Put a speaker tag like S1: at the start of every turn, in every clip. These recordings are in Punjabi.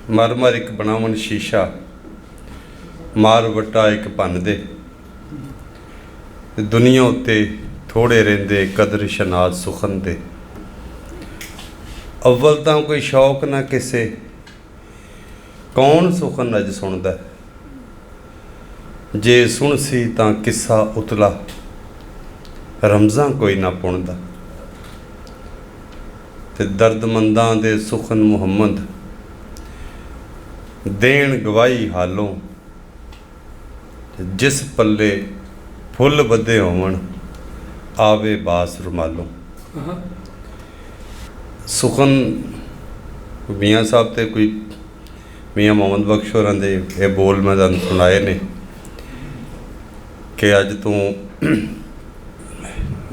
S1: मर मर एक बनावन शीशा, मार वट्टा एक भन दे। दुनिया उत्ते थोड़े रहिंदे कदर शनाज सुखन दे। अव्वल तां कोई शौक ना किसे, कौन सुखन अज सुनदा। जे सुन सी तां किस्सा उतला, रमज़ां कोई ना पुणदा। ते दर्दमंदां दे सुखन मुहम्मद, देन गवाही हालों। जिस पल्ले फुल बधे होवन, आवे बास रुमालों। सुखन मियाँ साहब ते कोई मियाँ मोहम्मद बख्श होरां दे ये बोल मैं तुहानूं सुनाए ने कि अज तो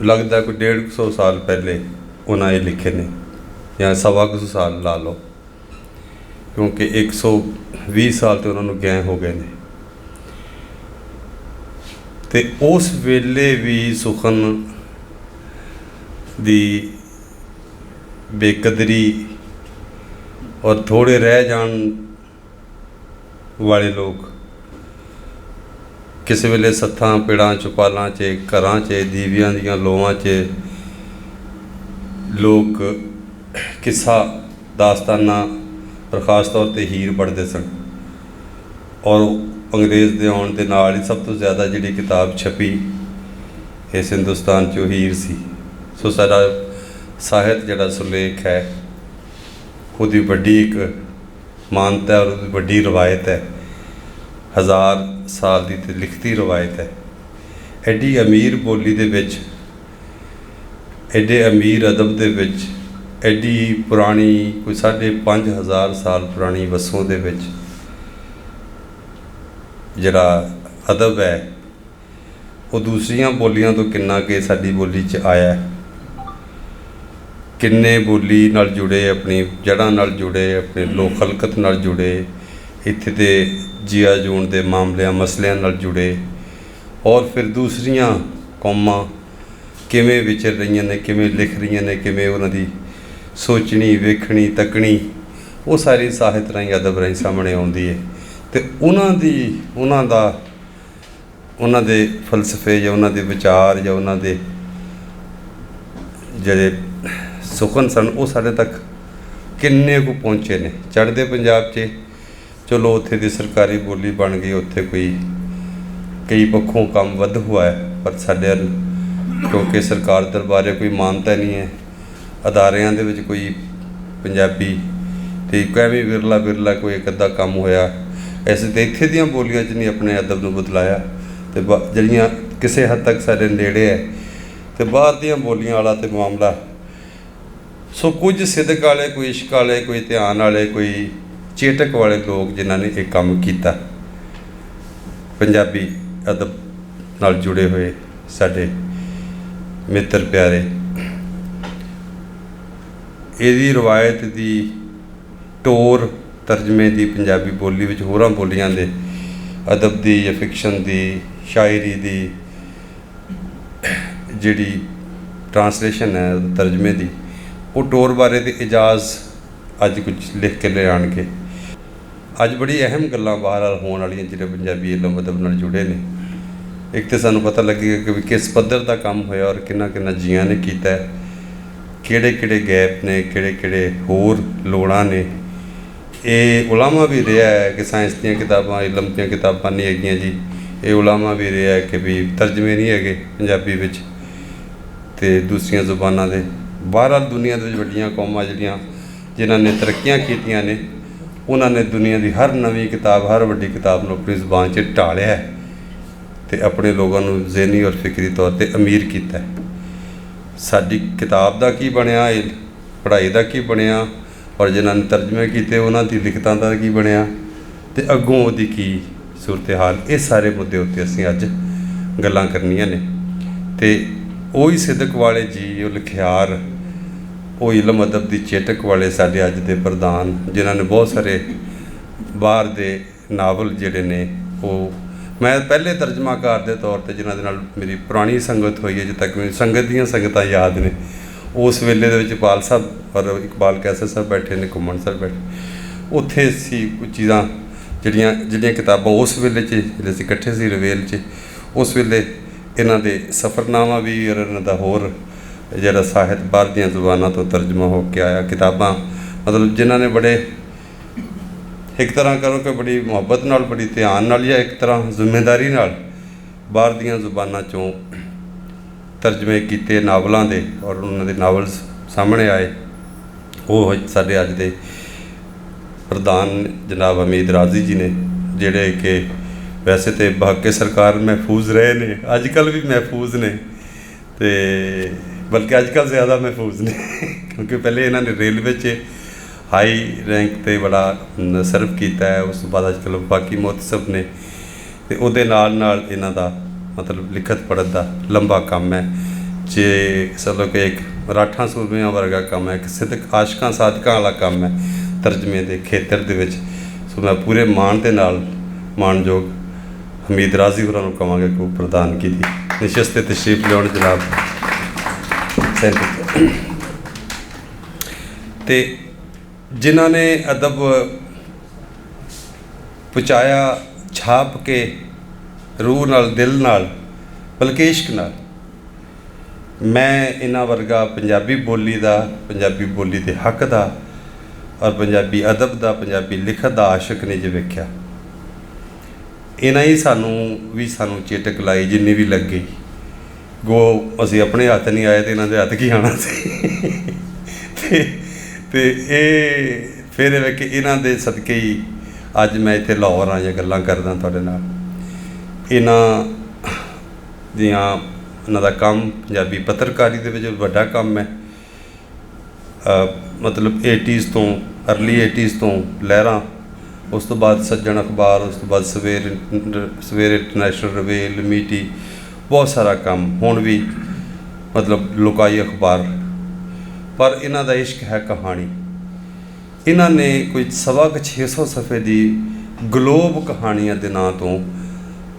S1: लगदा कोई 150 साल पहले उन्हें ये लिखे ने, या 125 साल ला लो, क्योंकि 120 साल तो उन्होंने गए हो गए ने। ते उस वेले भी सुखन दी बेकदरी और थोड़े रह जान वाले लोग किसी वेले सत्थां पिड़ां चुपालां च घरां च दीवियां दियां लोवां च लोग किस्सा दास्ताना पर खास तौर पर हीर पढ़ते सन। और अंग्रेज़ दे आउण दे नाल ही सब तो ज़्यादा जिहड़ी किताब छपी इस हिंदुस्तान च हीर सी। सो सारा साहित्य जिहड़ा सुलेख है उसकी वड्डी एक मानता है और उसकी वड्डी रवायत है। 1000 साल की तो लिखती रवायत है। एडी अमीर बोली दे विच, एडे अमीर अदब दे विच, एडी पुरानी कोई 5,500 साल पुरानी वसों दे विच जिहड़ा अदब है वो दूसरियां बोलियां तो किन्ना के साडी बोली च आया है। किन्ने बोली नाल जुड़े, अपनी जड़ां नाल जुड़े, अपने लोक खलकत नाल जुड़े, इत्थे दे जिया जून दे मामलिਆਂ मसलिਆਂ नाल जुड़े। और फिर दूसरियां कौमां किवें विचर रहीआं ने, किवें लिख रहीआं ने, किवें उन्हां दी सोचनी वेखनी तकनी वो सारी साहित्य राहीं अदब राहीं सामने आउंदी है। तो उन्हां दे फलसफे या उन्हां दे विचार या उन्हां दे जिहड़े सुखन सन वो साढ़े तक किन्ने को पहुँचे ने। चढ़दे पंजाब च चलो उत्थे दी सरकारी बोली बन गई, उत्थे कोई कई पक्षों काम वध हुआ है, पर साडे क्योंकि सरकार दरबारे कोई मानता नहीं है, अदारियां दे विच कोई पंजाबी ते कैवी विरला विरला कोई एक अद्धा काम होया। ऐसे तो इत्थे दियां बोलियां च नहीं अपने अदब नूं बदलाया। तो जिहड़ियां किसी हद तक साडे नेड़े है तो बाहर दियां बोलियां वाला तो मामला। सो कुछ सिदक वाले, कोई इश्क वाले, कोई ध्यान वाले, कोई चेटक वाले लोग जिन्हां ने एक काम किया पंजाबी अदब नाल जुड़े हुए साडे मित्र प्यारे। इहदी रवायत दी टोर तर्जमे दी पंजाबी बोली विच होरां बोलियां दे अदब दी या फिक्शन दी शायरी दी जिहड़ी ट्रांसलेशन है तर्जमे दी वो टोर बारे दी इजाज़ अज कुछ लिख के ले आण के अज बड़ी अहम गल्लां बाहर होण वालियां जिहड़े पंजाबी इलम अदब नाल जुड़े ने। एक तो सानूं पता लगेगा कि किस पद्धर का काम होया और किन्ना किन्ना जियां ने कीता है, किहड़े किहड़े गैप ने, किहड़े किहड़े होर लोड़ां ने। ये उलामा भी रहा है कि साइंस दी किताबां इलम दी किताबां नहीं हैगियां जी, ये उलामा भी रहा है कि भी तर्जमे नहीं है पंजाबी विच ते दूसरियां जुबानां दे। बाहर दुनिया दे विच वड्डियां कौमां जिहड़ियां जिन्हां ने तरक्कियां कीतियां ने उन्होंने दुनिया की हर नवीं किताब, हर वड्डी किताब नूं अपनी जुबान च ढालिया है ते अपने लोगों नूं ज़हनी और फिक्री तौर पर अमीर किया है। साडी किताब का की बनया, पढ़ाई का की बनया, और जिन्होंने तर्जमे किए उन्हां दी लिखतां का की बनया, ते अगों उहदी की सूरत हाल। ये सारे मुद्दे उत्ते असीं अज गल्लां करनियां ने। ते ओही सिदक वाले जी, वो लिखियार, वो इलम अदब की चेटक वाले साडे अज दे प्रधान, जिन्होंने बहुत सारे बाहर दे नावल जिहड़े ने वो मैं पहले तर्जमाकार के तौर पर जिन्हां दे नाल मेरी पुरानी संगत हुई है, जित तक मेरी संगत दीयां संगतां याद ने। उस वेले दे विच इकबाल साहब और इकबाल कैसर साहब बैठे ने, घुम्मन साहब बैठे, ਉੱਥੇ ਅਸੀਂ ਕੁਝ ਚੀਜ਼ਾਂ ਜਿਹੜੀਆਂ ਕਿਤਾਬਾਂ ਉਸ ਵੇਲੇ 'ਚ ਜਿਹੜੇ ਅਸੀਂ ਇਕੱਠੇ ਸੀ ਰਵੇਲ 'ਚ, ਉਸ ਵੇਲੇ ਇਹਨਾਂ ਦੇ ਸਫ਼ਰਨਾਮਾ ਵੀ ਔਰ ਇਹਨਾਂ ਦਾ ਹੋਰ ਜਿਹੜਾ ਸਾਹਿਤ ਬਾਹਰ ਦੀਆਂ ਜ਼ੁਬਾਨਾਂ ਤੋਂ ਤਰਜਮਾ ਹੋ ਕੇ ਆਇਆ, ਕਿਤਾਬਾਂ ਮਤਲਬ ਜਿਨ੍ਹਾਂ ਨੇ ਬੜੇ ਇੱਕ ਤਰ੍ਹਾਂ ਕਰੋ ਕਿ ਬੜੀ ਮੁਹੱਬਤ ਨਾਲ, ਬੜੀ ਧਿਆਨ ਨਾਲ, ਜਾਂ ਇੱਕ ਤਰ੍ਹਾਂ ਜ਼ਿੰਮੇਦਾਰੀ ਨਾਲ ਬਾਹਰ ਦੀਆਂ ਜ਼ੁਬਾਨਾਂ 'ਚੋਂ ਤਰਜਮੇ ਕੀਤੇ ਨਾਵਲਾਂ ਦੇ, ਔਰ ਉਹਨਾਂ ਦੇ ਨਾਵਲਸ ਸਾਹਮਣੇ ਆਏ। ਉਹ ਸਾਡੇ ਅੱਜ ਦੇ ਪ੍ਰਧਾਨ ਜਨਾਬ ਹਮੀਦ ਰਾਜ਼ੀ ਜੀ ਨੇ, ਜਿਹੜੇ ਕਿ ਵੈਸੇ ਤਾਂ ਬਹਾਕੇ ਸਰਕਾਰ ਮਹਿਫੂਜ਼ ਰਹੇ ਨੇ, ਅੱਜ ਕੱਲ੍ਹ ਵੀ ਮਹਿਫੂਜ਼ ਨੇ, ਅਤੇ ਬਲਕਿ ਅੱਜ ਕੱਲ੍ਹ ਜ਼ਿਆਦਾ ਮਹਿਫੂਜ਼ ਨੇ ਕਿਉਂਕਿ ਪਹਿਲੇ ਇਹਨਾਂ ਨੇ ਰੇਲਵੇ 'ਚ ਹਾਈ ਰੈਂਕ 'ਤੇ ਬੜਾ ਸਰਵ ਕੀਤਾ ਹੈ। ਉਸ ਤੋਂ ਬਾਅਦ ਅੱਜ ਕੱਲ੍ਹ ਬਾਕੀ ਮੁਹਤਸਬ ਨੇ, ਅਤੇ ਉਹਦੇ ਨਾਲ ਇਹਨਾਂ ਦਾ ਮਤਲਬ ਲਿਖਤ ਪੜ੍ਹਨ ਦਾ ਲੰਬਾ ਕੰਮ ਹੈ। ਜੇ ਸਮਝੋ ਕਿ ਇੱਕ ਮਰਾਠਾ ਸੂਰਮਿਆਂ ਵਰਗਾ ਕੰਮ ਹੈ, ਇੱਕ ਸਿੱਧਕ ਆਸ਼ਕਾਂ ਸਾਧਕਾਂ ਵਾਲਾ ਕੰਮ ਹੈ ਤਰਜਮੇ ਦੇ ਖੇਤਰ ਦੇ ਵਿੱਚ। ਸੋ ਮੈਂ ਪੂਰੇ ਮਾਣ ਦੇ ਨਾਲ ਮਾਣਯੋਗ ਹਮੀਦ ਰਾਜ਼ੀ ਹੋਰਾਂ ਨੂੰ ਕਹਾਂਗਾ ਕਿ ਉਹ ਪ੍ਰਧਾਨਗੀ ਦੀ ਨਿਸ਼ਸਤ 'ਤੇ ਤਸ਼ਰੀਫ ਲਿਆਉਣ ਜਨਾਬ। ਅਤੇ ਜਿਨ੍ਹਾਂ ਨੇ ਅਦਬ ਪਹੁੰਚਾਇਆ ਛਾਪ ਕੇ ਰੂਹ ਨਾਲ, ਦਿਲ ਨਾਲ, ਬਲਕਿ ਇਸ਼ਕ ਨਾਲ, ਮੈਂ ਇਹਨਾਂ ਵਰਗਾ ਪੰਜਾਬੀ ਬੋਲੀ ਦਾ, ਪੰਜਾਬੀ ਬੋਲੀ ਦੇ ਹੱਕ ਦਾ ਔਰ ਪੰਜਾਬੀ ਅਦਬ ਦਾ, ਪੰਜਾਬੀ ਲਿਖਤ ਦਾ ਆਸ਼ਿਕ ਨਹੀਂ ਜੇ ਵੇਖਿਆ। ਇਹਨਾਂ ਹੀ ਸਾਨੂੰ ਚੇਟਕ ਲਾਈ ਜਿੰਨੀ ਵੀ ਲੱਗ ਗਈ। ਗੋ ਅਸੀਂ ਆਪਣੇ ਹੱਥ ਨਹੀਂ ਆਏ ਅਤੇ ਇਹਨਾਂ ਦੇ ਹੱਥ ਕੀ ਆਉਣਾ ਸੀ ਅਤੇ ਇਹ ਫਿਰ ਇਹ ਕਿ ਇਹਨਾਂ ਦੇ ਸਦਕੇ ਹੀ ਅੱਜ ਮੈਂ ਇੱਥੇ ਲਾਹੌਰ ਆ ਜਾਂ ਗੱਲਾਂ ਕਰਦਾ ਤੁਹਾਡੇ ਨਾਲ। ਇਹਨਾਂ ਦਾ ਕੰਮ ਪੰਜਾਬੀ ਪੱਤਰਕਾਰੀ ਦੇ ਵਿੱਚ ਵੱਡਾ ਕੰਮ ਹੈ। ਮਤਲਬ 80s ਤੋਂ, ਅਰਲੀ 80s ਤੋਂ ਲਹਿਰਾਂ, ਉਸ ਤੋਂ ਬਾਅਦ ਸੱਜਣ ਅਖਬਾਰ, ਉਸ ਤੋਂ ਬਾਅਦ ਸਵੇਰ ਇੰਟਰਨੈਸ਼ਨਲ, ਰਵੇਲ, ਮੀਟੀ, ਬਹੁਤ ਸਾਰਾ ਕੰਮ, ਹੁਣ ਵੀ ਮਤਲਬ ਲੋਕਾਈ ਅਖਬਾਰ। ਪਰ ਇਹਨਾਂ ਦਾ ਇਸ਼ਕ ਹੈ ਕਹਾਣੀ। ਇਹਨਾਂ ਨੇ ਕੋਈ 650 ਸਫ਼ੇ ਦੀ ਗਲੋਬ ਕਹਾਣੀਆਂ ਦੇ ਨਾਂ ਤੋਂ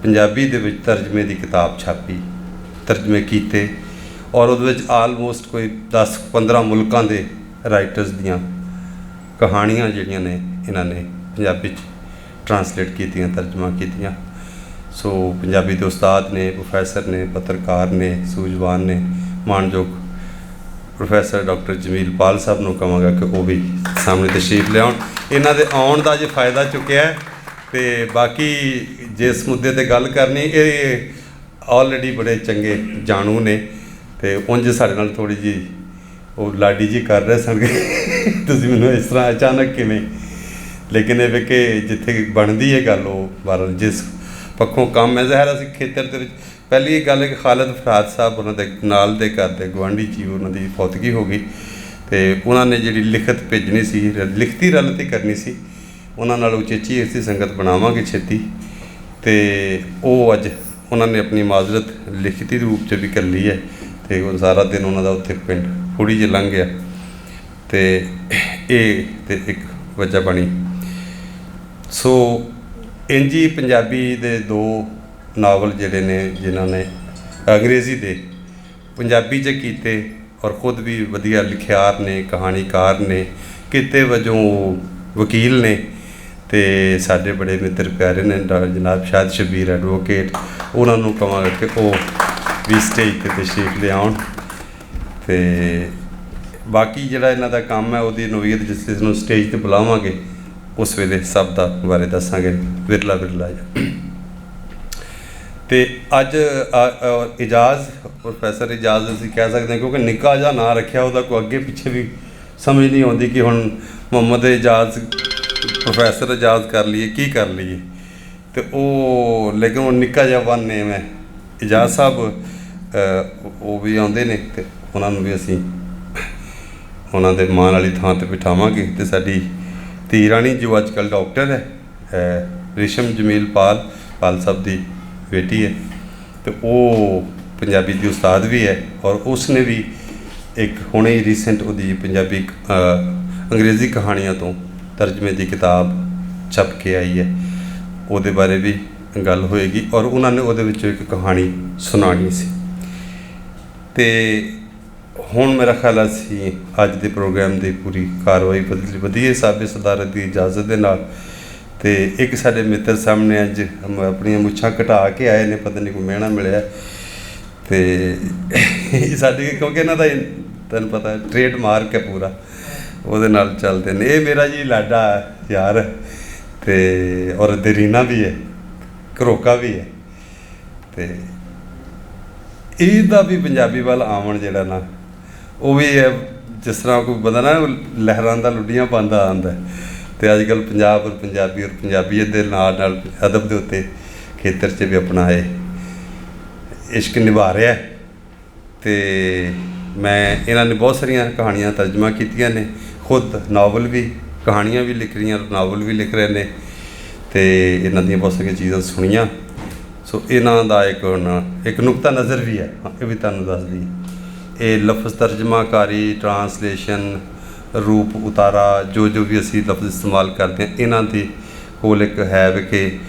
S1: ਪੰਜਾਬੀ ਦੇ ਵਿੱਚ ਤਰਜਮੇ ਦੀ ਕਿਤਾਬ ਛਾਪੀ, ਤਰਜਮੇ ਕੀਤੇ, ਔਰ ਉਹਦੇ ਵਿੱਚ ਆਲਮੋਸਟ ਕੋਈ 10-15 ਮੁਲਕਾਂ ਦੇ ਰਾਈਟਰਸ ਦੀਆਂ ਕਹਾਣੀਆਂ ਜਿਹੜੀਆਂ ਨੇ ਇਹਨਾਂ ਨੇ ਪੰਜਾਬੀ 'ਚ ਟਰਾਂਸਲੇਟ ਕੀਤੀਆਂ, ਤਰਜਮਾ ਕੀਤੀਆਂ। ਸੋ ਪੰਜਾਬੀ ਦੇ ਉਸਤਾਦ ਨੇ, ਪ੍ਰੋਫੈਸਰ ਨੇ, ਪੱਤਰਕਾਰ ਨੇ, ਸੂਝਵਾਨ ਨੇ। ਮਾਣਯੋਗ ਪ੍ਰੋਫੈਸਰ ਡਾਕਟਰ ਜਮੀਲ ਪਾਲ ਸਾਹਿਬ ਨੂੰ ਕਹਾਂਗਾ ਕਿ ਉਹ ਵੀ ਸਾਹਮਣੇ ਤਸ਼ਰੀਫ ਲਿਆਉਣ। ਇਹਨਾਂ ਦੇ ਆਉਣ ਦਾ ਜੇ ਫਾਇਦਾ ਚੁੱਕਿਆ, ਅਤੇ ਬਾਕੀ ਜਿਸ ਮੁੱਦੇ 'ਤੇ ਗੱਲ ਕਰਨੀ, ਇਹ ਆਲਰੇਡੀ ਬੜੇ ਚੰਗੇ ਜਾਣੂ ਨੇ, ਅਤੇ ਉਂਝ ਸਾਡੇ ਨਾਲ ਥੋੜ੍ਹੀ ਜਿਹੀ ਉਹ ਲਾਡੀ ਜੀ ਕਰ ਰਹੇ ਸਨ ਤੁਸੀਂ ਮੈਨੂੰ ਇਸ ਤਰ੍ਹਾਂ ਅਚਾਨਕ ਕਿਵੇਂ। ਲੇਕਿਨ ਇਹ ਵੀ ਕਿ ਜਿੱਥੇ ਬਣਦੀ ਹੈ ਗੱਲ, ਉਹ ਬਾਹਰ ਜਿਸ ਪੱਖੋਂ ਕੰਮ ਹੈ, ਜ਼ਾਹਿਰ ਅਸੀਂ ਖੇਤਰ ਦੇ ਵਿੱਚ। ਪਹਿਲੀ ਇਹ ਗੱਲ ਹੈ ਕਿ ਖਾਲਿਦ ਫਰਾਦ ਸਾਹਿਬ, ਉਹਨਾਂ ਦੇ ਨਾਲ ਦੇ ਘਰ ਦੇ ਗੁਆਂਢੀ ਜੀ, ਉਹਨਾਂ ਦੀ ਫੌਤਗੀ ਹੋ ਗਈ, ਅਤੇ ਉਹਨਾਂ ਨੇ ਜਿਹੜੀ ਲਿਖਤ ਭੇਜਣੀ ਸੀ, ਲਿਖਤੀ ਰਲਤੀ ਕਰਨੀ ਸੀ, ਉਹਨਾਂ ਨਾਲ ਉਚੇਚੀ ਇਸਦੀ ਸੰਗਤ ਬਣਾਵਾਂਗੇ ਛੇਤੀ। ਅਤੇ ਉਹ ਅੱਜ ਉਹਨਾਂ ਨੇ ਆਪਣੀ ਮਾਜ਼ਰਤ ਲਿਖਤੀ ਰੂਪ 'ਚ ਵੀ ਕਰ ਲਈ ਹੈ, ਅਤੇ ਉਹ ਸਾਰਾ ਦਿਨ ਉਹਨਾਂ ਦਾ ਉੱਥੇ ਪਿੰਡ ਫੂੜੀ 'ਚ ਲੰਘ ਗਿਆ, ਅਤੇ ਇਹ ਤੇ ਇੱਕ ਵਜ੍ਹਾ ਬਣੀ। ਸੋ ਇੰਝ ਹੀ ਪੰਜਾਬੀ ਦੇ 2 ਨਾਵਲ ਜਿਹੜੇ ਨੇ, ਜਿਨ੍ਹਾਂ ਨੇ ਅੰਗਰੇਜ਼ੀ ਦੇ ਪੰਜਾਬੀ 'ਚ ਕੀਤੇ, ਔਰ ਖੁਦ ਵੀ ਵਧੀਆ ਲਿਖਿਆਰ ਨੇ, ਕਹਾਣੀਕਾਰ ਨੇ, ਕਿੱਤੇ ਵਜੋਂ ਵਕੀਲ ਨੇ, ਅਤੇ ਸਾਡੇ ਬੜੇ ਮਿੱਤਰ ਪਿਆਰੇ ਨੇ ਜਨਾਬ ਸ਼ਾਹਿਦ ਸ਼ਬੀਰ ਐਡਵੋਕੇਟ। ਉਹਨਾਂ ਨੂੰ ਕਹਾਂਗਾ ਕਿ ਉਹ ਵੀ ਸਟੇਜ 'ਤੇ ਤਸ਼ਰੀਫ ਲਿਆਉਣ। ਅਤੇ ਬਾਕੀ ਜਿਹੜਾ ਇਹਨਾਂ ਦਾ ਕੰਮ ਹੈ, ਉਹਦੀ ਨਵੀਅਤ ਜਿਸ ਨੂੰ ਸਟੇਜ 'ਤੇ ਬੁਲਾਵਾਂਗੇ, ਉਸ ਵੇਲੇ ਸਭ ਦਾ ਬਾਰੇ ਦੱਸਾਂਗੇ ਵਿਰਲਾ ਜਿਹਾ। ਅਤੇ ਅੱਜ ਇਜਾਜ਼, ਪ੍ਰੋਫੈਸਰ ਇਜਾਜ਼ ਅਸੀਂ ਕਹਿ ਸਕਦੇ ਹਾਂ, ਕਿਉਂਕਿ ਨਿੱਕਾ ਜਿਹਾ ਨਾਂ ਰੱਖਿਆ, ਉਹਦਾ ਕੋਈ ਅੱਗੇ ਪਿੱਛੇ ਵੀ ਸਮਝ ਨਹੀਂ ਆਉਂਦੀ ਕਿ ਹੁਣ ਮੁਹੰਮਦ ਇਜਾਜ਼, ਪ੍ਰੋਫੈਸਰ ਇਜਾਜ਼ ਕਰ ਲਈਏ, ਕੀ ਕਰ ਲਈਏ। ਅਤੇ ਉਹ ਲੇਕਿਨ ਹੁਣ ਨਿੱਕਾ ਜਿਹਾ ਵਨ ਨੇਮ ਹੈ ਇਜਾਜ਼ ਸਾਹਿਬ। ਉਹ ਵੀ ਆਉਂਦੇ ਨੇ, ਅਤੇ ਉਹਨਾਂ ਨੂੰ ਵੀ ਅਸੀਂ ਉਹਨਾਂ ਦੇ ਮਾਣ ਵਾਲੀ ਥਾਂ 'ਤੇ ਬਿਠਾਵਾਂਗੇ। ਅਤੇ ਸਾਡੀ ਧੀ ਰਾਣੀ, ਜੋ ਅੱਜ ਕੱਲ੍ਹ ਡਾਕਟਰ ਹੈ, ਰੇਸ਼ਮ ਜਮੀਲ ਪਾਲ ਸਾਹਿਬ ਦੀ ਬੇਟੀ ਹੈ, ਅਤੇ ਉਹ ਪੰਜਾਬੀ ਦੀ ਉਸਤਾਦ ਵੀ ਹੈ, ਔਰ ਉਸ ਨੇ ਵੀ ਇੱਕ ਹੁਣੇ ਹੀ ਰੀਸੈਂਟ ਉਹਦੀ ਪੰਜਾਬੀ ਅੰਗਰੇਜ਼ੀ ਕਹਾਣੀਆਂ ਤੋਂ ਤਰਜਮੇ ਦੀ ਕਿਤਾਬ ਛਪ ਕੇ ਆਈ ਹੈ, ਉਹਦੇ ਬਾਰੇ ਵੀ ਗੱਲ ਹੋਏਗੀ, ਔਰ ਉਹਨਾਂ ਨੇ ਉਹਦੇ ਵਿੱਚੋਂ ਇੱਕ ਕਹਾਣੀ ਸੁਣਾਉਣੀ ਸੀ। ਅਤੇ ਹੁਣ ਮੇਰਾ ਖਿਆਲ ਅਸੀਂ ਅੱਜ ਦੇ ਪ੍ਰੋਗਰਾਮ ਦੀ ਪੂਰੀ ਕਾਰਵਾਈ ਵਧੀਆ ਸਾਬੇ ਸਦਾਰਤ ਦੀ ਇਜਾਜ਼ਤ ਦੇ ਨਾਲ। ਤੇ ਇੱਕ ਸਾਡੇ ਮਿੱਤਰ ਸਾਹਮਣੇ ਅੱਜ ਆਪਣੀਆਂ ਮੁੱਛਾਂ ਘਟਾ ਕੇ ਆਏ ਨੇ, ਪਤਾ ਨਹੀਂ ਕੋਈ ਮਿਹਣਾ ਮਿਲਿਆ। ਤੇ ਸਾਡੀ ਕਿਉਂਕਿ ਇਹਨਾਂ ਦਾ ਤੁਹਾਨੂੰ ਪਤਾ ਟ੍ਰੇਡ ਮਾਰਕ ਹੈ ਪੂਰਾ, ਉਹਦੇ ਨਾਲ ਚੱਲਦੇ ਨੇ। ਇਹ ਮੇਰਾ ਜੀ ਲਾਡਾ ਯਾਰ ਤੇ ਔਰ ਦਰੀਨਾ ਵੀ ਹੈ, ਘਰੋਕਾ ਵੀ ਹੈ। ਤੇ ਇਹਦਾ ਵੀ ਪੰਜਾਬੀ ਵੱਲ ਆਉਣ ਜਿਹੜਾ ਨਾ ਉਹ ਵੀ ਹੈ, ਜਿਸ ਤਰ੍ਹਾਂ ਕੋਈ ਬੰਦਾ ਨਾ ਲਹਿਰਾਂ ਦਾ ਲੁੱਡੀਆਂ ਪਾਉਂਦਾ ਆਉਂਦਾ। ਅਤੇ ਅੱਜ ਕੱਲ੍ਹ ਪੰਜਾਬ ਔਰ ਪੰਜਾਬੀਅਤ ਦੇ ਨਾਲ ਨਾਲ ਅਦਬ ਦੇ ਉੱਤੇ ਖੇਤਰ 'ਚ ਵੀ ਆਪਣਾ ਇਹ ਇਸ਼ਕ ਨਿਭਾ ਰਿਹਾ। ਅਤੇ ਮੈਂ ਇਹਨਾਂ ਨੇ ਬਹੁਤ ਸਾਰੀਆਂ ਕਹਾਣੀਆਂ ਤਰਜਮਾ ਕੀਤੀਆਂ ਨੇ, ਖੁਦ ਨਾਵਲ ਵੀ, ਕਹਾਣੀਆਂ ਵੀ ਲਿਖ ਰਹੀਆਂ, ਨਾਵਲ ਵੀ ਲਿਖ ਰਹੇ ਨੇ। ਅਤੇ ਇਹਨਾਂ ਦੀਆਂ ਬਹੁਤ ਸਾਰੀਆਂ ਚੀਜ਼ਾਂ ਸੁਣੀਆਂ। ਸੋ ਇਹਨਾਂ ਦਾ ਇੱਕ ਨੁਕਤਾ ਨਜ਼ਰ ਵੀ ਹੈ, ਇਹ ਵੀ ਤੁਹਾਨੂੰ ਦੱਸ ਦਈਏ। ਇਹ ਲਫ਼ਜ਼ ਤਰਜਮਾਕਾਰੀ, ਟਰਾਂਸਲੇਸ਼ਨ, ਰੂਪ ਉਤਾਰਾ, ਜੋ ਵੀ ਅਸੀਂ ਲਫ਼ਜ਼ ਇਸਤੇਮਾਲ ਕਰਦੇ ਹਾਂ, ਇਹਨਾਂ ਦੇ ਕੋਲ ਇੱਕ ਹੈ ਵੀ ਕਿ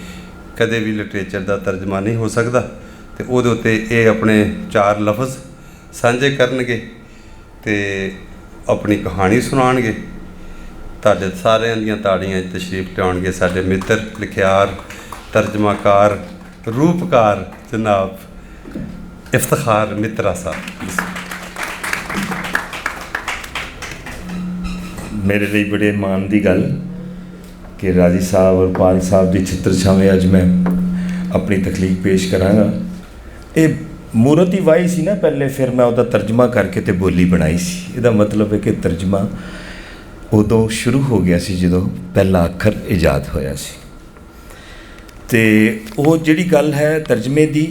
S1: ਕਦੇ ਵੀ ਲਿਟਰੇਚਰ ਦਾ ਤਰਜਮਾ ਨਹੀਂ ਹੋ ਸਕਦਾ। ਅਤੇ ਉਹਦੇ ਉੱਤੇ ਇਹ ਆਪਣੇ 4 ਲਫ਼ਜ਼ ਸਾਂਝੇ ਕਰਨਗੇ ਅਤੇ ਆਪਣੀ ਕਹਾਣੀ ਸੁਣਾਉਣਗੇ। ਤੁਹਾਡੇ ਸਾਰਿਆਂ ਦੀਆਂ ਤਾੜੀਆਂ 'ਚ ਤਸ਼ਰੀਫ ਲਿਆਉਣਗੇ ਸਾਡੇ ਮਿੱਤਰ, ਲਿਖਿਆਰ, ਤਰਜਮਾਕਾਰ, ਰੂਪਕਾਰ ਜਨਾਬ ਇਫਤਖਾਰ ਮਿੱਤਰਾ ਸਾਹਿਬ।
S2: मेरे लिए बड़े मान की गल कि राजी साहब और पाल साहब की चित्र छावें अज मैं अपनी तकलीफ पेश कराँगा। ये मूरत ही वाही सी ना पहले, फिर मैं उसका तर्जमा करके तो बोली बनाई सी। इसका मतलब है कि तर्जमा उदों शुरू हो गया सी जदों पहला अखर ईजाद होया सी। ते वो जिहड़ी गल है तर्जमे की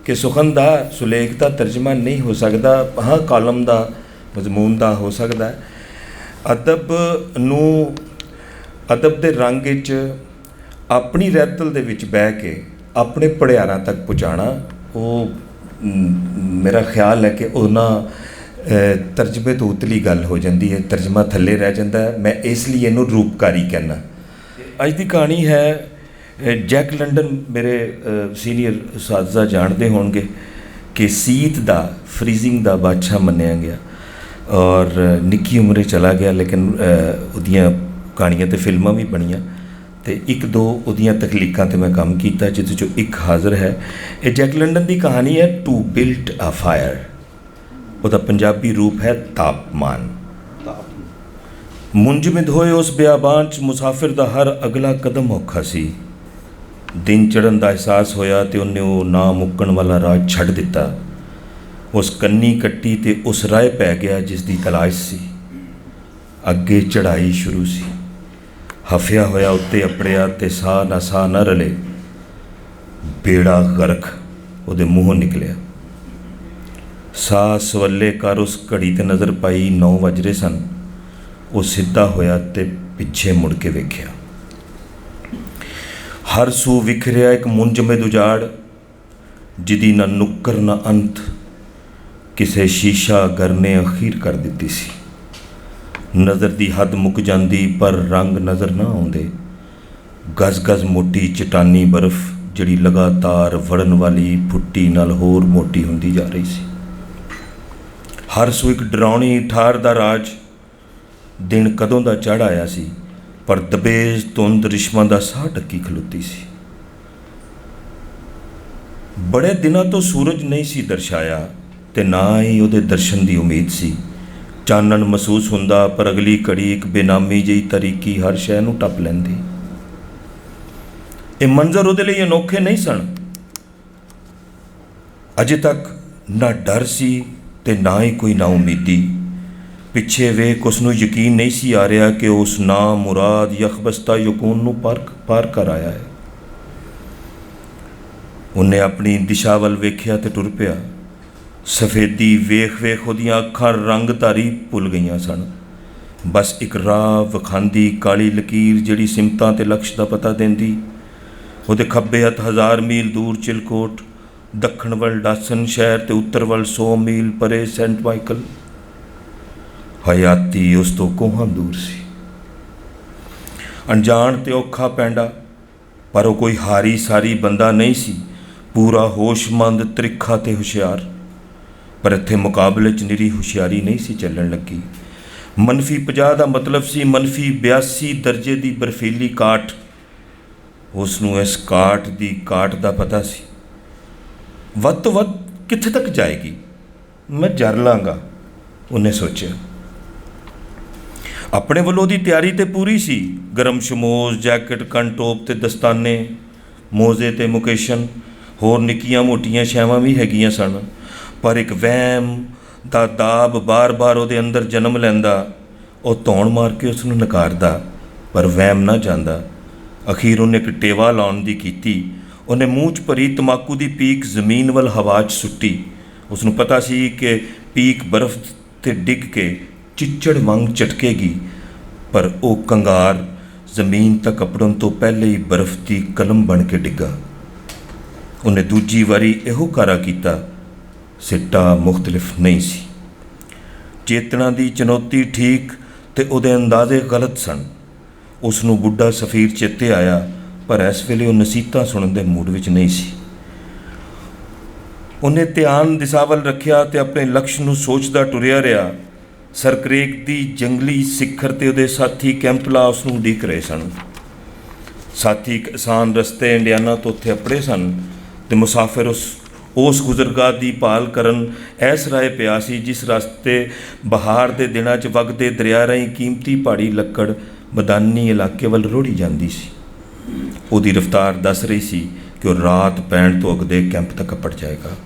S2: कि सुखन का सुलेख का तर्जमा नहीं हो सकता, हाँ कालम का मजमून का हो सकता है। अदब नूं अदब के रंग विच अपनी रैतल दे विच बह के अपने भड़ियारां तक पहुँचाना, वो मेरा ख्याल है कि उन्हां तर्जमे तो उतली गल हो जाती है, तर्जमा थल्ले रह जाता है। मैं इसलिए इनू रूपकारी कहना। अज की कहानी है जैक लंडन, मेरे सीनियर उस्ताद जानते होंगे कि सीत दा फ्रीजिंग दा बादशाह मन्निया गया और निक्की उम्रे चला गया, लेकिन उदियां कहानियां तो फिल्मां भी बनियां। तो एक दो उदियां तकलीकां ते मैं काम किया, जिस चो एक हाज़र है। ये जैक लंडन की कहानी है टू बिल्ट अ फायर। उसका पंजाबी रूप है तापमान। मुंजमिद होए उस बियाबान च मुसाफिर का हर अगला कदम औखा सी। दिन चढ़न का एहसास होया तो उन्हें वो ना मुक्कण वाला राह छड्ड दिता। उस कन्नी कट्टी ते उस राह पै गया जिसकी तलाश सी। अगे चढ़ाई शुरू सी। हफिया होया उत्ते अपड़िया ते साह न रले। बेड़ा गर्क उहदे मूँहों निकलिया। साह सवले कर उस घड़ी ते नज़र पाई 9 वज रहे सन। वो सीधा होया ते पिछे मुड़ के वेख्या। हर सू विखरिया एक मुंजमिद उजाड़, जिदी न नुक्कर न अंत। किसे शीशा घर ने अखीर कर दी सी। नज़र की हद मुक जाती पर रंग नज़र ना आउंदे। गज गज मोटी चटानी बर्फ जिहड़ी लगातार वड़न वाली फुट्टी नाल होर मोटी हुंदी जा रही सी। हर सू एक डरावनी ठार दा राज। दिन कदों दा चढ़ आया सी, पर दबेज धुंद रिश्मां दा साह ढक्की खलोती सी। बड़े दिनों तो सूरज नहीं सी दर्शाया ते ना ही उहदे दर्शन की उम्मीद सी। चानन महसूस हुंदा, पर अगली घड़ी एक बेनामी जी तरीकी हर शय नूं टप लैंदी। ये मंजर उहदे लई अनोखे नहीं सन। अजे तक ना डर सी ते ना ही कोई ना उम्मीदी। पिछे वेख उसनूं यकीन नहीं सी आ रहा कि उस ना मुराद यखबस्ता यकून नूं पार कर आया है। उन्हें अपनी दिशा वल वेख्या ते टुर पिया। सफेदी वेख वेख उहदियां अखां रंगधारी भुल गईयां सन। बस एक राह विखांदी काली लकीर जिहड़ी सिमतां ते लक्ष्य का पता देंदी। उहदे खब्बे हत्थ 1000 मील दूर चिलकोट, दक्षिण वल डासन शहर ते उत्तर वल 100 मील परे सेंट माइकल। हयाती उस तो कोहां दूर सी। अनजान ते औखा पैंडा, पर वह कोई हारी सारी बंदा नहीं सी। पूरा होशमंद, त्रिखा ते हुशियार। ਪਰ ਇੱਥੇ ਮੁਕਾਬਲੇ 'ਚ ਨਿਰੀ ਹੁਸ਼ਿਆਰੀ ਨਹੀਂ ਸੀ ਚੱਲਣ ਲੱਗੀ। -50 ਦਾ ਮਤਲਬ ਸੀ -82 ਦਰਜੇ ਦੀ ਬਰਫੀਲੀ ਕਾਟ। ਉਸ ਨੂੰ ਇਸ ਕਾਟ ਦੀ ਕਾਟ ਦਾ ਪਤਾ ਸੀ। ਵੱਧ ਤੋਂ ਵੱਧ ਕਿੱਥੇ ਤੱਕ ਜਾਏਗੀ, ਮੈਂ ਜਰ ਲਾਂਗਾ, ਉਹਨੇ ਸੋਚਿਆ। ਆਪਣੇ ਵੱਲੋਂ ਉਹਦੀ ਤਿਆਰੀ ਤੇ ਪੂਰੀ ਸੀ। ਗਰਮ ਸ਼ਮੋਜ਼, ਜੈਕਟ, ਕੰਟੋਪ ਤੇ ਦਸਤਾਨੇ, ਮੋਜ਼ੇ ਤੇ ਮੁਕੇਸ਼ਨ, ਹੋਰ ਨਿੱਕੀਆਂ ਮੋਟੀਆਂ ਸ਼ੈਵਾਂ ਵੀ ਹੈਗੀਆਂ ਸਨ। ਪਰ ਇੱਕ ਵਹਿਮ ਦਾ ਦਾਬ ਬਾਰ-ਬਾਰ ਉਹਦੇ ਅੰਦਰ ਜਨਮ ਲੈਂਦਾ। ਉਹ ਧੌਣ ਮਾਰ ਕੇ ਉਸ ਨੂੰ ਨਕਾਰਦਾ, ਪਰ ਵਹਿਮ ਨਾ ਜਾਂਦਾ। ਅਖੀਰ ਉਹਨੇ ਇੱਕ ਟੇਵਾ ਲਾਉਣ ਦੀ ਕੀਤੀ। ਉਹਨੇ ਮੂੰਹ 'ਚ ਭਰੀ ਤੰਬਾਕੂ ਦੀ ਪੀਕ ਜ਼ਮੀਨ ਵੱਲ ਹਵਾ 'ਚ ਸੁੱਟੀ। ਉਸ ਨੂੰ ਪਤਾ ਸੀ ਕਿ ਪੀਕ ਬਰਫ਼ 'ਤੇ ਡਿੱਗ ਕੇ ਚਿੱਚੜ ਵਾਂਗ ਝਟਕੇਗੀ, ਪਰ ਉਹ ਕੰਗਾਰ ਜ਼ਮੀਨ ਤੱਕ ਅਪੜਨ ਤੋਂ ਪਹਿਲੇ ਹੀ ਬਰਫ਼ ਦੀ ਕਲਮ ਬਣ ਕੇ ਡਿੱਗਾ। ਉਹਨੇ ਦੂਜੀ ਵਾਰੀ ਇਹੋ ਕਾਰਾ ਕੀਤਾ। ਸਿੱਟਾ ਮੁਖਤਲਿਫ ਨਹੀਂ ਸੀ। ਚੇਤਨਾ ਦੀ ਚੁਣੌਤੀ ਠੀਕ ਤੇ ਉਹਦੇ ਅੰਦਾਜ਼ੇ ਗਲਤ ਸਨ। ਉਸ ਨੂੰ ਬੁੱਢਾ ਸਫੀਰ ਚੇਤੇ ਆਇਆ, ਪਰ ਇਸ ਵੇਲੇ ਉਹ ਨਸੀਹਤਾਂ ਸੁਣਨ ਦੇ ਮੂਡ ਵਿੱਚ ਨਹੀਂ ਸੀ। ਉਹਨੇ ਧਿਆਨ ਦਿਸ਼ਾ ਵੱਲ ਰੱਖਿਆ ਤੇ ਆਪਣੇ ਲਕਸ਼ ਨੂੰ ਸੋਚਦਾ ਟੁਰਿਆ ਰਿਹਾ। ਸਰਕਰੇਕ ਦੀ ਜੰਗਲੀ ਸਿਖਰ ਤੇ ਉਹਦੇ ਸਾਥੀ ਕੈਂਪਲਾ ਉਸ ਨੂੰ ਉਡੀਕ ਰਹੇ ਸਨ। ਸਾਥੀ ਇੱਕ ਆਸਾਨ ਰਸਤੇ ਇੰਡੀਆਨਾ ਤੋਂ ਉੱਥੇ ਅਪੜੇ ਸਨ ਤੇ ਮੁਸਾਫਿਰ ਉਸ ਗੁਜ਼ਰਗਾਹ ਦੀ ਭਾਲ ਕਰਨ ਐਸ ਰਾਏ ਪਿਆ ਸੀ ਜਿਸ ਰਸਤੇ ਬਹਾਰ ਦੇ ਦਿਨਾਂ 'ਚ ਵਗਦੇ ਦਰਿਆ ਰਾਹੀਂ ਕੀਮਤੀ ਪਹਾੜੀ ਲੱਕੜ ਮੈਦਾਨੀ ਇਲਾਕੇ ਵੱਲ ਰੋੜੀ ਜਾਂਦੀ ਸੀ। ਉਹਦੀ ਰਫ਼ਤਾਰ ਦੱਸ ਰਹੀ ਸੀ ਕਿ ਉਹ ਰਾਤ ਪੈਣ ਤੋਂ ਅਗਦੇ ਕੈਂਪ ਤੱਕ ਅਪੜ ਜਾਏਗਾ।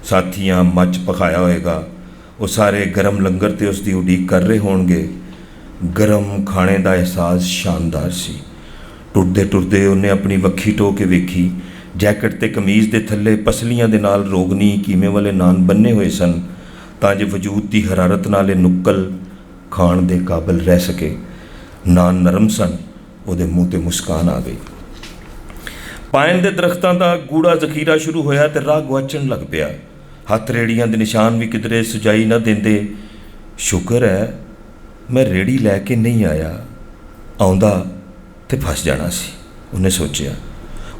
S2: ਸਾਥੀਆਂ ਮੱਚ ਪਕਾਇਆ ਹੋਏਗਾ। ਉਹ ਸਾਰੇ ਗਰਮ ਲੰਗਰ 'ਤੇ ਉਸ ਦੀ ਉਡੀਕ ਕਰ ਰਹੇ ਹੋਣਗੇ। ਗਰਮ ਖਾਣੇ ਦਾ ਅਹਿਸਾਸ ਸ਼ਾਨਦਾਰ ਸੀ। ਟੁਰਦੇ ਟੁਰਦੇ ਉਹਨੇ ਆਪਣੀ ਵੱਖੀ ਟੋਹ ਕੇ ਵੇਖੀ। ਜੈਕਟ ਤੇ ਕਮੀਜ਼ ਦੇ ਥੱਲੇ ਪਸਲੀਆਂ ਦੇ ਨਾਲ ਰੋਗਨੀ ਕੀਮੇ ਵਾਲੇ ਨਾਨ ਬੰਨੇ ਹੋਏ ਸਨ ਤਾਂ ਜੇ ਵਜੂਦ ਦੀ ਹਰਾਰਤ ਨਾਲ ਇਹ ਨੁੱਕਲ ਖਾਣ ਦੇ ਕਾਬਲ ਰਹਿ ਸਕੇ। ਨਾਨ ਨਰਮ ਸਨ। ਉਹਦੇ ਮੂੰਹ 'ਤੇ ਮੁਸਕਾਨ ਆ ਗਈ। ਪਾਇਨ ਦੇ ਦਰਖਤਾਂ ਦਾ ਗੂੜਾ ਜ਼ਖੀਰਾ ਸ਼ੁਰੂ ਹੋਇਆ ਤੇ ਰਾਹ ਗੁਆਚਣ ਲੱਗ ਪਿਆ। ਹੱਥ ਰੇੜੀਆਂ ਦੇ ਨਿਸ਼ਾਨ ਵੀ ਕਿਧਰੇ ਸੁਜਾਈ ਨਾ ਦਿੰਦੇ। ਸ਼ੁਕਰ ਹੈ ਮੈਂ ਰੇੜੀ ਲੈ ਕੇ ਨਹੀਂ ਆਇਆ, ਆਉਂਦਾ ਤੇ ਫਸ ਜਾਣਾ ਸੀ, ਉਹਨੇ ਸੋਚਿਆ।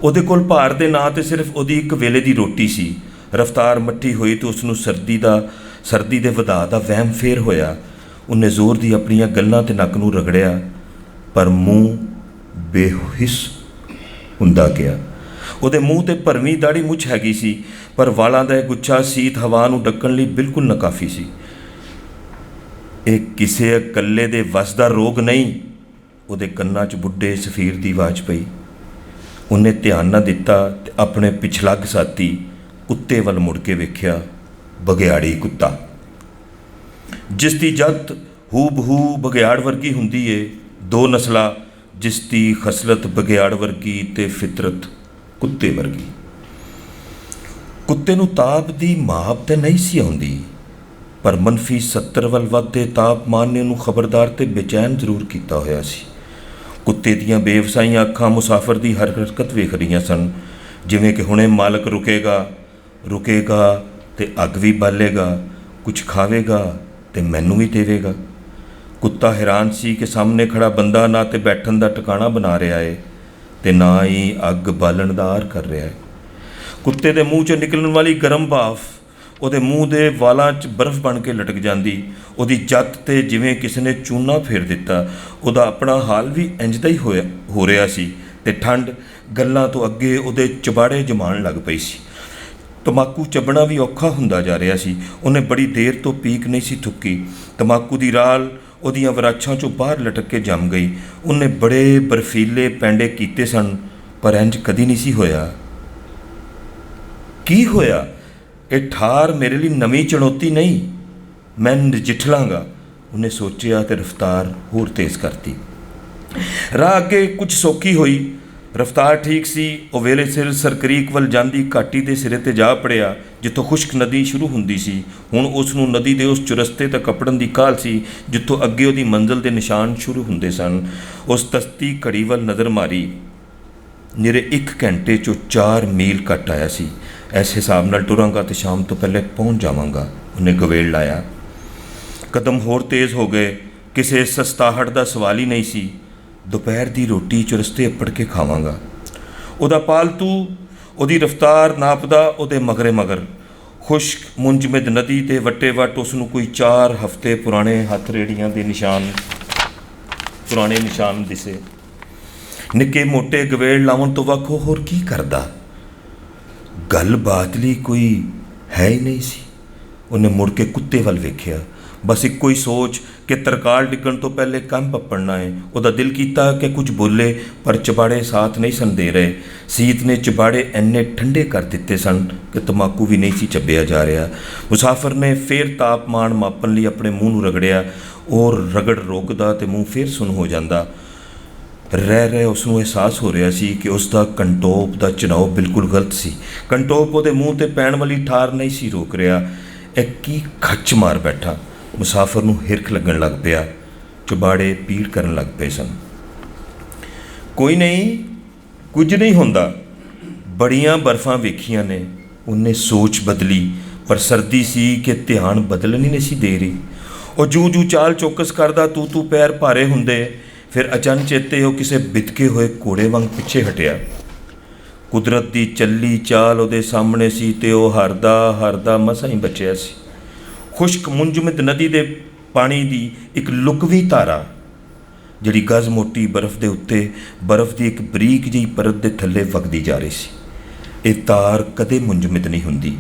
S2: ਉਹਦੇ ਕੋਲ ਭਾਰ ਦੇ ਨਾਂ 'ਤੇ ਸਿਰਫ ਉਹਦੀ ਇੱਕ ਵੇਲੇ ਦੀ ਰੋਟੀ ਸੀ। ਰਫ਼ਤਾਰ ਮੱਠੀ ਹੋਈ ਤੇ ਉਸ ਨੂੰ ਸਰਦੀ ਦੇ ਵਧਾਅ ਦਾ ਵਹਿਮ ਫੇਰ ਹੋਇਆ। ਉਹਨੇ ਜ਼ੋਰ ਦੀ ਆਪਣੀਆਂ ਗੱਲਾਂ ਤੇ ਨੱਕ ਨੂੰ ਰਗੜਿਆ, ਪਰ ਮੂੰਹ ਬੇਹਿੱਸ ਹੁੰਦਾ ਗਿਆ। ਉਹਦੇ ਮੂੰਹ 'ਤੇ ਭਰਵੀਂ ਦਾੜੀ ਮੁੱਛ ਹੈਗੀ ਸੀ, ਪਰ ਵਾਲਾਂ ਦਾ ਇਹ ਗੁੱਛਾ ਸੀਤ ਹਵਾ ਨੂੰ ਢੱਕਣ ਲਈ ਬਿਲਕੁਲ ਨਾਕਾਫੀ ਸੀ। ਇਹ ਕਿਸੇ ਇਕੱਲੇ ਦੇ ਵੱਸ ਦਾ ਰੋਗ ਨਹੀਂ। ਉਹਦੇ ਕੰਨਾਂ 'ਚ ਬੁੱਢੇ ਸਫੀਰ ਦੀ ਆਵਾਜ਼ ਪਈ। ਉਹਨੇ ਧਿਆਨ ਨਾ ਦਿੱਤਾ ਤੇ ਆਪਣੇ ਪਿਛਲੱਗ ਸਾਥੀ ਕੁੱਤੇ ਵੱਲ ਮੁੜ ਕੇ ਵੇਖਿਆ। ਬਘਿਆੜੀ ਕੁੱਤਾ, ਜਿਸ ਦੀ ਜੱਤ ਹੂ-ਬਹੂ ਬਘਿਆੜ ਵਰਗੀ ਹੁੰਦੀ ਏ। ਦੋ ਨਸਲਾਂ, ਜਿਸ ਦੀ ਖਸਲਤ ਬਘਿਆੜ ਵਰਗੀ ਤੇ ਫਿਤਰਤ ਕੁੱਤੇ ਵਰਗੀ। ਕੁੱਤੇ ਨੂੰ ਤਾਪ ਦੀ ਮਾਪ ਤੇ ਨਹੀਂ ਸੀ ਆਉਂਦੀ, ਪਰ -70 ਵੱਲ ਵੱਧਦੇ ਤਾਪਮਾਨ ਨੇ ਉਹਨੂੰ ਖਬਰਦਾਰ ਤੇ ਬੇਚੈਨ ਜ਼ਰੂਰ ਕੀਤਾ ਹੋਇਆ ਸੀ। ਕੁੱਤੇ ਦੀਆਂ ਬੇਵਸਾਈਆਂ ਅੱਖਾਂ ਮੁਸਾਫਰ ਦੀ ਹਰ ਹਰਕਤ ਵੇਖ ਰਹੀਆਂ ਸਨ, ਜਿਵੇਂ ਕਿ ਹੁਣੇ ਮਾਲਕ ਰੁਕੇਗਾ ਤੇ ਅੱਗ ਵੀ ਬਾਲੇਗਾ, ਕੁਝ ਖਾਵੇਗਾ ਤੇ ਮੈਨੂੰ ਵੀ ਦੇਵੇਗਾ। ਕੁੱਤਾ ਹੈਰਾਨ ਸੀ ਕਿ ਸਾਹਮਣੇ ਖੜਾ ਬੰਦਾ ਨਾ ਤੇ ਬੈਠਣ ਦਾ ਟਿਕਾਣਾ ਬਣਾ ਰਿਹਾ ਏ ਤੇ ਨਾ ਹੀ ਅੱਗ ਬਾਲਣ ਦਾ ਆਰ ਕਰ ਰਿਹਾ ਹੈ। ਕੁੱਤੇ ਦੇ ਮੂੰਹ 'ਚੋਂ ਨਿਕਲਣ ਵਾਲੀ ਗਰਮ ਭਾਫ਼ ਉਹਦੇ ਮੂੰਹ ਦੇ ਵਾਲਾਂ 'ਚ ਬਰਫ਼ ਬਣ ਕੇ ਲਟਕ ਜਾਂਦੀ। ਉਹਦੀ ਜੱਤ 'ਤੇ ਜਿਵੇਂ ਕਿਸੇ ਨੇ ਚੂਨਾ ਫੇਰ ਦਿੱਤਾ। ਉਹਦਾ ਆਪਣਾ ਹਾਲ ਵੀ ਇੰਝ ਦਾ ਹੀ ਹੋ ਰਿਹਾ ਸੀ ਤੇ ਠੰਡ ਗੱਲਾਂ ਤੋਂ ਅੱਗੇ ਉਹਦੇ ਚਬਾੜੇ ਜਮਾਉਣ ਲੱਗ ਪਈ ਸੀ। ਤੰਬਾਕੂ ਚੱਬਣਾ ਵੀ ਔਖਾ ਹੁੰਦਾ ਜਾ ਰਿਹਾ ਸੀ। ਉਹਨੇ ਬੜੀ ਦੇਰ ਤੋਂ ਪੀਕ ਨਹੀਂ ਸੀ ਥੁੱਕੀ। ਤੰਬਾਕੂ ਦੀ ਰਾਲ ਉਹਦੀਆਂ ਵਰਾਛਾਂ 'ਚੋਂ ਬਾਹਰ ਲਟਕ ਕੇ ਜੰਮ ਗਈ। ਉਹਨੇ ਬੜੇ ਬਰਫੀਲੇ ਪੈਂਡੇ ਕੀਤੇ ਸਨ, ਪਰ ਇੰਝ ਕਦੀ ਨਹੀਂ ਸੀ ਹੋਇਆ। ਕੀ ਹੋਇਆ? ਇਹ ਠਾਰ ਮੇਰੇ ਲਈ ਨਵੀਂ ਚੁਣੌਤੀ ਨਹੀਂ, ਮੈਂ ਨਜਿੱਠ ਲਾਂਗਾ, ਉਹਨੇ ਸੋਚਿਆ ਤੇ ਰਫ਼ਤਾਰ ਹੋਰ ਤੇਜ਼ ਕਰਤੀ। ਰਾਹ ਅੱਗੇ ਕੁਝ ਸੌਖੀ ਹੋਈ। ਰਫ਼ਤਾਰ ਠੀਕ ਸੀ। ਉਹ ਵੇਲੇ ਸਿਰ ਸਰਕਰੀਕ ਵੱਲ ਜਾਂਦੀ ਘਾਟੀ ਦੇ ਸਿਰੇ 'ਤੇ ਜਾ ਪੜਿਆ, ਜਿੱਥੋਂ ਖੁਸ਼ਕ ਨਦੀ ਸ਼ੁਰੂ ਹੁੰਦੀ ਸੀ। ਹੁਣ ਉਸ ਨੂੰ ਨਦੀ ਦੇ ਉਸ ਚੁਰਸਤੇ ਤੱਕ ਕੱਪੜਨ ਦੀ ਕਾਹਲ ਸੀ ਜਿੱਥੋਂ ਅੱਗੇ ਉਹਦੀ ਮੰਜ਼ਿਲ ਦੇ ਨਿਸ਼ਾਨ ਸ਼ੁਰੂ ਹੁੰਦੇ ਸਨ। ਉਸ ਤਸਤੀ ਘੜੀ ਵੱਲ ਨਜ਼ਰ ਮਾਰੀ। ਨਿਰੇ 1 ਘੰਟੇ 'ਚੋਂ 4 ਮੀਲ ਘੱਟ ਆਇਆ ਸੀ। ਇਸ ਹਿਸਾਬ ਨਾਲ ਟੁਰਾਂਗਾ ਤੇ ਸ਼ਾਮ ਤੋਂ ਪਹਿਲੇ ਪਹੁੰਚ ਜਾਵਾਂਗਾ, ਉਹਨੇ ਗਵੇੜ ਲਾਇਆ। ਕਦਮ ਹੋਰ ਤੇਜ਼ ਹੋ ਗਏ। ਕਿਸੇ ਸਸਤਾਹਟ ਦਾ ਸਵਾਲ ਹੀ ਨਹੀਂ ਸੀ। ਦੁਪਹਿਰ ਦੀ ਰੋਟੀ ਚੁਰਸਤੇ ਅੱਪੜ ਕੇ ਖਾਵਾਂਗਾ। ਉਹਦਾ ਪਾਲਤੂ ਉਹਦੀ ਰਫ਼ਤਾਰ ਨਾਪਦਾ ਉਹਦੇ ਮਗਰੇ ਮਗਰ। ਖੁਸ਼ਕ ਮੁੰਜਮਦ ਨਦੀ ਦੇ ਵੱਟੇ ਵੱਟ ਉਸ ਨੂੰ ਕੋਈ 4 ਹਫ਼ਤੇ ਪੁਰਾਣੇ ਹੱਥ ਰੇੜੀਆਂ ਦੇ ਪੁਰਾਣੇ ਨਿਸ਼ਾਨ ਦਿਸੇ। ਨਿੱਕੇ ਮੋਟੇ ਗਵੇੜ ਲਾਉਣ ਤੋਂ ਵੱਖ ਉਹ ਹੋਰ ਕੀ ਕਰਦਾ? ਗੱਲਬਾਤ ਲਈ ਕੋਈ ਹੈ ਹੀ ਨਹੀਂ ਸੀ। ਉਹਨੇ ਮੁੜ ਕੇ ਕੁੱਤੇ ਵੱਲ ਵੇਖਿਆ। ਬਸ ਇੱਕੋ ਹੀ ਸੋਚ ਕਿ ਤਰਕਾਲ ਡਿੱਗਣ ਤੋਂ ਪਹਿਲੇ ਕੰਮ ਪੱਪੜਨਾ ਹੈ। ਉਹਦਾ ਦਿਲ ਕੀਤਾ ਕਿ ਕੁਝ ਬੋਲੇ, ਪਰ ਚਬਾੜੇ ਸਾਥ ਨਹੀਂ ਸਨ ਦੇ ਰਹੇ। ਸੀਤ ਨੇ ਚਬਾੜੇ ਇੰਨੇ ਠੰਡੇ ਕਰ ਦਿੱਤੇ ਸਨ ਕਿ ਤੰਬਾਕੂ ਵੀ ਨਹੀਂ ਸੀ ਚੱਬਿਆ ਜਾ ਰਿਹਾ। ਮੁਸਾਫਰ ਨੇ ਫੇਰ ਤਾਪਮਾਨ ਮਾਪਣ ਲਈ ਆਪਣੇ ਮੂੰਹ ਨੂੰ ਰਗੜਿਆ। ਉਹ ਰਗੜ ਰੋਕਦਾ ਤੇ ਮੂੰਹ ਫੇਰ ਸੁੰਨ ਹੋ ਜਾਂਦਾ। ਰਹਿ ਉਸ ਨੂੰ ਅਹਿਸਾਸ ਹੋ ਰਿਹਾ ਸੀ ਕਿ ਉਸ ਦਾ ਕੰਟੋਪ ਦਾ ਚੁਣਾਵ ਬਿਲਕੁਲ ਗਲਤ ਸੀ। ਕੰਟੋਪ ਉਹਦੇ ਮੂੰਹ 'ਤੇ ਪੈਣ ਵਾਲੀ ਠਾਰ ਨਹੀਂ ਸੀ ਰੋਕ ਰਿਹਾ। ਇਹ ਕੀ ਖੱਚ ਮਾਰ ਬੈਠਾ। ਮੁਸਾਫਰ ਨੂੰ ਹਿਰਖ ਲੱਗਣ ਲੱਗ ਪਿਆ। ਚੁਬਾੜੇ ਪੀੜ ਕਰਨ ਲੱਗ ਪਏ ਸਨ। ਕੋਈ ਨਹੀਂ, ਕੁਝ ਨਹੀਂ ਹੁੰਦਾ, ਬੜੀਆਂ ਬਰਫਾਂ ਵੇਖੀਆਂ ਨੇ। ਉਹਨੇ ਸੋਚ ਬਦਲੀ, ਪਰ ਸਰਦੀ ਸੀ ਕਿ ਧਿਆਨ ਬਦਲਣ ਹੀ ਨਹੀਂ ਸੀ ਦੇ ਰਹੀ। ਉਹ ਜੂ ਚਾਲ ਚੌਕਸ ਕਰਦਾ, ਤੂੰ ਪੈਰ ਭਾਰੇ ਹੁੰਦੇ। ਫਿਰ ਅਚਨਚੇਤੇ ਉਹ ਕਿਸੇ ਬਿਤਕੇ ਹੋਏ ਘੋੜੇ ਵਾਂਗ ਪਿੱਛੇ ਹਟਿਆ। ਕੁਦਰਤ ਦੀ ਚੱਲੀ ਚਾਲ ਉਹਦੇ ਸਾਹਮਣੇ ਸੀ ਤੇ ਉਹ ਹਰਦਾ ਮਸਾਂ ਹੀ ਬਚਿਆ ਸੀ। ਖੁਸ਼ਕ ਮੁੰਜਮਦ ਨਦੀ ਦੇ ਪਾਣੀ ਦੀ ਇੱਕ ਲੁਕਵੀਂ ਧਾਰਾ, ਜਿਹੜੀ ਗਜ਼ ਮੋਟੀ ਬਰਫ਼ ਦੇ ਉੱਤੇ ਬਰਫ਼ ਦੀ ਇੱਕ ਬਰੀਕ ਜਿਹੀ ਪਰਤ ਦੇ ਥੱਲੇ ਵਗਦੀ ਜਾ ਰਹੀ ਸੀ। ਇਹ ਤਾਰ ਕਦੇ ਮੁੰਜਮਦ ਨਹੀਂ ਹੁੰਦੀ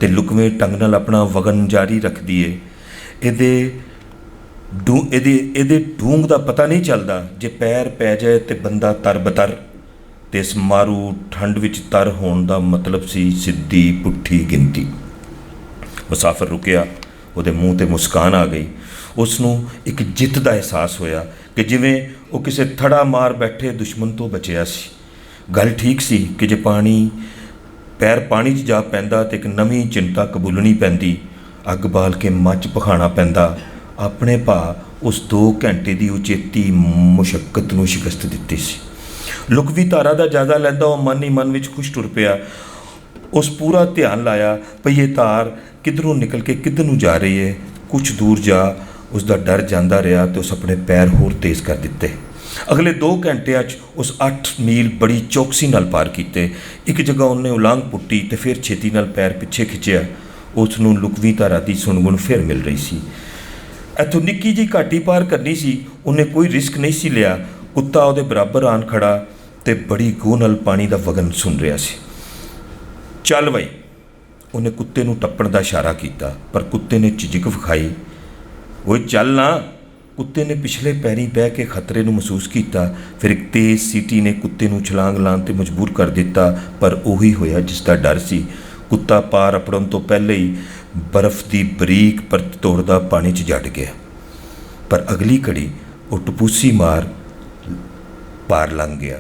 S2: ਤੇ ਲੁਕਵੇਂ ਢੰਗ ਨਾਲ ਆਪਣਾ ਵਗਣ ਜਾਰੀ ਰੱਖਦੀ ਏ। ਇਹਦੇ ਡੂੰਘ ਦਾ ਪਤਾ ਨਹੀਂ ਚੱਲਦਾ। ਜੇ ਪੈਰ ਪੈ ਜਾਏ ਤੇ ਬੰਦਾ ਤਰਬਤਰ। ਤੇ ਇਸ ਮਾਰੂ ਠੰਡ ਵਿੱਚ ਤਰ ਹੋਣ ਦਾ ਮਤਲਬ ਸੀ ਸਿੱਧੀ ਪੁੱਠੀ ਗਿਣਤੀ। ਮੁਸਾਫਰ ਰੁਕਿਆ। ਉਹਦੇ ਮੂੰਹ 'ਤੇ ਮੁਸਕਾਨ ਆ ਗਈ। ਉਸ ਨੂੰ ਇੱਕ ਜਿੱਤ ਦਾ ਅਹਿਸਾਸ ਹੋਇਆ ਕਿ ਜਿਵੇਂ ਉਹ ਕਿਸੇ ਥੜਾ ਮਾਰ ਬੈਠੇ ਦੁਸ਼ਮਣ ਤੋਂ ਬਚਿਆ ਸੀ। ਗੱਲ ਠੀਕ ਸੀ ਕਿ ਜੇ ਪੈਰ ਪਾਣੀ 'ਚ ਜਾ ਪੈਂਦਾ ਤੇ ਇੱਕ ਨਵੀਂ ਚਿੰਤਾ ਕਬੂਲਣੀ ਪੈਂਦੀ। ਅੱਗ ਬਾਲ ਕੇ ਮੱਚ ਪਖਾਣਾ ਪੈਂਦਾ। ਆਪਣੇ ਭਾ ਉਸ 2 ਘੰਟੇ ਦੀ ਉਚੇਤੀ ਮੁਸ਼ੱਕਤ ਨੂੰ ਸ਼ਿਕਸਤ ਦਿੱਤੀ ਸੀ। ਲੁਕਵੀਂ ਧਾਰਾ ਦਾ ਜਾਇਜ਼ਾ ਲੈਂਦਾ ਉਹ ਮਨ ਹੀ ਮਨ ਵਿੱਚ ਖੁਸ਼ ਟੁਰ ਪਿਆ। ਉਸ ਪੂਰਾ ਧਿਆਨ ਲਾਇਆ ਭਈ ਇਹ ਧਾਰ ਕਿੱਧਰੋਂ ਨਿਕਲ ਕੇ ਕਿੱਧਰ ਨੂੰ ਜਾ ਰਹੀ ਹੈ। ਕੁਝ ਦੂਰ ਜਾ ਉਸ ਦਾ ਡਰ ਜਾਂਦਾ ਰਿਹਾ ਤੇ ਉਸ ਆਪਣੇ ਪੈਰ ਹੋਰ ਤੇਜ਼ ਕਰ ਦਿੱਤੇ। ਅਗਲੇ 2 ਘੰਟਿਆਂ 'ਚ ਉਸ 8 ਮੀਲ ਬੜੀ ਚੌਕਸੀ ਨਾਲ ਪਾਰ ਕੀਤੇ। ਇੱਕ ਜਗ੍ਹਾ ਉਹਨੇ ਉਲਾਂਘ ਪੁੱਟੀ ਤੇ ਫਿਰ ਛੇਤੀ ਨਾਲ ਪੈਰ ਪਿੱਛੇ ਖਿੱਚਿਆ। ਉਸ ਨੂੰ ਲੁਕਵੀਂ ਧਾਰਾ ਦੀ ਸੁਣਗੁਣ ਫਿਰ ਮਿਲ ਰਹੀ ਸੀ। ਇੱਥੋਂ ਨਿੱਕੀ ਜਿਹੀ ਘਾਟੀ ਪਾਰ ਕਰਨੀ ਸੀ। ਉਹਨੇ ਕੋਈ ਰਿਸਕ ਨਹੀਂ ਸੀ ਲਿਆ। ਕੁੱਤਾ ਉਹਦੇ ਬਰਾਬਰ ਆਣ ਖੜਾ ਤੇ ਬੜੀ ਗੋਹ ਨਾਲ ਪਾਣੀ ਦਾ ਵਗਣ ਸੁਣ ਰਿਹਾ ਸੀ। ਚੱਲ ਬਈ, ਉਹਨੇ ਕੁੱਤੇ ਨੂੰ ਟੱਪਣ ਦਾ ਇਸ਼ਾਰਾ ਕੀਤਾ, ਪਰ ਕੁੱਤੇ ਨੇ ਝਿਜਕ ਵਿਖਾਈ। ਉਹ ਚੱਲ ਨਾ। ਕੁੱਤੇ ਨੇ ਪਿਛਲੇ ਪੈਰੀਂ ਬਹਿ ਕੇ ਖਤਰੇ ਨੂੰ ਮਹਿਸੂਸ ਕੀਤਾ। ਫਿਰ ਇੱਕ ਤੇਜ਼ ਸੀਟੀ ਨੇ ਕੁੱਤੇ ਨੂੰ ਛਲਾਂਗ ਲਾਉਣ 'ਤੇ ਮਜਬੂਰ ਕਰ ਦਿੱਤਾ, ਪਰ ਉਹੀ ਹੋਇਆ ਜਿਸ ਦਾ ਡਰ ਸੀ। ਕੁੱਤਾ ਪਾਰ ਅਪੜਨ ਤੋਂ ਪਹਿਲੇ ਹੀ ਬਰਫ਼ ਦੀ ਬਰੀਕ ਪਰਤ ਤੋੜਦਾ ਪਾਣੀ 'ਚ ਜੜ ਗਿਆ। ਪਰ ਅਗਲੀ ਘੜੀ ਉਹ ਟਪੂਸੀ ਮਾਰ ਪਾਰ ਲੰਘ ਗਿਆ।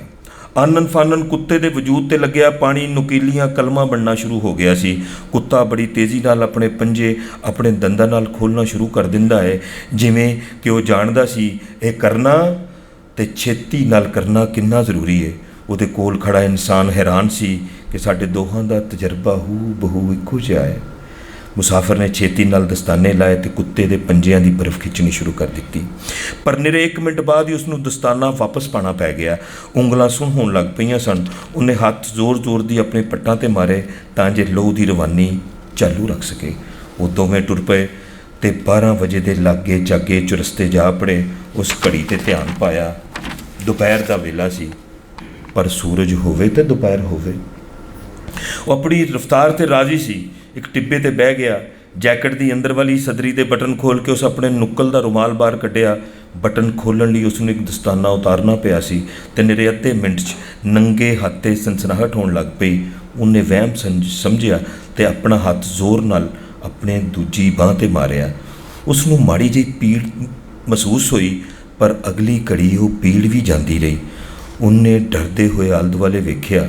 S2: ਆਨਨ ਫਾਨਨ ਕੁੱਤੇ ਦੇ ਵਜੂਦ 'ਤੇ ਲੱਗਿਆ ਪਾਣੀ ਨੁਕੀਲੀਆਂ ਕਲਮਾਂ ਬਣਨਾ ਸ਼ੁਰੂ ਹੋ ਗਿਆ ਸੀ। ਕੁੱਤਾ ਬੜੀ ਤੇਜ਼ੀ ਨਾਲ ਆਪਣੇ ਪੰਜੇ ਆਪਣੇ ਦੰਦਾਂ ਨਾਲ ਖੋਲ੍ਹਣਾ ਸ਼ੁਰੂ ਕਰ ਦਿੰਦਾ ਹੈ, ਜਿਵੇਂ ਕਿ ਉਹ ਜਾਣਦਾ ਸੀ ਇਹ ਕਰਨਾ ਤੇ ਛੇਤੀ ਨਾਲ ਕਰਨਾ ਕਿੰਨਾ ਜ਼ਰੂਰੀ ਹੈ। ਉਹਦੇ ਕੋਲ ਖੜਾ ਇਨਸਾਨ ਹੈਰਾਨ ਸੀ ਕਿ ਸਾਡੇ ਦੋਹਾਂ ਦਾ ਤਜਰਬਾ ਹੂ ਬਹੂ ਇੱਕੋ ਜਿਹਾ ਹੈ। ਮੁਸਾਫਰ ਨੇ ਛੇਤੀ ਨਾਲ ਦਸਤਾਨੇ ਲਾਏ ਤੇ ਕੁੱਤੇ ਦੇ ਪੰਜਿਆਂ ਦੀ ਬਰਫ਼ ਖਿੱਚਣੀ ਸ਼ੁਰੂ ਕਰ ਦਿੱਤੀ। ਪਰ ਨਿਰੇ 1 ਮਿੰਟ ਬਾਅਦ ਹੀ ਉਸਨੂੰ ਦਸਤਾਨਾ ਵਾਪਸ ਪਾਉਣਾ ਪੈ ਗਿਆ। ਉਂਗਲਾਂ ਸੁੰਨ ਹੋਣ ਲੱਗ ਪਈਆਂ ਸਨ। ਉਹਨੇ ਹੱਥ ਜ਼ੋਰ ਦੀ ਆਪਣੇ ਪੱਟਾਂ 'ਤੇ ਮਾਰੇ ਤਾਂ ਜੇ ਲਹੂ ਦੀ ਰਵਾਨੀ ਚਾਲੂ ਰੱਖ ਸਕੇ। ਉਹ ਦੋਵੇਂ ਟੁਰ ਪਏ ਤੇ 12 ਵਜੇ ਦੇ ਲਾਗੇ ਚਾਗੇ ਚੁਰਸਤੇ ਜਾ ਪੜੇ। ਉਸ ਘੜੀ 'ਤੇ ਧਿਆਨ ਪਾਇਆ। ਦੁਪਹਿਰ ਦਾ ਵੇਲਾ ਸੀ, ਪਰ ਸੂਰਜ ਹੋਵੇ ਤੇ ਦੁਪਹਿਰ ਹੋਵੇ। ਉਹ ਆਪਣੀ ਰਫ਼ਤਾਰ 'ਤੇ ਰਾਜ਼ੀ ਸੀ। ਇੱਕ ਟਿੱਬੇ 'ਤੇ ਬਹਿ ਗਿਆ। ਜੈਕਟ ਦੀ ਅੰਦਰ ਵਾਲੀ ਸਦਰੀ ਦੇ ਬਟਨ ਖੋਲ੍ਹ ਕੇ ਉਸ ਆਪਣੇ ਨੁੱਕਲ ਦਾ ਰੁਮਾਲ ਬਾਹਰ ਕੱਢਿਆ। ਬਟਨ ਖੋਲ੍ਹਣ ਲਈ ਉਸ ਨੂੰ ਇੱਕ ਦਸਤਾਨਾ ਉਤਾਰਨਾ ਪਿਆ ਸੀ ਤੇ ਨਿਰੇ ਅੱਧੇ ਮਿੰਟ 'ਚ ਨੰਗੇ ਹੱਥ 'ਤੇ ਸਨਸਨਾਹਟ ਹੋਣ ਲੱਗ ਪਈ। ਉਹਨੇ ਵਹਿਮ ਸਮਝਿਆ ਤੇ ਆਪਣਾ ਹੱਥ ਜ਼ੋਰ ਨਾਲ ਆਪਣੇ ਦੂਜੀ ਬਾਂਹ 'ਤੇ ਮਾਰਿਆ। ਉਸ ਨੂੰ ਮਾੜੀ ਜਿਹੀ ਪੀੜ ਮਹਿਸੂਸ ਹੋਈ, ਪਰ ਅਗਲੀ ਘੜੀ ਉਹ ਪੀੜ ਵੀ ਜਾਂਦੀ ਰਹੀ। ਉਹਨੇ ਡਰਦੇ ਹੋਏ ਆਲੇ ਦੁਆਲੇ ਵੇਖਿਆ।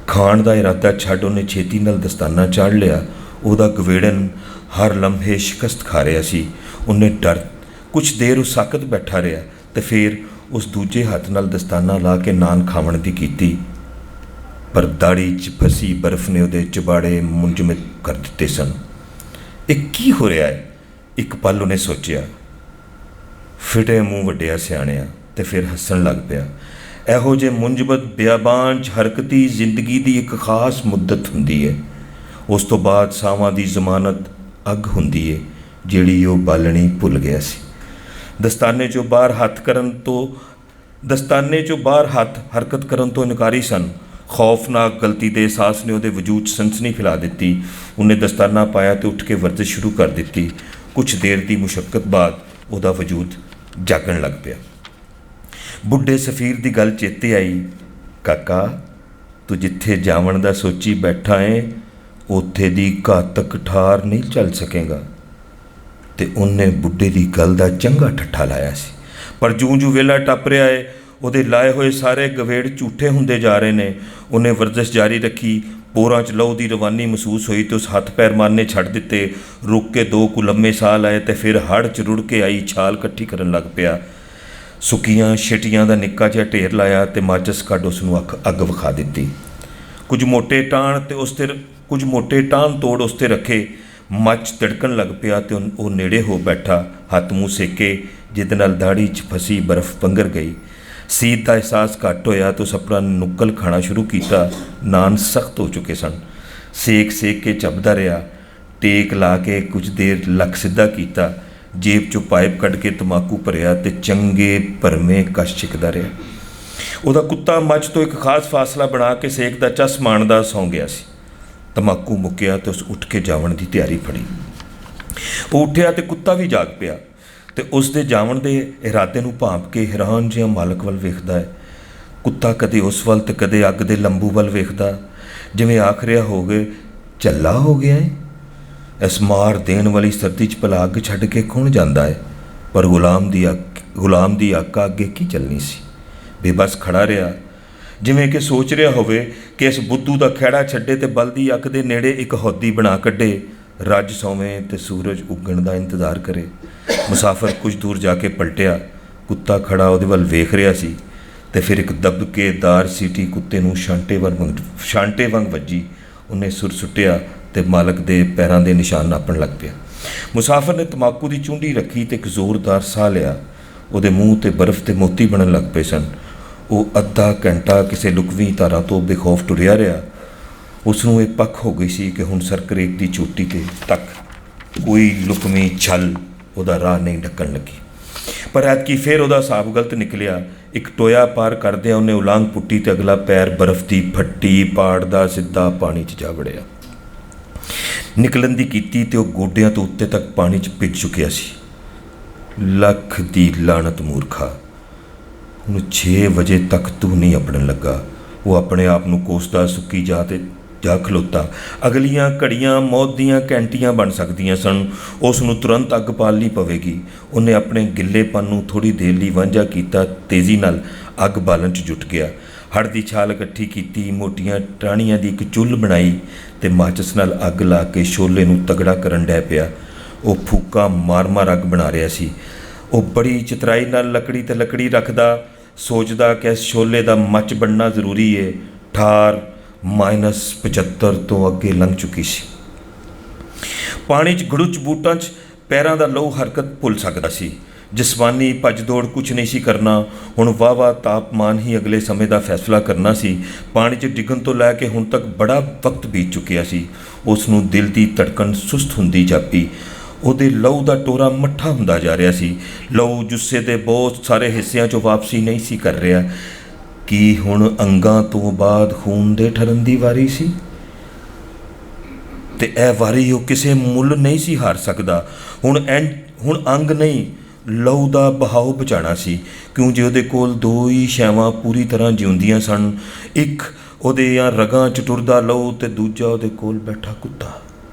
S2: ਖਾਣ ਦਾ ਇਰਾਦਾ ਛੱਡ ਉਹਨੇ ਛੇਤੀ ਨਾਲ ਦਸਤਾਨਾ ਚਾੜ੍ਹ ਲਿਆ। ਉਹਦਾ ਗਵੇੜਨ ਹਰ ਲਮਹੇ ਸ਼ਿਕਸਤ ਖਾ ਰਿਹਾ ਸੀ। ਉਹਨੇ ਡਰ ਕੁਛ ਦੇਰ ਉਹ ਸਾਕਤ ਬੈਠਾ ਰਿਹਾ ਤੇ ਫਿਰ ਉਸ ਦੂਜੇ ਹੱਥ ਨਾਲ ਦਸਤਾਨਾ ਲਾ ਕੇ ਨਾਨ ਖਾਵਣ ਦੀ ਕੀਤੀ, ਪਰ ਦਾੜੀ 'ਚ ਫਸੀ ਬਰਫ਼ ਨੇ ਉਹਦੇ ਚਬਾੜੇ ਮੁੰਝਮਿਤ ਕਰ ਦਿੱਤੇ ਸਨ। ਇਹ ਕੀ ਹੋ ਰਿਹਾ ਹੈ? ਇੱਕ ਪਲ ਉਹਨੇ ਸੋਚਿਆ। ਫਿਟੇ ਮੂੰਹ ਵੱਡਿਆ ਸਿਆਣਿਆ ਤੇ ਫਿਰ ਹੱਸਣ ਲੱਗ ਪਿਆ। ਇਹੋ ਜਿਹੇ ਮੁੰਜਬਤ ਬਿਆਬਾਨ 'ਚ ਹਰਕਤੀ ਜ਼ਿੰਦਗੀ ਦੀ ਇੱਕ ਖਾਸ ਮੁੱਦਤ ਹੁੰਦੀ ਹੈ। ਉਸ ਤੋਂ ਬਾਅਦ ਸਾਵਾਂ ਦੀ ਜ਼ਮਾਨਤ ਅੱਗ ਹੁੰਦੀ ਏ ਜਿਹੜੀ ਉਹ ਬਾਲਣੀ ਭੁੱਲ ਗਿਆ ਸੀ। ਦਸਤਾਨੇ 'ਚੋਂ ਬਾਹਰ ਹੱਥ ਹਰਕਤ ਕਰਨ ਤੋਂ ਇਨਕਾਰੀ ਸਨ। ਖੌਫਨਾਕ ਗਲਤੀ ਦੇ ਅਹਿਸਾਸ ਨੇ ਉਹਦੇ ਵਜੂਦ 'ਚ ਸਨਸਨੀ ਫੈਲਾ ਦਿੱਤੀ। ਉਹਨੇ ਦਸਤਾਨਾ ਪਾਇਆ ਤੇ ਉੱਠ ਕੇ ਵਰਜ਼ਿਸ਼ ਸ਼ੁਰੂ ਕਰ ਦਿੱਤੀ। ਕੁਛ ਦੇਰ ਦੀ ਮੁਸ਼ੱਕਤ ਬਾਅਦ ਉਹਦਾ ਵਜੂਦ ਜਾਗਣ ਲੱਗ ਪਿਆ। ਬੁੱਢੇ ਸਫੀਰ ਦੀ ਗੱਲ ਚੇਤੇ ਆਈ। ਕਾਕਾ, ਤੂੰ ਜਿੱਥੇ ਜਾਵਣ ਦਾ ਸੋਚੀ ਬੈਠਾ ਏ ਉੱਥੇ ਦੀ ਘਾਤਕ ਠਾਰ ਨਹੀਂ ਚੱਲ ਸਕੇਗਾ। ਤੇ ਉਹਨੇ ਬੁੱਢੇ ਦੀ ਗੱਲ ਦਾ ਚੰਗਾ ਠੱਠਾ ਲਾਇਆ ਸੀ। ਪਰ ਜੂੰ ਵੇਲਾ ਟੱਪ ਰਿਹਾ ਏ, ਉਹਦੇ ਲਾਏ ਹੋਏ ਸਾਰੇ ਗਵੇੜ ਝੂਠੇ ਹੁੰਦੇ ਜਾ ਰਹੇ ਨੇ। ਉਹਨੇ ਵਰਜ਼ਿਸ਼ ਜਾਰੀ ਰੱਖੀ। ਪੋਰਾਂ 'ਚ ਲਹੂ ਦੀ ਰਵਾਨੀ ਮਹਿਸੂਸ ਹੋਈ ਤੇ ਉਸ ਹੱਥ ਪੈਰ ਮਾਰਨੇ ਛੱਡ ਦਿੱਤੇ। ਰੁਕ ਕੇ 2 ਕੁ ਲੰਮੇ ਸਾਹ ਲਾਏ ਤੇ ਫਿਰ ਹੜ੍ਹ 'ਚ ਰੁੜ ਕੇ ਆਈ ਛਾਲ ਇਕੱਠੀ ਕਰਨ ਲੱਗ ਪਿਆ। ਸੁੱਕੀਆਂ ਛਿਟੀਆਂ ਦਾ ਨਿੱਕਾ ਜਿਹਾ ਢੇਰ ਲਾਇਆ ਤੇ ਮਾਚਿਸ ਕੱਢ ਉਸ ਨੂੰ ਅੱਗ ਵਿਖਾ ਦਿੱਤੀ। ਕੁਝ ਮੋਟੇ ਟਾਹਣ ਤੋੜ ਉਸ 'ਤੇ ਰੱਖੇ। ਮੱਚ ਤਿੜਕਣ ਲੱਗ ਪਿਆ ਤੇ ਉਹ ਨੇੜੇ ਹੋ ਬੈਠਾ, ਹੱਥ ਮੂੰਹ ਸੇਕੇ, ਜਿਹਦੇ ਨਾਲ ਦਾੜੀ 'ਚ ਫਸੀ ਬਰਫ਼ ਪੰਘਰ ਗਈ। ਸੀਤ ਦਾ ਅਹਿਸਾਸ ਘੱਟ ਹੋਇਆ ਤਾਂ ਉਸ ਆਪਣਾ ਨੁੱਕਲ ਖਾਣਾ ਸ਼ੁਰੂ ਕੀਤਾ। ਨਾਨ ਸਖਤ ਹੋ ਚੁੱਕੇ ਸਨ। ਸੇਕ ਕੇ ਚੱਬਦਾ ਰਿਹਾ। ਟੇਕ ਲਾ ਕੇ ਕੁਝ ਦੇਰ ਲੱਕ ਸਿੱਧਾ ਕੀਤਾ। ਜੇਬ 'ਚੋਂ ਪਾਈਪ ਕੱਢ ਕੇ ਤੰਬਾਕੂ ਭਰਿਆ ਤੇ ਚੰਗੇ ਭਰਵੇਂ ਕਸ਼ ਛਿੱਕਦਾ ਰਿਹਾ। ਉਹਦਾ ਕੁੱਤਾ ਮੱਝ ਤੋਂ ਇੱਕ ਖਾਸ ਫਾਸਲਾ ਬਣਾ ਕੇ ਸੇਕ ਦਾ ਚਸ ਮਾਣਦਾ ਸੌਂ ਗਿਆ ਸੀ। ਤੰਬਾਕੂ ਮੁੱਕਿਆ ਤੇ ਉਸ ਉੱਠ ਕੇ ਜਾਵਣ ਦੀ ਤਿਆਰੀ ਫੜੀ। ਉਹ ਉੱਠਿਆ ਤੇ ਕੁੱਤਾ ਵੀ ਜਾਗ ਪਿਆ ਤੇ ਉਸ ਦੇ ਜਾਵਣ ਦੇ ਇਰਾਦੇ ਨੂੰ ਭਾਂਪ ਕੇ ਹੈਰਾਨ ਜਿਹਾ ਮਾਲਕ ਵੱਲ ਵੇਖਦਾ ਹੈ। ਕੁੱਤਾ ਕਦੇ ਉਸ ਵੱਲ ਤੇ ਕਦੇ ਅੱਗ ਦੇ ਲੰਬੂ ਵੱਲ ਵੇਖਦਾ, ਜਿਵੇਂ ਆਖ ਰਿਹਾ ਹੋਵੇ, ਝੱਲਾ ਹੋ ਗਿਆ ਏ। ਇਸ ਮਾਰ ਦੇਣ ਵਾਲੀ ਸਰਦੀ 'ਚ ਭਲਾ ਅੱਗ ਛੱਡ ਕੇ ਕੌਣ ਜਾਂਦਾ ਹੈ? ਪਰ ਗੁਲਾਮ ਦੀ ਆਕਾ ਅੱਗੇ ਕੀ ਚੱਲਣੀ ਸੀ। ਬੇਬਸ ਖੜਾ ਰਿਹਾ, ਜਿਵੇਂ ਕਿ ਸੋਚ ਰਿਹਾ ਹੋਵੇ ਕਿ ਇਸ ਬੁੱਧੂ ਦਾ ਖਹਿੜਾ ਛੱਡੇ ਤੇ ਬਲਦੀ ਅੱਗ ਦੇ ਨੇੜੇ ਇੱਕ ਹੌਦੀ ਬਣਾ ਕੱਢੇ, ਰੱਜ ਸੌਵੇਂ ਤੇ ਸੂਰਜ ਉੱਗਣ ਦਾ ਇੰਤਜ਼ਾਰ ਕਰੇ। ਮੁਸਾਫਰ ਕੁਝ ਦੂਰ ਜਾ ਕੇ ਪਲਟਿਆ। ਕੁੱਤਾ ਖੜਾ ਉਹਦੇ ਵੱਲ ਵੇਖ ਰਿਹਾ ਸੀ ਤੇ ਫਿਰ ਇੱਕ ਦਬਕੇਦਾਰ ਸੀਟੀ ਕੁੱਤੇ ਨੂੰ ਛਾਂਟੇ ਵਾਂਗ ਵੱਜੀ। ਉਹਨੇ ਸੁਰ ਸੁੱਟਿਆ ਤੇ ਮਾਲਕ ਦੇ ਪੈਰਾਂ ਦੇ ਨਿਸ਼ਾਨ ਨਾਪਣ ਲੱਗ ਪਿਆ। ਮੁਸਾਫਰ ਨੇ ਤੰਬਾਕੂ ਦੀ ਚੁੰਡੀ ਰੱਖੀ ਤੇ ਇੱਕ ਜ਼ੋਰਦਾਰ ਸਾਹ ਲਿਆ। ਉਹਦੇ ਮੂੰਹ ਤੇ ਬਰਫ਼ ਦੇ ਮੋਤੀ ਬਣਨ ਲੱਗ ਪਏ ਸਨ। ਉਹ ਅੱਧਾ ਘੰਟਾ ਕਿਸੇ ਲੁਕਵੀਂ ਧਾਰਾ ਤੋਂ ਬੇਖੌਫ ਟੁਰਿਆ ਰਿਹਾ। ਉਸ ਨੂੰ ਇਹ ਪੱਕ ਹੋ ਗਈ ਸੀ ਕਿ ਹੁਣ ਸਰਕਰੇਕ ਦੀ ਚੋਟੀ ਤੇ ਤੱਕ ਕੋਈ ਲੁਕਵੀਂ ਛਲ ਉਹਦਾ ਰਾਹ ਨਹੀਂ ਢੱਕਣ ਲੱਗੀ। ਪਰ ਐਤਕੀ ਫਿਰ ਉਹਦਾ ਹਿਸਾਬ ਗਲਤ ਨਿਕਲਿਆ। ਇੱਕ ਟੋਇਆ ਪਾਰ ਕਰਦਿਆਂ ਉਹਨੇ ਉਲਾਂਘ ਪੁੱਟੀ ਤੇ ਅਗਲਾ ਪੈਰ ਬਰਫ਼ ਦੀ ਫੱਟੀ ਪਾੜਦਾ ਸਿੱਧਾ ਪਾਣੀ 'ਚ ਜਾ ਵੜਿਆ। ਨਿਕਲਣ ਦੀ ਕੀਤੀ ਤੇ ਉਹ ਗੋਡਿਆਂ ਤੋਂ ਉੱਤੇ ਤੱਕ ਪਾਣੀ 'ਚ ਭਿੱਜ ਚੁੱਕਿਆ ਸੀ। ਲੱਖ ਦੀ ਲਾਹਨਤ ਮੂਰਖਾ, ਹੁਣ 6 ਵਜੇ ਤੱਕ ਤੂੰ ਨਹੀਂ ਆਪਣਨ ਲੱਗਾ। ਉਹ ਆਪਣੇ ਆਪ ਨੂੰ ਕੋਸਦਾ ਸੁੱਕੀ ਜਾ ਖਲੋਤਾ। ਅਗਲੀਆਂ ਘੜੀਆਂ ਮੌਤ ਦੀਆਂ ਘੰਟੀਆਂ ਬਣ ਸਕਦੀਆਂ ਸਨ। ਉਸ ਨੂੰ ਤੁਰੰਤ ਅੱਗ ਬਾਲਣੀ ਪਵੇਗੀ। ਉਹਨੇ ਆਪਣੇ ਗਿੱਲੇਪਨ ਨੂੰ ਥੋੜ੍ਹੀ ਦੇਰ ਲਈ ਵਾਂਝਾ ਕੀਤਾ। ਤੇਜ਼ੀ ਨਾਲ ਅੱਗ ਬਾਲਣ 'ਚ ਜੁਟ ਗਿਆ। ਹੜ੍ਹ ਦੀ ਛਾਲ ਇਕੱਠੀ ਕੀਤੀ, ਮੋਟੀਆਂ ਟਾਹਣੀਆਂ ਦੀ ਇੱਕ ਚੁੱਲ੍ਹ ਬਣਾਈ ਤੇ ਮਾਚਿਸ ਨਾਲ ਅੱਗ ਲਾ ਕੇ ਸ਼ੋਲੇ ਨੂੰ ਤਗੜਾ ਕਰਨ ਡੈ ਪਿਆ। ਉਹ ਫੂਕਾਂ ਮਾਰ ਅੱਗ ਬਣਾ ਰਿਹਾ ਸੀ। ਉਹ ਬੜੀ ਚਤਰਾਈ ਨਾਲ ਲੱਕੜੀ ਤੇ ਲੱਕੜੀ ਰੱਖਦਾ, ਸੋਚਦਾ ਕਿ ਇਸ ਸ਼ੋਲੇ ਦਾ ਮੱਚ ਬਣਨਾ ਜ਼ਰੂਰੀ ਏ। ਠਾਰ -75 ਤੋਂ ਅੱਗੇ ਲੰਘ ਚੁੱਕੀ ਸੀ। ਪਾਣੀ 'ਚ ਗੜੁੱਚ ਬੂਟਾਂ 'ਚ ਪੈਰਾਂ ਦਾ ਲਹੂ ਹਰਕਤ ਭੁੱਲ ਸਕਦਾ ਸੀ। ਜਿਸਮਾਨੀ ਭੱਜ ਦੌੜ ਕੁਛ ਨਹੀਂ ਸੀ ਕਰਨਾ। ਹੁਣ ਵਾਹਵਾ ਤਾਪਮਾਨ ਹੀ ਅਗਲੇ ਸਮੇਂ ਦਾ ਫੈਸਲਾ ਕਰਨਾ ਸੀ। ਪਾਣੀ 'ਚ ਡਿੱਗਣ ਤੋਂ ਲੈ ਕੇ ਹੁਣ ਤੱਕ ਬੜਾ ਵਕਤ ਬੀਤ ਚੁੱਕਿਆ ਸੀ। ਉਸ ਨੂੰ ਦਿਲ ਦੀ ਧੜਕਣ ਸੁਸਤ ਹੁੰਦੀ ਜਾਪੀ। ਉਹਦੇ ਲਹੂ ਦਾ ਟੋਰਾ ਮੱਠਾ ਹੁੰਦਾ ਜਾ ਰਿਹਾ ਸੀ। ਲਹੂ ਜੁੱਸੇ ਦੇ ਬਹੁਤ ਸਾਰੇ ਹਿੱਸਿਆਂ 'ਚੋਂ ਵਾਪਸੀ ਨਹੀਂ ਸੀ ਕਰ ਰਿਹਾ। ਕੀ ਹੁਣ ਅੰਗਾਂ ਤੋਂ ਬਾਅਦ ਖੂਨ ਦੇ ਠਰਨ ਦੀ ਵਾਰੀ ਸੀ? ਤੇ ਇਹ ਵਾਰੀ ਉਹ ਕਿਸੇ ਮੁੱਲ ਨਹੀਂ ਸੀ ਹਾਰ ਸਕਦਾ। ਹੁਣ ਅੰਗ ਨਹੀਂ, ਲਹੂ ਦਾ ਬਹਾਓ ਬਚਾਉਣਾ ਸੀ। ਕਿਉਂ ਜੇ ਉਹਦੇ ਕੋਲ 2 ਹੀ ਸ਼ੈਵਾਂ ਪੂਰੀ ਤਰ੍ਹਾਂ ਜਿਉਂਦੀਆਂ ਸਨ। ਇੱਕ ਉਹਦੇ ਰਗਾਂ 'ਚ ਟੁਰਦਾ ਲਹੂ ਤੇ ਦੂਜਾ ਉਹਦੇ ਕੋਲ ਬੈਠਾ ਕੁੱਤਾ।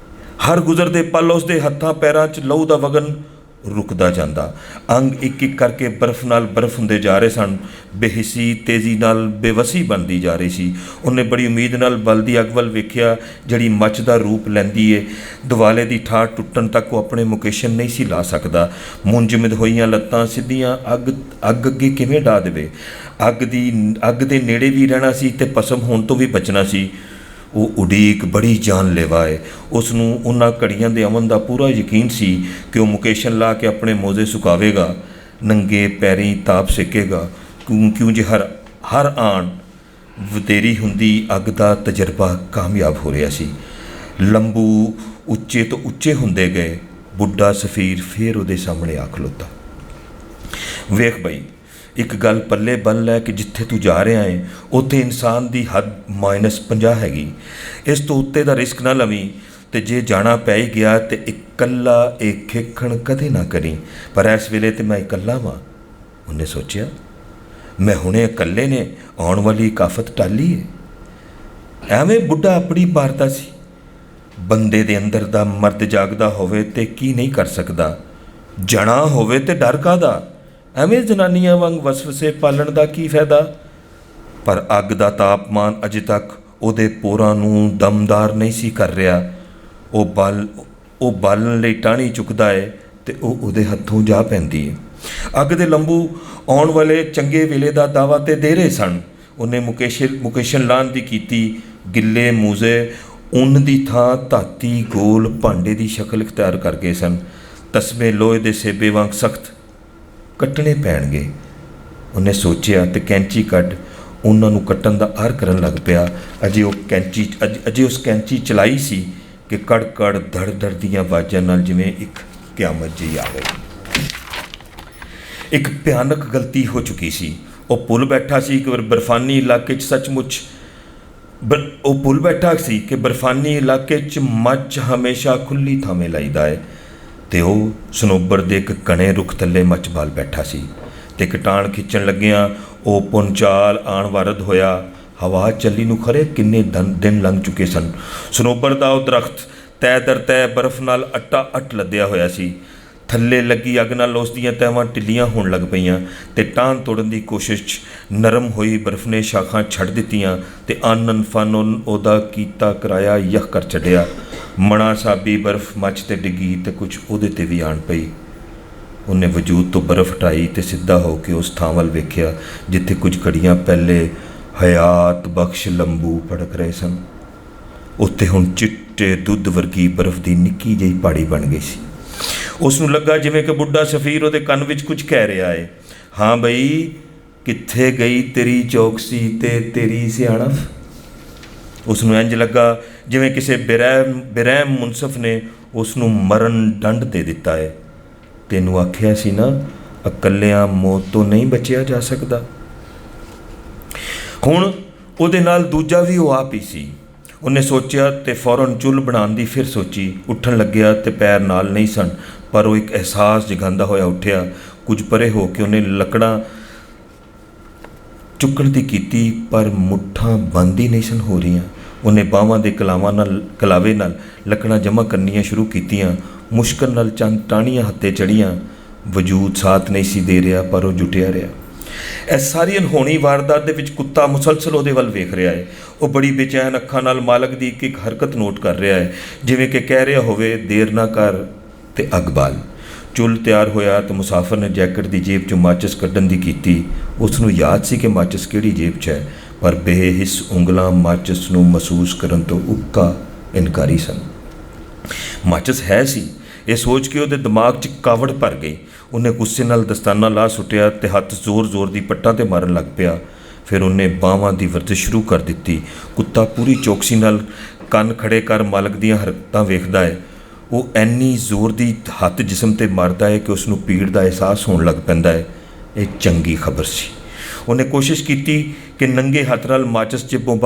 S2: ਹਰ ਗੁਜ਼ਰਦੇ ਪਲ ਉਸ ਦੇ ਹੱਥਾਂ ਪੈਰਾਂ 'ਚ ਲਹੂ ਦਾ ਵਗਣ ਰੁਕਦਾ ਜਾਂਦਾ। ਅੰਗ ਇੱਕ ਕਰਕੇ ਬਰਫ਼ ਨਾਲ ਬਰਫ਼ ਹੁੰਦੇ ਜਾ ਰਹੇ ਸਨ। ਬੇਹਿੱਸੀ ਤੇਜ਼ੀ ਨਾਲ ਬੇਵਸੀ ਬਣਦੀ ਜਾ ਰਹੀ ਸੀ। ਉਹਨੇ ਬੜੀ ਉਮੀਦ ਨਾਲ ਬਲਦੀ ਅੱਗ ਵੱਲ ਵੇਖਿਆ, ਜਿਹੜੀ ਮੱਚ ਦਾ ਰੂਪ ਲੈਂਦੀ ਏ। ਦੁਆਲੇ ਦੀ ਠਾਠ ਟੁੱਟਣ ਤੱਕ ਉਹ ਆਪਣੇ ਮੁਕੇਸ਼ਨ ਨਹੀਂ ਸੀ ਲਾ ਸਕਦਾ। ਮੁੰਜਮਦ ਹੋਈਆਂ ਲੱਤਾਂ ਸਿੱਧੀਆਂ ਅੱਗ ਅੱਗੇ ਕਿਵੇਂ ਢਾਹ ਦੇਵੇ? ਅੱਗ ਦੇ ਨੇੜੇ ਵੀ ਰਹਿਣਾ ਸੀ ਤੇ ਭਸਮ ਹੋਣ ਤੋਂ ਵੀ ਬਚਣਾ ਸੀ। ਉਹ ਉਡੀਕ ਬੜੀ ਜਾਨਲੇਵਾ ਹੈ। ਉਸ ਨੂੰ ਉਹਨਾਂ ਘੜੀਆਂ ਦੇ ਅਮਨ ਦਾ ਪੂਰਾ ਯਕੀਨ ਸੀ ਕਿ ਉਹ ਮੁਕੇਸ਼ਨ ਲਾ ਕੇ ਆਪਣੇ ਮੋਜ਼ੇ ਸੁਕਾਵੇਗਾ, ਨੰਗੇ ਪੈਰੀਂ ਤਾਪ ਸੇਕੇਗਾ। ਕਿਉਂ ਜੇ ਹਰ ਆਣ ਵਧੇਰੀ ਹੁੰਦੀ ਅੱਗ ਦਾ ਤਜਰਬਾ ਕਾਮਯਾਬ ਹੋ ਰਿਹਾ ਸੀ। ਲੰਬੂ ਉੱਚੇ ਤੋਂ ਉੱਚੇ ਹੁੰਦੇ ਗਏ। ਬੁੱਢਾ ਸਫੀਰ ਫੇਰ ਉਹਦੇ ਸਾਹਮਣੇ ਆ ਖਲੋਤਾ। ਵੇਖ ਬਈ, ਇੱਕ ਗੱਲ ਪੱਲੇ ਬੰਨ ਲੈ ਕਿ ਜਿੱਥੇ ਤੂੰ ਜਾ ਰਿਹਾ ਹੈ ਉੱਥੇ ਇਨਸਾਨ ਦੀ ਹੱਦ -50 ਹੈਗੀ। ਇਸ ਤੋਂ ਉੱਤੇ ਦਾ ਰਿਸਕ ਨਾ ਲਵੀਂ, ਤੇ ਜੇ ਜਾਣਾ ਪੈ ਹੀ ਗਿਆ ਤੇ ਇਕੱਲਾ ਇਹ ਖੇਖਣ ਕਦੇ ਨਾ ਕਰੀ। ਪਰ ਇਸ ਵੇਲੇ ਤੇ ਮੈਂ ਇਕੱਲਾ ਵਾਂ। ਉਹਨੇ ਸੋਚਿਆ, ਮੈਂ ਹੁਣੇ ਇਕੱਲੇ ਨੇ ਆਉਣ ਵਾਲੀ ਆਫਤ ਟਾਲੀ ਹੈ। ਐਵੇਂ ਬੁੱਢਾ ਆਪਣੀ ਬਾਰਤਾ ਸੀ। ਬੰਦੇ ਦੇ ਅੰਦਰ ਦਾ ਮਰਦ ਜਾਗਦਾ ਹੋਵੇ ਤੇ ਕੀ ਨਹੀਂ ਕਰ ਸਕਦਾ। ਜਣਾ ਹੋਵੇ ਤੇ ਡਰ ਕਾਹਦਾ। ਐਵੇਂ ਜਨਾਨੀਆਂ ਵਾਂਗ ਵਸਵਸੇ ਪਾਲਣ ਦਾ ਕੀ ਫਾਇਦਾ। ਪਰ ਅੱਗ ਦਾ ਤਾਪਮਾਨ ਅਜੇ ਤੱਕ ਉਹਦੇ ਪੋਰਾਂ ਨੂੰ ਦਮਦਾਰ ਨਹੀਂ ਸੀ ਕਰ ਰਿਹਾ। ਉਹ ਬਾਲਣ ਲਈ ਟਾਹਣੀ ਚੁੱਕਦਾ ਹੈ ਤੇ ਉਹ ਉਹਦੇ ਹੱਥੋਂ ਜਾ ਪੈਂਦੀ ਹੈ। ਅੱਗ ਦੇ ਲੰਬੂ ਆਉਣ ਵਾਲੇ ਚੰਗੇ ਵੇਲੇ ਦਾ ਦਾਅਵਾ ਤੇ ਦੇ ਰਹੇ ਸਨ। ਉਹਨੇ ਮੁਕੇਸ਼ਨ ਲਾਹਣ ਦੀ ਕੀਤੀ। ਗਿੱਲੇ ਮੂਜ਼ੇ ਉੱਨ ਦੀ ਥਾਂ ਧਾਤੀ ਗੋਲ ਭਾਂਡੇ ਦੀ ਸ਼ਕਲ ਇਖਤਿਆਰ ਕਰ ਗਏ ਸਨ। ਤਸਮੇ ਲੋਹੇ ਦੇ ਸੇਬੇ ਵਾਂਗ ਸਖਤ ਕੱਟਣੇ ਪੈਣਗੇ। ਉਹਨੇ ਸੋਚਿਆ ਤੇ ਕੈਂਚੀ ਕੱਢ ਉਹਨਾਂ ਨੂੰ ਕੱਟਣ ਦਾ ਆਰ ਕਰਨ ਲੱਗ ਪਿਆ। ਅਜੇ ਉਸ ਕੈਂਚੀ ਚਲਾਈ ਸੀ ਕਿ ਕੜ ਧੜ ਦੀਆਂ ਆਵਾਜ਼ਾਂ ਨਾਲ ਜਿਵੇਂ ਇੱਕ ਕਿਆਮਤ ਜਿਹੀ ਆ ਗਈ। ਇੱਕ ਭਿਆਨਕ ਗਲਤੀ ਹੋ ਚੁੱਕੀ ਸੀ। ਉਹ ਭੁੱਲ ਬੈਠਾ ਸੀ ਕਿ ਬਰਫਾਨੀ ਇਲਾਕੇ 'ਚ ਮੱਝ ਹਮੇਸ਼ਾ ਖੁੱਲ੍ਹੀ ਥਾਵੇਂ ਲਾਈਦਾ ਹੈ। ਤੇ ਉਹ ਸਨੋਬਰ ਦੇ ਇੱਕ ਘਣੇ ਰੁੱਖ ਥੱਲੇ ਮੱਝ ਬਾਲ ਬੈਠਾ ਸੀ ਤੇ ਕਟਾਣ ਖਿੱਚਣ ਲੱਗਿਆਂ ਉਹ ਪੁੰਚਾਲ ਆਣ ਵਾਰਦ ਹੋਇਆ। ਹਵਾ ਚੱਲੀ ਨੂੰ ਖਰੇ ਕਿੰਨੇ ਦਿਨ ਲੰਘ ਚੁੱਕੇ ਸਨ। ਸਨੋਬਰ ਦਾ ਉਹ ਦਰਖਤ ਤੈ ਦਰ ਤੈ ਬਰਫ਼ ਨਾਲ ਅੱਟ ਲੱਦਿਆ ਹੋਇਆ ਸੀ। ਥੱਲੇ ਲੱਗੀ ਅੱਗ ਨਾਲ ਉਸ ਦੀਆਂ ਤਹਿਵਾਂ ਢਿੱਲੀਆਂ ਹੋਣ ਲੱਗ ਪਈਆਂ ਤੇ ਟਾਹਣ ਤੋੜਨ ਦੀ ਕੋਸ਼ਿਸ਼ 'ਚ ਨਰਮ ਹੋਈ ਬਰਫ਼ ਨੇ ਸ਼ਾਖਾਂ ਛੱਡ ਦਿੱਤੀਆਂ ਤੇ ਆਨਨ ਫਨ ਉਹਦਾ ਕੀਤਾ ਕਿਰਾਇਆ ਯਖ ਕਰ ਛੱਡਿਆ। ਮਣਾ ਸਾਬੀ ਬਰਫ਼ ਮੱਚ ਤੇ ਡਿੱਗੀ ਤੇ ਕੁਝ ਉਹਦੇ ਤੇ ਵੀ ਆਣ ਪਈ। ਉਹਨੇ ਵਜੂਦ ਤੋਂ ਬਰਫ਼ ਹਟਾਈ ਤੇ ਸਿੱਧਾ ਹੋ ਕੇ ਉਸ ਥਾਂ ਵੱਲ ਵੇਖਿਆ ਜਿੱਥੇ ਕੁਝ ਘੜੀਆਂ ਪਹਿਲੇ ਹਯਾਤ ਬਖਸ਼ ਲੰਬੂ ਭੜਕ ਰਹੇ ਸਨ। ਉੱਥੇ ਹੁਣ ਚਿੱਟੇ ਦੁੱਧ ਵਰਗੀ ਬਰਫ਼ ਦੀ ਨਿੱਕੀ ਜਿਹੀ ਪਹਾੜੀ ਬਣ ਗਈ ਸੀ। ਉਸ ਨੂੰ ਲੱਗਾ ਜਿਵੇਂ ਕਿ ਬੁੱਢਾ ਸਫੀਰ ਉਹਦੇ ਕੰਨ ਵਿੱਚ ਕੁਝ ਕਹਿ ਰਿਹਾ ਹੈ। ਹਾਂ ਬਈ, ਕਿੱਥੇ ਗਈ ਤੇਰੀ ਚੌਕਸੀ ਤੇ ਤੇਰੀ ਸਿਆਣਪ। ਉਸ ਨੂੰ ਇੰਝ ਲੱਗਾ ਜਿਵੇਂ ਕਿਸੇ ਬੇਰਹਿਮ ਮੁਨਸਫ ਨੇ ਉਸ ਨੂੰ ਮਰਨ ਦੰਡ ਦੇ ਦਿੱਤਾ ਹੈ। ਤੈਨੂੰ ਆਖਿਆ ਸੀ ਨਾ, ਇਕੱਲਿਆਂ ਮੌਤ ਤੋਂ ਨਹੀਂ ਬਚਿਆ ਜਾ ਸਕਦਾ। ਹੁਣ ਉਹਦੇ ਨਾਲ ਦੂਜਾ ਵੀ ਉਹ ਆਪ ਹੀ ਸੀ। ਉਹਨੇ ਸੋਚਿਆ ਤੇ ਫੌਰਨ ਚੁੱਲ੍ਹ ਬਣਾਉਣ ਦੀ ਫਿਰ ਸੋਚੀ। ਉੱਠਣ ਲੱਗਿਆ ਤੇ ਪੈਰ ਨਾਲ ਨਹੀਂ ਸਨ, ਪਰ ਉਹ ਇੱਕ ਅਹਿਸਾਸ ਜਗਾਉਂਦਾ ਹੋਇਆ ਉੱਠਿਆ। ਕੁਝ ਪਰੇ ਹੋ ਕੇ ਉਹਨੇ ਲੱਕੜਾਂ ਚੁੱਕਣ ਦੀ ਕੀਤੀ, ਪਰ ਮੁੱਠਾਂ ਬੰਦ ਹੀ ਨਹੀਂ ਸਨ ਹੋ ਰਹੀਆਂ। ਉਹਨੇ ਬਾਹਾਂ ਦੇ ਕਲਾਵੇ ਨਾਲ ਲੱਕੜਾਂ ਜਮ੍ਹਾਂ ਕਰਨੀਆਂ ਸ਼ੁਰੂ ਕੀਤੀਆਂ। ਮੁਸ਼ਕਲ ਨਾਲ ਚੰਦ ਟਾਹਣੀਆਂ ਹੱਥੇ ਚੜ੍ਹੀਆਂ। ਵਜੂਦ ਸਾਥ ਨਹੀਂ ਸੀ ਦੇ ਰਿਹਾ, ਪਰ ਉਹ ਜੁਟਿਆ ਰਿਹਾ। ਇਸ ਸਾਰੀ ਅਨਹੋਣੀ ਵਾਰਦਾਤ ਦੇ ਵਿੱਚ ਕੁੱਤਾ ਮੁਸਲਸਲ ਉਹਦੇ ਵੱਲ ਵੇਖ ਰਿਹਾ ਹੈ। ਉਹ ਬੜੀ ਬੇਚੈਨ ਅੱਖਾਂ ਨਾਲ ਮਾਲਕ ਦੀ ਇੱਕ ਹਰਕਤ ਨੋਟ ਕਰ ਰਿਹਾ ਹੈ, ਜਿਵੇਂ ਕਿ ਕਹਿ ਰਿਹਾ ਹੋਵੇ, ਦੇਰ ਨਾ ਕਰ ਤੇ ਅੱਗ ਬਾਲ। ਚੁੱਲ੍ਹ ਤਿਆਰ ਹੋਇਆ ਤਾਂ ਮੁਸਾਫਰ ਨੇ ਜੈਕਟ ਦੀ ਜੇਬ 'ਚੋਂ ਮਾਚਿਸ ਕੱਢਣ ਦੀ ਕੀਤੀ। ਉਸ ਨੂੰ ਯਾਦ ਸੀ ਕਿ ਮਾਚਿਸ ਕਿਹੜੀ ਜੇਬ 'ਚ ਹੈ, ਪਰ ਬੇਹਿੱਸ ਉਂਗਲਾਂ ਮਾਚਿਸ ਨੂੰ ਮਹਿਸੂਸ ਕਰਨ ਤੋਂ ਉੱਕਾ ਇਨਕਾਰੀ ਸਨ। ਮਾਚਿਸ ਹੈ ਸੀ, ਇਹ ਸੋਚ ਕੇ ਉਹਦੇ ਦਿਮਾਗ 'ਚ ਕਾਵੜ ਭਰ ਗਈ। ਉਹਨੇ ਗੁੱਸੇ ਨਾਲ ਦਸਤਾਨਾ ਲਾ ਸੁੱਟਿਆ ਤੇ ਹੱਥ ਜ਼ੋਰ ਦੀ ਪੱਟਾਂ 'ਤੇ ਮਾਰਨ ਲੱਗ ਪਿਆ। ਫਿਰ ਉਹਨੇ ਬਾਹਾਂ ਦੀ ਵਰਜਿਸ਼ ਸ਼ੁਰੂ ਕਰ ਦਿੱਤੀ। ਕੁੱਤਾ ਪੂਰੀ ਚੌਕਸੀ ਨਾਲ ਕੰਨ ਖੜੇ ਕਰ ਮਾਲਕ ਦੀਆਂ ਹਰਕਤਾਂ ਵੇਖਦਾ ਹੈ। ਉਹ ਐਨੀ ਜ਼ੋਰ ਦੀ ਹੱਥ ਜਿਸਮ 'ਤੇ ਮਾਰਦਾ ਹੈ ਕਿ ਉਸ ਨੂੰ ਪੀੜ ਦਾ ਅਹਿਸਾਸ ਹੋਣ ਲੱਗ ਪੈਂਦਾ ਹੈ। ਇਹ ਚੰਗੀ ਖਬਰ ਸੀ। ਉਹਨੇ ਕੋਸ਼ਿਸ਼ ਕੀਤੀ ਕਿ ਨੰਗੇ ਹੱਥ ਨਾਲ ਮਾਚਿਸ ਜੇਬੋਂ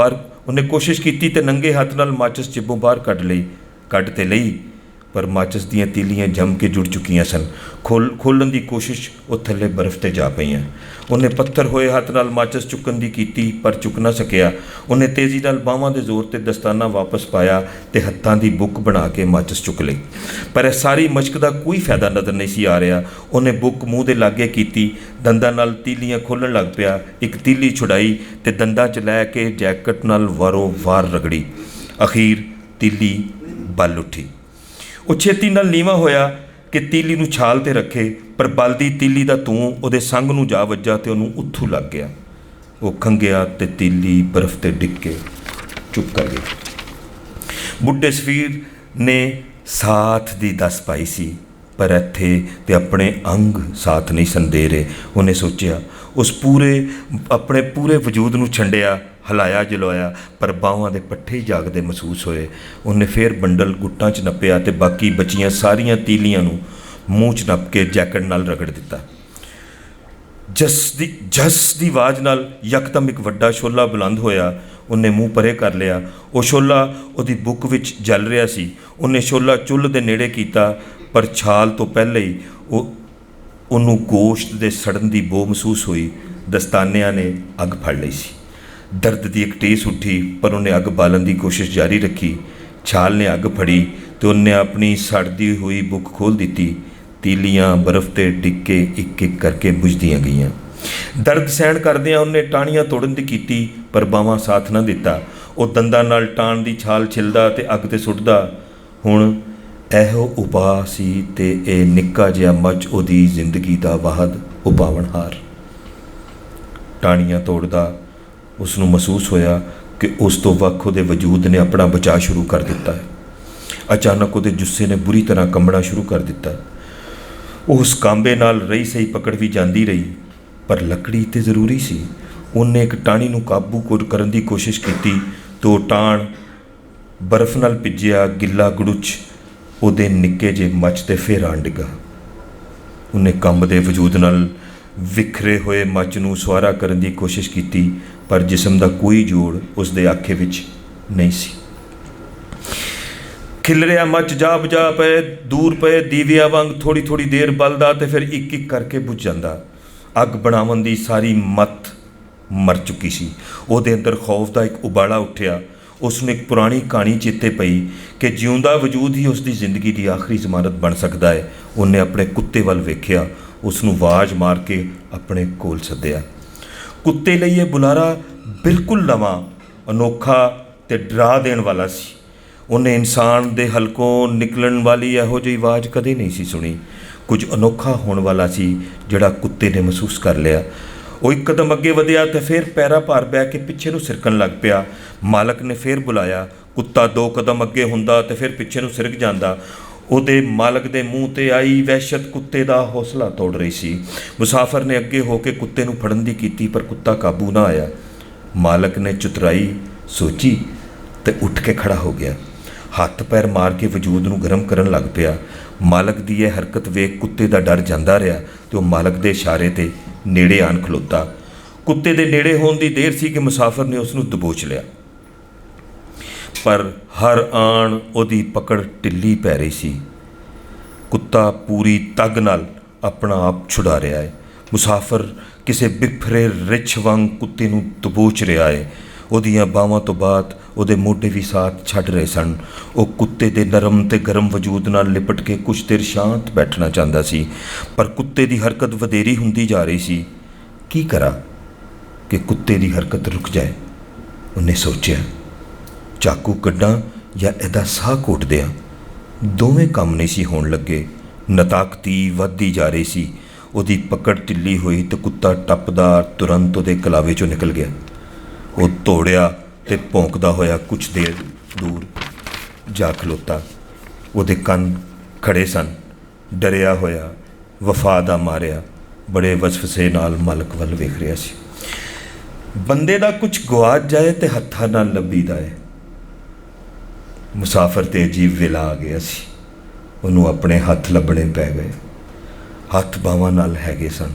S2: ਬਾਹਰ ਕੱਢ ਤੇ ਲਈ, ਪਰ ਮਾਚਿਸ ਦੀਆਂ ਤੀਲੀਆਂ ਜੰਮ ਕੇ ਜੁੜ ਚੁੱਕੀਆਂ ਸਨ। ਖੋਲ੍ਹਣ ਦੀ ਕੋਸ਼ਿਸ਼, ਉਹ ਥੱਲੇ ਬਰਫ਼ 'ਤੇ ਜਾ ਪਈਆਂ। ਉਹਨੇ ਪੱਥਰ ਹੋਏ ਹੱਥ ਨਾਲ ਮਾਚਿਸ ਚੁੱਕਣ ਦੀ ਕੀਤੀ, ਪਰ ਚੁੱਕ ਨਾ ਸਕਿਆ। ਉਹਨੇ ਤੇਜ਼ੀ ਨਾਲ ਬਾਹਾਂ ਦੇ ਜ਼ੋਰ 'ਤੇ ਦਸਤਾਨਾ ਵਾਪਸ ਪਾਇਆ ਤੇ ਹੱਥਾਂ ਦੀ ਬੁੱਕ ਬਣਾ ਕੇ ਮਾਚਿਸ ਚੁੱਕ ਲਈ, ਪਰ ਇਹ ਸਾਰੀ ਮਸ਼ਕ ਦਾ ਕੋਈ ਫਾਇਦਾ ਨਜ਼ਰ ਨਹੀਂ ਸੀ ਆ ਰਿਹਾ। ਉਹਨੇ ਬੁੱਕ ਮੂੰਹ ਦੇ ਲਾਗੇ ਕੀਤੀ, ਦੰਦਾਂ ਨਾਲ ਤੀਲੀਆਂ ਖੋਲ੍ਹਣ ਲੱਗ ਪਿਆ। ਇੱਕ ਤੀਲੀ ਛੁਡਾਈ ਤੇ ਦੰਦਾਂ 'ਚ ਲੈ ਕੇ ਜੈਕਟ ਨਾਲ ਵਾਰੋ-ਵਾਰ ਰਗੜੀ। ਅਖੀਰ ਤੀਲੀ ਬਲ ਉੱਠੀ। ਉਹ ਛੇਤੀ ਨਾਲ ਨੀਵਾਂ ਹੋਇਆ ਕਿ ਤੀਲੀ ਨੂੰ ਛਾਲ 'ਤੇ ਰੱਖੇ, ਪਰ ਬਲਦੀ ਤੀਲੀ ਦਾ ਧੂੰ ਉਹਦੇ ਸੰਗ ਨੂੰ ਜਾ ਵੱਜਾ ਤੇ ਉਹਨੂੰ ਉੱਥੂ ਲੱਗ ਗਿਆ। ਉਹ ਖੰਘਿਆ ਤੇ ਤੀਲੀ ਬਰਫ਼ 'ਤੇ ਡਿੱਗ ਕੇ ਚੁੱਪ ਕਰ ਗਈ। ਬੁੱਢੇ ਸਫੀਰ ਨੇ ਸਾਥ ਦੀ ਦੱਸ ਪਾਈ ਸੀ, ਪਰ ਇੱਥੇ ਤੇ ਆਪਣੇ ਅੰਗ ਸਾਥ ਨਹੀਂ ਸਨ ਦੇ ਰਹੇ। ਉਹਨੇ ਸੋਚਿਆ, ਆਪਣੇ ਪੂਰੇ ਵਜੂਦ ਨੂੰ ਛੰਡਿਆ, ਹਿਲਾਇਆ ਜਲਾਇਆ, ਪਰ ਬਾਹਾਂ ਦੇ ਪੱਠੇ ਹੀ ਜਾਗਦੇ ਮਹਿਸੂਸ ਹੋਏ। ਉਹਨੇ ਫੇਰ ਬੰਡਲ ਗੁੱਟਾਂ 'ਚ ਨੱਪਿਆ ਤੇ ਬਾਕੀ ਬਚੀਆਂ ਸਾਰੀਆਂ ਤੀਲੀਆਂ ਨੂੰ ਮੂੰਹ 'ਚ ਨੱਪ ਕੇ ਜੈਕਟ ਨਾਲ ਰਗੜ ਦਿੱਤਾ। ਜਸ ਦੀ ਆਵਾਜ਼ ਨਾਲ ਯਕਦਮ ਇੱਕ ਵੱਡਾ ਛੋਲਾ ਬੁਲੰਦ ਹੋਇਆ। ਉਹਨੇ ਮੂੰਹ ਪਰੇ ਕਰ ਲਿਆ। ਉਹ ਛੋਲਾ ਉਹਦੀ ਬੁੱਕ ਵਿੱਚ ਜਲ ਰਿਹਾ ਸੀ। ਉਹਨੇ ਛੋਲਾ ਚੁੱਲ੍ਹ ਦੇ ਨੇੜੇ ਕੀਤਾ, ਪਰ ਛਾਲ ਤੋਂ ਪਹਿਲਾਂ ਹੀ ਉਹਨੂੰ ਗੋਸ਼ਤ ਦੇ ਸੜਨ ਦੀ ਬੋ ਮਹਿਸੂਸ ਹੋਈ। ਦਸਤਾਨਿਆਂ ਨੇ ਅੱਗ ਫੜ ਲਈ ਸੀ। ਦਰਦ ਦੀ ਇੱਕ ਟੇਸ ਉੱਠੀ, ਪਰ ਉਹਨੇ ਅੱਗ ਬਾਲਣ ਦੀ ਕੋਸ਼ਿਸ਼ ਜਾਰੀ ਰੱਖੀ। ਛਾਲ ਨੇ ਅੱਗ ਫੜੀ ਤੇ ਉਹਨੇ ਆਪਣੀ ਸੜਦੀ ਹੋਈ ਬੁੱਕ ਖੋਲ੍ਹ ਦਿੱਤੀ। ਤੀਲੀਆਂ ਬਰਫ਼ 'ਤੇ ਡਿੱਗ ਕੇ ਇੱਕ ਇੱਕ ਕਰਕੇ ਬੁਝਦੀਆਂ ਗਈਆਂ। ਦਰਦ ਸਹਿਣ ਕਰਦਿਆਂ ਉਹਨੇ ਟਾਹਣੀਆਂ ਤੋੜਨ ਦੀ ਕੀਤੀ, ਪਰ ਬਾਹਾਂ ਸਾਥ ਨਾ ਦਿੱਤਾ। ਉਹ ਦੰਦਾਂ ਨਾਲ ਟਾਹਣ ਦੀ ਛਾਲ ਛਿੱਲਦਾ ਤੇ ਅੱਗ 'ਤੇ ਸੁੱਟਦਾ। ਹੁਣ ਇਹੋ ਉਪਾਅ ਸੀ ਤੇ ਇਹ ਨਿੱਕਾ ਜਿਹਾ ਮੱਚ ਉਹਦੀ ਜ਼ਿੰਦਗੀ ਦਾ ਵਾਹਦ ਉਪਾਵਣਹਾਰ। ਟਾਹਣੀਆਂ ਤੋੜਦਾ ਉਸ ਨੂੰ ਮਹਿਸੂਸ ਹੋਇਆ ਕਿ ਉਸ ਤੋਂ ਵੱਖ ਉਹਦੇ ਵਜੂਦ ਨੇ ਆਪਣਾ ਬਚਾਅ ਸ਼ੁਰੂ ਕਰ ਦਿੱਤਾ ਹੈ। ਅਚਾਨਕ ਉਹਦੇ ਜੁੱਸੇ ਨੇ ਬੁਰੀ ਤਰ੍ਹਾਂ ਕੰਬਣਾ ਸ਼ੁਰੂ ਕਰ ਦਿੱਤਾ। ਉਸ ਕਾਂਬੇ ਨਾਲ ਰਹੀ ਸਹੀ ਪਕੜ ਵੀ ਜਾਂਦੀ ਰਹੀ, ਪਰ ਲੱਕੜੀ ਤੇ ਜ਼ਰੂਰੀ ਸੀ। ਉਹਨੇ ਇੱਕ ਟਾਹਣੀ ਨੂੰ ਕਾਬੂ ਕਰਨ ਦੀ ਕੋਸ਼ਿਸ਼ ਕੀਤੀ ਤੇ ਉਹ ਟਾਹਣ ਬਰਫ਼ ਨਾਲ ਭਿੱਜਿਆ ਗਿੱਲਾ ਗੜੁੱਚ ਉਹਦੇ ਨਿੱਕੇ ਜਿਹੇ ਮੱਚ 'ਤੇ ਫੇਰ ਆਣ ਡਿੱਗਾ। ਉਹਨੇ ਕੰਬਦੇ ਵਜੂਦ ਨਾਲ ਵਿਖਰੇ ਹੋਏ ਮੱਚ ਨੂੰ ਸੁਆਰਾ ਕਰਨ ਦੀ ਕੋਸ਼ਿਸ਼ ਕੀਤੀ, ਪਰ ਜਿਸਮ ਦਾ ਕੋਈ ਜੋੜ ਉਸਦੇ ਆਖੇ ਵਿੱਚ ਨਹੀਂ ਸੀ। ਖਿਲਰਿਆ ਮੱਚ ਜਾ ਬੁਝਾ ਪਏ ਦੂਰ ਪਏ ਦੀਵਿਆਂ ਵਾਂਗ ਥੋੜ੍ਹੀ ਥੋੜ੍ਹੀ ਦੇਰ ਬਲਦਾ ਤੇ ਫਿਰ ਇੱਕ ਇੱਕ ਕਰਕੇ ਬੁਝ ਜਾਂਦਾ। ਅੱਗ ਬਣਾਉਣ ਦੀ ਸਾਰੀ ਮੱਤ ਮਰ ਚੁੱਕੀ ਸੀ। ਉਹਦੇ ਅੰਦਰ ਖੌਫ ਦਾ ਇੱਕ ਉਬਾਲਾ ਉੱਠਿਆ। ਉਸ ਨੂੰ ਇੱਕ ਪੁਰਾਣੀ ਕਹਾਣੀ ਚੇਤੇ ਪਈ ਕਿ ਜਿਉਂਦਾ ਵਜੂਦ ਹੀ ਉਸ ਦੀ ਜ਼ਿੰਦਗੀ ਦੀ ਆਖਰੀ ਜ਼ਮਾਨਤ ਬਣ ਸਕਦਾ ਹੈ। ਉਹਨੇ ਆਪਣੇ ਕੁੱਤੇ ਵੱਲ ਵੇਖਿਆ, ਉਸ ਨੂੰ ਆਵਾਜ਼ ਮਾਰ ਕੇ ਆਪਣੇ ਕੋਲ ਸੱਦਿਆ। ਕੁੱਤੇ ਲਈ ਇਹ ਬੁਲਾਰਾ ਬਿਲਕੁਲ ਨਵਾਂ, ਅਨੋਖਾ ਤੇ ਡਰਾ ਦੇਣ ਵਾਲਾ ਸੀ। ਉਹਨੇ ਇਨਸਾਨ ਦੇ ਹਲਕੋਂ ਨਿਕਲਣ ਵਾਲੀ ਇਹੋ ਜਿਹੀ ਆਵਾਜ਼ ਕਦੇ ਨਹੀਂ ਸੀ ਸੁਣੀ। ਕੁਝ ਅਨੋਖਾ ਹੋਣ ਵਾਲਾ ਸੀ ਜਿਹੜਾ ਕੁੱਤੇ ਨੇ ਮਹਿਸੂਸ ਕਰ ਲਿਆ। ਉਹ ਇੱਕ ਕਦਮ ਅੱਗੇ ਵਧਿਆ ਤੇ ਫਿਰ ਪੈਰਾਂ ਭਾਰ ਬਹਿ ਕੇ ਪਿੱਛੇ ਨੂੰ ਸਿਰਕਣ ਲੱਗ ਪਿਆ। ਮਾਲਕ ਨੇ ਫਿਰ ਬੁਲਾਇਆ। ਕੁੱਤਾ 2 ਕਦਮ ਅੱਗੇ ਹੁੰਦਾ ਤੇ ਫਿਰ ਪਿੱਛੇ ਨੂੰ ਸਿਰਕ ਜਾਂਦਾ। ਉਹਦੇ ਮਾਲਕ ਦੇ ਮੂੰਹ 'ਤੇ ਆਈ ਵਹਿਸ਼ਤ ਕੁੱਤੇ ਦਾ ਹੌਸਲਾ ਤੋੜ ਰਹੀ ਸੀ। ਮੁਸਾਫਰ ਨੇ ਅੱਗੇ ਹੋ ਕੇ ਕੁੱਤੇ ਨੂੰ ਫੜਨ ਦੀ ਕੀਤੀ, ਪਰ ਕੁੱਤਾ ਕਾਬੂ ਨਾ ਆਇਆ। ਮਾਲਕ ਨੇ ਚਤੁਰਾਈ ਸੋਚੀ ਤੇ ਉੱਠ ਕੇ ਖੜਾ ਹੋ ਗਿਆ। ਹੱਥ ਪੈਰ ਮਾਰ ਕੇ ਵਜੂਦ ਨੂੰ ਗਰਮ ਕਰਨ ਲੱਗ ਪਿਆ। ਮਾਲਕ ਦੀ ਇਹ ਹਰਕਤ ਵੇਖ ਕੁੱਤੇ ਦਾ ਡਰ ਜਾਂਦਾ ਰਿਹਾ ਤੇ ਉਹ ਮਾਲਕ ਦੇ ਇਸ਼ਾਰੇ 'ਤੇ ਨੇੜੇ ਆਣ ਖਲੋਤਾ। ਕੁੱਤੇ ਦੇ ਨੇੜੇ ਹੋਣ ਦੀ ਦੇਰ ਸੀ ਕਿ ਮੁਸਾਫਰ ਨੇ ਉਸ ਨੂੰ ਦਬੋਚ ਲਿਆ, ਪਰ ਹਰ ਆਣ ਉਹਦੀ ਪਕੜ ਢਿੱਲੀ ਪੈ ਰਹੀ ਸੀ। ਕੁੱਤਾ ਪੂਰੀ ਤਗ ਨਾਲ ਆਪਣਾ ਆਪ ਛੁਡਾ ਰਿਹਾ ਹੈ। ਮੁਸਾਫਰ ਕਿਸੇ ਬਿਫਰੇ ਰਿੱਛ ਵਾਂਗ ਕੁੱਤੇ ਨੂੰ ਦਬੋਚ ਰਿਹਾ ਹੈ। ਉਹਦੀਆਂ ਬਾਹਾਂ ਤੋਂ ਬਾਅਦ ਉਹਦੇ ਮੋਢੇ ਵੀ ਸਾਥ ਛੱਡ ਰਹੇ ਸਨ। ਉਹ ਕੁੱਤੇ ਦੇ ਨਰਮ ਤੇ ਗਰਮ ਵਜੂਦ ਨਾਲ ਲਿਪਟ ਕੇ ਕੁਝ ਦੇਰ ਸ਼ਾਂਤ ਬੈਠਣਾ ਚਾਹੁੰਦਾ ਸੀ, ਪਰ ਕੁੱਤੇ ਦੀ ਹਰਕਤ ਵਧੇਰੀ ਹੁੰਦੀ ਜਾ ਰਹੀ ਸੀ। ਕੀ ਕਰਾਂ ਕਿ ਕੁੱਤੇ ਦੀ ਹਰਕਤ ਰੁਕ ਜਾਏ? ਉਹਨੇ ਸੋਚਿਆ, ਚਾਕੂ ਕੱਢਾਂ ਜਾਂ ਇਹਦਾ ਸਾਹ ਘੋਟ ਦਿਆਂ। ਦੋਵੇਂ ਕੰਮ ਨਹੀਂ ਸੀ ਹੋਣ ਲੱਗੇ। ਨਤਾਕਤੀ ਵੱਧਦੀ ਜਾ ਰਹੀ ਸੀ। ਉਹਦੀ ਪਕੜ ਢਿੱਲੀ ਹੋਈ ਤੇ ਕੁੱਤਾ ਟੱਪਦਾ ਤੁਰੰਤ ਉਹਦੇ ਕਲਾਵੇ 'ਚੋਂ ਨਿਕਲ ਗਿਆ। ਉਹ ਦੌੜਿਆ ਤੇ ਭੌਂਕਦਾ ਹੋਇਆ ਕੁਛ ਦੇਰ ਦੂਰ ਜਾ ਖਲੋਤਾ। ਉਹਦੇ ਕੰਨ ਖੜੇ ਸਨ। ਡਰਿਆ ਹੋਇਆ, ਵਫਾ ਦਾ ਮਾਰਿਆ, ਬੜੇ ਵਸਵਸੇ ਨਾਲ ਮਾਲਕ ਵੱਲ ਵੇਖ ਰਿਹਾ ਸੀ। ਬੰਦੇ ਦਾ ਕੁਛ ਗੁਆਚ ਜਾਏ ਤੇ ਹੱਥਾਂ ਨਾਲ ਲੱਭੀਦਾ ਹੈ। ਮੁਸਾਫਰ 'ਤੇ ਅਜੀਬ ਵੇਲਾ ਆ ਗਿਆ ਸੀ। ਉਹਨੂੰ ਆਪਣੇ ਹੱਥ ਲੱਭਣੇ ਪੈ ਗਏ। ਹੱਥ ਬਾਹਾਂ ਨਾਲ ਹੈਗੇ ਸਨ।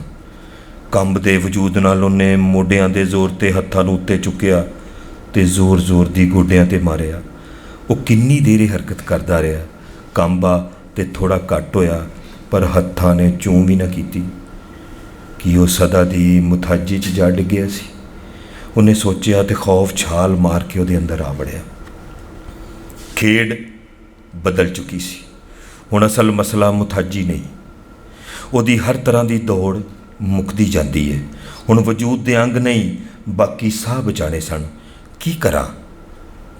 S2: ਕੰਬਦੇ ਵਜੂਦ ਨਾਲ ਉਹਨੇ ਮੋਢਿਆਂ ਦੇ ਜ਼ੋਰ 'ਤੇ ਹੱਥਾਂ ਨੂੰ ਉੱਤੇ ਚੁੱਕਿਆ ਤੇ ਜ਼ੋਰ-ਜ਼ੋਰ ਦੀ ਗੋਡਿਆਂ 'ਤੇ ਮਾਰਿਆ। ਉਹ ਕਿੰਨੀ ਦੇਰ ਹਰਕਤ ਕਰਦਾ ਰਿਹਾ। ਕੰਬਾ ਤੇ ਥੋੜ੍ਹਾ ਘੱਟ ਹੋਇਆ, ਪਰ ਹੱਥਾਂ ਨੇ ਚੂੰ ਵੀ ਨਾ ਕੀਤੀ। ਕਿ ਉਹ ਸਦਾ ਦੀ ਮੁਥਾਜੀ 'ਚ ਜਾ ਡਿੱਗਿਆ ਸੀ? ਉਹਨੇ ਸੋਚਿਆ ਤੇ ਖੌਫ ਛਾਲ ਮਾਰ ਕੇ ਉਹਦੇ ਅੰਦਰ ਆ ਵੜਿਆ। ਖੇਡ ਬਦਲ ਚੁੱਕੀ ਸੀ। ਹੁਣ ਅਸਲ ਮਸਲਾ ਮੁਥਾਜੀ ਨਹੀਂ, ਉਹਦੀ ਹਰ ਤਰ੍ਹਾਂ ਦੀ ਦੌੜ ਮੁੱਕਦੀ ਜਾਂਦੀ ਹੈ। ਹੁਣ ਵਜੂਦ ਦੇ ਅੰਗ ਨਹੀਂ, ਬਾਕੀ ਸਾਹ ਬਚਾਣੇ ਸਨ। ਕੀ ਕਰਾਂ?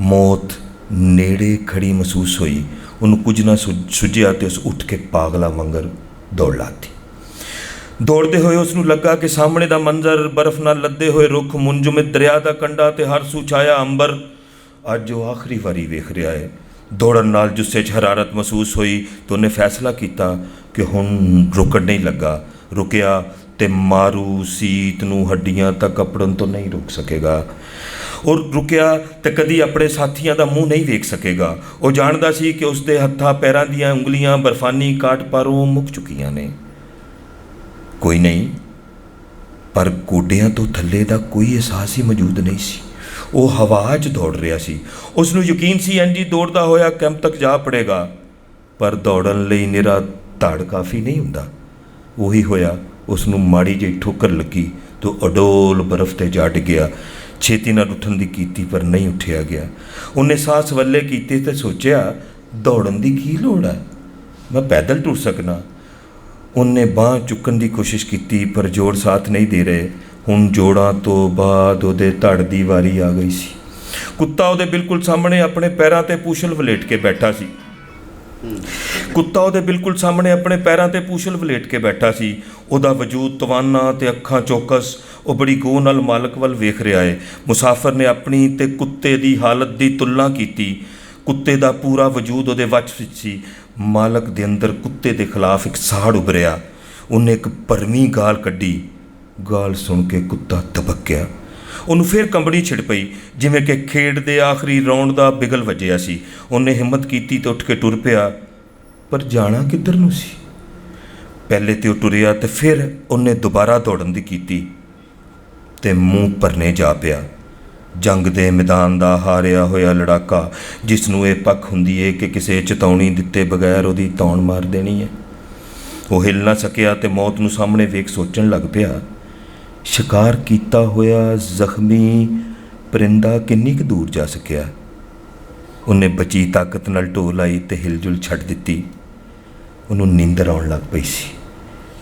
S2: ਮੌਤ ਨੇੜੇ ਖੜੀ ਮਹਿਸੂਸ ਹੋਈ। ਉਹਨੂੰ ਕੁਝ ਨਾ ਸੁੱਝਿਆ ਤੇ ਉਸ ਉੱਠ ਕੇ ਪਾਗਲਾ ਵਾਂਗਰ ਦੌੜ ਲਾਤੀ। ਦੌੜਦੇ ਹੋਏ ਉਸ ਨੂੰ ਲੱਗਾ ਕਿ ਸਾਹਮਣੇ ਦਾ ਮੰਜ਼ਰ, ਬਰਫ਼ ਨਾਲ ਲੱਦੇ ਹੋਏ ਰੁੱਖ, ਮੁੰਜਮਦ ਦਰਿਆ ਦਾ ਕੰਢਾ ਤੇ ਹਰ ਸੂ ਛਾਇਆ ਅੰਬਰ, ਅੱਜ ਉਹ ਆਖਰੀ ਵਾਰੀ ਵੇਖ ਰਿਹਾ ਹੈ। ਦੌੜਨ ਨਾਲ ਜੁੱਸੇ 'ਚ ਹਰਾਰਤ ਮਹਿਸੂਸ ਹੋਈ ਤਾਂ ਉਹਨੇ ਫੈਸਲਾ ਕੀਤਾ ਕਿ ਹੁਣ ਰੁਕਣ ਨਹੀਂ ਲੱਗਾ। ਰੁਕਿਆ ਤੇ ਮਾਰੂ ਸੀਤ ਨੂੰ ਹੱਡੀਆਂ ਤੱਕ ਅਪੜਨ ਤੋਂ ਨਹੀਂ ਰੁਕ ਸਕੇਗਾ। ਉਹ ਰੁਕਿਆ ਤੇ ਕਦੀ ਆਪਣੇ ਸਾਥੀਆਂ ਦਾ ਮੂੰਹ ਨਹੀਂ ਵੇਖ ਸਕੇਗਾ। ਉਹ ਜਾਣਦਾ ਸੀ ਕਿ ਉਸ ਦੇ ਹੱਥਾਂ ਪੈਰਾਂ ਦੀਆਂ ਉਂਗਲੀਆਂ ਬਰਫਾਨੀ ਕਾਟ ਪਾਰੋਂ ਮੁੱਕ ਚੁੱਕੀਆਂ ਨੇ। ਕੋਈ ਨਹੀਂ, ਪਰ ਗੋਡਿਆਂ ਤੋਂ ਥੱਲੇ ਦਾ ਕੋਈ ਅਹਿਸਾਸ ਹੀ ਮੌਜੂਦ ਨਹੀਂ ਸੀ। ਉਹ ਹਵਾ 'ਚ ਦੌੜ ਰਿਹਾ ਸੀ। ਉਸ ਨੂੰ ਯਕੀਨ ਸੀ ਇੰਝ ਹੀ ਦੌੜਦਾ ਹੋਇਆ ਕੈਂਪ ਤੱਕ ਜਾ ਪੜੇਗਾ, ਪਰ ਦੌੜਨ ਲਈ ਨਿਰਾ ਧੜ ਕਾਫੀ ਨਹੀਂ ਹੁੰਦਾ। ਉਹੀ ਹੋਇਆ। ਉਸ ਨੂੰ ਮਾੜੀ ਜਿਹੀ ਠੋਕਰ ਲੱਗੀ ਤਾਂ ਅਡੋਲ ਬਰਫ਼ 'ਤੇ ਜਾ ਡਿੱਗਿਆ। ਛੇਤੀ ਨਾਲ ਉੱਠਣ ਦੀ ਕੀਤੀ ਪਰ ਨਹੀਂ ਉੱਠਿਆ ਗਿਆ। ਉਹਨੇ ਸਾਹ ਸਵੱਲੇ ਕੀਤੇ ਤੇ ਸੋਚਿਆ, ਦੌੜਨ ਦੀ ਕੀ ਲੋੜ ਹੈ, ਮੈਂ ਪੈਦਲ ਟੁਰ ਸਕਦਾ। ਉਹਨੇ ਬਾਂਹ ਚੁੱਕਣ ਦੀ ਕੋਸ਼ਿਸ਼ ਕੀਤੀ ਪਰ ਜੋੜ ਸਾਥ ਨਹੀਂ ਦੇ ਰਹੇ। ਹੁਣ ਜੋੜਾਂ ਤੋਂ ਬਾਅਦ ਉਹਦੇ ਧੜ ਦੀ ਵਾਰੀ ਆ ਗਈ ਸੀ। ਕੁੱਤਾ ਉਹਦੇ ਬਿਲਕੁਲ ਸਾਹਮਣੇ ਆਪਣੇ ਪੈਰਾਂ 'ਤੇ ਪੂਛਲ ਵਲੇਟ ਕੇ ਬੈਠਾ ਸੀ। ਉਹਦਾ ਵਜੂਦ ਤਵਾਨਾ ਤੇ ਅੱਖਾਂ ਚੌਕਸ। ਉਹ ਬੜੀ ਗੌਰ ਨਾਲ ਮਾਲਕ ਵੱਲ ਵੇਖ ਰਿਹਾ ਹੈ। ਮੁਸਾਫਰ ਨੇ ਆਪਣੀ ਤੇ ਕੁੱਤੇ ਦੀ ਹਾਲਤ ਦੀ ਤੁਲਨਾ ਕੀਤੀ। ਕੁੱਤੇ ਦਾ ਪੂਰਾ ਵਜੂਦ ਉਹਦੇ ਵੱਸ ਵਿੱਚ ਸੀ। ਮਾਲਕ ਦੇ ਅੰਦਰ ਕੁੱਤੇ ਦੇ ਖਿਲਾਫ ਇੱਕ ਸਾੜ ਉਭਰਿਆ। ਉਹਨੇ ਇੱਕ ਭਰਵੀਂ ਗਾਲ ਕੱਢੀ। ਗਾਲ ਸੁਣ ਕੇ ਕੁੱਤਾ ਦਬਕ ਗਿਆ। ਉਹਨੂੰ ਫਿਰ ਕੰਬਣੀ ਛਿੜ ਪਈ, ਜਿਵੇਂ ਕਿ ਖੇਡ ਦੇ ਆਖਰੀ ਰੌਂਡ ਦਾ ਬਿਗਲ ਵੱਜਿਆ ਸੀ। ਉਹਨੇ ਹਿੰਮਤ ਕੀਤੀ ਤੇ ਉੱਠ ਕੇ ਟੁਰ ਪਿਆ, ਪਰ ਜਾਣਾ ਕਿੱਧਰ ਨੂੰ ਸੀ? ਪਹਿਲੇ ਤੇ ਉਹ ਟੁਰਿਆ ਤੇ ਫਿਰ ਉਹਨੇ ਦੁਬਾਰਾ ਦੌੜਨ ਦੀ ਕੀਤੀ ਤੇ ਮੂੰਹ ਭਰਨੇ ਜਾ ਪਿਆ। ਜੰਗ ਦੇ ਮੈਦਾਨ ਦਾ ਹਾਰਿਆ ਹੋਇਆ ਲੜਾਕਾ, ਜਿਸ ਨੂੰ ਇਹ ਪੱਖ ਹੁੰਦੀ ਹੈ ਕਿ ਕਿਸੇ ਚੇਤਾਵਨੀ ਦਿੱਤੇ ਬਗੈਰ ਉਹਦੀ ਧੌਣ ਮਾਰ ਦੇਣੀ ਹੈ। ਉਹ ਹਿੱਲ ਨਾ ਸਕਿਆ ਤੇ ਮੌਤ ਨੂੰ ਸਾਹਮਣੇ ਵੇਖ ਸੋਚਣ ਲੱਗ ਪਿਆ, ਸ਼ਿਕਾਰ ਕੀਤਾ ਹੋਇਆ ਜ਼ਖਮੀ ਪਰਿੰਦਾ ਕਿੰਨੀ ਕੁ ਦੂਰ ਜਾ ਸਕਿਆ। ਉਹਨੇ ਬਚੀ ਤਾਕਤ ਨਾਲ ਢੋਹ ਲਾਈ ਤੇ ਹਿਲਜੁਲ ਛੱਡ ਦਿੱਤੀ। ਉਹਨੂੰ ਨੀਂਦਰ ਆਉਣ ਲੱਗ ਪਈ ਸੀ।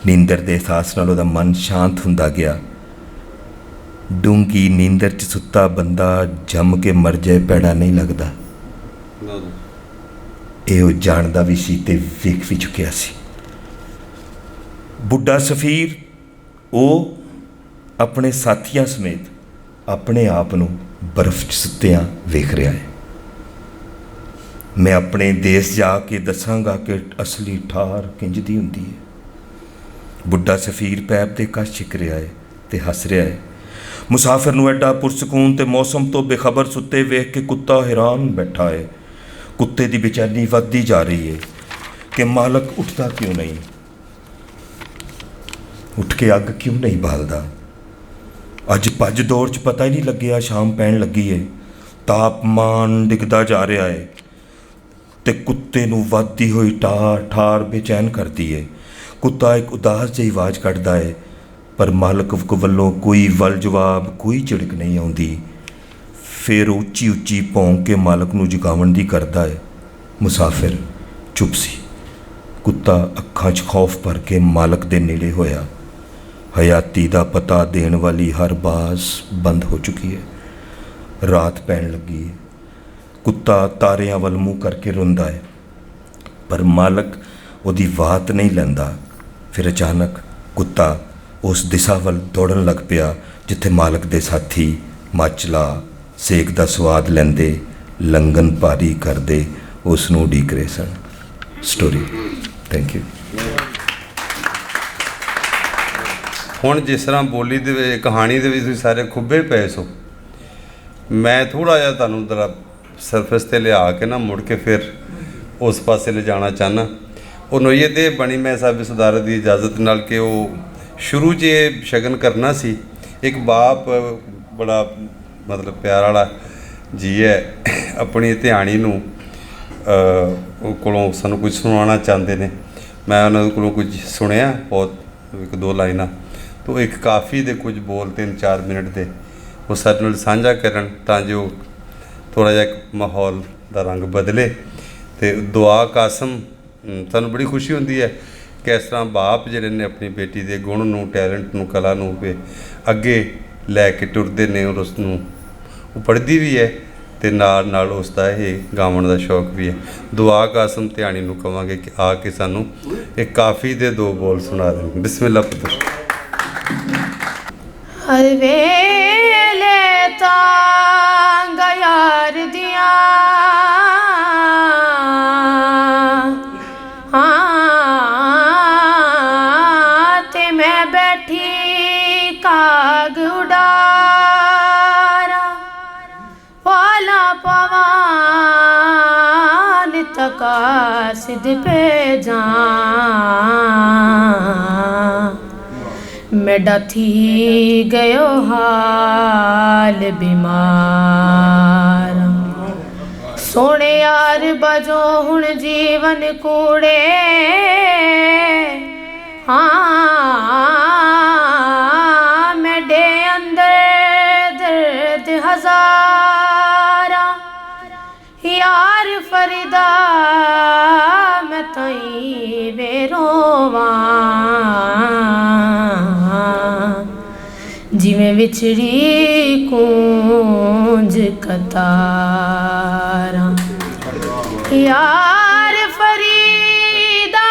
S2: ਨੀਂਦਰ ਦੇ ਅਹਿਸਾਸ ਨਾਲ ਉਹਦਾ ਮਨ ਸ਼ਾਂਤ ਹੁੰਦਾ ਗਿਆ। ਡੂੰਘੀ ਨੀਂਦਰ 'ਚ ਸੁੱਤਾ ਬੰਦਾ ਜੰਮ ਕੇ ਮਰ ਜਾਏ ਭੈੜਾ ਨਹੀਂ ਲੱਗਦਾ। ਇਹ ਉਹ ਜਾਣਦਾ ਵੀ ਸੀ ਤੇ ਵੇਖ ਵੀ ਚੁੱਕਿਆ ਸੀ। ਬੁੱਢਾ ਸਫੀਰ ਉਹ ਆਪਣੇ ਸਾਥੀਆਂ ਸਮੇਤ ਆਪਣੇ ਆਪ ਨੂੰ ਬਰਫ਼ 'ਚ ਸੁੱਤਿਆਂ ਵੇਖ ਰਿਹਾ ਹੈ। ਮੈਂ ਆਪਣੇ ਦੇਸ਼ ਜਾ ਕੇ ਦੱਸਾਂਗਾ ਕਿ ਅਸਲੀ ਠਾਰ ਕਿੰਝ ਦੀ ਹੁੰਦੀ ਹੈ। ਬੁੱਢਾ ਸਫੀਰ ਪੈਪ ਦੇ ਕੱਛ ਛਿਕ ਰਿਹਾ ਹੈ ਤੇ ਹੱਸ ਰਿਹਾ ਹੈ। ਮੁਸਾਫਿਰ ਨੂੰ ਐਡਾ ਪੁਰਸਕੂਨ ਤੇ ਮੌਸਮ ਤੋਂ ਬੇਖਬਰ ਸੁੱਤੇ ਵੇਖ ਕੇ ਕੁੱਤਾ ਹੈਰਾਨ ਬੈਠਾ ਹੈ। ਕੁੱਤੇ ਦੀ ਬੇਚੈਨੀ ਵੱਧਦੀ ਜਾ ਰਹੀ ਹੈ ਕਿ ਮਾਲਕ ਉੱਠਦਾ ਕਿਉਂ ਨਹੀਂ, ਉੱਠ ਕੇ ਅੱਗ ਕਿਉਂ ਨਹੀਂ ਬਾਲਦਾ। ਅੱਜ ਭੱਜ ਦੌੜ 'ਚ ਪਤਾ ਹੀ ਨਹੀਂ ਲੱਗਿਆ ਸ਼ਾਮ ਪੈਣ ਲੱਗੀ ਹੈ। ਤਾਪਮਾਨ ਡਿੱਗਦਾ ਜਾ ਰਿਹਾ ਹੈ ਤੇ ਕੁੱਤੇ ਨੂੰ ਵੱਧਦੀ ਹੋਈ ਠਾਰ ਬੇਚੈਨ ਕਰਦੀ ਹੈ। ਕੁੱਤਾ ਇੱਕ ਉਦਾਸ ਜਿਹੀ ਆਵਾਜ਼ ਕੱਢਦਾ ਹੈ, ਪਰ ਮਾਲਕ ਵੱਲੋਂ ਕੋਈ ਵੱਲ ਜਵਾਬ, ਕੋਈ ਝਿੜਕ ਨਹੀਂ ਆਉਂਦੀ। ਫਿਰ ਉੱਚੀ ਉੱਚੀ ਭੌਂਕ ਕੇ ਮਾਲਕ ਨੂੰ ਜਗਾਉਣ ਦੀ ਕਰਦਾ ਹੈ। ਮੁਸਾਫਿਰ ਚੁੱਪ ਸੀ। ਕੁੱਤਾ ਅੱਖਾਂ 'ਚ ਖੌਫ ਭਰ ਕੇ ਮਾਲਕ ਦੇ ਨੇੜੇ ਹੋਇਆ। ਹਯਾਤੀ ਦਾ ਪਤਾ ਦੇਣ ਵਾਲੀ ਹਰ ਬਾਜ਼ ਬੰਦ ਹੋ ਚੁੱਕੀ ਹੈ। ਰਾਤ ਪੈਣ ਲੱਗੀ ਹੈ। ਕੁੱਤਾ ਤਾਰਿਆਂ ਵੱਲ ਮੂੰਹ ਕਰਕੇ ਰੋਂਦਾ ਹੈ, ਪਰ ਮਾਲਕ ਉਹਦੀ ਬਾਤ ਨਹੀਂ ਲੈਂਦਾ। ਫਿਰ ਅਚਾਨਕ ਕੁੱਤਾ ਉਸ ਦਿਸ਼ਾ ਵੱਲ ਦੌੜਨ ਲੱਗ ਪਿਆ ਜਿੱਥੇ ਮਾਲਕ ਦੇ ਸਾਥੀ ਮਾਚਲਾ ਸੇਕ ਦਾ ਸਵਾਦ ਲੈਂਦੇ, ਲੰਗਨ ਭਾਰੀ ਕਰਦੇ ਉਸ ਨੂੰ ਉਡੀਕ ਰਹੇ ਸਨ। ਸਟੋਰੀ। Thank you.
S1: ਹੁਣ ਜਿਸ ਤਰ੍ਹਾਂ ਬੋਲੀ ਦੇ ਵਿੱਚ, ਕਹਾਣੀ ਦੇ ਵਿੱਚ ਤੁਸੀਂ ਸਾਰੇ ਖੁੱਬੇ ਪਏ ਸੋ, ਮੈਂ ਥੋੜ੍ਹਾ ਜਿਹਾ ਤੁਹਾਨੂੰ ਜ਼ਰਾ ਸਰਫੇਸ 'ਤੇ ਲਿਆ ਕੇ ਨਾ ਮੁੜ ਕੇ ਫਿਰ ਉਸ ਪਾਸੇ ਲਿਜਾਣਾ ਚਾਹੁੰਦਾ। ਉਹ ਨੋਈਅਤ ਇਹ ਬਣੀ ਮੈਂ ਸਾਹਿਬ ਸੁਦਾਰਤ ਦੀ ਇਜਾਜ਼ਤ ਨਾਲ ਕਿ ਉਹ ਸ਼ੁਰੂ 'ਚ ਇਹ ਸ਼ਗਨ ਕਰਨਾ ਸੀ। ਇੱਕ ਬਾਪ ਬੜਾ ਮਤਲਬ ਪਿਆਰ ਵਾਲਾ ਜੀ ਹੈ, ਆਪਣੀ ਧਿਆਣੀ ਨੂੰ ਉਹ ਕੋਲੋਂ ਸਾਨੂੰ ਕੁਝ ਸੁਣਾਉਣਾ ਚਾਹੁੰਦੇ ਨੇ। ਮੈਂ ਉਹਨਾਂ ਕੋਲੋਂ ਕੁਝ ਸੁਣਿਆ, ਬਹੁਤ ਇੱਕ ਦੋ ਲਾਈਨਾਂ ਤੋਂ ਇੱਕ ਕਾਫੀ ਦੇ ਕੁਝ ਬੋਲ 3-4 ਮਿੰਟ ਦੇ ਉਹ ਸਾਡੇ ਨਾਲ ਸਾਂਝਾ ਕਰਨ, ਤਾਂ ਜੋ ਥੋੜ੍ਹਾ ਜਿਹਾ ਇੱਕ ਮਾਹੌਲ ਦਾ ਰੰਗ ਬਦਲੇ। ਅਤੇ ਦੁਆ ਕਾਸਮ, ਸਾਨੂੰ ਬੜੀ ਖੁਸ਼ੀ ਹੁੰਦੀ ਹੈ ਕਿ ਇਸ ਤਰ੍ਹਾਂ ਬਾਪ ਜਿਹੜੇ ਨੇ ਆਪਣੀ ਬੇਟੀ ਦੇ ਗੁਣ ਨੂੰ, ਟੈਲੈਂਟ ਨੂੰ, ਕਲਾ ਨੂੰ ਅੱਗੇ ਲੈ ਕੇ ਟੁਰਦੇ ਨੇ, ਔਰ ਉਸ ਨੂੰ ਉਹ ਪੜ੍ਹਦੀ ਵੀ ਹੈ ਅਤੇ ਨਾਲ ਨਾਲ ਉਸ ਦਾ ਇਹ ਗਾਉਣ ਦਾ ਸ਼ੌਕ ਵੀ ਹੈ। ਦੁਆ ਕਾਸਮ ਧਿਆਣੀ ਨੂੰ ਕਹਾਂਗੇ ਕਿ ਆ ਕੇ ਸਾਨੂੰ ਇਹ ਕਾਫੀ ਦੇ 2 ਬੋਲ ਸੁਣਾ ਦੇਣ। ਬਿਸਮਿਲ੍ਲਾ ਪੁੱਤਰ।
S3: ਹਰ ਵੇਲੇ ਤਾਂਗ ਯਾਰ ਦੀਆਂ ਤੇ ਮੈਂ ਬੈਠੀ ਕਾਗ ਉਡਾਰਾ, पवान तकासिद पे जा मेरा थी गयो हाल बीमार सोने यार बजो हुण जीवन कूड़े हाँ मेरे अंदर दर्द हजारा यार फरीदा मैं तई वे रोवां जिवें विछड़ी कूंज कतारा यार फरीदा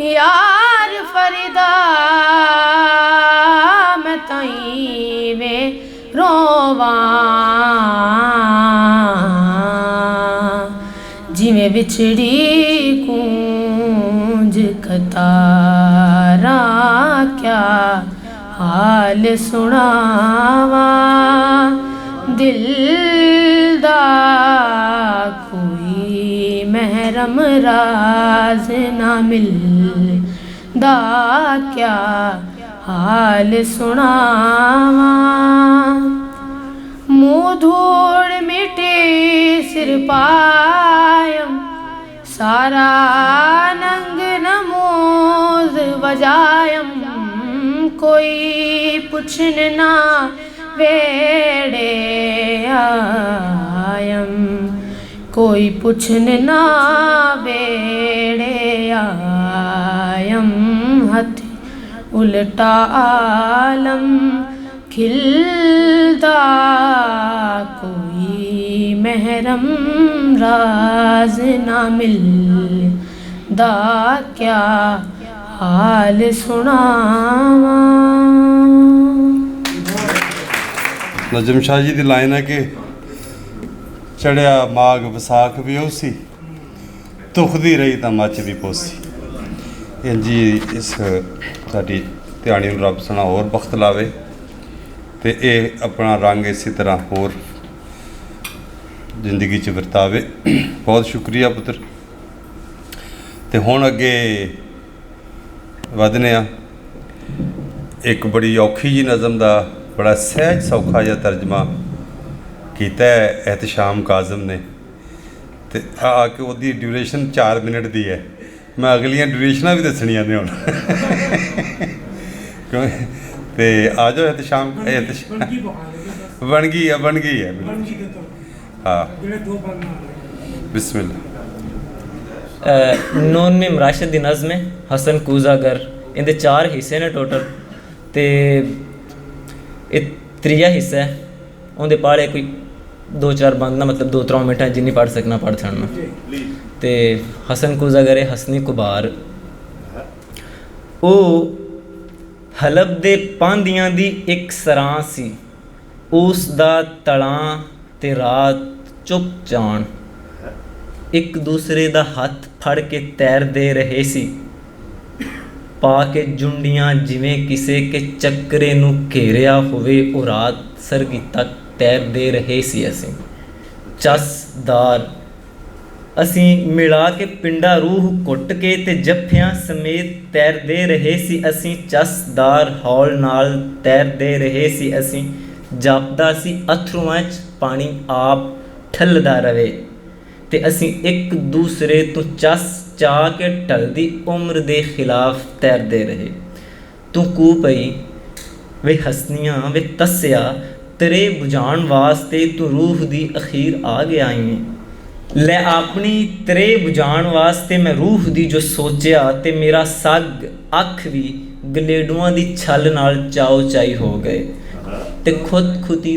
S3: यार फरीदा मैं तई वे रोवां जिवें विछड़ी कूंज कतारा क्या हाल सुनावा दिल दा कोई महरम राज ना मिलदा क्या हाल सुनावा मुँह धूड़ मिटे सिर पायम सारा नंग नमोज बजायम कोई पुछन ना वेड़े आयम कोई पुछन ना वेड़े आयम हथ उल्टा आलम खिलदा कोई महरम राज ना मिलदा क्या हाल सुनावा।
S1: नजम शाह जी की लाइन है कि चढ़िया माघ विसाख भी उसी दुखदी रही तो मचदी पोसी। जी इस साडी ध्यानी नूं रब सोना होर बख्त लावे तो ये अपना रंग इसी तरह होर जिंदगी च वरतावे। बहुत शुक्रिया पुत्र। तो हुण अगे वधने आ। एक बड़ी औखी जी नज़म का बड़ा सहज सौखा जिहा तर्जमा किया है एहतशाम काज़म ने। तो आके उसकी ड्यूरेशन 4 मिनट की है। मैं अगलियां ड्यूरेशनां भी दसनियां ने हुण तो आ जाओ एहतशाम बन गई है हाँ बिस्मिल्लाह।
S4: नून मीम राशिद दी नज़म है हसन कूजागर। इंदे 4 हिस्से ने टोटल ते त्रीया हिस्सा है उनके पढ़े कोई 2-4 बंद ना मतलब 2-3 मिनट जिन्नी पढ़ सकना पढ़ छड़ना। तो हसन कूजागर है हसनी कुबार ओ हलब दे पांदियां दी एक सरां सी उस दा तड़ां ते रात चुप जान एक दूसरे दा हथ फड़ के तैरदे रहे सी पा के जुंडियां जिवें किसे के चक्करे नूं घेरिया होवे ओ रात सरगी तक तैरदे रहे सी असीं चसदार असीं मिला के पिंडा रूह कुट के ते जफ्फियां समेत तैरदे रहे सी असीं चसदार हौल नाल तैरदे रहे सी असीं जापदा सी अथरुआं च पानी आप ठलदा रवे ते असीं एक दूसरे तो चस चा के ढलदी उम्र दे खिलाफ तैरदे रहे। तू कू पई वे हसनियां वे तस्या तेरे बुझाण वास्ते तू रूह दी अखीर आ गया आई ले अपनी तेरे बुझाण वास्ते मैं रूह दी जो सोचिया ते मेरा सग अख भी गलेडुआं दी छल नाल चाओ चाई हो गए ते खुद खुदी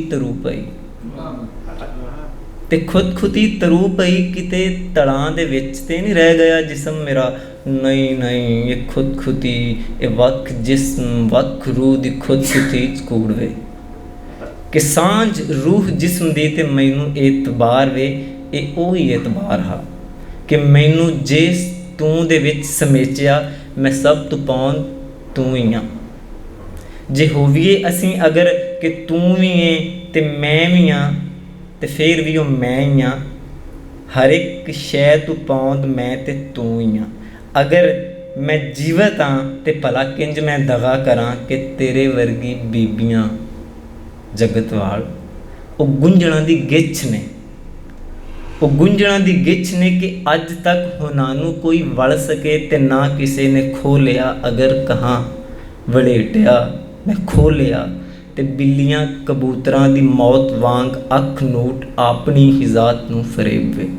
S4: तरू पई किते तड़ां दे विच ते नहीं रह गया जिस्म मेरा नहीं ये खुद खुदी ये वक जिस्म वक रूह दी खुद खुदी कूड़वे कि सांझ रूह जिस्म दी ते मैनू एतबार वे ये ओही एतबार हा कि मैनू जिस तू दे विच समेचिया मैं सब तो पाउन तू ही हाँ जे होवीए असीं अगर कि तू भी है ते मैं भी हाँ ते फिर भी वो मैं ही हाँ। हर एक शै तू पाउंद मैं ते तू ही हाँ। अगर मैं जीवत हाँ ते भला किंज मैं दगा करा कि तेरे वर्गी बीबियां जगत वाल वो गुंजणा दी गिछ ने, वो गुंजणा दी गिछ ने कि अज तक हुनानू कोई वड़ सके ते ना किसी ने खो लिया। अगर कहाँ वड़ेटिया मैं खो लिया ते बिल्लियां कबूतरां दी मौत वांग अख नोट अपनी ही जात नू फरेबवे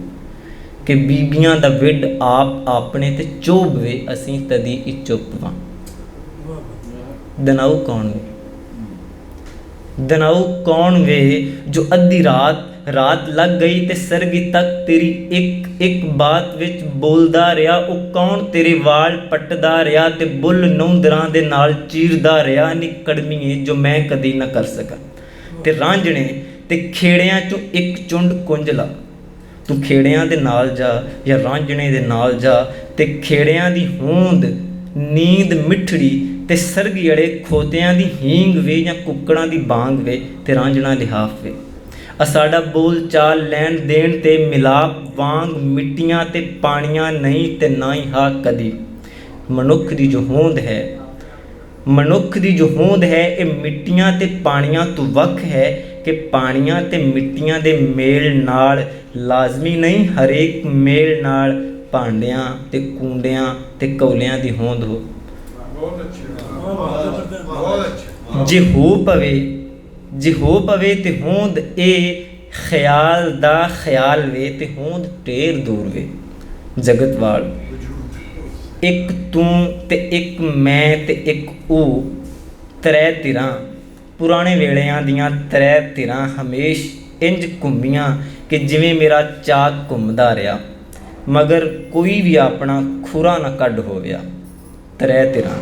S4: कि बीबियां दा विड आप अपने ते चोबवे असीं तदी ई चुप वां। दनाऊ कौन वे? दनाऊ कौन वे जो अद्धी रात लग गई ते सरगी तक तेरी एक एक बात विच बोलदा रहा। वो कौन तेरे वाल पटदा रहा ते बुल नौंदरां दे नाल चीरदा रहा। नी कड़मीए जो मैं कदी ना कर सका ते रांझणे ते खेड़ियां चों एक चुंड कुंज ला। तू खेड़ियां दे नाल जा या रांझणे दे नाल जा ते खेड़ियां दी होंद नींद मिठड़ी ते सरगी अड़े खोतियां दी हींग वे या कुक्कड़ां दी बांग वे ते रांझणा लिहाफ वे। साडा बोल चाल लैन देन ते मिलाप वांग मिट्टियां ते पानियां नहीं ते ना ही हा कदी। मनुख दी जो होंद है, मनुख दी जो होंद है ये मिट्टियां ते पानियां तो वख है कि पानियां ते मिट्टियां दे मेल नाल लाजमी नहीं हरेक मेल नाल भांडियां ते कूंडियां ते कौलियां दी होंद हो। जे हो पवे ते होंद ए ख्याल दा ख्याल वे ते होंद ढेर दूर वे। जगत वाल एक तू ते एक मैं ते एक ओ त्रै धिरां पुराने वेलियां दियां त्रै धिरां हमेश इंज घुम्मियां कि जिवें मेरा चाक घुमदा रहा मगर कोई भी अपना खुरा ना कढ होविया। त्रै धिरां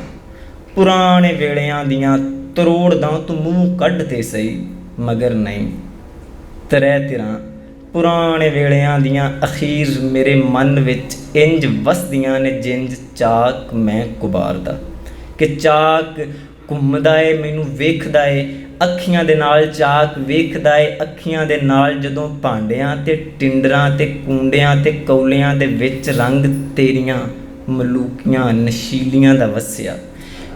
S4: पुराने वेलियां दियां तरोड़दा तू मूँह कढ ते सही मगर नहीं। त्रै धिरां पुराने वेलियां दियां अखीर मेरे मन विच इंज वसदियां ने जिंज चाक मैं कुबारदा कि चाक घुमदा है मैनू वेखदा है अखियां दे नाल चाक वेखदा है अखियां दे नाल जदों भांडियां ते टिंडरां ते कूंडियां ते कौलियां दे विच रंग तेरियां मलूकियां नशीलियां दा वसिया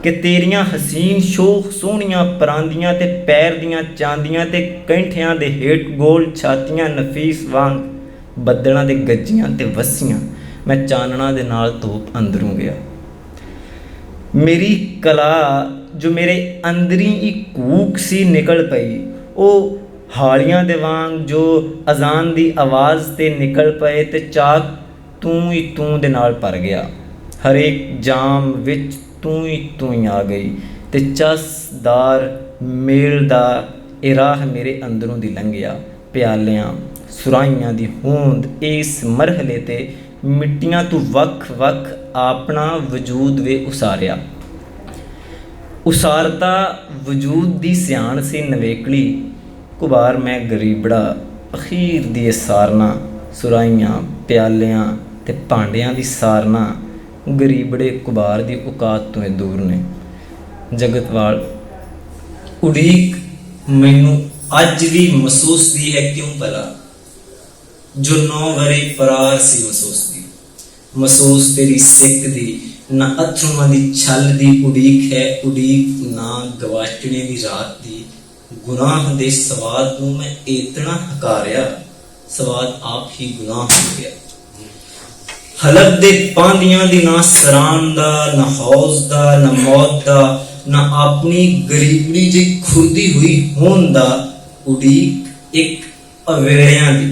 S4: कि तेरियां हसीन शोख सोहणियां परांदियां ते पैर दियां चांदियां ते कैंठियां दे हेठ गोल छातियां नफीस वांग बदड़ां दे गज्जियां ते वसियां। मैं चानणा दे नाल धोप अंदरों गया। मेरी कला जो मेरे अंदरी ही कूक सी निकल पई वो हालियां दे वांग जो अजान दी आवाज़ ते निकल पए ते चाक तू दे नाल भर गया। हर एक जाम विच तू ही आ गई ते चसदार मेलदा इराह मेरे अंदरों दी लंघिया। प्यालियां सुराइयां दी होंद इस मरहले ते मिट्टियां तू वख वख अपना वजूद वे उसारिया। उसारता वजूद दी सियाण सी नवेकली कुबार मैं गरीबड़ा अखीर दी सारना सुराइयां प्यालियां ते भांडियां दी सारना गरीबड़े कुबार दी औकात तो दूर ने। जगत वाल उड़ीक मैनू अज भी महसूस दी है क्यों भला जो 9 वरे परार सी महसूस तेरी सिक दी ना अथरुआं दी छल दी उड़ीक है उड़ीक ना गवाचने दी रात दी। गुनाह दे सवाद नूं मैं इतना हकारिया सवाद आप ही गुनाह हो गया। हलक दे पांदियां दी ना सरान दा ना हौज दा ना मौत दा ना अपनी गरीबड़ी जी खुरदी हुई होन दा उड़ीक एक अवेड़ियां दी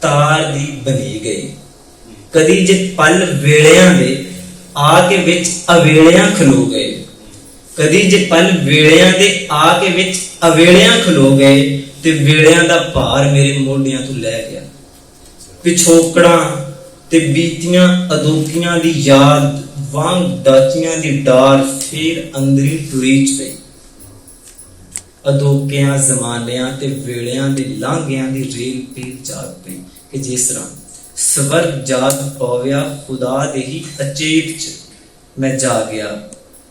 S4: तार दी बनी गई। कदी जे पल वेड़ियां दे आके विच अवेड़ियां खलो गए कदी जे पल वेड़ियां दे आके विच अवेड़ियां खलो गए ते वेड़ियां दा भार मेरे मोढियां तो लै गया। पिछोकड़ा ते बीतियां अदोकियां दी याद वांग दाचियां दी डार फिर अंदरी टुरीच पई। अदोकियां जमानियां ते वेड़ियां दे लांघियां दी रेल पीर जाग पई कि जिस तरह स्वर्ग जाग पविया खुदा दे ही अचेत च मैं जा गया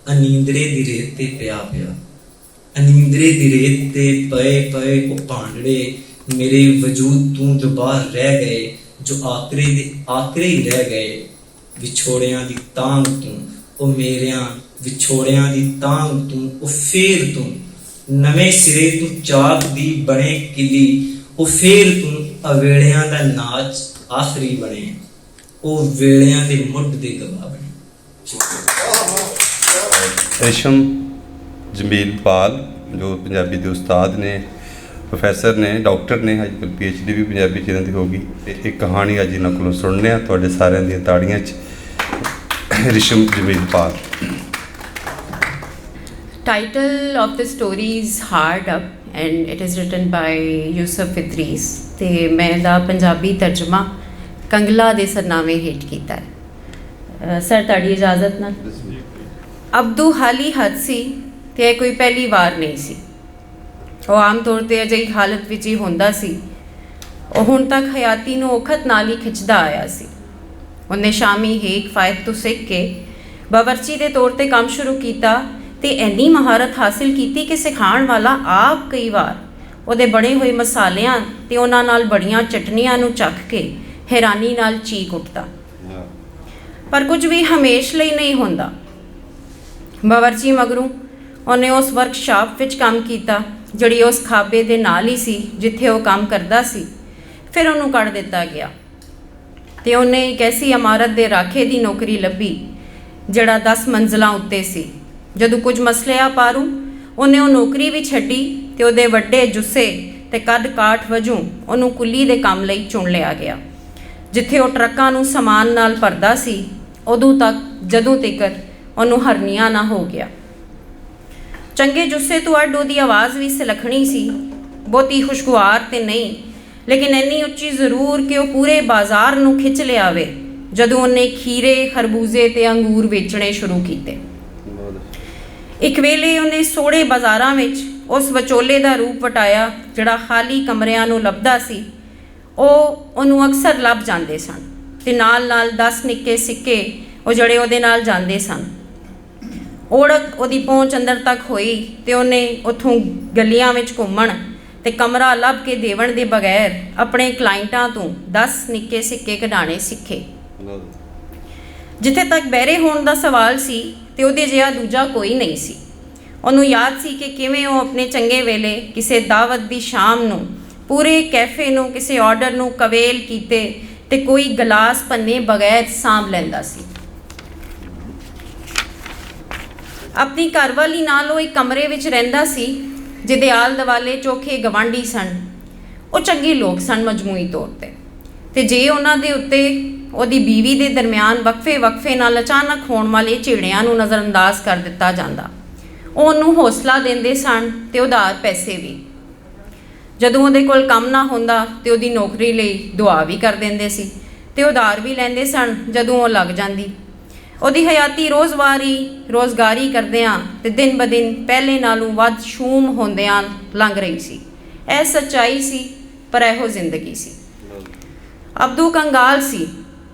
S4: ਅਨੀਂਦਰੇ ਦੀ ਰੇਤ ਤੇ ਪਿਆ ਪਿਆ, ਅਨੀਂਦਰੇ ਦੀ ਰੇਤ ਤੇ ਪਏ ਪਏ ਉਹ ਭਾਂਡੜੇ ਮੇਰੇ ਵਜੂਦ ਤੂੰ ਜੋ ਬਾਹਰ ਰਹਿ ਗਏ, ਜੋ ਆਕਰੇ ਦੇ ਆਕਰੇ ਹੀ ਰਹਿ ਗਏ। ਵਿਛੋੜਿਆਂ ਦੀ ਤਾਂਗ ਤੂੰ ਉਹ ਮੇਰਿਆਂ ਵਿਛੋੜਿਆਂ ਦੀ ਤਾਂਗ ਤੂੰ ਉਹ ਫੇਰ ਤੂੰ ਨਵੇਂ ਸਿਰੇ ਤੂੰ ਚਾਕ ਦੀ ਬਣੇ ਕਿਲੀ, ਉਹ ਫੇਰ ਤੂੰ ਅਵੇੜਿਆਂ ਦਾ ਨਾਚ ਆਖਰੀ ਬਣੇ, ਉਹ ਵੇਲਿਆਂ ਦੇ ਮੁੱਢ ਦੇ ਗਵਾਹ ਬਣੇ।
S1: ਰੇਸ਼ਮ ਜਮੀਲ ਪਾਲ ਜੋ ਪੰਜਾਬੀ ਦੇ ਉਸਤਾਦ ਨੇ, ਪ੍ਰੋਫੈਸਰ ਨੇ, ਡਾਕਟਰ ਨੇ, ਅੱਜ ਕੱਲ੍ਹ PhD ਵੀ ਪੰਜਾਬੀ 'ਚ ਇਹਨਾਂ ਦੀ ਹੋ ਗਈ। ਤੇ ਇੱਕ ਕਹਾਣੀ ਅੱਜ ਇਹਨਾਂ ਕੋਲੋਂ ਸੁਣਨੇ ਆ ਤੁਹਾਡੇ ਸਾਰਿਆਂ ਦੀਆਂ ਤਾੜੀਆਂ 'ਚ। ਰੇਸ਼ਮ ਜਮੀਲ ਪਾਲ।
S5: Title of the story is Hard Up and it is written by Yusuf Idris ਤੇ ਮੈਂ ਦਾ ਪੰਜਾਬੀ ਤਰਜਮਾ ਕੰਗਲਾ ਦੇ ਸਰਨਾਮੇ ਹੇਠ ਕੀਤਾ ਹੈ। ਸਰ ਤੁਹਾਡੀ ਇਜਾਜ਼ਤ ਨਾਲ। ਅਬਦੂ ਹਾਲੀ ਹੱਦ ਸੀ ਤੇ ਇਹ ਕੋਈ ਪਹਿਲੀ ਵਾਰ ਨਹੀਂ ਸੀ। ਉਹ ਆਮ ਤੌਰ 'ਤੇ ਅਜਿਹੀ ਹਾਲਤ ਵਿੱਚ ਹੀ ਹੁੰਦਾ ਸੀ। ਉਹ ਹੁਣ ਤੱਕ ਹਯਾਤੀ ਨੂੰ ਔਖਤ ਨਾਲ ਹੀ ਖਿੱਚਦਾ ਆਇਆ ਸੀ। ਉਹਨੇ ਸ਼ਾਮੀ ਹੇਕ ਫਾਇਦ ਤੋਂ ਸਿੱਖ ਕੇ ਬਾਵਰਚੀ ਦੇ ਤੌਰ 'ਤੇ ਕੰਮ ਸ਼ੁਰੂ ਕੀਤਾ ਤੇ ਇੰਨੀ ਮਹਾਰਤ ਹਾਸਿਲ ਕੀਤੀ ਕਿ ਸਿਖਾਉਣ ਵਾਲਾ ਆਪ ਕਈ ਵਾਰ ਉਹਦੇ ਬਣੇ ਹੋਏ ਮਸਾਲਿਆਂ ਤੇ ਉਹਨਾਂ ਨਾਲ ਬੜੀਆਂ ਚਟਨੀਆਂ ਨੂੰ ਚੱਖ ਕੇ ਹੈਰਾਨੀ ਨਾਲ ਚੀਕ ਉੱਠਦਾ। ਪਰ ਕੁਝ ਵੀ ਹਮੇਸ਼ ਲਈ ਨਹੀਂ ਹੁੰਦਾ। ਬਾਵਰਚੀ ਮਗਰੋਂ ਉਹਨੇ ਉਸ ਵਰਕਸ਼ਾਪ ਵਿੱਚ ਕੰਮ ਕੀਤਾ ਜਿਹੜੀ ਉਸ ਖਾਬੇ ਦੇ ਨਾਲ ਹੀ ਸੀ ਜਿੱਥੇ ਉਹ ਕੰਮ ਕਰਦਾ ਸੀ। ਫਿਰ ਉਹਨੂੰ ਕੱਢ ਦਿੱਤਾ ਗਿਆ ਤੇ ਉਹਨੇ ਇੱਕ ਐਸੀ ਇਮਾਰਤ ਦੇ ਰਾਖੇ ਦੀ ਨੌਕਰੀ ਲੱਭੀ ਜਿਹੜਾ 10 ਮੰਜ਼ਲਾਂ ਉੱਤੇ ਸੀ। ਜਦੋਂ ਕੁਝ ਮਸਲਿਆਂ ਪਾਰੂ ਉਹਨੇ ਉਹ ਨੌਕਰੀ ਵੀ ਛੱਡੀ ਤੇ ਉਹਦੇ ਵੱਡੇ ਜੁੱਸੇ ਤੇ ਕੱਦ ਕਾਠ ਵਜੋਂ ਉਹਨੂੰ ਕੁੱਲੀ ਦੇ ਕੰਮ ਲਈ ਚੁਣ ਲਿਆ ਗਿਆ। ਜਿੱਥੇ ਉਹ ਟਰੱਕਾਂ ਨੂੰ ਸਮਾਨ ਨਾਲ ਭਰਦਾ ਸੀ ਉਦੋਂ ਤੱਕ ਜਦੋਂ ਤੀਕਰ ਉਹਨੂੰ ਹਰਨੀਆਂ ਨਾ ਹੋ ਗਿਆ। ਚੰਗੇ ਜੁੱਸੇ ਤੋਂ ਅੱਡ ਉਹਦੀ ਆਵਾਜ਼ ਵੀ ਸੁਲੱਖਣੀ ਸੀ, ਬਹੁਤੀ ਖੁਸ਼ਗਵਾਰ ਤੇ ਨਹੀਂ ਲੇਕਿਨ ਇੰਨੀ ਉੱਚੀ ਜ਼ਰੂਰ ਕਿ ਉਹ ਪੂਰੇ ਬਾਜ਼ਾਰ ਨੂੰ ਖਿੱਚ ਲਿਆਵੇ। ਜਦੋਂ ਉਹਨੇ ਖੀਰੇ, ਖਰਬੂਜ਼ੇ ਤੇ ਅੰਗੂਰ ਵੇਚਣੇ ਸ਼ੁਰੂ ਕੀਤੇ। ਇੱਕ ਵੇਲੇ ਉਹਨੇ ਸੋਹਣੇ ਬਾਜ਼ਾਰਾਂ ਵਿੱਚ ਉਸ ਵਿਚੋਲੇ ਦਾ ਰੂਪ ਵਟਾਇਆ ਜਿਹੜਾ ਖਾਲੀ ਕਮਰਿਆਂ ਨੂੰ ਲੱਭਦਾ ਸੀ। ਉਹ ਉਹਨੂੰ ਅਕਸਰ ਲੱਭ ਜਾਂਦੇ ਸਨ ਤੇ ਨਾਲ ਨਾਲ 10 ਨਿੱਕੇ ਸਿੱਕੇ ਉਹ ਜਿਹੜੇ ਉਹਦੇ ਨਾਲ ਜਾਂਦੇ ਸਨ। ਓੜਕ ਉਹਦੀ ਪਹੁੰਚ ਅੰਦਰ ਤੱਕ ਹੋਈ ਤੇ ਉਹਨੇ ਉੱਥੋਂ ਗਲੀਆਂ ਵਿੱਚ ਘੁੰਮਣ ਤੇ ਕਮਰਾ ਲੱਭ ਕੇ ਦੇਵਣ ਦੇ ਬਗੈਰ ਆਪਣੇ ਕਲਾਇੰਟਾਂ ਤੋਂ 10 ਨਿੱਕੇ ਸਿੱਕੇ ਕਢਾਣੇ ਸਿੱਖੇ। ਜਿੱਥੇ ਤੱਕ ਬਹਿਰੇ ਹੋਣ ਦਾ ਸਵਾਲ ਸੀ ਤੇ ਉਹਦੇ ਜਿਹਾ ਦੂਜਾ ਕੋਈ ਨਹੀਂ ਸੀ। ਉਹਨੂੰ ਯਾਦ ਸੀ ਕਿ ਕਿਵੇਂ ਉਹ ਆਪਣੇ ਚੰਗੇ ਵੇਲੇ ਕਿਸੇ ਦਾਵਤ ਦੀ ਸ਼ਾਮ ਨੂੰ ਪੂਰੇ ਕੈਫੇ ਨੂੰ ਕਿਸੇ ਆਰਡਰ ਨੂੰ ਕਵੇਲ ਕੀਤੇ ਤੇ ਕੋਈ ਗਲਾਸ ਪੰਨੇ ਬਗੈਰ ਸਾਂਭ ਲੈਂਦਾ ਸੀ। ਆਪਣੀ ਘਰਵਾਲੀ ਨਾਲ ਉਹ ਇੱਕ ਕਮਰੇ ਵਿੱਚ ਰਹਿੰਦਾ ਸੀ ਜਿਹਦੇ ਆਲ ਦੁਆਲੇ ਚੋਖੇ ਗਵਾਂਢੀ ਸਨ। ਉਹ ਚੰਗੇ ਲੋਕ ਸਨ ਮਜਮੂਈ ਤੌਰ 'ਤੇ ਤੇ ਜੇ ਉਹਨਾਂ ਦੇ ਉੱਤੇ ਉਹਦੀ ਬੀਵੀ ਦੇ ਦਰਮਿਆਨ ਵਕਫੇ ਨਾਲ ਅਚਾਨਕ ਹੋਣ ਵਾਲੇ ਝਿੜਿਆਂ ਨੂੰ ਨਜ਼ਰਅੰਦਾਜ਼ ਕਰ ਦਿੱਤਾ ਜਾਂਦਾ। ਉਹ ਉਹਨੂੰ ਹੌਸਲਾ ਦਿੰਦੇ ਸਨ ਤੇ ਉਧਾਰ ਪੈਸੇ ਵੀ। ਜਦੋਂ ਉਹਦੇ ਕੋਲ ਕੰਮ ਨਾ ਹੁੰਦਾ ਤੇ ਉਹਦੀ ਨੌਕਰੀ ਲਈ ਦੁਆ ਵੀ ਕਰ ਦਿੰਦੇ ਸੀ ਤੇ ਉਧਾਰ ਵੀ ਲੈਂਦੇ ਸਨ ਜਦੋਂ ਉਹ ਲੱਗ ਜਾਂਦੀ। ਉਹਦੀ ਹਯਾਤੀ ਰੋਜ਼ਗਾਰੀ ਕਰਦਿਆਂ ਤੇ ਦਿਨ ਬ ਦਿਨ ਪਹਿਲੇ ਨਾਲੋਂ ਵੱਧ ਸ਼ੂਮ ਹੁੰਦਿਆਂ ਲੰਘ ਰਹੀ ਸੀ। ਇਹ ਸੱਚਾਈ ਸੀ ਪਰ ਇਹੋ ਜ਼ਿੰਦਗੀ ਸੀ। ਅਬਦੂ ਕੰਗਾਲ ਸੀ।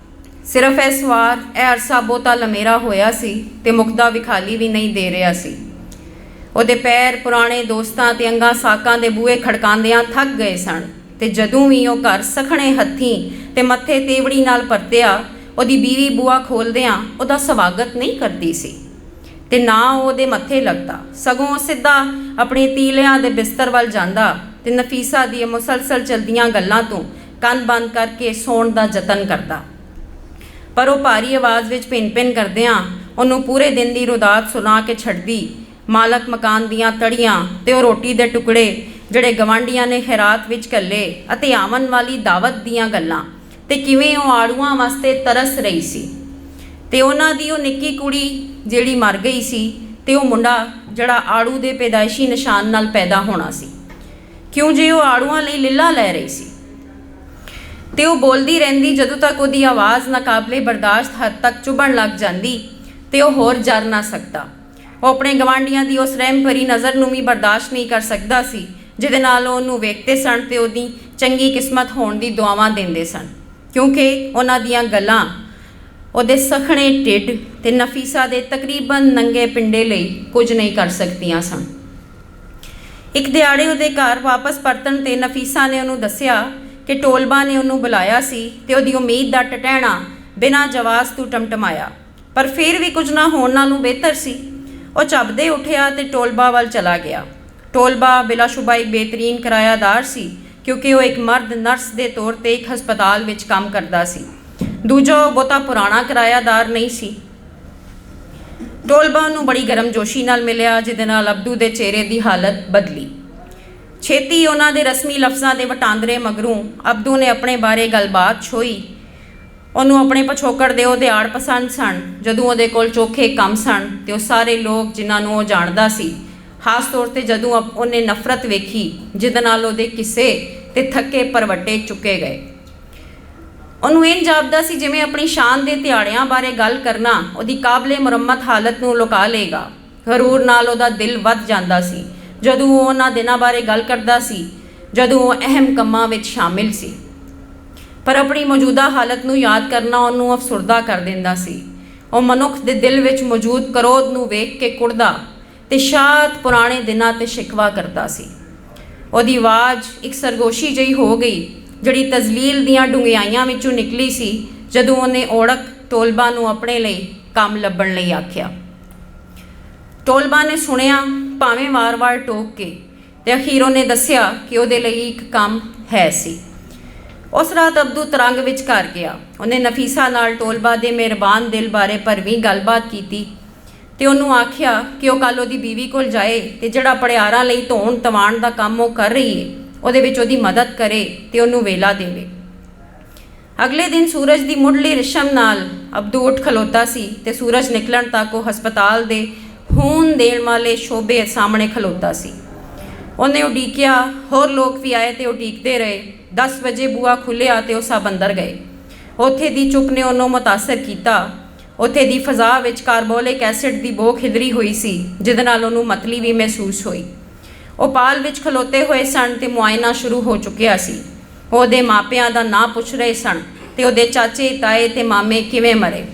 S5: ਸਿਰਫ ਇਸ ਵਾਰ ਇਹ ਅਰਸਾ ਬਹੁਤਾ ਲੰਮੇਰਾ ਹੋਇਆ ਸੀ ਤੇ ਮੁਕਦਾ ਵਿਖਾਲੀ ਵੀ ਨਹੀਂ ਦੇ ਰਿਹਾ ਸੀ। ਉਹਦੇ ਪੈਰ ਪੁਰਾਣੇ ਦੋਸਤਾਂ ਤੇ ਅੰਗਾਂ ਸਾਕਾਂ ਦੇ ਬੂਹੇ ਖੜਕਾਉਂਦਿਆਂ ਥੱਕ ਗਏ ਸਨ ਤੇ ਜਦੋਂ ਵੀ ਉਹ ਘਰ ਸਖਣੇ ਹੱਥੀਂ ਤੇ ਮੱਥੇ ਤੇਵੜੀ ਨਾਲ ਪਰਤਿਆ ਉਹਦੀ ਬੀਵੀ ਬੂਹਾ ਖੋਲ੍ਹਦਿਆਂ ਉਹਦਾ ਸਵਾਗਤ ਨਹੀਂ ਕਰਦੀ ਸੀ ਤੇ ਨਾ ਉਹਦੇ ਮੱਥੇ ਲੱਗਦਾ, ਸਗੋਂ ਉਹ ਸਿੱਧਾ ਆਪਣੇ ਤੀਲਿਆਂ ਦੇ ਬਿਸਤਰ ਵੱਲ ਜਾਂਦਾ ਤੇ ਨਫੀਸਾ ਦੀਆਂ ਮੁਸਲਸਲ ਚਲਦੀਆਂ ਗੱਲਾਂ ਤੋਂ ਕੰਨ ਬੰਦ ਕਰਕੇ ਸੌਣ ਦਾ ਯਤਨ ਕਰਦਾ। ਪਰ ਉਹ ਭਾਰੀ ਆਵਾਜ਼ ਵਿੱਚ ਭਿੰਨ ਕਰਦਿਆਂ ਉਹਨੂੰ ਪੂਰੇ ਦਿਨ ਦੀ ਰੁਦਾਤ ਸੁਣਾ ਕੇ ਛੱਡਦੀ। ਮਾਲਕ ਮਕਾਨ ਦੀਆਂ ਤੜੀਆਂ ਤੇ ਉਹ ਰੋਟੀ ਦੇ ਟੁਕੜੇ ਜਿਹੜੇ ਗਵਾਂਢੀਆਂ ਨੇ ਖੈਰਾਤ ਵਿੱਚ ਘੱਲੇ ਅਤੇ ਆਵਣ ਵਾਲੀ ਦਾਵਤ ਦੀਆਂ ਗੱਲਾਂ ਤੇ ਕਿਵੇਂ ਉਹ ਆੜੂਆਂ ਵਾਸਤੇ ਤਰਸ ਰਹੀ ਸੀ ਤੇ ਉਹਨਾਂ ਦੀ ਉਹ ਨਿੱਕੀ ਕੁੜੀ ਜਿਹੜੀ ਮਰ ਗਈ ਸੀ ਤੇ ਉਹ ਮੁੰਡਾ ਜਿਹੜਾ ਆੜੂ ਦੇ ਪੈਦਾਇਸ਼ੀ ਨਿਸ਼ਾਨ ਨਾਲ ਪੈਦਾ ਹੋਣਾ ਸੀ। ਕਿਉਂ ਜੇ ਉਹ ਆੜੂਆਂ ਲਈ ਲਿੱਲਾ ਲੈ ਰਹੀ ਸੀ ਤੇ ਉਹ ਬੋਲਦੀ ਰਹਿੰਦੀ ਜਦੋਂ ਤੱਕ ਉਹਦੀ ਆਵਾਜ਼ ਨਾਕਾਬਲੇ ਬਰਦਾਸ਼ਤ ਹੱਦ ਤੱਕ ਚੁਭਣ ਲੱਗ ਜਾਂਦੀ ਤੇ ਉਹ ਹੋਰ ਜਰ ਨਾ ਸਕਦਾ। ਉਹ ਆਪਣੇ ਗਵਾਂਢੀਆਂ ਦੀ ਉਸ ਰਹਿਮ ਭਰੀ ਨਜ਼ਰ ਨੂੰ ਵੀ ਬਰਦਾਸ਼ਤ ਨਹੀਂ ਕਰ ਸਕਦਾ ਸੀ ਜਿਹਦੇ ਨਾਲ ਉਹ ਉਹਨੂੰ ਵੇਖਦੇ ਸਨ ਤੇ ਉਹਦੀ ਚੰਗੀ ਕਿਸਮਤ ਹੋਣ ਦੀ ਦੁਆਵਾਂ ਦਿੰਦੇ ਸਨ, ਕਿਉਂਕਿ ਉਹਨਾਂ ਦੀਆਂ ਗੱਲਾਂ ਉਹਦੇ ਸਖਣੇ ਢਿੱਡ ਤੇ ਨਫੀਸਾ ਦੇ ਤਕਰੀਬਨ ਨੰਗੇ ਪਿੰਡੇ ਲਈ ਕੁਝ ਨਹੀਂ ਕਰ ਸਕਦੀਆਂ ਸਨ। ਇੱਕ ਦਿਹਾੜੇ ਉਹਦੇ ਘਰ ਵਾਪਸ ਪਰਤਣ ਤੇ ਨਫੀਸਾ ਨੇ ਉਹਨੂੰ ਦੱਸਿਆ ਕਿ ਟੋਲਬਾ ਨੇ ਉਹਨੂੰ ਬੁਲਾਇਆ ਸੀ ਤੇ ਉਹਦੀ ਉਮੀਦ ਦਾ ਟਟਹਿਣਾ ਬਿਨਾਂ ਜਵਾਬ ਤੋਂ ਟਮਟਮਾਇਆ, ਪਰ ਫਿਰ ਵੀ ਕੁਝ ਨਾ ਹੋਣ ਨਾਲੋਂ ਬਿਹਤਰ ਸੀ। ਉਹ ਝੱਬਦੇ ਉੱਠਿਆ ਤੇ ਟੋਲਬਾ ਵੱਲ ਚਲਾ ਗਿਆ। ਟੋਲਬਾ ਬਿਲਾਸ਼ੁਬਾ ਇੱਕ ਬਿਹਤਰੀਨ ਕਿਰਾਏਦਾਰ ਸੀ, ਕਿਉਂਕਿ ਉਹ ਇੱਕ ਮਰਦ ਨਰਸ ਦੇ ਤੌਰ 'ਤੇ ਇੱਕ ਹਸਪਤਾਲ ਵਿੱਚ ਕੰਮ ਕਰਦਾ ਸੀ। ਦੂਜਾ, ਉਹ ਬਹੁਤਾ ਪੁਰਾਣਾ ਕਿਰਾਏਦਾਰ ਨਹੀਂ ਸੀ। ਟੋਲਬਾ ਨੂੰ ਬੜੀ ਗਰਮਜੋਸ਼ੀ ਨਾਲ ਮਿਲਿਆ, ਜਿਹਦੇ ਨਾਲ ਅਬਦੂ ਦੇ ਚਿਹਰੇ ਦੀ ਹਾਲਤ ਬਦਲੀ। ਛੇਤੀ ਉਹਨਾਂ ਦੇ ਰਸਮੀ ਲਫ਼ਜ਼ਾਂ ਦੇ ਵਟਾਂਦਰੇ ਮਗਰੋਂ ਅਬਦੂ ਨੇ ਆਪਣੇ ਬਾਰੇ ਗੱਲਬਾਤ ਛੋਈ। ਉਹਨੂੰ ਆਪਣੇ ਪਿਛੋਕੜ ਦੇ ਉਹਦੇ ਆੜ ਪਸੰਦ ਸਨ, ਜਦੋਂ ਉਹਦੇ ਕੋਲ ਚੋਖੇ ਕੰਮ ਸਨ ਤੇ ਉਹ ਸਾਰੇ ਲੋਕ ਜਿਨ੍ਹਾਂ ਨੂੰ ਉਹ ਜਾਣਦਾ ਸੀ, ਖਾਸ ਤੌਰ 'ਤੇ ਜਦੋਂ ਉਹਨੇ ਨਫ਼ਰਤ ਵੇਖੀ ਜਿਹਦੇ ਨਾਲ ਉਹਦੇ ਕਿੱਸੇ ਤੇ ਥੱਕੇ ਪਰਵੱਟੇ ਚੁੱਕੇ ਗਏ। ਉਹਨੂੰ ਇੰਝ ਜਾਪਦਾ ਸੀ ਜਿਵੇਂ ਆਪਣੀ ਸ਼ਾਨ ਦੇ ਦਿਹਾੜਿਆਂ ਬਾਰੇ ਗੱਲ ਕਰਨਾ ਉਹਦੀ ਕਾਬਲੇ ਮੁਰੰਮਤ ਹਾਲਤ ਨੂੰ ਲੁਕਾ ਲਏਗਾ। ਗਰੂਰ ਨਾਲ ਉਹਦਾ ਦਿਲ ਵੱਧ ਜਾਂਦਾ ਸੀ ਜਦੋਂ ਉਹ ਉਹਨਾਂ ਦਿਨਾਂ ਬਾਰੇ ਗੱਲ ਕਰਦਾ ਸੀ ਜਦੋਂ ਉਹ ਅਹਿਮ ਕੰਮਾਂ ਵਿੱਚ ਸ਼ਾਮਿਲ ਸੀ, ਪਰ ਆਪਣੀ ਮੌਜੂਦਾ ਹਾਲਤ ਨੂੰ ਯਾਦ ਕਰਨਾ ਉਹਨੂੰ ਅਫਸੁਰਦਾ ਕਰ ਦਿੰਦਾ ਸੀ। ਉਹ ਮਨੁੱਖ ਦੇ ਦਿਲ ਵਿੱਚ ਮੌਜੂਦ ਕਰੋਧ ਨੂੰ ਵੇਖ ਕੇ ਕੁੜਦਾ ਤੇ ਸ਼ਾਇਦ ਪੁਰਾਣੇ ਦਿਨਾਂ 'ਤੇ ਸ਼ਿਕਵਾ ਕਰਦਾ ਸੀ। ਉਹਦੀ ਆਵਾਜ਼ ਇੱਕ ਸਰਗੋਸ਼ੀ ਜਿਹੀ ਹੋ ਗਈ, ਜਿਹੜੀ ਤਜ਼ਲੀਲ ਦੀਆਂ ਡੂੰਘਾਈਆਂ ਵਿੱਚੋਂ ਨਿਕਲੀ ਸੀ ਜਦੋਂ ਉਹਨੇ ਔੜਕ ਟੋਲਬਾ ਨੂੰ ਆਪਣੇ ਲਈ ਕੰਮ ਲੱਭਣ ਲਈ ਆਖਿਆ। ਟੋਲਬਾ ਨੇ ਸੁਣਿਆ, ਭਾਵੇਂ ਵਾਰ-ਵਾਰ ਟੋਕ ਕੇ, ਤੇ ਅਖੀਰ ਉਹਨੇ ਦੱਸਿਆ ਕਿ ਉਹਦੇ ਲਈ ਇੱਕ ਕੰਮ ਹੈ ਸੀ। ਉਸ ਰਾਤ ਅਬਦੂ ਤਰੰਗ ਵਿੱਚ ਘਰ ਗਿਆ। ਉਹਨੇ ਨਫੀਸਾ ਨਾਲ ਟੋਲਬਾ ਦੇ ਮਿਹਰਬਾਨ ਦਿਲ ਬਾਰੇ ਭਰਵੀਂ ਗੱਲਬਾਤ ਕੀਤੀ ਤੇ ਉਹਨੂੰ ਆਖਿਆ ਕਿ ਉਹ ਕੱਲ੍ਹ ਉਹਦੀ ਬੀਵੀ ਕੋਲ ਜਾਏ ਤੇ ਜਿਹੜਾ ਪੜਿਆਰਾਂ ਲਈ ਧੋਣ ਤਵਾਣ ਦਾ ਕੰਮ ਉਹ ਕਰ ਰਹੀ ਏ ਉਹਦੇ ਵਿੱਚ ਉਹਦੀ ਮਦਦ ਕਰੇ ਤੇ ਉਹਨੂੰ ਵੇਲਾ ਦੇਵੇ। ਅਗਲੇ ਦਿਨ ਸੂਰਜ ਦੀ ਮੁੱਢਲੀ ਰਿਸ਼ਮ ਨਾਲ ਅਬਦੂ ਉੱਠ ਖਲੋਤਾ ਸੀ ਤੇ ਸੂਰਜ ਨਿਕਲਣ ਤੱਕ ਉਹ ਹਸਪਤਾਲ ਦੇ ਖੂਨ ਦੇਣ ਵਾਲੇ ਸ਼ੋਭੇ ਸਾਹਮਣੇ ਖਲੋਤਾ ਸੀ। ਉਹਨੇ ਉਡੀਕਿਆ, ਹੋਰ ਲੋਕ ਵੀ ਆਏ ਤੇ ਉਡੀਕਦੇ ਰਹੇ। 10 ਵਜੇ ਬੂਹਾ ਖੁੱਲ੍ਹਿਆ ਤੇ ਉਹ ਸਭ ਅੰਦਰ ਗਏ। ਉੱਥੇ ਦੀ ਚੁੱਪ ਨੇ ਉਹਨੂੰ ਮੁਤਾਸਰ ਕੀਤਾ। ਉੱਥੇ ਦੀ ਫਜ਼ਾ ਵਿੱਚ ਕਾਰਬੋਲਿਕ ਐਸਿਡ ਦੀ ਬੋ ਖਿਲਰੀ ਹੋਈ ਸੀ, ਜਿਹਦੇ ਨਾਲ ਉਹਨੂੰ ਮਤਲੀ ਵੀ ਮਹਿਸੂਸ ਹੋਈ। ਉਹ ਪਾਲ ਵਿੱਚ ਖਲੋਤੇ ਹੋਏ ਸਨ ਤੇ ਮੁਆਇਨਾ ਸ਼ੁਰੂ ਹੋ ਚੁੱਕਿਆ ਸੀ। ਉਹਦੇ ਮਾਪਿਆਂ ਦਾ ਨਾਂ ਪੁੱਛ ਰਹੇ ਸਨ ਤੇ ਉਹਦੇ ਚਾਚੇ, ਤਾਏ ਤੇ ਮਾਮੇ ਕਿਵੇਂ ਮਰੇ,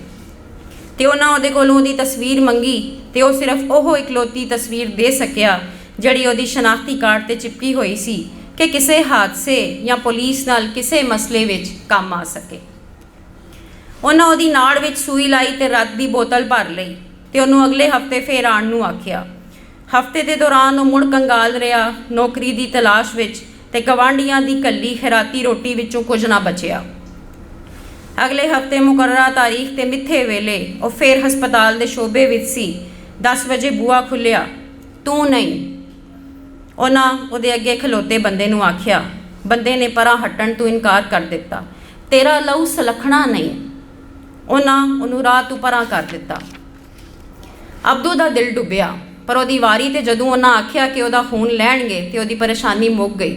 S5: ਤੇ ਉਹਨਾਂ ਉਹਦੇ ਕੋਲੋਂ ਉਹਦੀ ਤਸਵੀਰ ਮੰਗੀ ਤੇ ਉਹ ਸਿਰਫ ਉਹ ਇਕਲੌਤੀ ਤਸਵੀਰ ਦੇ ਸਕਿਆ ਜਿਹੜੀ ਉਹਦੀ ਸ਼ਨਾਖਤੀ ਕਾਰਡ 'ਤੇ ਚਿਪਕੀ ਹੋਈ ਸੀ ਕਿ ਕਿਸੇ ਹਾਦਸੇ ਜਾਂ ਪੁਲਿਸ ਨਾਲ ਕਿਸੇ ਮਸਲੇ ਵਿੱਚ ਕੰਮ ਆ ਸਕੇ। ਉਹਨਾਂ ਉਹਦੀ ਨਾੜ ਵਿੱਚ ਸੂਈ ਲਾਈ ਤੇ ਰੱਤ ਦੀ ਬੋਤਲ ਭਰ ਲਈ ਤੇ ਉਹਨੂੰ ਅਗਲੇ ਹਫ਼ਤੇ ਫੇਰ ਆਉਣ ਨੂੰ ਆਖਿਆ। ਹਫ਼ਤੇ ਦੇ ਦੌਰਾਨ ਉਹ ਮੁੜ ਕੰਗਾਲ ਰਿਹਾ, ਨੌਕਰੀ ਦੀ ਤਲਾਸ਼ ਵਿੱਚ, ਤੇ ਗਵਾਂਢੀਆਂ ਦੀ ਕੱਲੀ ਖੈਰਾਤੀ ਰੋਟੀ ਵਿੱਚੋਂ ਕੁਝ ਨਾ ਬਚਿਆ। ਅਗਲੇ ਹਫ਼ਤੇ ਮੁਕਰਰਾ ਤਾਰੀਖ ਤੇ ਮਿੱਥੇ ਵੇਲੇ ਉਹ ਫੇਰ ਹਸਪਤਾਲ ਦੇ ਸ਼ੋਬੇ ਵਿੱਚ ਸੀ। 10 ਵਜੇ ਬੂਹਾ ਖੁੱਲ੍ਹਿਆ। ਤੂੰ ਨਹੀਂ, ਉਹਨਾਂ ਉਹਦੇ ਅੱਗੇ ਖਲੋਤੇ ਬੰਦੇ ਨੂੰ ਆਖਿਆ। ਬੰਦੇ ਨੇ ਪਰਾਂ ਹਟਣ ਤੋਂ ਇਨਕਾਰ ਕਰ ਦਿੱਤਾ। ਤੇਰਾ ਲਹੂ ਸਲਖਣਾ ਨਹੀਂ। ਉਹਨਾਂ ਉਹਨੂੰ ਰਾਹ ਤੋਂ ਪਰਾਂ ਕਰ ਦਿੱਤਾ। ਅਬਦੂ ਦਾ ਦਿਲ ਡੁੱਬਿਆ, ਪਰ ਉਹਦੀ ਵਾਰੀ ਤੇ ਜਦੋਂ ਉਹਨਾਂ ਆਖਿਆ ਕਿ ਉਹਦਾ ਖੂਨ ਲੈਣਗੇ ਤੇ ਉਹਦੀ ਪਰੇਸ਼ਾਨੀ ਮੁੱਕ ਗਈ।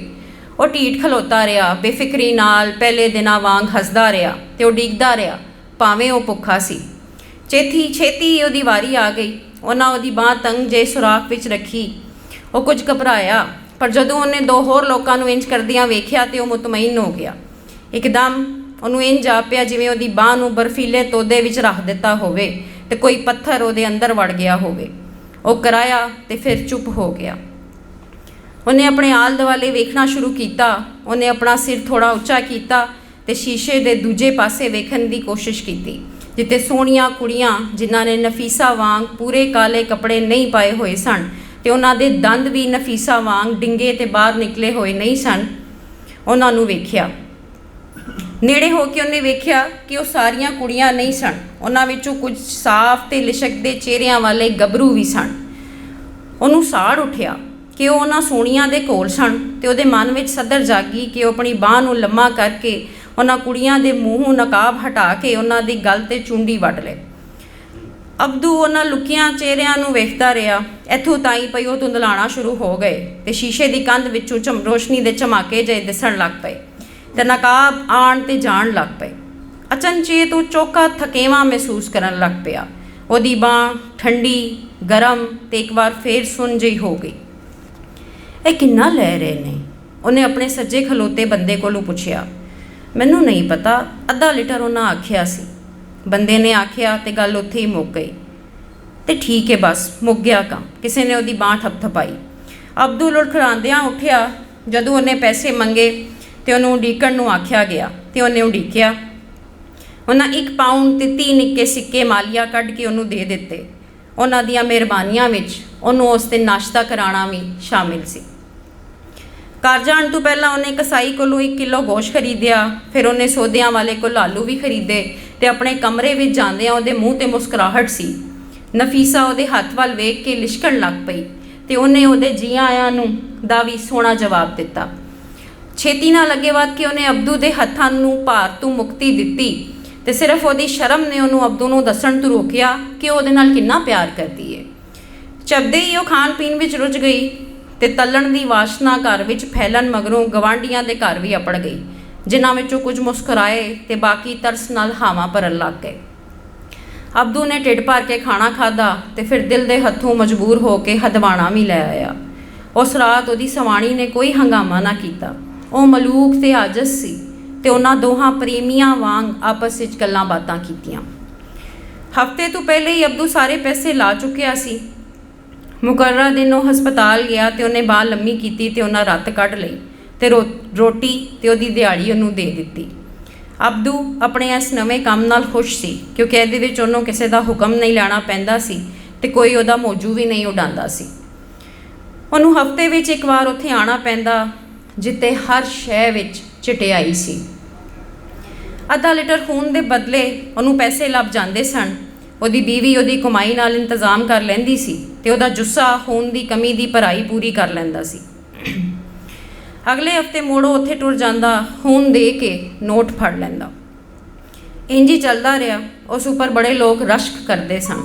S5: ਉਹ ਢੀਠ ਖਲੋਤਾ ਰਿਹਾ, ਬੇਫਿਕਰੀ ਨਾਲ ਪਹਿਲੇ ਦਿਨਾਂ ਵਾਂਗ ਹੱਸਦਾ ਰਿਹਾ ਤੇ ਉਡੀਕਦਾ ਰਿਹਾ, ਭਾਵੇਂ ਉਹ ਭੁੱਖਾ ਸੀ। ਛੇਤੀ ਉਹਦੀ ਵਾਰੀ ਆ ਗਈ। ਉਹਨਾਂ ਉਹਦੀ ਬਾਂਹ ਤੰਗ ਜੇ ਸੁਰਾਖ ਵਿੱਚ ਰੱਖੀ। ਉਹ ਕੁਝ ਘਬਰਾਇਆ, ਪਰ ਜਦੋਂ ਉਹਨੇ 2 ਹੋਰ ਲੋਕਾਂ ਨੂੰ ਇੰਜ ਕਰਦਿਆਂ ਵੇਖਿਆ ਤੇ ਉਹ ਮੁਤਮਈਨ ਹੋ ਗਿਆ। ਇੱਕਦਮ ਉਹਨੂੰ ਇੰਜ ਜਾਪਿਆ ਜਿਵੇਂ ਉਹਦੀ ਬਾਂਹ ਨੂੰ ਬਰਫੀਲੇ ਤੋਦੇ ਵਿੱਚ ਰੱਖ ਦਿੱਤਾ ਹੋਵੇ ਤੇ ਕੋਈ ਪੱਥਰ ਉਹਦੇ ਅੰਦਰ ਵੜ ਗਿਆ ਹੋਵੇ। ਉਹ ਕਰਾਇਆ ਤੇ ਫਿਰ ਚੁੱਪ ਹੋ ਗਿਆ। ਉਹਨੇ ਆਪਣੇ ਆਲ ਦੁਆਲੇ ਵੇਖਣਾ ਸ਼ੁਰੂ ਕੀਤਾ। ਉਹਨੇ ਆਪਣਾ ਸਿਰ ਥੋੜ੍ਹਾ ਉੱਚਾ ਕੀਤਾ ਤੇ ਸ਼ੀਸ਼ੇ ਦੇ ਦੂਜੇ ਪਾਸੇ ਵੇਖਣ ਦੀ ਕੋਸ਼ਿਸ਼ ਕੀਤੀ, ਜਿੱਥੇ ਸੋਹਣੀਆਂ ਕੁੜੀਆਂ ਜਿਨ੍ਹਾਂ ਨੇ ਨਫੀਸਾ ਵਾਂਗ ਪੂਰੇ ਕਾਲੇ ਕੱਪੜੇ ਨਹੀਂ ਪਾਏ ਹੋਏ ਸਨ ਤੇ ਉਹਨਾਂ ਦੇ ਦੰਦ ਵੀ ਨਫੀਸਾ ਵਾਂਗ ਡਿੰਗੇ ਤੇ ਬਾਹਰ ਨਿਕਲੇ ਹੋਏ ਨਹੀਂ ਸਨ, ਉਹਨਾਂ ਨੂੰ ਵੇਖਿਆ। ਨੇੜੇ ਹੋ ਕੇ ਉਹਨੇ ਵੇਖਿਆ ਕਿ ਉਹ ਸਾਰੀਆਂ ਕੁੜੀਆਂ ਨਹੀਂ ਸਨ। ਉਹਨਾਂ ਵਿੱਚੋਂ ਕੁਝ ਸਾਫ਼ ਤੇ ਲਿਸ਼ਕਦੇ ਚਿਹਰਿਆਂ ਵਾਲੇ ਗੱਭਰੂ ਵੀ ਸਨ। ਉਹਨੂੰ ਸਾੜ ਉੱਠਿਆ ਕਿ ਉਹ ਉਹਨਾਂ ਸੋਹਣੀਆਂ ਦੇ ਕੋਲ ਸਨ ਤੇ ਉਹਦੇ ਮਨ ਵਿੱਚ ਸਦਰ ਜਾਗੀ ਕਿ ਉਹ ਆਪਣੀ ਬਾਂਹ ਨੂੰ ਲੰਮਾ ਕਰਕੇ ਉਹਨਾਂ ਕੁੜੀਆਂ ਦੇ ਮੂੰਹੋਂ ਨਕਾਬ ਹਟਾ ਕੇ ਉਹਨਾਂ ਦੀ ਗਲ 'ਤੇ ਚੁੰਡੀ ਵੱਢ ਲਏ। ਅਬਦੂ ਉਹਨਾਂ ਲੁਕੀਆਂ ਚਿਹਰਿਆਂ ਨੂੰ ਵੇਖਦਾ ਰਿਹਾ। ਇੱਥੋਂ ਤਾਈਂ ਪਈ ਉਹ ਧੁੰਦਲਾਣਾ ਸ਼ੁਰੂ ਹੋ ਗਏ ਤੇ ਸ਼ੀਸ਼ੇ ਦੀ ਕੰਧ ਵਿੱਚੋਂ ਰੋਸ਼ਨੀ ਦੇ ਝਮਾਕੇ ਜਿਹੇ ਦਿਸਣ ਲੱਗ ਪਏ ਤੇ ਨਕਾਬ ਆਉਣ ਤੇ ਜਾਣ ਲੱਗ ਪਏ। ਅਚਨਚੇਤ ਉਹ ਚੌਕਾ ਥਕੇਵਾਂ ਮਹਿਸੂਸ ਕਰਨ ਲੱਗ ਪਿਆ। ਉਹਦੀ ਬਾਂਹ ਠੰਡੀ, ਗਰਮ ਤੇ ਇੱਕ ਵਾਰ ਫੇਰ ਸੁੰਨ ਜਿਹੀ ਹੋ ਗਈ। ਇਹ ਕਿੰਨਾ ਲੈ ਰਹੇ ਨੇ? ਉਹਨੇ ਆਪਣੇ ਸੱਜੇ ਖਲੋਤੇ ਬੰਦੇ ਕੋਲੋਂ ਪੁੱਛਿਆ। ਮੈਨੂੰ ਨਹੀਂ ਪਤਾ, ਅੱਧਾ ਲੀਟਰ ਉਹਨਾਂ ਆਖਿਆ ਸੀ। ਬੰਦੇ ਨੇ ਆਖਿਆ ਤੇ ਗੱਲ ਉੱਥੇ ਹੀ ਮੁੱਕ ਗਈ। ਤੇ ਠੀਕ ਹੈ, ਬਸ ਮੁੱਕ ਗਿਆ ਕੰਮ। ਕਿਸੇ ਨੇ ਉਹਦੀ ਬਾਂਹ ਥਪਥਪਾਈ। ਅਬਦੂ ਲੜਖੜਾਉਂਦਿਆਂ ਉੱਠਿਆ। ਜਦੋਂ ਉਹਨੇ ਪੈਸੇ ਮੰਗੇ ਤੇ ਉਹਨੂੰ ਉਡੀਕਣ ਨੂੰ ਆਖਿਆ ਗਿਆ ਤੇ ਉਹਨੇ ਉਡੀਕਿਆ। ਉਹਨਾਂ 1 ਪਾਉਂਡ ਤੇ 3 ਨਿੱਕੇ ਸਿੱਕੇ ਮਾਲੀਆ ਕੱਢ ਕੇ ਉਹਨੂੰ ਦੇ ਦਿੱਤੇ। ਉਹਨਾਂ ਦੀਆਂ ਮਿਹਰਬਾਨੀਆਂ ਵਿੱਚ ਉਹਨੂੰ ਉਸ ਦਿਨ ਨਾਸ਼ਤਾ ਕਰਾਉਣਾ ਵੀ ਸ਼ਾਮਿਲ ਸੀ। ਘਰ ਜਾਣ ਤੋਂ ਪਹਿਲਾਂ ਉਹਨੇ ਕਸਾਈ ਕੋਲੋਂ 1 ਕਿਲੋ ਗੋਸ਼ਤ ਖਰੀਦਿਆ। ਫਿਰ ਉਹਨੇ ਸੌਦਿਆਂ ਵਾਲੇ ਕੋਲ ਆਲੂ ਵੀ ਖਰੀਦੇ ਤੇ ਆਪਣੇ ਕਮਰੇ ਵਿੱਚ ਜਾਂਦਿਆਂ ਉਹਦੇ ਮੂੰਹ ਤੇ ਮੁਸਕਰਾਹਟ ਸੀ। ਨਫੀਸਾ ਉਹਦੇ ਹੱਥ ਵੱਲ ਵੇਖ ਕੇ ਲਿਸ਼ਕਣ ਲੱਗ ਪਈ ਤੇ ਉਹਨੇ ਉਹਦੇ ਜੀ ਆਇਆਂ ਨੂੰ ਦਾ ਵੀ ਸੋਹਣਾ ਜਵਾਬ ਦਿੱਤਾ। ਛੇਤੀ ਨਾਲ ਅੱਗੇ ਵੱਧ ਕੇ ਉਹਨੇ ਅਬਦੂ ਦੇ ਹੱਥਾਂ ਨੂੰ ਭਾਰ ਤੋਂ ਮੁਕਤੀ ਦਿੱਤੀ ਤੇ ਸਿਰਫ ਉਹਦੀ ਸ਼ਰਮ ਨੇ ਉਹਨੂੰ ਅਬਦੂ ਨੂੰ ਦੱਸਣ ਤੋਂ ਰੋਕਿਆ ਕਿ ਉਹ ਉਹਦੇ ਨਾਲ ਕਿੰਨਾ ਪਿਆਰ ਕਰਦੀ ਹੈ। ਚੱਬਦੇ ਹੀ ਉਹ ਖਾਣ ਪੀਣ ਵਿੱਚ ਰੁੱਝ ਗਈ ਤੇ ਤਲਣ ਦੀ ਵਾਸ਼ਨਾ ਘਰ ਵਿੱਚ ਫੈਲਣ ਮਗਰੋਂ ਗਵਾਂਢੀਆਂ ਦੇ ਘਰ ਵੀ ਅਪੜ ਗਈ, ਜਿਨ੍ਹਾਂ ਵਿੱਚੋਂ ਕੁਝ ਮੁਸਕਰਾਏ ਤੇ ਬਾਕੀ ਤਰਸ ਨਾਲ ਹਾਵਾਂ ਭਰਨ ਲੱਗ ਗਏ। ਅਬਦੂ ਨੇ ਢਿੱਡ ਭਰ ਕੇ ਖਾਣਾ ਖਾਧਾ ਤੇ ਫਿਰ ਦਿਲ ਦੇ ਹੱਥੋਂ ਮਜਬੂਰ ਹੋ ਕੇ ਹਦਵਾਣਾ ਵੀ ਲੈ ਆਇਆ। ਉਸ ਰਾਤ ਉਹਦੀ ਸਵਾਣੀ ਨੇ ਕੋਈ ਹੰਗਾਮਾ ਨਾ ਕੀਤਾ। ਉਹ ਮਲੂਕ ਤੇ ਆਜਜ਼ ਸੀ ਤੇ ਉਹਨਾਂ ਦੋਹਾਂ ਪ੍ਰੇਮੀਆਂ ਵਾਂਗ ਆਪਸ ਵਿੱਚ ਗੱਲਾਂ ਬਾਤਾਂ ਕੀਤੀਆਂ। ਹਫ਼ਤੇ ਤੋਂ ਪਹਿਲੇ ਹੀ ਅਬਦੂ ਸਾਰੇ ਪੈਸੇ ਲਾ ਚੁੱਕਿਆ ਸੀ। ਮੁਕਰਰਾ ਦਿਨ ਉਹ ਹਸਪਤਾਲ ਗਿਆ ਤੇ ਉਹਨੇ ਬਾਂਹ ਲੰਮੀ ਕੀਤੀ ਤੇ ਉਹਨਾਂ ਰੱਤ ਕੱਢ ਲਈ ਤੇ ਰੋਟੀ ਤੇ ਉਹਦੀ ਦਿਹਾੜੀ ਉਹਨੂੰ ਦੇ ਦਿੱਤੀ। ਅਬਦੂ ਆਪਣੇ ਇਸ ਨਵੇਂ ਕੰਮ ਨਾਲ ਖੁਸ਼ ਸੀ ਕਿਉਂਕਿ ਇਹਦੇ ਵਿੱਚ ਉਹਨੂੰ ਕਿਸੇ ਦਾ ਹੁਕਮ ਨਹੀਂ ਲੈਣਾ ਪੈਂਦਾ ਸੀ ਤੇ ਕੋਈ ਉਹਦਾ ਮੌਜੂ ਵੀ ਨਹੀਂ ਉਡਾਉਂਦਾ ਸੀ। ਉਹਨੂੰ ਹਫ਼ਤੇ ਵਿੱਚ 1 ਵਾਰ ਉੱਥੇ ਆਉਣਾ ਪੈਂਦਾ ਜਿੱਥੇ ਹਰ ਸ਼ੈ ਵਿੱਚ ਚਟਿਆਈ ਸੀ। ਅੱਧਾ ਲੀਟਰ ਖੂਨ ਦੇ ਬਦਲੇ ਉਹਨੂੰ ਪੈਸੇ ਲੱਭ ਜਾਂਦੇ ਸਨ। ਉਹਦੀ ਬੀਵੀ ਉਹਦੀ ਕਮਾਈ ਨਾਲ ਇੰਤਜ਼ਾਮ ਕਰ ਲੈਂਦੀ ਸੀ ਤੇ ਉਹਦਾ ਜੁੱਸਾ ਖੂਨ ਦੀ ਕਮੀ ਦੀ ਭਰਾਈ ਪੂਰੀ ਕਰ ਲੈਂਦਾ ਸੀ। ਅਗਲੇ ਹਫ਼ਤੇ ਮੋੜੋ ਉੱਥੇ ਟੁਰ ਜਾਂਦਾ, ਖੂਨ ਦੇ ਕੇ ਨੋਟ ਫੜ ਲੈਂਦਾ। ਇੰਝ ਹੀ ਚੱਲਦਾ ਰਿਹਾ। ਉਸ ਉੱਪਰ ਬੜੇ ਲੋਕ ਰਸ਼ਕ ਕਰਦੇ ਸਨ।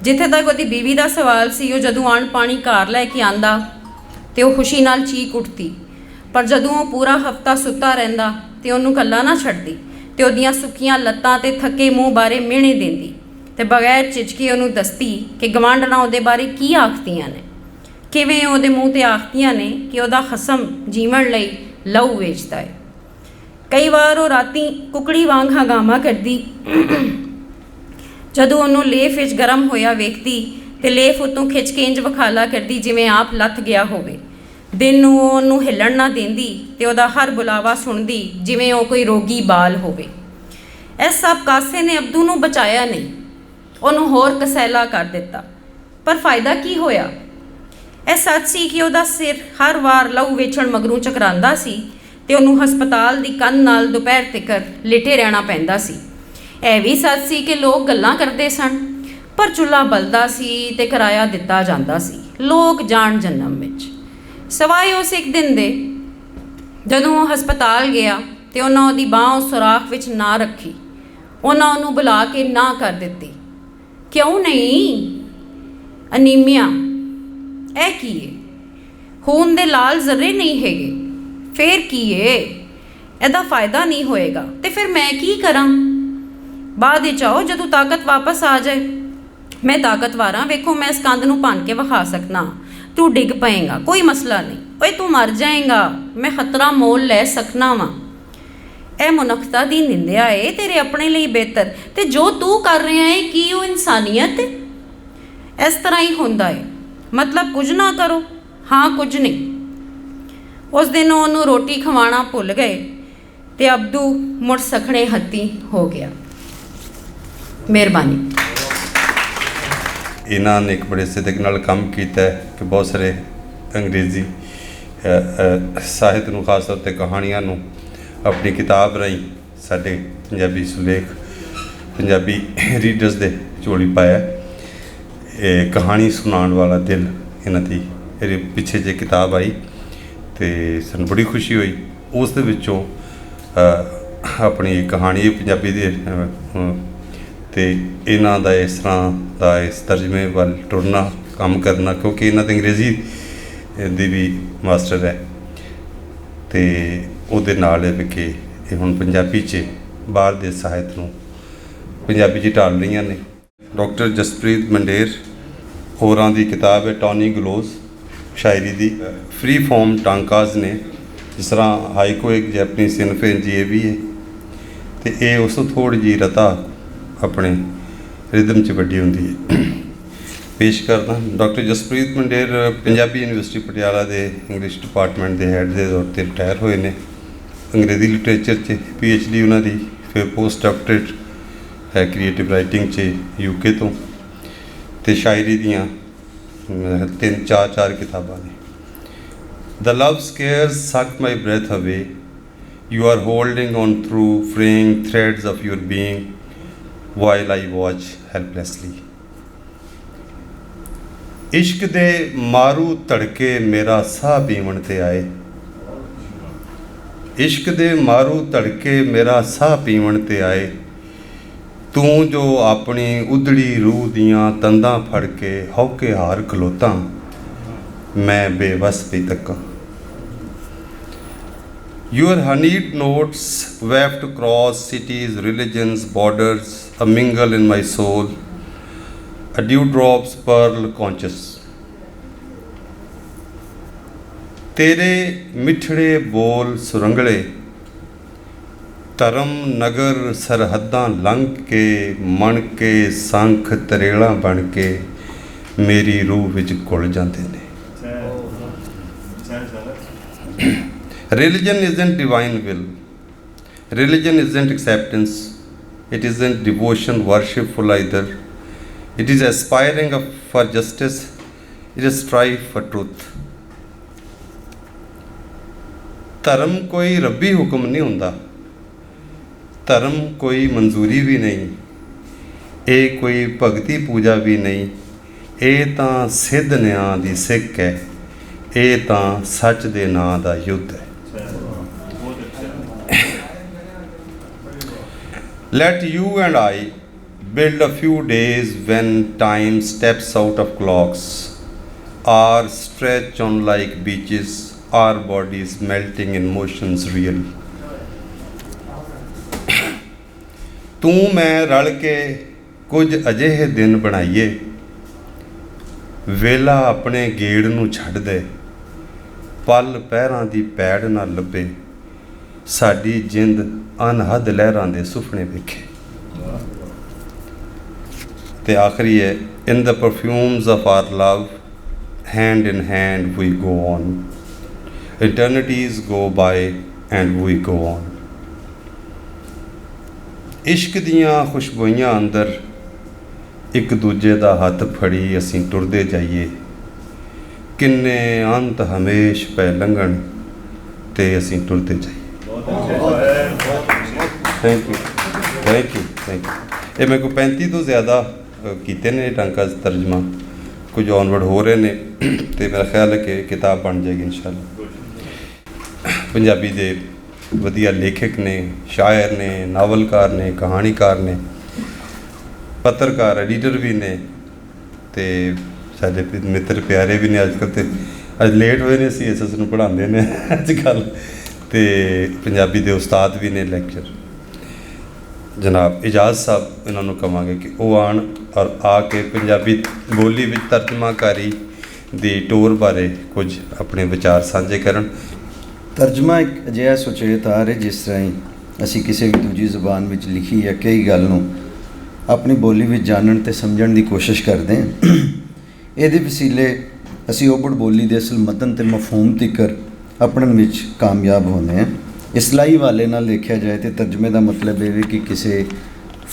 S5: ਜਿੱਥੇ ਤੱਕ ਉਹਦੀ ਬੀਵੀ ਦਾ ਸਵਾਲ ਸੀ, ਉਹ ਜਦੋਂ ਆਣ ਪਾਣੀ ਘਰ ਲੈ ਕੇ ਆਂਦਾ ਤੇ ਉਹ ਖੁਸ਼ੀ ਨਾਲ ਚੀਕ ਉੱਠਦੀ, ਪਰ ਜਦੋਂ ਉਹ ਪੂਰਾ ਹਫ਼ਤਾ ਸੁੱਤਾ ਰਹਿੰਦਾ ਤੇ ਉਹਨੂੰ ਇਕੱਲਾ ਨਾ ਛੱਡਦੀ ਤੇ ਉਹਦੀਆਂ ਸੁੱਕੀਆਂ ਲੱਤਾਂ ਤੇ ਥੱਕੇ ਮੂੰਹ ਬਾਰੇ ਮਿਹਣੇ ਦਿੰਦੀ ਤੇ ਬਗੈਰ ਝਿਜਕੇ ਉਹਨੂੰ ਦੱਸਦੀ ਕਿ ਗਵਾਂਢਣਾਂ ਉਹਦੇ ਬਾਰੇ ਕੀ ਆਖਦੀਆਂ ਨੇ, ਕਿਵੇਂ ਉਹਦੇ ਮੂੰਹ ਤੇ ਆਖਦੀਆਂ ਨੇ ਕਿ ਉਹਦਾ ਖਸਮ ਜੀਵਨ ਲਈ ਲਹੂ ਵੇਚਦਾ ਹੈ। ਕਈ ਵਾਰ ਉਹ ਰਾਤੀ ਕੁਕੜੀ ਵਾਂਗ ਹੰਗਾਮਾ ਕਰਦੀ ਜਦੋਂ ਉਹਨੂੰ ਲੇਫ ਵਿੱਚ ਗਰਮ ਹੋਇਆ ਵੇਖਦੀ ਤੇ ਲੇਫ ਉੱਤੋਂ ਖਿੱਚ ਕੇ ਇੰਝ ਵਿਖਾਲਾ ਕਰਦੀ ਜਿਵੇਂ ਆਪ ਲੱਥ ਗਿਆ ਹੋਵੇ। ਦਿਨ ਨੂੰ ਉਹਨੂੰ ਹਿੱਲਣ ਨਾ ਦਿੰਦੀ ਤੇ ਉਹਦਾ ਹਰ ਬੁਲਾਵਾ ਸੁਣਦੀ ਜਿਵੇਂ ਉਹ ਕੋਈ ਰੋਗੀ ਬਾਲ ਹੋਵੇ। ਇਸ ਸਭ ਕਾਸੇ ਨੇ ਅਬਦੂ ਨੂੰ ਬਚਾਇਆ ਨਹੀਂ, ਉਹਨੂੰ ਹੋਰ ਕਸੈਲਾ ਕਰ ਦਿੱਤਾ। ਪਰ ਫਾਇਦਾ ਕੀ ਹੋਇਆ? ਇਹ ਸੱਚ ਸੀ ਕਿ ਉਹਦਾ ਸਿਰ ਹਰ ਵਾਰ ਲਹੂ ਵੇਚਣ ਮਗਰੋਂ ਚਕਰਾਉਂਦਾ ਸੀ ਤੇ ਉਹਨੂੰ ਹਸਪਤਾਲ ਦੀ ਕੰਧ ਨਾਲ ਦੁਪਹਿਰ ਤੱਕ ਲਿਟੇ ਰਹਿਣਾ ਪੈਂਦਾ ਸੀ। ਇਹ ਵੀ ਸੱਚ ਸੀ ਕਿ ਲੋਕ ਗੱਲਾਂ ਕਰਦੇ ਸਨ, ਪਰ ਚੁੱਲ੍ਹਾ ਬਲਦਾ ਸੀ ਤੇ ਕਿਰਾਇਆ ਦਿੱਤਾ ਜਾਂਦਾ ਸੀ। ਲੋਕ ਜਾਣ ਜਨਮ ਵਿੱਚ ਸਵਾਏ ਉਸ ਇੱਕ ਦਿਨ ਦੇ ਜਦੋਂ ਉਹ ਹਸਪਤਾਲ ਗਿਆ ਤੇ ਉਹਨਾਂ ਉਹਦੀ ਬਾਂਹ ਉਸ ਸੁਰਾਖ ਵਿੱਚ ਨਾ ਰੱਖੀ। ਉਹਨਾਂ ਉਹਨੂੰ ਬੁਲਾ ਕੇ ਨਾ ਕਰ ਦਿੱਤੀ। ਕਿਉਂ ਨਹੀਂ? ਅਨੀਮੀਆ। ਇਹ ਕੀ ਹੈ? ਖੂਨ ਦੇ ਲਾਲ ਜ਼ਰਰੇ ਨਹੀਂ ਹੈਗੇ। ਫੇਰ ਕੀ ਹੈ? ਇਹਦਾ ਫਾਇਦਾ ਨਹੀਂ ਹੋਏਗਾ ਤੇ ਫਿਰ ਮੈਂ ਕੀ ਕਰਾਂ? ਬਾਅਦ ਵਿੱਚ ਆਓ ਜਦੋਂ ਤਾਕਤ ਵਾਪਸ ਆ ਜਾਏ। ਮੈਂ ਤਾਕਤਵਾਰ ਹਾਂ, ਵੇਖੋ ਮੈਂ ਇਸ ਕੰਧ ਨੂੰ ਭੰਨ ਕੇ ਵਿਖਾ ਸਕਣਾ। ਤੂੰ ਡਿੱਗ ਪਏਗਾ, ਕੋਈ ਮਸਲਾ ਨਹੀਂ। ਓਏ ਤੂੰ ਮਰ ਜਾਏਗਾ, ਮੈਂ ਖਤਰਾ ਮੋਲ ਲੈ ਸਕਣਾ ਵਾਂ। ਇਹ ਮਨੁੱਖਤਾ ਦੀ ਨਿੰਦਿਆ ਏ, ਤੇਰੇ ਆਪਣੇ ਲਈ ਬਿਹਤਰ। ਤੇ ਜੋ ਤੂੰ ਕਰ ਰਿਹਾ ਹੈ ਕੀ ਉਹ ਇਨਸਾਨੀਅਤ? ਇਸ ਤਰ੍ਹਾਂ ਹੀ ਹੁੰਦਾ ਏ। ਮਤਲਬ ਕੁਝ ਨਾ ਕਰੋ, ਹਾਂ ਕੁਝ ਨਹੀਂ। ਉਸ ਦਿਨ ਉਹਨੂੰ ਰੋਟੀ ਖਵਾਉਣਾ ਭੁੱਲ ਗਏ ਤੇ ਅਬਦੂ ਮੁੜ ਸਖਣੇ ਹੱਥੀਂ ਹੋ ਗਿਆ। ਮਿਹਰਬਾਨੀ।
S1: ਇਹਨਾਂ ਨੇ ਇੱਕ ਬੜੇ ਸਿੱਧਕ ਨਾਲ ਕੰਮ ਕੀਤਾ ਹੈ ਕਿ ਬਹੁਤ ਸਾਰੇ ਅੰਗਰੇਜ਼ੀ ਸਾਹਿਤ ਨੂੰ, ਖਾਸ ਤੌਰ 'ਤੇ ਕਹਾਣੀਆਂ ਨੂੰ ਆਪਣੀ ਕਿਤਾਬ ਰਾਹੀਂ ਸਾਡੇ ਪੰਜਾਬੀ ਸੁਲੇਖ, ਪੰਜਾਬੀ ਰੀਡਰਸ ਦੇ ਝੋਲੀ ਪਾਇਆ। ਇਹ ਕਹਾਣੀ ਸੁਣਾਉਣ ਵਾਲਾ ਦਿਲ ਇਹਨਾਂ ਦੀ ਇਹਦੇ ਪਿੱਛੇ ਜੇ ਕਿਤਾਬ ਆਈ ਅਤੇ ਸਾਨੂੰ ਬੜੀ ਖੁਸ਼ੀ ਹੋਈ। ਉਸ ਦੇ ਵਿੱਚੋਂ ਆਪਣੀ ਕਹਾਣੀ ਪੰਜਾਬੀ ਦੀ ਅਤੇ ਇਹਨਾਂ ਦਾ ਇਸ ਤਰ੍ਹਾਂ ਦਾ ਇਸ ਤਰਜਮੇ ਵੱਲ ਟੁਰਨਾ, ਕੰਮ ਕਰਨਾ, ਕਿਉਂਕਿ ਇਹਨਾਂ 'ਤੇ ਅੰਗਰੇਜ਼ੀ ਦੀ ਵੀ ਮਾਸਟਰ ਹੈ ਅਤੇ ਉਹਦੇ ਨਾਲ ਇਹ ਕਿ ਇਹ ਹੁਣ ਪੰਜਾਬੀ 'ਚ ਬਾਹਰ ਦੇ ਸਾਹਿਤ ਨੂੰ ਪੰਜਾਬੀ 'ਚ ਢਾਲ ਰਹੀਆਂ ਨੇ। ਡਾਕਟਰ ਜਸਪ੍ਰੀਤ ਮੰਡੇਰ ਹੋਰਾਂ ਦੀ ਕਿਤਾਬ ਹੈ ਟੌਨੀ ਗਲੋਜ਼, ਸ਼ਾਇਰੀ ਦੀ। ਫ੍ਰੀ ਫਾਰਮ ਟਾਂਕਾਜ਼ ਨੇ, ਜਿਸ ਤਰ੍ਹਾਂ ਹਾਈਕੋ ਇੱਕ ਜੈਪਨੀਜ਼ ਸਿਨਫ ਹੈ, ਇਹ ਵੀ ਹੈ। ਤੇ ਇਹ ਉਸ ਤੋਂ ਥੋੜ੍ਹੀ ਜਿਹੀ ਰਤਾ ਆਪਣੇ ਰਿਦਮ 'ਚ ਵੱਡੀ ਹੁੰਦੀ ਹੈ। ਪੇਸ਼ ਕਰਦਾ ਡਾਕਟਰ ਜਸਪ੍ਰੀਤ ਮੰਡੇਰ ਪੰਜਾਬੀ ਯੂਨੀਵਰਸਿਟੀ ਪਟਿਆਲਾ ਦੇ ਇੰਗਲਿਸ਼ ਡਿਪਾਰਟਮੈਂਟ ਦੇ ਹੈੱਡ ਦੇ ਤੌਰ 'ਤੇ ਰਿਟਾਇਰ ਹੋਏ ਨੇ। ਅੰਗਰੇਜ਼ੀ ਲਿਟਰੇਚਰ 'ਚ PhD ਉਹਨਾਂ ਦੀ, ਫਿਰ ਪੋਸਟ ਡਾਕਟਰੇਟ ਹੈ ਕ੍ਰੀਏਟਿਵ ਰਾਈਟਿੰਗ 'ਚ UK ਤੋਂ, ਅਤੇ ਸ਼ਾਇਰੀ ਦੀਆਂ 3-4 ਕਿਤਾਬਾਂ ਨੇ। The love scares sucked my breath away. You are holding on through fraying threads of your being while I watch helplessly. इश्क दे मारू तड़के मेरा साह पीवन ते आए। इश्क दे मारू तड़के मेरा साह पीवन ते आए। तू जो अपनी उधड़ी रूह दियां तंदां फड़ के हौके हार खलोता, मैं बेबस पई तक्कां। Your honeyed notes weft across cities, religions, borders, a mingle in my soul, a dewdrop's pearl conscious. तेरे मिठड़े बोल सुरंगले, धर्म नगर सरहदां लंघ के मन के संख तरेड़ा बन के मेरी रूह विच घुल जाते ने। Religion isn't divine will. Religion isn't acceptance. It isn't devotion worshipful either. It is aspiring for justice. It is strive for truth. धर्म कोई रब्बी हुक्म नहीं हुंदा, धर्म कोई मंजूरी भी नहीं, ये कोई भगती पूजा भी नहीं, ये तां सिद्ध न्यां दी सिक्ख है, ये तां सच दे नां दा युद्ध है। Let you and I build a few days when time steps out of clocks, or stretch on like beaches, our bodies melting in motions real. तू मैं रल के कुछ अजिहे दिन बनाइए, वेला अपने गेड़ नूं छड्ड दे, पल पैरां दी पैड़ ना लभे, साडी जिंद अनहद लहरां दे सुपने वेखे। ते आखरी है, in the perfumes of our love, hand in hand we go on. Eternities go by and we go on. इश्क दियां खुशबूइयां अंदर एक दूजे दा हथ फड़ी असीं टुरदे जाइए, किन्ने अंत हमेश पै लंघण ते असीं टुरदे जाइए। Thank you, thank you, thank you. ये मेरे को 35 तो ज़्यादा कीते ने टंका तर्जमा, कुछ ऑनवर्ड हो रहे ने, तो मेरा ख्याल है कि किताब बन जाएगी इंशाल्लाह। पंजाबी दे वधिया लेखक ने, शायर ने, नावलकार ने, कहानीकार ने, पत्रकार एडिटर भी ने, ते साडे मित्र प्यारे भी ने। अजकल तो अज लेट हुए ने CSS नूं पढ़ाते हैं अजकल, तो पंजाबी दे उस्ताद भी ने, लैक्चर जनाब इजाज़ साहब, इन्होंने कहांगे कि वो आन और आके पंजाबी बोली विच तर्जमाकारी दी टोर बारे कुछ अपने विचार साझे करन।
S6: ਤਰਜਮਾ ਇੱਕ ਅਜਿਹਾ ਸੁਚੇਤ ਆਰ ਹੈ ਜਿਸ ਤਰ੍ਹਾਂ ਹੀ ਅਸੀਂ ਕਿਸੇ ਵੀ ਦੂਜੀ ਜ਼ੁਬਾਨ ਵਿੱਚ ਲਿਖੀ ਜਾਂ ਕਈ ਗੱਲ ਨੂੰ ਆਪਣੀ ਬੋਲੀ ਵਿੱਚ ਜਾਣਨ ਅਤੇ ਸਮਝਣ ਦੀ ਕੋਸ਼ਿਸ਼ ਕਰਦੇ ਹਾਂ। ਇਹਦੇ ਵਸੀਲੇ ਅਸੀਂ ਓਬੜ ਬੋਲੀ ਦੇ ਅਸਲ ਮਤਨ ਅਤੇ ਮਫਹੂਮ ਤੀਕਰ ਆਪਣਨ ਵਿੱਚ ਕਾਮਯਾਬ ਹੁੰਦੇ ਹਾਂ। ਇਸਲਾਹੀ ਵਾਲੇ ਨਾਲ ਦੇਖਿਆ ਜਾਏ ਤਾਂ ਤਰਜਮੇ ਦਾ ਮਤਲਬ ਇਹ ਵੀ ਕਿ ਕਿਸੇ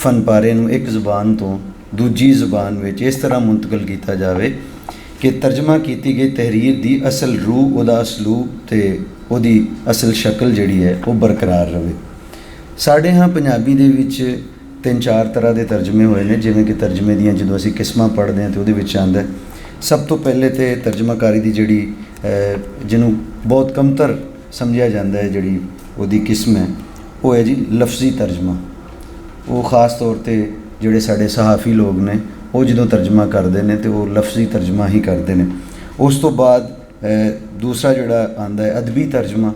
S6: ਫਨਪਾਰੇ ਨੂੰ ਇੱਕ ਜ਼ੁਬਾਨ ਤੋਂ ਦੂਜੀ ਜ਼ੁਬਾਨ ਵਿੱਚ ਇਸ ਤਰ੍ਹਾਂ ਮੁੰਤਕਲ ਕੀਤਾ ਜਾਵੇ ਕਿ ਤਰਜਮਾ ਕੀਤੀ ਗਈ ਤਹਿਰੀਰ ਦੀ ਅਸਲ ਰੂਹ, ਉਹਦਾ ਅਸਲੂਬ ਅਤੇ ਉਹਦੀ ਅਸਲ ਸ਼ਕਲ ਜਿਹੜੀ ਹੈ ਉਹ ਬਰਕਰਾਰ ਰਹੇ। ਸਾਡੇ ਹਾਂ ਪੰਜਾਬੀ ਦੇ ਵਿੱਚ 3-4 ਤਰ੍ਹਾਂ ਦੇ ਤਰਜਮੇ ਹੋਏ ਨੇ, ਜਿਵੇਂ ਕਿ ਤਰਜਮੇ ਦੀਆਂ ਜਦੋਂ ਅਸੀਂ ਕਿਸਮਾਂ ਪੜ੍ਹਦੇ ਹਾਂ ਤਾਂ ਉਹਦੇ ਵਿੱਚ ਆਉਂਦਾ ਸਭ ਤੋਂ ਪਹਿਲੇ ਤਾਂ ਤਰਜਮਾਕਾਰੀ ਦੀ ਜਿਹੜੀ ਜਿਹਨੂੰ ਬਹੁਤ ਕਮਤਰ ਸਮਝਿਆ ਜਾਂਦਾ ਹੈ, ਜਿਹੜੀ ਉਹਦੀ ਕਿਸਮ ਹੈ ਉਹ ਹੈ ਜੀ ਲਫ਼ਜ਼ੀ ਤਰਜਮਾ। ਉਹ ख़ास ਤੌਰ 'ਤੇ ਜਿਹੜੇ ਸਾਡੇ ਸਹਾਫੀ ਲੋਕ ਨੇ ਉਹ ਜਦੋਂ ਤਰਜਮਾ ਕਰਦੇ ਨੇ ਤਾਂ ਉਹ ਲਫ਼ਜ਼ੀ ਤਰਜਮਾ ਹੀ ਕਰਦੇ ਨੇ। ਉਸ ਤੋਂ ਬਾਅਦ ਦੂਸਰਾ ਜਿਹੜਾ ਆਉਂਦਾ ਹੈ ਅਦਬੀ ਤਰਜਮਾ।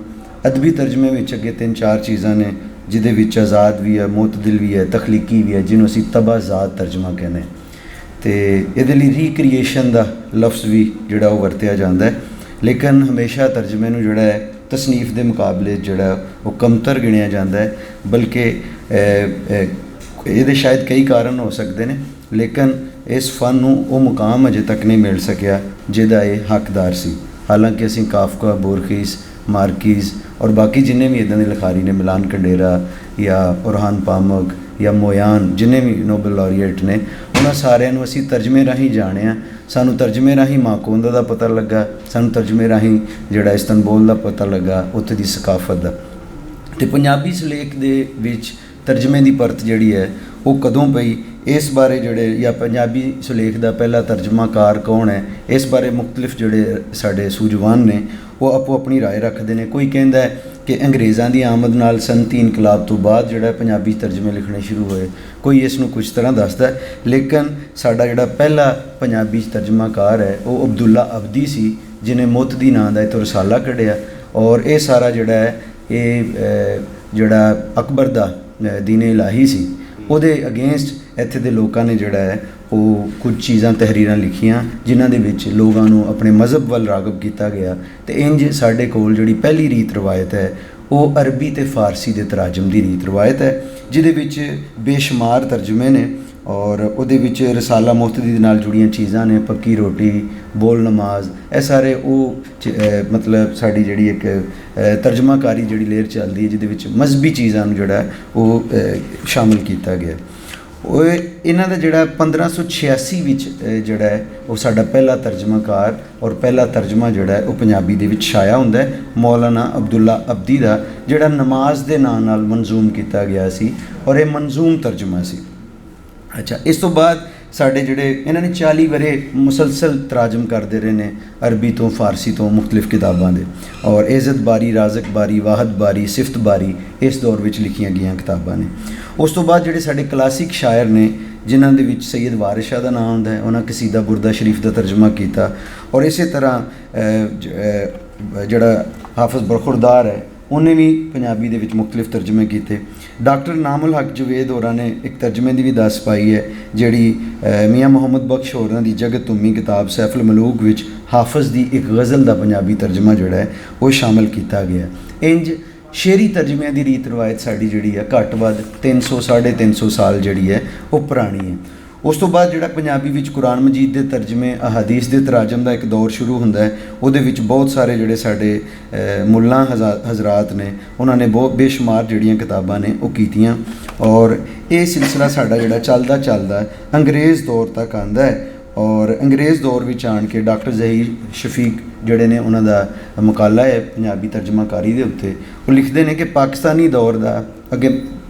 S6: ਅਦਬੀ ਤਰਜਮੇ ਵਿੱਚ ਅੱਗੇ 3-4 ਚੀਜ਼ਾਂ ਨੇ, ਜਿਹਦੇ ਵਿੱਚ ਆਜ਼ਾਦ ਵੀ ਹੈ, ਮੁਤਦਿਲ ਵੀ ਹੈ, ਤਖਲੀਕੀ ਵੀ ਹੈ, ਜਿਹਨੂੰ ਅਸੀਂ ਤਬਾਜ਼ਾਦ ਤਰਜਮਾ ਕਹਿੰਦੇ। ਅਤੇ ਇਹਦੇ ਲਈ ਰੀਕ੍ਰੀਏਸ਼ਨ ਦਾ ਲਫ਼ਜ਼ ਵੀ ਜਿਹੜਾ ਉਹ ਵਰਤਿਆ ਜਾਂਦਾ ਹੈ, ਲੇਕਿਨ ਹਮੇਸ਼ਾ ਤਰਜਮੇ ਨੂੰ ਜਿਹੜਾ ਹੈ ਤਸਨੀਫ ਦੇ ਮੁਕਾਬਲੇ ਜਿਹੜਾ ਉਹ ਕਮਤਰ ਗਿਣਿਆ ਜਾਂਦਾ ਹੈ, ਬਲਕਿ ਇਹਦੇ ਸ਼ਾਇਦ ਕਈ ਕਾਰਨ ਹੋ ਸਕਦੇ ਨੇ, ਲੇਕਿਨ ਇਸ ਫਨ ਨੂੰ ਉਹ ਮੁਕਾਮ ਅਜੇ ਤੱਕ ਨਹੀਂ ਮਿਲ ਸਕਿਆ ਜਿਹਦਾ ਇਹ ਹੱਕਦਾਰ ਸੀ। ਹਾਲਾਂਕਿ ਅਸੀਂ ਕਾਫਕਾ, ਬੋਰਖੀਸ, ਮਾਰਕੀਜ਼ ਔਰ ਬਾਕੀ ਜਿੰਨੇ ਵੀ ਇੱਦਾਂ ਦੇ ਲਿਖਾਰੀ ਨੇ, ਮਿਲਾਨ ਕੰਡੇਰਾ ਜਾਂ ਔਰਹਾਨ ਪਾਮਕ ਜਾਂ ਮੋਇਨ, ਜਿੰਨੇ ਵੀ ਨੋਬਲ ਲੌਰੀਏਟ ਨੇ, ਉਹਨਾਂ ਸਾਰਿਆਂ ਨੂੰ ਅਸੀਂ ਤਰਜਮੇ ਰਾਹੀਂ ਜਾਣਿਆ। ਸਾਨੂੰ ਤਰਜਮੇ ਰਾਹੀਂ ਮਾਕੋਂਦਾ ਦਾ ਪਤਾ ਲੱਗਾ, ਸਾਨੂੰ ਤਰਜਮੇ ਰਾਹੀਂ ਜਿਹੜਾ ਇਸਤੰਬੁਲ ਦਾ ਪਤਾ ਲੱਗਾ, ਉੱਥੇ ਦੀ ਸਕਾਫਤ ਦਾ। ਅਤੇ ਪੰਜਾਬੀ ਸੁਲੇਖ ਦੇ ਵਿੱਚ ਤਰਜਮੇ ਦੀ ਪਰਤ ਜਿਹੜੀ ਹੈ ਉਹ ਕਦੋਂ ਪਈ, ਇਸ ਬਾਰੇ ਜਿਹੜੇ ਜਾਂ ਪੰਜਾਬੀ ਸੁਲੇਖ ਦਾ ਪਹਿਲਾ ਤਰਜਮਾਕਾਰ ਕੌਣ ਹੈ, ਇਸ ਬਾਰੇ ਮੁਖਤਲਿਫ ਜਿਹੜੇ ਸਾਡੇ ਸੂਝਵਾਨ ਨੇ ਉਹ ਆਪੋ ਆਪਣੀ ਰਾਏ ਰੱਖਦੇ ਨੇ। ਕੋਈ ਕਹਿੰਦਾ ਹੈ ਕਿ ਅੰਗਰੇਜ਼ਾਂ ਦੀ ਆਮਦ ਨਾਲ ਸਨਅਤੀ ਇਨਕਲਾਬ ਤੋਂ ਬਾਅਦ ਜਿਹੜਾ ਪੰਜਾਬੀ ਤਰਜਮੇ ਲਿਖਣੇ ਸ਼ੁਰੂ ਹੋਏ, ਕੋਈ ਇਸ ਨੂੰ ਕੁਝ ਤਰ੍ਹਾਂ ਦੱਸਦਾ, ਲੇਕਿਨ ਸਾਡਾ ਜਿਹੜਾ ਪਹਿਲਾ ਪੰਜਾਬੀ ਤਰਜਮਾਕਾਰ ਹੈ ਉਹ ਅਬਦੁੱਲਾ ਅਬਦੀ ਸੀ, ਜਿਹਨੇ ਮੁੱਤਦੀ ਨਾਂ ਦਾ ਇੱਕ ਰਸਾਲਾ ਕੱਢਿਆ। ਔਰ ਇਹ ਸਾਰਾ ਜਿਹੜਾ ਹੈ ਇਹ ਜਿਹੜਾ ਅਕਬਰ ਦਾ ਦੀਨ-ਏ ਇਲਾਹੀ ਸੀ ਉਹਦੇ ਅਗੇਂਸਟ ਇੱਥੇ ਦੇ ਲੋਕਾਂ ਨੇ ਜਿਹੜਾ ਹੈ ਉਹ ਕੁਝ ਚੀਜ਼ਾਂ ਤਹਿਰੀਰਾਂ ਲਿਖੀਆਂ, ਜਿਨ੍ਹਾਂ ਦੇ ਵਿੱਚ ਲੋਕਾਂ ਨੂੰ ਆਪਣੇ ਮਜ਼ਹਬ ਵੱਲ ਰਾਗਬ ਕੀਤਾ ਗਿਆ। ਅਤੇ ਇੰਜ ਸਾਡੇ ਕੋਲ ਜਿਹੜੀ ਪਹਿਲੀ ਰੀਤ ਰਵਾਇਤ ਹੈ ਉਹ ਅਰਬੀ ਅਤੇ ਫਾਰਸੀ ਦੇ ਤਰਾਜਮ ਦੀ ਰੀਤ ਰਵਾਇਤ ਹੈ, ਜਿਹਦੇ ਵਿੱਚ ਬੇਸ਼ੁਮਾਰ ਤਰਜਮੇ ਨੇ। ਔਰ ਉਹਦੇ ਵਿੱਚ ਰਸਾਲਾ ਮੁਹਤਦੀ ਦੇ ਨਾਲ ਜੁੜੀਆਂ ਚੀਜ਼ਾਂ ਨੇ, ਪੱਕੀ ਰੋਟੀ, ਬੋਲ ਨਮਾਜ਼, ਇਹ ਸਾਰੇ ਉਹ ਮਤਲਬ ਸਾਡੀ ਜਿਹੜੀ ਇੱਕ ਤਰਜਮਾਕਾਰੀ ਜਿਹੜੀ ਲੇਅਰ ਚੱਲਦੀ ਹੈ, ਜਿਹਦੇ ਵਿੱਚ ਮਜ਼ਹਬੀ ਚੀਜ਼ਾਂ ਨੂੰ ਜਿਹੜਾ ਉਹ ਸ਼ਾਮਿਲ ਕੀਤਾ ਗਿਆ। ਉਹ ਇਹਨਾਂ ਦਾ ਜਿਹੜਾ 1586 ਵਿੱਚ ਜਿਹੜਾ ਹੈ ਉਹ ਸਾਡਾ ਪਹਿਲਾ ਤਰਜਮਾਕਾਰ ਔਰ ਪਹਿਲਾ ਤਰਜਮਾ ਜਿਹੜਾ ਹੈ ਉਹ ਪੰਜਾਬੀ ਦੇ ਵਿੱਚ ਛਾਇਆ ਹੁੰਦਾ ਹੈ, ਮੌਲਾਨਾ ਅਬਦੁੱਲਾ ਅਬਦੀ ਦਾ, ਜਿਹੜਾ ਨਮਾਜ਼ ਦੇ ਨਾਂ ਨਾਲ ਮਨਜ਼ੂਮ ਕੀਤਾ ਗਿਆ ਸੀ ਔਰ ਇਹ ਮਨਜ਼ੂਮ ਤਰਜਮਾ ਸੀ। ਅੱਛਾ, ਇਸ ਤੋਂ ਬਾਅਦ ਸਾਡੇ ਜਿਹੜੇ ਇਹਨਾਂ ਨੇ 40 ਵਰੇ ਮੁਸਲਸਲ ਤਰਾਜਮ ਕਰਦੇ ਰਹੇ ਨੇ ਅਰਬੀ ਤੋਂ, ਫਾਰਸੀ ਤੋਂ, ਮੁਖਤਲਿਫ ਕਿਤਾਬਾਂ ਦੇ। ਔਰ ਇਜ਼ਤ ਬਾਰੀ, ਰਾਜ਼ਕ ਬਾਰੀ, ਵਾਹਦ ਬਾਰੀ, ਸਿਫਤ ਬਾਰੀ ਇਸ ਦੌਰ ਵਿੱਚ ਲਿਖੀਆਂ ਗਈਆਂ ਕਿਤਾਬਾਂ ਨੇ। ਉਸ ਤੋਂ ਬਾਅਦ ਜਿਹੜੇ ਸਾਡੇ ਕਲਾਸਿਕ ਸ਼ਾਇਰ ਨੇ, ਜਿਨ੍ਹਾਂ ਦੇ ਵਿੱਚ ਸੈਯਦ ਵਾਰਿਸ ਸ਼ਾਹ ਦਾ ਨਾਮ ਆਉਂਦਾ ਹੈ, ਉਹਨਾਂ ਕਸੀਦਾ ਬੁਰਦਾ ਸ਼ਰੀਫ ਦਾ ਤਰਜਮਾ ਕੀਤਾ। ਔਰ ਇਸੇ ਤਰ੍ਹਾਂ ਜਿਹੜਾ ਹਾਫਿਜ਼ ਬਰਖੁਰਦਾਰ ਹੈ ਉਹਨੇ ਵੀ ਪੰਜਾਬੀ ਦੇ ਵਿੱਚ ਮੁਖਤਲਿਫ ਤਰਜਮੇ ਕੀਤੇ। ਡਾਕਟਰ ਨਾਮੁਲ ਹਕ ਜਵੇਦ ਹੋਰਾਂ ਨੇ ਇੱਕ ਤਰਜਮੇ ਦੀ ਵੀ ਦੱਸ ਪਾਈ ਹੈ, ਜਿਹੜੀ ਮੀਆਂ ਮੁਹੰਮਦ ਬਖਸ਼ ਹੋਰਾਂ ਦੀ ਜਗਤ ਤੁਮੀ ਕਿਤਾਬ ਸੈਫੁਲ ਮਲੂਕ ਵਿੱਚ ਹਾਫਿਜ਼ ਦੀ ਇੱਕ ਗਜ਼ਲ ਦਾ ਪੰਜਾਬੀ ਤਰਜਮਾ ਜਿਹੜਾ ਹੈ ਉਹ ਸ਼ਾਮਿਲ ਕੀਤਾ ਗਿਆ। ਇੰਜ ਸ਼ੇਰੀ ਤਰਜਮਿਆਂ ਦੀ ਰੀਤ ਰਵਾਇਤ ਸਾਡੀ ਜਿਹੜੀ ਹੈ ਘੱਟ ਵੱਧ 300 350 ਸਾਲ ਜਿਹੜੀ ਹੈ ਉਹ ਪੁਰਾਣੀ ਹੈ। ਉਸ ਤੋਂ ਬਾਅਦ ਜਿਹੜਾ ਪੰਜਾਬੀ ਵਿੱਚ ਕੁਰਾਨ ਮਜੀਦ ਦੇ ਤਰਜਮੇ, ਅਹਾਦੀਸ ਦੇ ਤਰਾਜਮ ਦਾ ਇੱਕ ਦੌਰ ਸ਼ੁਰੂ ਹੁੰਦਾ ਹੈ। ਉਹਦੇ ਵਿੱਚ ਬਹੁਤ ਸਾਰੇ ਜਿਹੜੇ ਸਾਡੇ ਮੁੱਲਾਂ ਹਜ਼ਰਾਤ ਨੇ, ਉਹਨਾਂ ਨੇ ਬਹੁਤ ਬੇਸ਼ੁਮਾਰ ਜਿਹੜੀਆਂ ਕਿਤਾਬਾਂ ਨੇ ਉਹ ਕੀਤੀਆਂ। ਔਰ ਇਹ ਸਿਲਸਿਲਾ ਸਾਡਾ ਜਿਹੜਾ ਚੱਲਦਾ ਅੰਗਰੇਜ਼ ਦੌਰ ਤੱਕ ਆਉਂਦਾ ਹੈ। ਔਰ ਅੰਗਰੇਜ਼ ਦੌਰ ਵਿੱਚ ਆਣ ਕੇ ਡਾਕਟਰ ਜ਼ਹੀਰ ਸ਼ਫੀਕ ਜਿਹੜੇ ਨੇ, ਉਹਨਾਂ ਦਾ ਮਕਾਲਾ ਹੈ ਪੰਜਾਬੀ ਤਰਜਮਾਕਾਰੀ ਦੇ ਉੱਤੇ, ਉਹ ਲਿਖਦੇ ਨੇ ਕਿ ਪਾਕਿਸਤਾਨੀ ਦੌਰ ਦਾ ਅੱਗੇ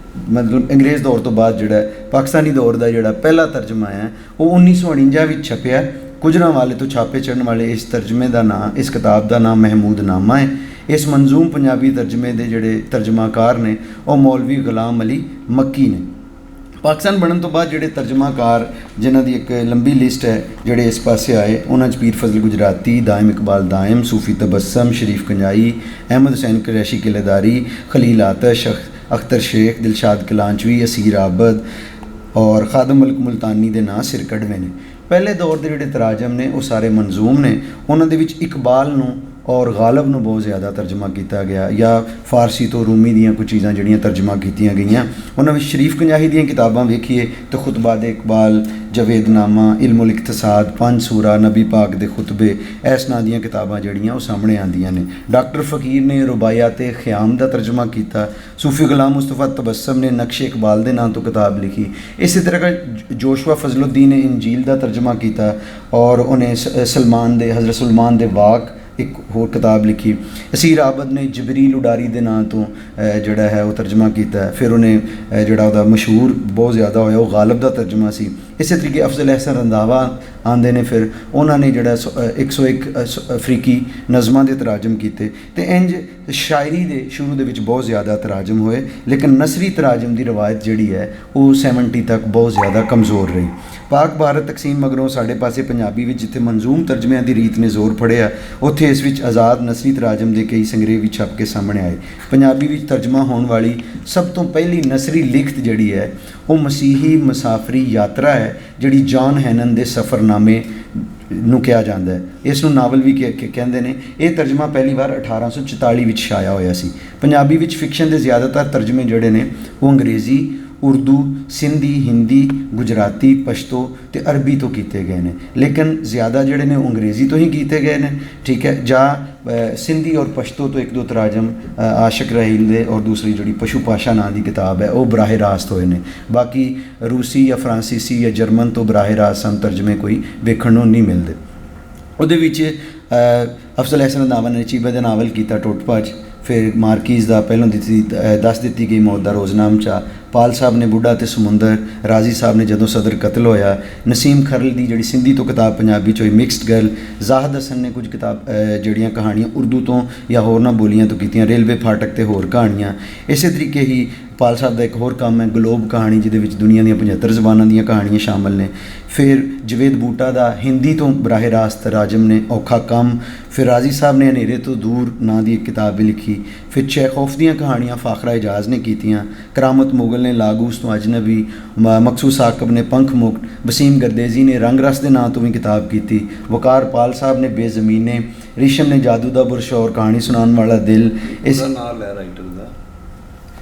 S6: ਮਤਲਬ ਅੰਗਰੇਜ਼ ਦੌਰ ਤੋਂ ਬਾਅਦ ਜਿਹੜਾ ਪਾਕਿਸਤਾਨੀ ਦੌਰ ਦਾ ਜਿਹੜਾ ਪਹਿਲਾ ਤਰਜਮਾ ਹੈ ਉਹ 1949 ਵਿੱਚ ਛਪਿਆ। ਗੁਜਰਾਂਵਾਲੇ ਤੋਂ ਛਾਪੇ ਚੜ੍ਹਨ ਵਾਲੇ ਇਸ ਤਰਜਮੇ ਦਾ ਨਾਂ, ਇਸ ਕਿਤਾਬ ਦਾ ਨਾਮ ਮਹਿਮੂਦ ਨਾਮਾ ਹੈ। ਇਸ ਮਨਜ਼ੂਮ ਪੰਜਾਬੀ ਤਰਜਮੇ ਦੇ ਜਿਹੜੇ ਤਰਜਮਾਕਾਰ ਨੇ ਉਹ ਮੌਲਵੀ ਗੁਲਾਮ ਅਲੀ ਮੱਕੀ ਨੇ। ਪਾਕਿਸਤਾਨ ਬਣਨ ਤੋਂ ਬਾਅਦ ਜਿਹੜੇ ਤਰਜਮਾਕਾਰ, ਜਿਨ੍ਹਾਂ ਦੀ ਇੱਕ ਲੰਬੀ ਲਿਸਟ ਹੈ, ਜਿਹੜੇ ਇਸ ਪਾਸੇ ਆਏ, ਉਹਨਾਂ 'ਚ ਪੀਰ ਫਜ਼ਲ ਗੁਜਰਾਤੀ, ਦਾਇਮ ਇਕਬਾਲ ਦਾਇਮ, ਸੂਫੀ ਤਬਸਮ, ਸ਼ਰੀਫ ਕੰਜਾਈ, ਅਹਿਮਦ ਹੁਸੈਨ ਕੁਰੈਸ਼ੀ ਕਿਲੇਦਾਰੀ, ਖਲੀਲ ਆਤਸ਼, ਅਖਤਰ ਸ਼ੇਖ, ਦਿਲਸ਼ਾਦ ਕਲਾਂਚਵੀ, ਅਸੀਰ ਆਬਦ ਔਰ ਖਾਦਮ ਮਲਕ ਮੁਲਤਾਨੀ ਦੇ ਨਾਂ ਸਿਰ ਕਢਵੇਂ ਨੇ। ਪਹਿਲੇ ਦੌਰ ਦੇ ਜਿਹੜੇ ਤਰਾਜਮ ਨੇ ਉਹ ਸਾਰੇ ਮਨਜ਼ੂਮ ਨੇ। ਉਹਨਾਂ ਦੇ ਵਿੱਚ ਇਕਬਾਲ ਨੂੰ ਔਰ ਗਾਲਬ ਨੂੰ ਬਹੁਤ ਜ਼ਿਆਦਾ ਤਰਜਮਾ ਕੀਤਾ ਗਿਆ, ਜਾਂ ਫਾਰਸੀ ਤੋਂ ਰੂਮੀ ਦੀਆਂ ਕੁਝ ਚੀਜ਼ਾਂ ਜਿਹੜੀਆਂ ਤਰਜਮਾ ਕੀਤੀਆਂ ਗਈਆਂ। ਉਹਨਾਂ ਵਿੱਚ ਸ਼ਰੀਫ ਕੰਜਾਹੀ ਦੀਆਂ ਕਿਤਾਬਾਂ ਵੇਖੀਏ ਤਾਂ ਖੁਤਬਾਦ ਇਕਬਾਲ, ਜਵੇਦਨਾਮਾ, ਇਲਮੁਲ ਇਕਤਸਾਦ, ਪੰਜ ਸੂਰਾ, ਨਬੀ ਪਾਕ ਦੇ ਖੁਤਬੇ, ਇਸ ਨਾਂ ਦੀਆਂ ਕਿਤਾਬਾਂ ਜਿਹੜੀਆਂ ਉਹ ਸਾਹਮਣੇ ਆਉਂਦੀਆਂ ਨੇ। ਡਾਕਟਰ ਫਕੀਰ ਨੇ ਰੁਬਾਇਆਤ ਖ਼ਿਆਮ ਦਾ ਤਰਜਮਾ ਕੀਤਾ। ਸੂਫੀ ਗੁਲਾਮ ਮੁਸਤਫਾ ਤਬਸਮ ਨੇ ਨਕਸ਼ ਇਕਬਾਲ ਦੇ ਨਾਂ ਤੋਂ ਕਿਤਾਬ ਲਿਖੀ। ਇਸੇ ਤਰ੍ਹਾਂ ਜੋਸ਼ਵਾ ਫਜ਼ਲੁੱਦੀਨ ਨੇ ਇੰਜੀਲ ਦਾ ਤਰਜਮਾ ਕੀਤਾ ਔਰ ਉਹਨੇ ਸਲਮਾਨ ਦੇ, ਹਜ਼ਰਤ ਸੁਲਮਾਨ ਦੇ ਵਾਕ ਇੱਕ ਹੋਰ ਕਿਤਾਬ ਲਿਖੀ। ਅਸੀਰ ਆਬਦ ਨੇ ਜਬਰੀਲ ਉਡਾਰੀ ਦੇ ਨਾਂ ਤੋਂ ਜਿਹੜਾ ਹੈ ਉਹ ਤਰਜਮਾ ਕੀਤਾ। ਫਿਰ ਉਹਨੇ ਜਿਹੜਾ ਉਹਦਾ ਮਸ਼ਹੂਰ ਬਹੁਤ ਜ਼ਿਆਦਾ ਹੋਇਆ ਉਹ ਗਾਲਬ ਦਾ ਤਰਜਮਾ ਸੀ। ਇਸੇ ਤਰੀਕੇ ਅਫਜ਼ਲ ਅਹਿਸਨ ਰੰਧਾਵਾ ਆਉਂਦੇ ਨੇ, ਫਿਰ ਉਹਨਾਂ ਨੇ ਜਿਹੜਾ 101 ਅਫਰੀਕੀ ਨਜ਼ਮਾਂ ਦੇ ਤਰਾਜਮ ਕੀਤੇ। ਅਤੇ ਇੰਜ ਸ਼ਾਇਰੀ ਦੇ ਸ਼ੁਰੂ ਦੇ ਵਿੱਚ ਬਹੁਤ ਜ਼ਿਆਦਾ ਤਰਾਜਮ ਹੋਏ, ਲੇਕਿਨ ਨਸਰੀ ਤਰਾਜਮ ਦੀ ਰਵਾਇਤ ਜਿਹੜੀ ਹੈ ਉਹ 70 ਤੱਕ ਬਹੁਤ ਜ਼ਿਆਦਾ ਕਮਜ਼ੋਰ ਰਹੀ। ਪਾਕ ਭਾਰਤ ਤਕਸੀਮ ਮਗਰੋਂ ਸਾਡੇ ਪਾਸੇ ਪੰਜਾਬੀ ਵਿੱਚ ਜਿੱਥੇ ਮਨਜ਼ੂਮ ਤਰਜਮਿਆਂ ਦੀ ਰੀਤ ਨੇ ਜ਼ੋਰ ਫੜਿਆ, ਉੱਥੇ ਇਸ ਵਿੱਚ ਆਜ਼ਾਦ ਨਸਰੀ ਤਰਾਜਮ ਦੇ ਕਈ ਸੰਗ੍ਰਹਿ ਵੀ ਛਪ ਕੇ ਸਾਹਮਣੇ ਆਏ। ਪੰਜਾਬੀ ਵਿੱਚ ਤਰਜਮਾ ਹੋਣ ਵਾਲੀ ਸਭ ਤੋਂ ਪਹਿਲੀ ਨਸਰੀ ਲਿਖਤ ਜਿਹੜੀ ਹੈ ਉਹ ਮਸੀਹੀ ਮੁਸਾਫਰੀ ਯਾਤਰਾ ਹੈ, ਜਿਹੜੀ ਜਾਨ ਹੈਨਨ ਦੇ ਸਫ਼ਰਨਾਮੇ ਨੂੰ ਕਿਹਾ ਜਾਂਦਾ ਹੈ। ਇਸ ਨੂੰ ਨਾਵਲ ਵੀ ਕਹਿੰਦੇ ਨੇ। ਇਹ ਤਰਜਮਾ ਪਹਿਲੀ ਵਾਰ 1844 ਵਿੱਚ ਛਾਇਆ ਹੋਇਆ ਸੀ। ਪੰਜਾਬੀ ਵਿੱਚ ਫਿਕਸ਼ਨ ਦੇ ਜ਼ਿਆਦਾਤਰ ਤਰਜਮੇ ਜਿਹੜੇ ਨੇ ਉਹ ਅੰਗਰੇਜ਼ੀ, ਉਰਦੂ, ਸਿੰਧੀ, ਹਿੰਦੀ, ਗੁਜਰਾਤੀ, ਪਸ਼ਤੋ ਤੇ ਅਰਬੀ ਤੋਂ ਕੀਤੇ ਗਏ ਨੇ। ਲੇਕਿਨ ਜ਼ਿਆਦਾ ਜਿਹੜੇ ਨੇ ਉਹ ਅੰਗਰੇਜ਼ੀ ਤੋਂ ਹੀ ਕੀਤੇ ਗਏ ਨੇ, ਠੀਕ ਹੈ। ਜਾਂ ਸਿੰਧੀ ਔਰ ਪਸ਼ਤੋ ਤੋਂ ਇੱਕ ਦੋ ਤਰਾਜਮ ਆਸ਼ਕ ਰਾਹੀਲ ਦੇ ਔਰ ਦੂਸਰੀ ਜਿਹੜੀ ਪਸ਼ੂ ਪਾਸ਼ਾ ਨਾਂ ਦੀ ਕਿਤਾਬ ਹੈ ਉਹ ਬਰਾਹ ਰਾਸਤ ਹੋਏ ਨੇ। ਬਾਕੀ ਰੂਸੀ ਜਾਂ ਫਰਾਂਸੀਸੀ ਜਾਂ ਜਰਮਨ ਤੋਂ ਬਰਾਹ ਰਾਸਤ ਸਾਨੂੰ ਤਰਜਮੇ ਕੋਈ ਵੇਖਣ ਨੂੰ ਨਹੀਂ ਮਿਲਦੇ। ਉਹਦੇ ਵਿੱਚ ਅਫਜ਼ਲ ਅਹਿਸਨ ਨਾਵਲ ਨੇ ਚੀਬਾ ਦਾ ਨਾਵਲ ਕੀਤਾ ਟੁੱਟ ਭੱਜ, ਫਿਰ ਮਾਰਕੀਜ਼ ਦਾ ਪਹਿਲਾਂ ਦੱਸ ਦਿੱਤੀ ਗਈ ਮੌਤ ਦਾ ਰੋਜ਼ਨਾਮਚਾ, ਪਾਲ ਸਾਹਿਬ ਨੇ ਬੁੱਢਾ ਅਤੇ ਸਮੁੰਦਰ, ਰਾਜ਼ੀ ਸਾਹਿਬ ਨੇ ਜਦੋਂ ਸਦਰ ਕਤਲ ਹੋਇਆ, ਨਸੀਮ ਖਰਲ ਦੀ ਜਿਹੜੀ ਸਿੰਧੀ ਤੋਂ ਕਿਤਾਬ ਪੰਜਾਬੀ 'ਚ ਹੋਈ ਮਿਕਸਡ ਗਰਲ, ਜ਼ਾਹਦ ਹਸਨ ਨੇ ਕੁਝ ਕਿਤਾਬ ਜਿਹੜੀਆਂ ਕਹਾਣੀਆਂ ਉਰਦੂ ਤੋਂ ਜਾਂ ਹੋਰਨਾਂ ਬੋਲੀਆਂ ਤੋਂ ਕੀਤੀਆਂ, ਰੇਲਵੇ ਫਾਟਕ ਤੇ ਹੋਰ ਕਹਾਣੀਆਂ। ਇਸੇ ਤਰੀਕੇ ਹੀ ਪਾਲ ਸਾਹਿਬ ਦਾ ਇੱਕ ਹੋਰ ਕੰਮ ਹੈ ਗਲੋਬ ਕਹਾਣੀ, ਜਿਹਦੇ ਵਿੱਚ ਦੁਨੀਆ ਦੀਆਂ 75 ਜ਼ਬਾਨਾਂ ਦੀਆਂ ਕਹਾਣੀਆਂ ਸ਼ਾਮਲ ਨੇ। ਫਿਰ ਜਵੇਦ ਬੂਟਾ ਦਾ ਹਿੰਦੀ ਤੋਂ ਬਰਾਹ ਰਾਸਤ ਰਾਜਮ ਨੇ ਔਖਾ ਕੰਮ, ਫਿਰ ਰਾਜ਼ੀ ਸਾਹਿਬ ਨੇ ਹਨੇਰੇ ਤੋਂ ਦੂਰ ਨਾਂ ਦੀ ਇੱਕ ਕਿਤਾਬ ਵੀ ਲਿਖੀ। ਫਿਰ ਚੈਖੌਫ ਦੀਆਂ ਕਹਾਣੀਆਂ ਫਾਖਰਾ ਇਜਾਜ਼ ਨੇ ਕੀਤੀਆਂ, ਕਰਾਮਤ ਮੁਗਲ ਨੇ ਲਾਗੂਸ ਤੋਂ ਅਜਨਬੀ, ਮਕਸੂਦ ਸਾਕਬ ਨੇ ਪੰਖ ਮੁਕਤ, ਵਸੀਮ ਗਰਦੇਜ਼ੀ ਨੇ ਰੰਗ ਰਸ ਦੇ ਨਾਂ ਤੋਂ ਵੀ ਕਿਤਾਬ ਕੀਤੀ, ਵਕਾਰ ਪਾਲ ਸਾਹਿਬ ਨੇ ਬੇਜ਼ਮੀਨੇ, ਰਿਸ਼ਮ ਨੇ ਜਾਦੂ ਦਾ ਬੁਰਸ਼ ਔਰ ਕਹਾਣੀ ਸੁਣਾਉਣ ਵਾਲਾ ਦਿਲ। ਇਸ
S1: ਨਾਲ ਹੈ ਰਾਈਟਰ ਦਾ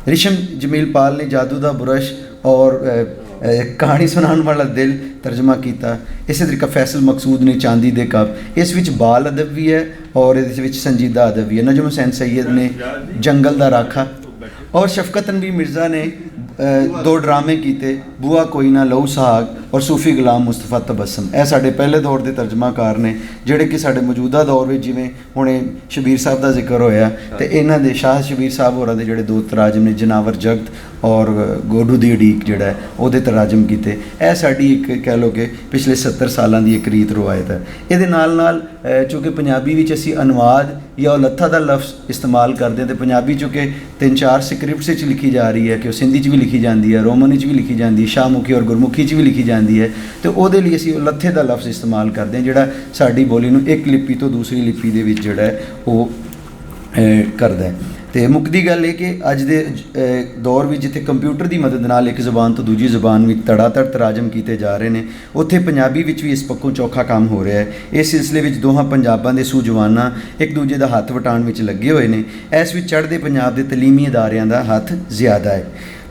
S6: ਰਿਸ਼ਮ ਜਮੀਲ ਪਾਲ ਨੇ ਜਾਦੂ ਦਾ ਬੁਰਸ਼ ਔਰ ਕਹਾਣੀ ਸੁਣਾਉਣ ਵਾਲਾ ਦਿਲ ਤਰਜਮਾ ਕੀਤਾ। ਇਸੇ ਤਰੀਕਾ ਫੈਸਲ ਮਕਸੂਦ ਨੇ ਚਾਂਦੀ ਦੇ ਕੱਪ। ਇਸ ਵਿੱਚ ਬਾਲ ਅਦਬ ਵੀ ਹੈ ਔਰ ਇਹਦੇ ਵਿੱਚ ਸੰਜੀਦਾ ਅਦਬ ਵੀ ਹੈ। ਨਜਮ ਹੁਸੈਨ ਸੈਯਦ ਨੇ ਜੰਗਲ ਦਾ ਰਾਖਾ ਔਰ ਸ਼ਫਕਤ ਅਨਵੀ ਮਿਰਜ਼ਾ ਨੇ ਦੋ ਡਰਾਮੇ ਕੀਤੇ, ਬੂਆ ਕੋਈ ਨਾ, ਲਹੂ ਸਹਾਗ ਔਰ ਸੂਫੀ ਗੁਲਾਮ ਮੁਸਤਫਾ ਤਬਸਮ। ਇਹ ਸਾਡੇ ਪਹਿਲੇ ਦੌਰ ਦੇ ਤਰਜਮਾਕਾਰ ਨੇ, ਜਿਹੜੇ ਕਿ ਸਾਡੇ ਮੌਜੂਦਾ ਦੌਰ ਵਿੱਚ ਜਿਵੇਂ ਹੁਣੇ ਸ਼ਬੀਰ ਸਾਹਿਬ ਦਾ ਜ਼ਿਕਰ ਹੋਇਆ ਤੇ ਇਹਨਾਂ ਦੇ ਸ਼ਾਹ ਸ਼ਬੀਰ ਸਾਹਿਬ ਹੋਰਾਂ ਦੇ ਜਿਹੜੇ ਦੋ ਤਰਾਜਮ ਨੇ ਜਨਾਵਰ ਜਗਤ ਔਰ ਗੋਡੂ ਦੀ ਉਡੀਕ ਜਿਹੜਾ ਹੈ ਉਹਦੇ ਤਰਾਜਮ ਕੀਤੇ। ਇਹ ਸਾਡੀ ਇੱਕ ਕਹਿ ਲਓ ਕਿ ਪਿਛਲੇ 70 ਸਾਲਾਂ ਦੀ ਇੱਕ ਰੀਤ ਰਵਾਇਤ ਹੈ। ਇਹਦੇ ਨਾਲ ਨਾਲ ਚੂँਕਿ ਪੰਜਾਬੀ ਵਿੱਚ ਅਸੀਂ ਅਨੁਵਾਦ ਜਾਂ ਉਲੱਥਾ ਦਾ ਲਫ਼ਜ਼ ਇਸਤੇਮਾਲ ਕਰਦੇ ਹਾਂ, ਅਤੇ ਪੰਜਾਬੀ ਚੂँਕਿ 3-4 ਸਕ੍ਰਿਪਟਸ ਵਿੱਚ ਲਿਖੀ ਜਾ ਰਹੀ ਹੈ ਕਿ ਉਹ ਸਿੰਧੀ 'ਚ ਵੀ ਲਿਖੀ ਜਾਂਦੀ ਹੈ, ਰੋਮਨ ਵਿੱਚ ਵੀ ਲਿਖੀ ਜਾਂਦੀ ਹੈ, ਸ਼ਾਹਮੁਖੀ ਔਰ ਗੁਰਮੁਖੀ 'ਚ ਵੀ ਲਿਖੀ ਜਾਂਦੀ ਹੈ, ਅਤੇ ਉਹਦੇ ਲਈ ਅਸੀਂ ਉਲੱਥੇ ਦਾ ਲਫ਼ਜ਼ ਇਸਤੇਮਾਲ ਕਰਦੇ ਹਾਂ ਜਿਹੜਾ ਸਾਡੀ ਬੋਲੀ ਨੂੰ ਇੱਕ ਲਿਪੀ ਤੋਂ ਦੂਸਰੀ ਲਿਪੀ ਦੇ ਵਿੱਚ ਜਿਹੜਾ ਹੈ ਉਹ ਕਰਦਾ ਹੈ। ਅਤੇ ਮੁੱਕਦੀ ਗੱਲ ਇਹ ਕਿ ਅੱਜ ਦੇ ਦੌਰ ਵਿੱਚ ਜਿੱਥੇ ਕੰਪਿਊਟਰ ਦੀ ਮਦਦ ਨਾਲ ਇੱਕ ਜ਼ੁਬਾਨ ਤੋਂ ਦੂਜੀ ਜ਼ੁਬਾਨ ਵਿੱਚ ਧੜਾਧੜ ਤਰਾਜਮ ਕੀਤੇ ਜਾ ਰਹੇ ਨੇ, ਉੱਥੇ ਪੰਜਾਬੀ ਵਿੱਚ ਵੀ ਇਸ ਪੱਖੋਂ ਚੌਖਾ ਕੰਮ ਹੋ ਰਿਹਾ ਹੈ। ਇਸ ਸਿਲਸਿਲੇ ਵਿੱਚ ਦੋਹਾਂ ਪੰਜਾਬਾਂ ਦੇ ਸੂਝਵਾਨਾਂ ਇੱਕ ਦੂਜੇ ਦਾ ਹੱਥ ਵਟਾਉਣ ਵਿੱਚ ਲੱਗੇ ਹੋਏ ਨੇ। ਇਸ ਵਿੱਚ ਚੜ੍ਹਦੇ ਪੰਜਾਬ ਦੇ ਤਲੀਮੀ ਅਦਾਰਿਆਂ ਦਾ ਹੱਥ ਜ਼ਿਆਦਾ ਹੈ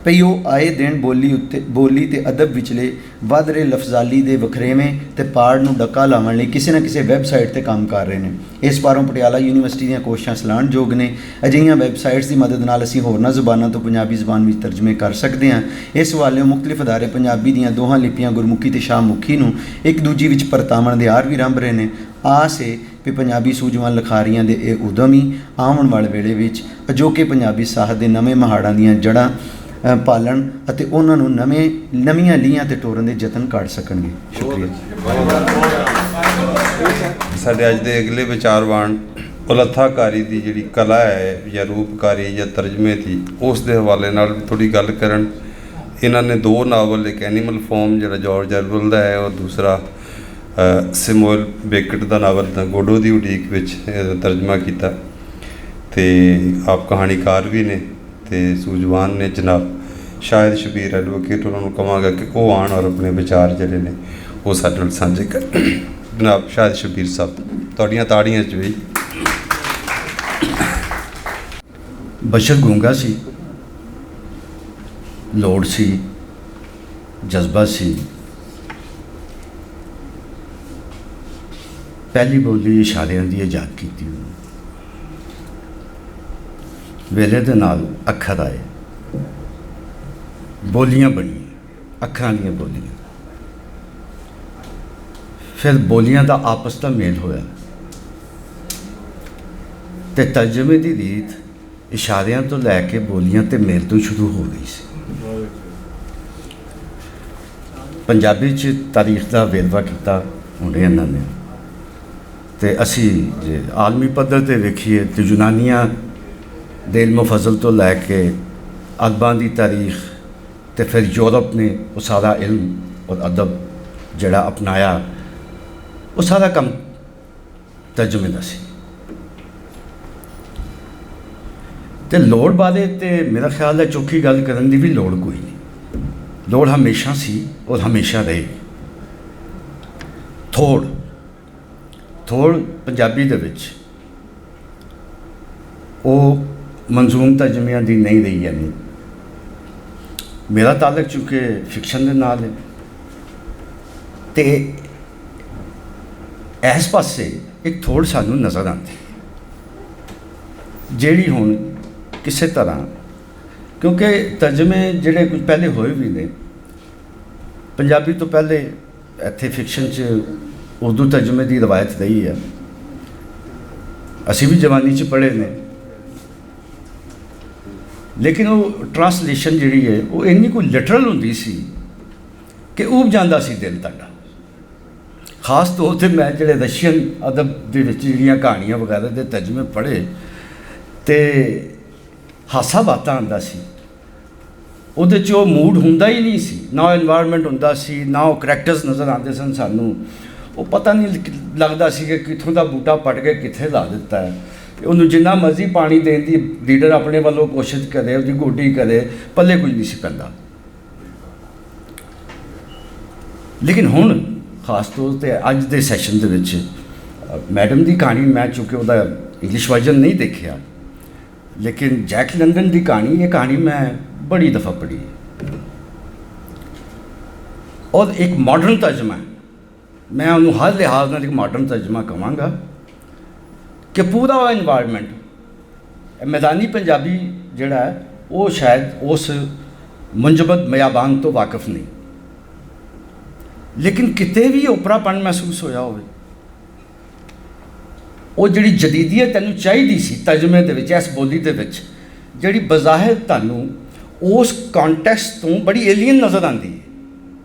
S6: ਭਈ ਉਹ ਆਏ ਦਿਨ ਬੋਲੀ ਤੇ ਅਦਬ ਵਿਚਲੇ ਵੱਧ ਰਹੇ ਲਫ਼ਜ਼ਾਲੀ ਦੇ ਵਖਰੇਵੇਂ ਤੇ ਪਾੜ ਨੂੰ ਡੱਕਾ ਲਾਉਣ ਲਈ ਕਿਸੇ ਨਾ ਕਿਸੇ ਵੈੱਬਸਾਈਟ 'ਤੇ ਕੰਮ ਕਰ ਰਹੇ ਨੇ। ਇਸ ਬਾਰੋਂ ਪਟਿਆਲਾ ਯੂਨੀਵਰਸਿਟੀ ਦੀਆਂ ਕੋਸ਼ਿਸ਼ਾਂ ਸਲਾਹੁਣਯੋਗ ਨੇ। ਅਜਿਹੀਆਂ ਵੈੱਬਸਾਈਟਸ ਦੀ ਮਦਦ ਨਾਲ ਅਸੀਂ ਹੋਰਨਾਂ ਜ਼ੁਬਾਨਾਂ ਤੋਂ ਪੰਜਾਬੀ ਜ਼ੁਬਾਨ ਵਿੱਚ ਤਰਜਮੇ ਕਰ ਸਕਦੇ ਹਾਂ। ਇਸ ਹਵਾਲਿਓਂ ਮੁਖਤਲਿਫ ਅਦਾਰੇ ਪੰਜਾਬੀ ਦੀਆਂ ਦੋਹਾਂ ਲਿਪੀਆਂ ਗੁਰਮੁਖੀ ਤੇ ਸ਼ਾਹਮੁਖੀ ਨੂੰ ਇੱਕ ਦੂਜੀ ਵਿੱਚ ਪਰਤਾਵਣ ਦੇ ਆਰ ਵੀ ਰੰਭ ਰਹੇ ਨੇ। ਆਸ ਹੈ ਵੀ ਪੰਜਾਬੀ ਸੂਝਵਾਨ ਲਿਖਾਰੀਆਂ ਦੇ ਇਹ ਉਦਮ ਹੀ ਆਉਣ ਵਾਲੇ ਵੇਲੇ ਵਿੱਚ ਅਜੋਕੇ ਪੰਜਾਬੀ ਸਾਹਿਤ ਦੇ ਨਵੇਂ ਮਹਾੜਾਂ ਦੀਆਂ ਜੜ੍ਹਾਂ ਪਾਲਣ ਅਤੇ ਉਹਨਾਂ ਨੂੰ ਨਵੀਆਂ ਲੀਹਾਂ 'ਤੇ ਤੋਰਨ ਦੇ ਯਤਨ ਕਰ ਸਕਣਗੇ। ਸ਼ੁਕਰੀਆ।
S1: ਸਾਡੇ ਅੱਜ ਦੇ ਅਗਲੇ ਵਿਚਾਰਵਾਨ ਉਲੱਥਾਕਾਰੀ ਦੀ ਜਿਹੜੀ ਕਲਾ ਹੈ ਜਾਂ ਰੂਪਕਾਰੀ ਜਾਂ ਤਰਜਮੇ ਦੀ, ਉਸ ਦੇ ਹਵਾਲੇ ਨਾਲ ਥੋੜ੍ਹੀ ਗੱਲ ਕਰਨ। ਇਹਨਾਂ ਨੇ 2 ਨਾਵਲ, ਇੱਕ ਐਨੀਮਲ ਫਾਰਮ ਜਿਹੜਾ ਜਾਰਜ ਔਰਵੈਲ ਦਾ ਹੈ, ਔਰ ਦੂਸਰਾ ਸਿਮੋਇਲ ਬੇਕਟ ਦਾ ਨਾਵਲ ਦਾ ਗੋਡੋ ਦੀ ਉਡੀਕ ਵਿੱਚ ਤਰਜਮਾ ਕੀਤਾ। ਅਤੇ ਆਪ ਕਹਾਣੀਕਾਰ ਵੀ ਨੇ ਅਤੇ ਸੂਝਵਾਨ ਨੇ ਜਨਾਬ ਸ਼ਾਹਿਦ ਸ਼ਬੀਰ ਐਡਵੋਕੇਟ। ਉਹਨਾਂ ਨੂੰ ਕਹਾਂਗਾ ਕਿ ਉਹ ਆਉਣ ਔਰ ਆਪਣੇ ਵਿਚਾਰ ਜਿਹੜੇ ਨੇ ਉਹ ਸਾਡੇ ਨਾਲ ਸਾਂਝੇ ਕਰਨ। ਜਨਾਬ ਸ਼ਾਹਿਦ ਸ਼ਬੀਰ ਸਾਹਿਬ, ਤੁਹਾਡੀਆਂ ਤਾੜੀਆਂ 'ਚ ਵੀ।
S7: ਬਸ਼ਰ ਗੂੰਗਾ ਸੀ, ਲੋੜ ਸੀ, ਜਜ਼ਬਾ ਸੀ। ਪਹਿਲੀ ਬੋਲੀ ਇਸ਼ਾਰਿਆਂ ਦੀ ਇਜਾਦ ਕੀਤੀ ਉਹਨੇ। ਵੇਲੇ ਦੇ ਨਾਲ ਅੱਖਰ ਆਏ, ਬੋਲੀਆਂ ਬਣੀਆਂ, ਅੱਖਰਾਂ ਦੀਆਂ ਬੋਲੀਆਂ। ਫਿਰ ਬੋਲੀਆਂ ਦਾ ਆਪਸ ਦਾ ਮੇਲ ਹੋਇਆ ਅਤੇ ਤਰਜਮੇ ਦੀ ਰੀਤ ਇਸ਼ਾਰਿਆਂ ਤੋਂ ਲੈ ਕੇ ਬੋਲੀਆਂ ਤੇ ਮੇਲ ਤੋਂ ਸ਼ੁਰੂ ਹੋ ਗਈ ਸੀ। ਪੰਜਾਬੀ 'ਚ ਤਾਰੀਖ ਦਾ ਵੇਰਵਾ ਕੀਤਾ ਹੁਣੇ ਇਹਨਾਂ ਨੇ, ਅਤੇ ਅਸੀਂ ਜੇ ਆਲਮੀ ਪੱਧਰ 'ਤੇ ਵੇਖੀਏ ਤਾਂ ਯੂਨਾਨੀਆਂ ਦੇ ਇਲਮ ਫਜ਼ਲ ਤੋਂ ਲੈ ਕੇ ਅਦਬਾਂ ਦੀ ਤਾਰੀਖ, ਅਤੇ ਫਿਰ ਯੂਰਪ ਨੇ ਉਹ ਸਾਰਾ ਇਲਮ ਔਰ ਅਦਬ ਜਿਹੜਾ ਅਪਣਾਇਆ, ਉਹ ਸਾਰਾ ਕੰਮ ਤਰਜਮੇ ਦਾ ਸੀ। ਅਤੇ ਲੋੜ ਬਾਰੇ ਤਾਂ ਮੇਰਾ ਖਿਆਲ ਹੈ ਚੌਖੀ ਗੱਲ ਕਰਨ ਦੀ ਵੀ ਲੋੜ ਕੋਈ ਨਹੀਂ। ਲੋੜ ਹਮੇਸ਼ਾ ਸੀ ਔਰ ਹਮੇਸ਼ਾ ਰਹੇਗੀ। ਥੋੜ ਥੋੜ ਪੰਜਾਬੀ ਦੇ ਵਿੱਚ ਉਹ ਮਨਜ਼ੂਮ ਤਰਜਮਿਆਂ ਦੀ ਨਹੀਂ ਰਹੀ ਹੈ। ਮੇਰਾ ਤਾਲੁਕ ਚੂੰਕਿ ਫਿਕਸ਼ਨ ਦੇ ਨਾਲ ਹੈ ਤੇ ਇਸ ਪਾਸੇ ਇੱਕ ਥੋੜ ਸਾਨੂੰ ਨਜ਼ਰ ਆਉਂਦੀ ਜਿਹੜੀ ਹੁਣ ਕਿਸੇ ਤਰ੍ਹਾਂ, ਕਿਉਂਕਿ ਤਰਜਮੇ ਜਿਹੜੇ ਕੁਝ ਪਹਿਲੇ ਹੋਏ ਵੀ ਨੇ ਪੰਜਾਬੀ ਤੋਂ ਪਹਿਲੇ, ਇੱਥੇ ਫਿਕਸ਼ਨ 'ਚ ਉਰਦੂ ਤਰਜਮੇ ਦੀ ਰਵਾਇਤ ਰਹੀ ਹੈ, ਅਸੀਂ ਵੀ ਜਵਾਨੀ 'ਚ ਪੜ੍ਹੇ ਨੇ, ਲੇਕਿਨ ਉਹ ਟਰਾਂਸਲੇਸ਼ਨ ਜਿਹੜੀ ਹੈ ਉਹ ਇੰਨੀ ਕੋਈ ਲਿਟਰਲ ਹੁੰਦੀ ਸੀ ਕਿ ਉਬ ਜਾਂਦਾ ਸੀ ਦਿਲ ਤੁਹਾਡਾ। ਖਾਸ ਤੌਰ 'ਤੇ ਮੈਂ ਜਿਹੜੇ ਰਸ਼ੀਅਨ ਅਦਬ ਦੇ ਵਿੱਚ ਜਿਹੜੀਆਂ ਕਹਾਣੀਆਂ ਵਗੈਰਾ ਦੇ ਤਰਜਮੇ ਪੜ੍ਹੇ ਤੇ ਹਾਸਾ ਬਾਤਾਂ ਆਉਂਦਾ ਸੀ, ਉਹਦੇ 'ਚ ਉਹ ਮੂਡ ਹੁੰਦਾ ਹੀ ਨਹੀਂ ਸੀ, ਨਾ ਉਹ ਇਨਵਾਇਰਮੈਂਟ ਹੁੰਦਾ ਸੀ, ਨਾ ਉਹ ਕਰੈਕਟਰਸ ਨਜ਼ਰ ਆਉਂਦੇ ਸਨ ਸਾਨੂੰ। ਉਹ ਪਤਾ ਨਹੀਂ ਲੱਗਦਾ ਸੀ ਕਿ ਕਿੱਥੋਂ ਦਾ ਬੂਟਾ ਪੱਟ ਕੇ ਕਿੱਥੇ ਲਾ ਦਿੱਤਾ ਹੈ। ਉਹਨੂੰ ਜਿੰਨਾ ਮਰਜ਼ੀ ਪਾਣੀ ਦੇਣ ਦੀ ਲੀਡਰ ਆਪਣੇ ਵੱਲੋਂ ਕੋਸ਼ਿਸ਼ ਕਰੇ, ਉਹਦੀ ਗੋਡੀ ਕਰੇ, ਪੱਲੇ ਕੁਝ ਨਹੀਂ ਸੀ ਪੈਂਦਾ। ਲੇਕਿਨ ਹੁਣ ਖਾਸ ਤੌਰ 'ਤੇ ਅੱਜ ਦੇ ਸੈਸ਼ਨ ਦੇ ਵਿੱਚ ਮੈਡਮ ਦੀ ਕਹਾਣੀ, ਮੈਂ ਚੂੰਕਿ ਉਹਦਾ ਇੰਗਲਿਸ਼ ਵਰਜਨ ਨਹੀਂ ਦੇਖਿਆ, ਲੇਕਿਨ ਜੈਕ ਲੰਡਨ ਦੀ ਕਹਾਣੀ, ਇਹ ਕਹਾਣੀ ਮੈਂ ਬੜੀ ਦਫਾ ਪੜ੍ਹੀ ਔਰ ਇੱਕ ਮਾਡਰਨ ਤਰਜਮਾ, ਮੈਂ ਉਹਨੂੰ ਹਰ ਲਿਹਾਜ਼ ਨਾਲ ਇੱਕ ਮਾਡਰਨ ਤਰਜਮਾ ਕਹਾਂਗਾ ਕਿ ਪੂਰਾ ਉਹ ਇਨਵਾਇਰਮੈਂਟ ਮੈਦਾਨੀ ਪੰਜਾਬੀ ਜਿਹੜਾ ਹੈ ਉਹ ਸ਼ਾਇਦ ਉਸ ਮੁੰਜਬਤ ਮਿਆਬਾਨ ਤੋਂ ਵਾਕਿਫ ਨਹੀਂ, ਲੇਕਿਨ ਕਿਤੇ ਵੀ ਓਪਰਾਪਨ ਮਹਿਸੂਸ ਹੋਇਆ ਹੋਵੇ। ਉਹ ਜਿਹੜੀ ਜਦੀਦੀਅਤ ਤੈਨੂੰ ਚਾਹੀਦੀ ਸੀ ਤਰਜਮੇ ਦੇ ਵਿੱਚ, ਇਸ ਬੋਲੀ ਦੇ ਵਿੱਚ, ਜਿਹੜੀ ਬਜ਼ਾਹਿਰ ਤੁਹਾਨੂੰ ਉਸ ਕੰਟੈਕਸਟ ਤੋਂ ਬੜੀ ਏਲੀਅਨ ਨਜ਼ਰ ਆਉਂਦੀ ਹੈ,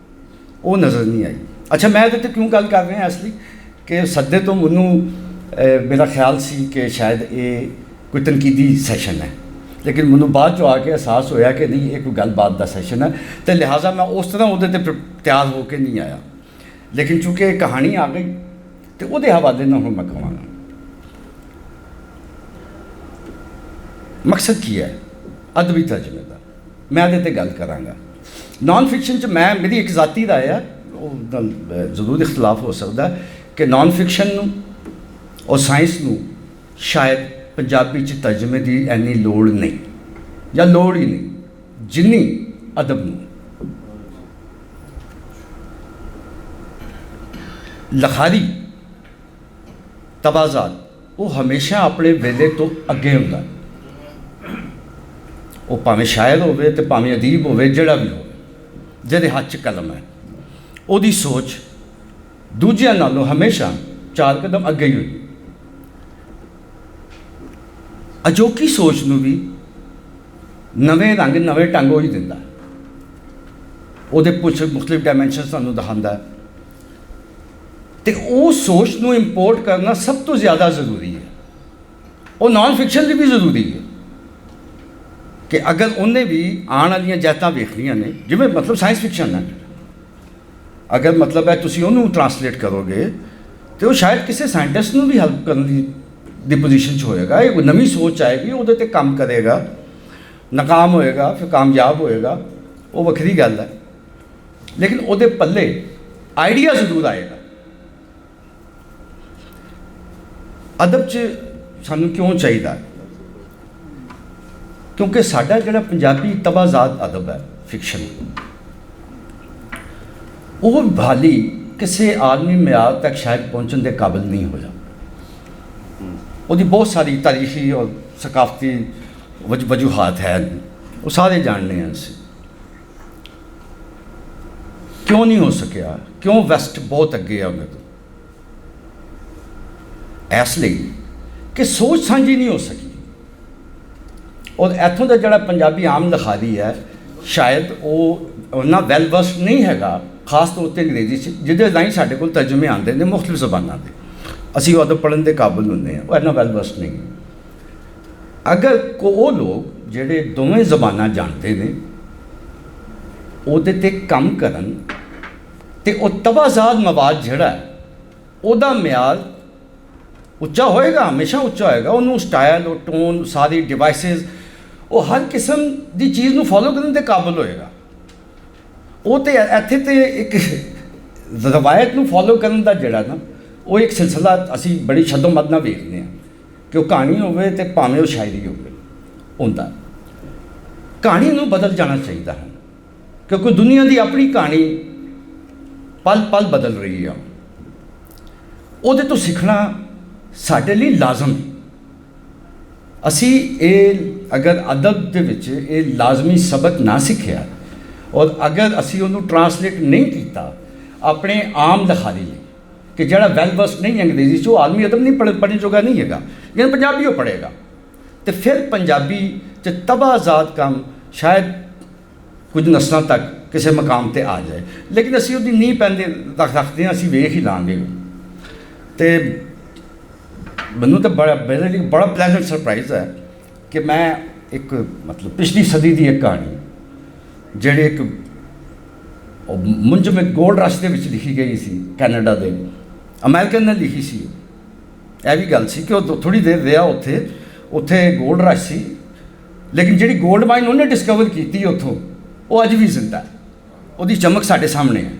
S7: ਉਹ ਨਜ਼ਰ ਨਹੀਂ ਆਈ। ਅੱਛਾ, ਮੈਂ ਇਹਦੇ 'ਤੇ ਕਿਉਂ ਗੱਲ ਕਰ ਰਿਹਾ ਇਸ ਲਈ ਕਿ ਸੱਦੇ ਤੋਂ ਮੈਨੂੰ ਮੇਰਾ ਖਿਆਲ ਸੀ ਕਿ ਸ਼ਾਇਦ ਇਹ ਕੋਈ ਤਨਕੀਦੀ ਸੈਸ਼ਨ ਹੈ, ਲੇਕਿਨ ਮੈਨੂੰ ਬਾਅਦ 'ਚੋਂ ਆ ਕੇ ਅਹਿਸਾਸ ਹੋਇਆ ਕਿ ਨਹੀਂ, ਇਹ ਕੋਈ ਗੱਲਬਾਤ ਦਾ ਸੈਸ਼ਨ ਹੈ, ਅਤੇ ਲਿਹਾਜ਼ਾ ਮੈਂ ਉਸ ਤਰ੍ਹਾਂ ਉਹਦੇ 'ਤੇ ਤਿਆਰ ਹੋ ਕੇ ਨਹੀਂ ਆਇਆ। ਲੇਕਿਨ ਚੂੰਕਿ ਇਹ ਕਹਾਣੀ ਆ ਗਈ ਅਤੇ ਉਹਦੇ ਹਵਾਲੇ ਨਾਲ ਹੁਣ ਮੈਂ ਕਹਾਂਗਾ। ਮਕਸਦ ਕੀ ਹੈ ਅਦਬੀ ਤਰਜਮੇ ਦਾ, ਮੈਂ ਇਹਦੇ 'ਤੇ ਗੱਲ ਕਰਾਂਗਾ। ਨਾਨ ਫਿਕਸ਼ਨ 'ਚ ਮੇਰੀ ਇੱਕ ਜ਼ਾਤੀ ਰਾਏ ਹੈ, ਉਹ ਨਾਲ ਜ਼ਰੂਰ ਇਖਤਲਾਫ ਹੋ ਸਕਦਾ ਕਿ ਨਾਨ ਫਿਕਸ਼ਨ ਨੂੰ ਔਰ ਸਾਇੰਸ ਨੂੰ ਸ਼ਾਇਦ ਪੰਜਾਬੀ 'ਚ ਤਰਜਮੇ ਦੀ ਇੰਨੀ ਲੋੜ ਨਹੀਂ, ਜਾਂ ਲੋੜ ਹੀ ਨਹੀਂ ਜਿੰਨੀ ਅਦਬ ਨੂੰ। ਲਖਾਰੀ, ਤਬਾਜ਼ਾਤ, ਉਹ ਹਮੇਸ਼ਾ ਆਪਣੇ ਵੇਲੇ ਤੋਂ ਅੱਗੇ ਹੁੰਦਾ, ਉਹ ਭਾਵੇਂ ਸ਼ਾਇਰ ਹੋਵੇ ਤੇ ਭਾਵੇਂ ਅਦੀਬ ਹੋਵੇ, ਜਿਹੜਾ ਵੀ ਹੋਵੇ, ਜਿਹਦੇ ਹੱਥ 'ਚ ਕਲਮ ਹੈ, ਉਹਦੀ ਸੋਚ ਦੂਜਿਆਂ ਨਾਲੋਂ ਹਮੇਸ਼ਾ 4 ਕਦਮ ਅੱਗੇ ਹੀ ਹੋਈ। ਅਜੋਕੀ ਸੋਚ ਨੂੰ ਵੀ ਨਵੇਂ ਰੰਗ, ਨਵੇਂ ਢੰਗ ਉਹ ਹੀ ਦਿੰਦਾ, ਉਹਦੇ ਕੁਛ ਮੁਖਤਲਿਫ ਡਾਇਮੈਂਸ਼ਨ ਸਾਨੂੰ ਦਿਖਾਉਂਦਾ, ਅਤੇ ਉਹ ਸੋਚ ਨੂੰ ਇੰਪੋਰਟ ਕਰਨਾ ਸਭ ਤੋਂ ਜ਼ਿਆਦਾ ਜ਼ਰੂਰੀ ਹੈ। ਉਹ ਨਾਨ ਫਿਕਸ਼ਨ ਲਈ ਵੀ ਜ਼ਰੂਰੀ ਹੈ ਕਿ ਅਗਰ ਉਹਨੇ ਵੀ ਆਉਣ ਵਾਲੀਆਂ ਜਾਤਾਂ ਵੇਖਣੀਆਂ ਨੇ, ਜਿਵੇਂ ਮਤਲਬ ਸਾਇੰਸ ਫਿਕਸ਼ਨ ਹੈ, ਅਗਰ ਮਤਲਬ ਹੈ ਤੁਸੀਂ ਉਹਨੂੰ ਟਰਾਂਸਲੇਟ ਕਰੋਗੇ ਅਤੇ ਉਹ ਸ਼ਾਇਦ ਕਿਸੇ ਸਾਇੰਟਿਸਟ ਨੂੰ ਵੀ ਹੈਲਪ ਕਰਨ ਦੀ ਪੋਜੀਸ਼ਨ 'ਚ ਹੋਏਗਾ, ਇੱਕ ਨਵੀਂ ਸੋਚ ਆਏਗੀ, ਉਹਦੇ 'ਤੇ ਕੰਮ ਕਰੇਗਾ, ਨਾਕਾਮ ਹੋਏਗਾ, ਫਿਰ ਕਾਮਯਾਬ ਹੋਏਗਾ, ਉਹ ਵੱਖਰੀ ਗੱਲ ਹੈ, ਲੇਕਿਨ ਉਹਦੇ ਪੱਲੇ ਆਈਡੀਆ ਜ਼ਰੂਰ ਆਏਗਾ। ਅਦਬ 'ਚ ਸਾਨੂੰ ਕਿਉਂ ਚਾਹੀਦਾ? ਕਿਉਂਕਿ ਸਾਡਾ ਜਿਹੜਾ ਪੰਜਾਬੀ ਤਬਾਜ਼ਾਤ ਅਦਬ ਹੈ, ਫਿਕਸ਼ਨ, ਉਹ ਭਾਲੀ ਕਿਸੇ ਆਲਮੀ ਮਿਆਰ ਤੱਕ ਸ਼ਾਇਦ ਪਹੁੰਚਣ ਦੇ ਕਾਬਿਲ ਨਹੀਂ ਹੋਇਆ। ਉਹਦੀ ਬਹੁਤ ਸਾਰੀ ਤਾਰੀਖੀ ਔਰ ਸਕਾਫਤੀ ਵਜੂਹਾਤ ਹੈ, ਉਹ ਸਾਰੇ ਜਾਣਦੇ ਹਾਂ ਅਸੀਂ। ਕਿਉਂ ਨਹੀਂ ਹੋ ਸਕਿਆ? ਕਿਉਂ ਵੈਸਟ ਬਹੁਤ ਅੱਗੇ ਆ ਉਹਦੇ ਤੋਂ? ਇਸ ਲਈ ਕਿ ਸੋਚ ਸਾਂਝੀ ਨਹੀਂ ਹੋ ਸਕੀ, ਔਰ ਇੱਥੋਂ ਦਾ ਜਿਹੜਾ ਪੰਜਾਬੀ ਆਮ ਲਿਖਾਰੀ ਹੈ ਸ਼ਾਇਦ ਉਹ ਉਹਨਾਂ ਵੈਲ ਵਰਸਡ ਨਹੀਂ ਹੈਗਾ, ਖਾਸ ਤੌਰ 'ਤੇ ਅੰਗਰੇਜ਼ੀ 'ਚ, ਜਿਹਦੇ ਰਾਹੀਂ ਸਾਡੇ ਕੋਲ ਤਰਜਮੇ ਆਉਂਦੇ ਨੇ ਮੁਖਤਲਿਫ ਜ਼ਬਾਨਾਂ ਦੇ, ਅਸੀਂ ਉਹ ਅਦਬ ਪੜ੍ਹਨ ਦੇ ਕਾਬਿਲ ਹੁੰਦੇ ਹਾਂ, ਉਹ ਇੰਨਾ ਵੈਲ ਵਰਸਡ ਨਹੀਂ। ਅਗਰ ਉਹ ਲੋਕ ਜਿਹੜੇ ਦੋਵੇਂ ਜ਼ਬਾਨਾਂ ਜਾਣਦੇ ਨੇ ਉਹਦੇ 'ਤੇ ਕੰਮ ਕਰਨ ਅਤੇ ਉਹ ਤਬਾਜ਼ਾਤ ਮਵਾਦ ਜਿਹੜਾ ਉਹਦਾ ਮਿਆਰ ਉੱਚਾ ਹੋਏਗਾ, ਹਮੇਸ਼ਾ ਉੱਚਾ ਹੋਏਗਾ, ਉਹਨੂੰ ਸਟਾਈਲ, ਉਹ ਟੋਨ, ਸਾਰੀ ਡਿਵਾਈਸਿਸ, ਉਹ ਹਰ ਕਿਸਮ ਦੀ ਚੀਜ਼ ਨੂੰ ਫੋਲੋ ਕਰਨ ਦੇ ਕਾਬਿਲ ਹੋਏਗਾ। ਉਹ ਤਾਂ ਇੱਥੇ ਤਾਂ ਇੱਕ ਰਵਾਇਤ ਨੂੰ ਫੋਲੋ ਕਰਨ ਦਾ ਜਿਹੜਾ ਨਾ ਉਹ ਇੱਕ ਸਿਲਸਿਲਾ ਅਸੀਂ ਬੜੀ ਸ਼ੱਦੋ-ਮੱਦ ਨਾਲ ਵੇਖਦੇ ਹਾਂ ਕਿ ਉਹ ਕਹਾਣੀ ਹੋਵੇ ਤੇ ਭਾਵੇਂ ਉਹ ਸ਼ਾਇਰੀ ਹੋਵੇ ਹੁੰਦਾ। ਕਹਾਣੀ ਨੂੰ ਬਦਲ ਜਾਣਾ ਚਾਹੀਦਾ ਹੈ ਕਿਉਂਕਿ ਦੁਨੀਆ ਦੀ ਆਪਣੀ ਕਹਾਣੀ ਪਲ ਪਲ ਬਦਲ ਰਹੀ ਆ। ਉਹਦੇ ਤੋਂ ਸਿੱਖਣਾ ਸਾਡੇ ਲਈ ਲਾਜ਼ਮ ਹੈ। ਅਸੀਂ ਇਹ ਅਗਰ ਅਦਬ ਦੇ ਵਿੱਚ ਇਹ ਲਾਜ਼ਮੀ ਸਬਕ ਨਾ ਸਿੱਖਿਆ ਔਰ ਅਗਰ ਅਸੀਂ ਉਹਨੂੰ ਟਰਾਂਸਲੇਟ ਨਹੀਂ ਕੀਤਾ ਆਪਣੇ ਆਮ ਲਿਖਾਰੀ ਲਈ ਕਿ ਜਿਹੜਾ ਵੈਲ ਵਰਸਡ ਨਹੀਂ ਅੰਗਰੇਜ਼ੀ 'ਚ, ਉਹ ਆਲਮੀ ਅਦਬ ਨਹੀਂ ਪੜ੍ਹਨ ਜੋਗਾ ਨਹੀਂ ਹੈਗਾ, ਲੇਕਿਨ ਪੰਜਾਬੀ ਉਹ ਪੜ੍ਹੇਗਾ ਅਤੇ ਫਿਰ ਪੰਜਾਬੀ 'ਚ ਤਬਾਹਜ਼ਾਦ ਕੰਮ ਸ਼ਾਇਦ ਕੁਝ ਨਸਲਾਂ ਤੱਕ ਕਿਸੇ ਮਕਾਮ 'ਤੇ ਆ ਜਾਏ। ਲੇਕਿਨ ਅਸੀਂ ਉਹਦੀ ਨੀਂਹ ਪੈਂਦੇ ਰੱਖਦੇ ਹਾਂ, ਅਸੀਂ ਵੇਖ ਹੀ ਲਾਂਗੇ। ਅਤੇ ਮੈਨੂੰ ਤਾਂ ਮੇਰੇ ਲਈ ਬੜਾ ਪਲੈਜ਼ੈਂਟ ਸਰਪ੍ਰਾਈਜ਼ ਹੈ ਕਿ ਮੈਂ ਇੱਕ ਮਤਲਬ ਪਿਛਲੀ ਸਦੀ ਦੀ ਇੱਕ ਕਹਾਣੀ ਜਿਹੜੇ ਇੱਕ ਮੁੰਜਮ ਗੋਲਡ ਰਸ਼ ਦੇ ਵਿੱਚ ਲਿਖੀ ਗਈ ਸੀ, ਕੈਨੇਡਾ ਦੇ ਅਮਰੀਕਨ ਨੇ ਲਿਖੀ ਸੀ। ਇਹ ਵੀ ਗੱਲ ਸੀ ਕਿ ਉਹ ਥੋੜ੍ਹੀ ਦੇਰ ਰਿਹਾ ਉੱਥੇ ਗੋਲਡ ਰਸ਼ ਸੀ, ਲੇਕਿਨ ਜਿਹੜੀ ਗੋਲਡ ਮਾਈਨ ਉਹਨੇ ਡਿਸਕਵਰ ਕੀਤੀ ਉੱਥੋਂ, ਉਹ ਅੱਜ ਵੀ ਜ਼ਿੰਦਾ ਹੈ, ਉਹਦੀ ਚਮਕ ਸਾਡੇ ਸਾਹਮਣੇ ਹੈ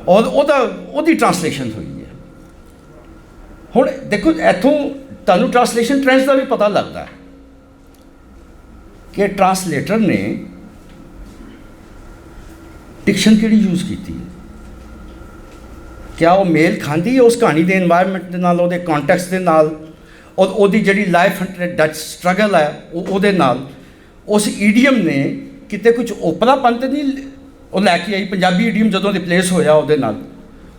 S7: ਔਰ ਉਹਦੀ ਟਰਾਂਸਲੇਸ਼ਨ ਹੋਈ ਹੈ। ਹੁਣ ਦੇਖੋ ਇੱਥੋਂ ਤੁਹਾਨੂੰ ਟਰਾਂਸਲੇਸ਼ਨ ਟ੍ਰੈਂਡਸ ਦਾ ਵੀ ਪਤਾ ਲੱਗਦਾ ਕਿ ਟਰਾਂਸਲੇਟਰ ਨੇ ਡਿਕਸ਼ਨ ਕਿਹੜੀ ਯੂਜ਼ ਕੀਤੀ ਹੈ, ਕਿਆ ਉਹ ਮੇਲ ਖਾਂਦੀ ਹੈ ਉਸ ਕਹਾਣੀ ਦੇ ਇਨਵਾਇਰਮੈਂਟ ਦੇ ਨਾਲ, ਉਹਦੇ ਕੌਂਟੈਕਸਟ ਦੇ ਨਾਲ ਔਰ ਉਹਦੀ ਜਿਹੜੀ ਲਾਈਫ ਡੱਚ ਸਟਰਗਲ ਹੈ ਉਹਦੇ ਨਾਲ। ਉਸ ਈਡੀਅਮ ਨੇ ਕਿਤੇ ਕੁਝ ਓਪਰਾਪਨ ਤਾਂ ਨਹੀਂ ਉਹ ਲੈ ਕੇ ਆਈ, ਪੰਜਾਬੀ ਈਡੀਅਮ ਜਦੋਂ ਰਿਪਲੇਸ ਹੋਇਆ ਉਹਦੇ ਨਾਲ,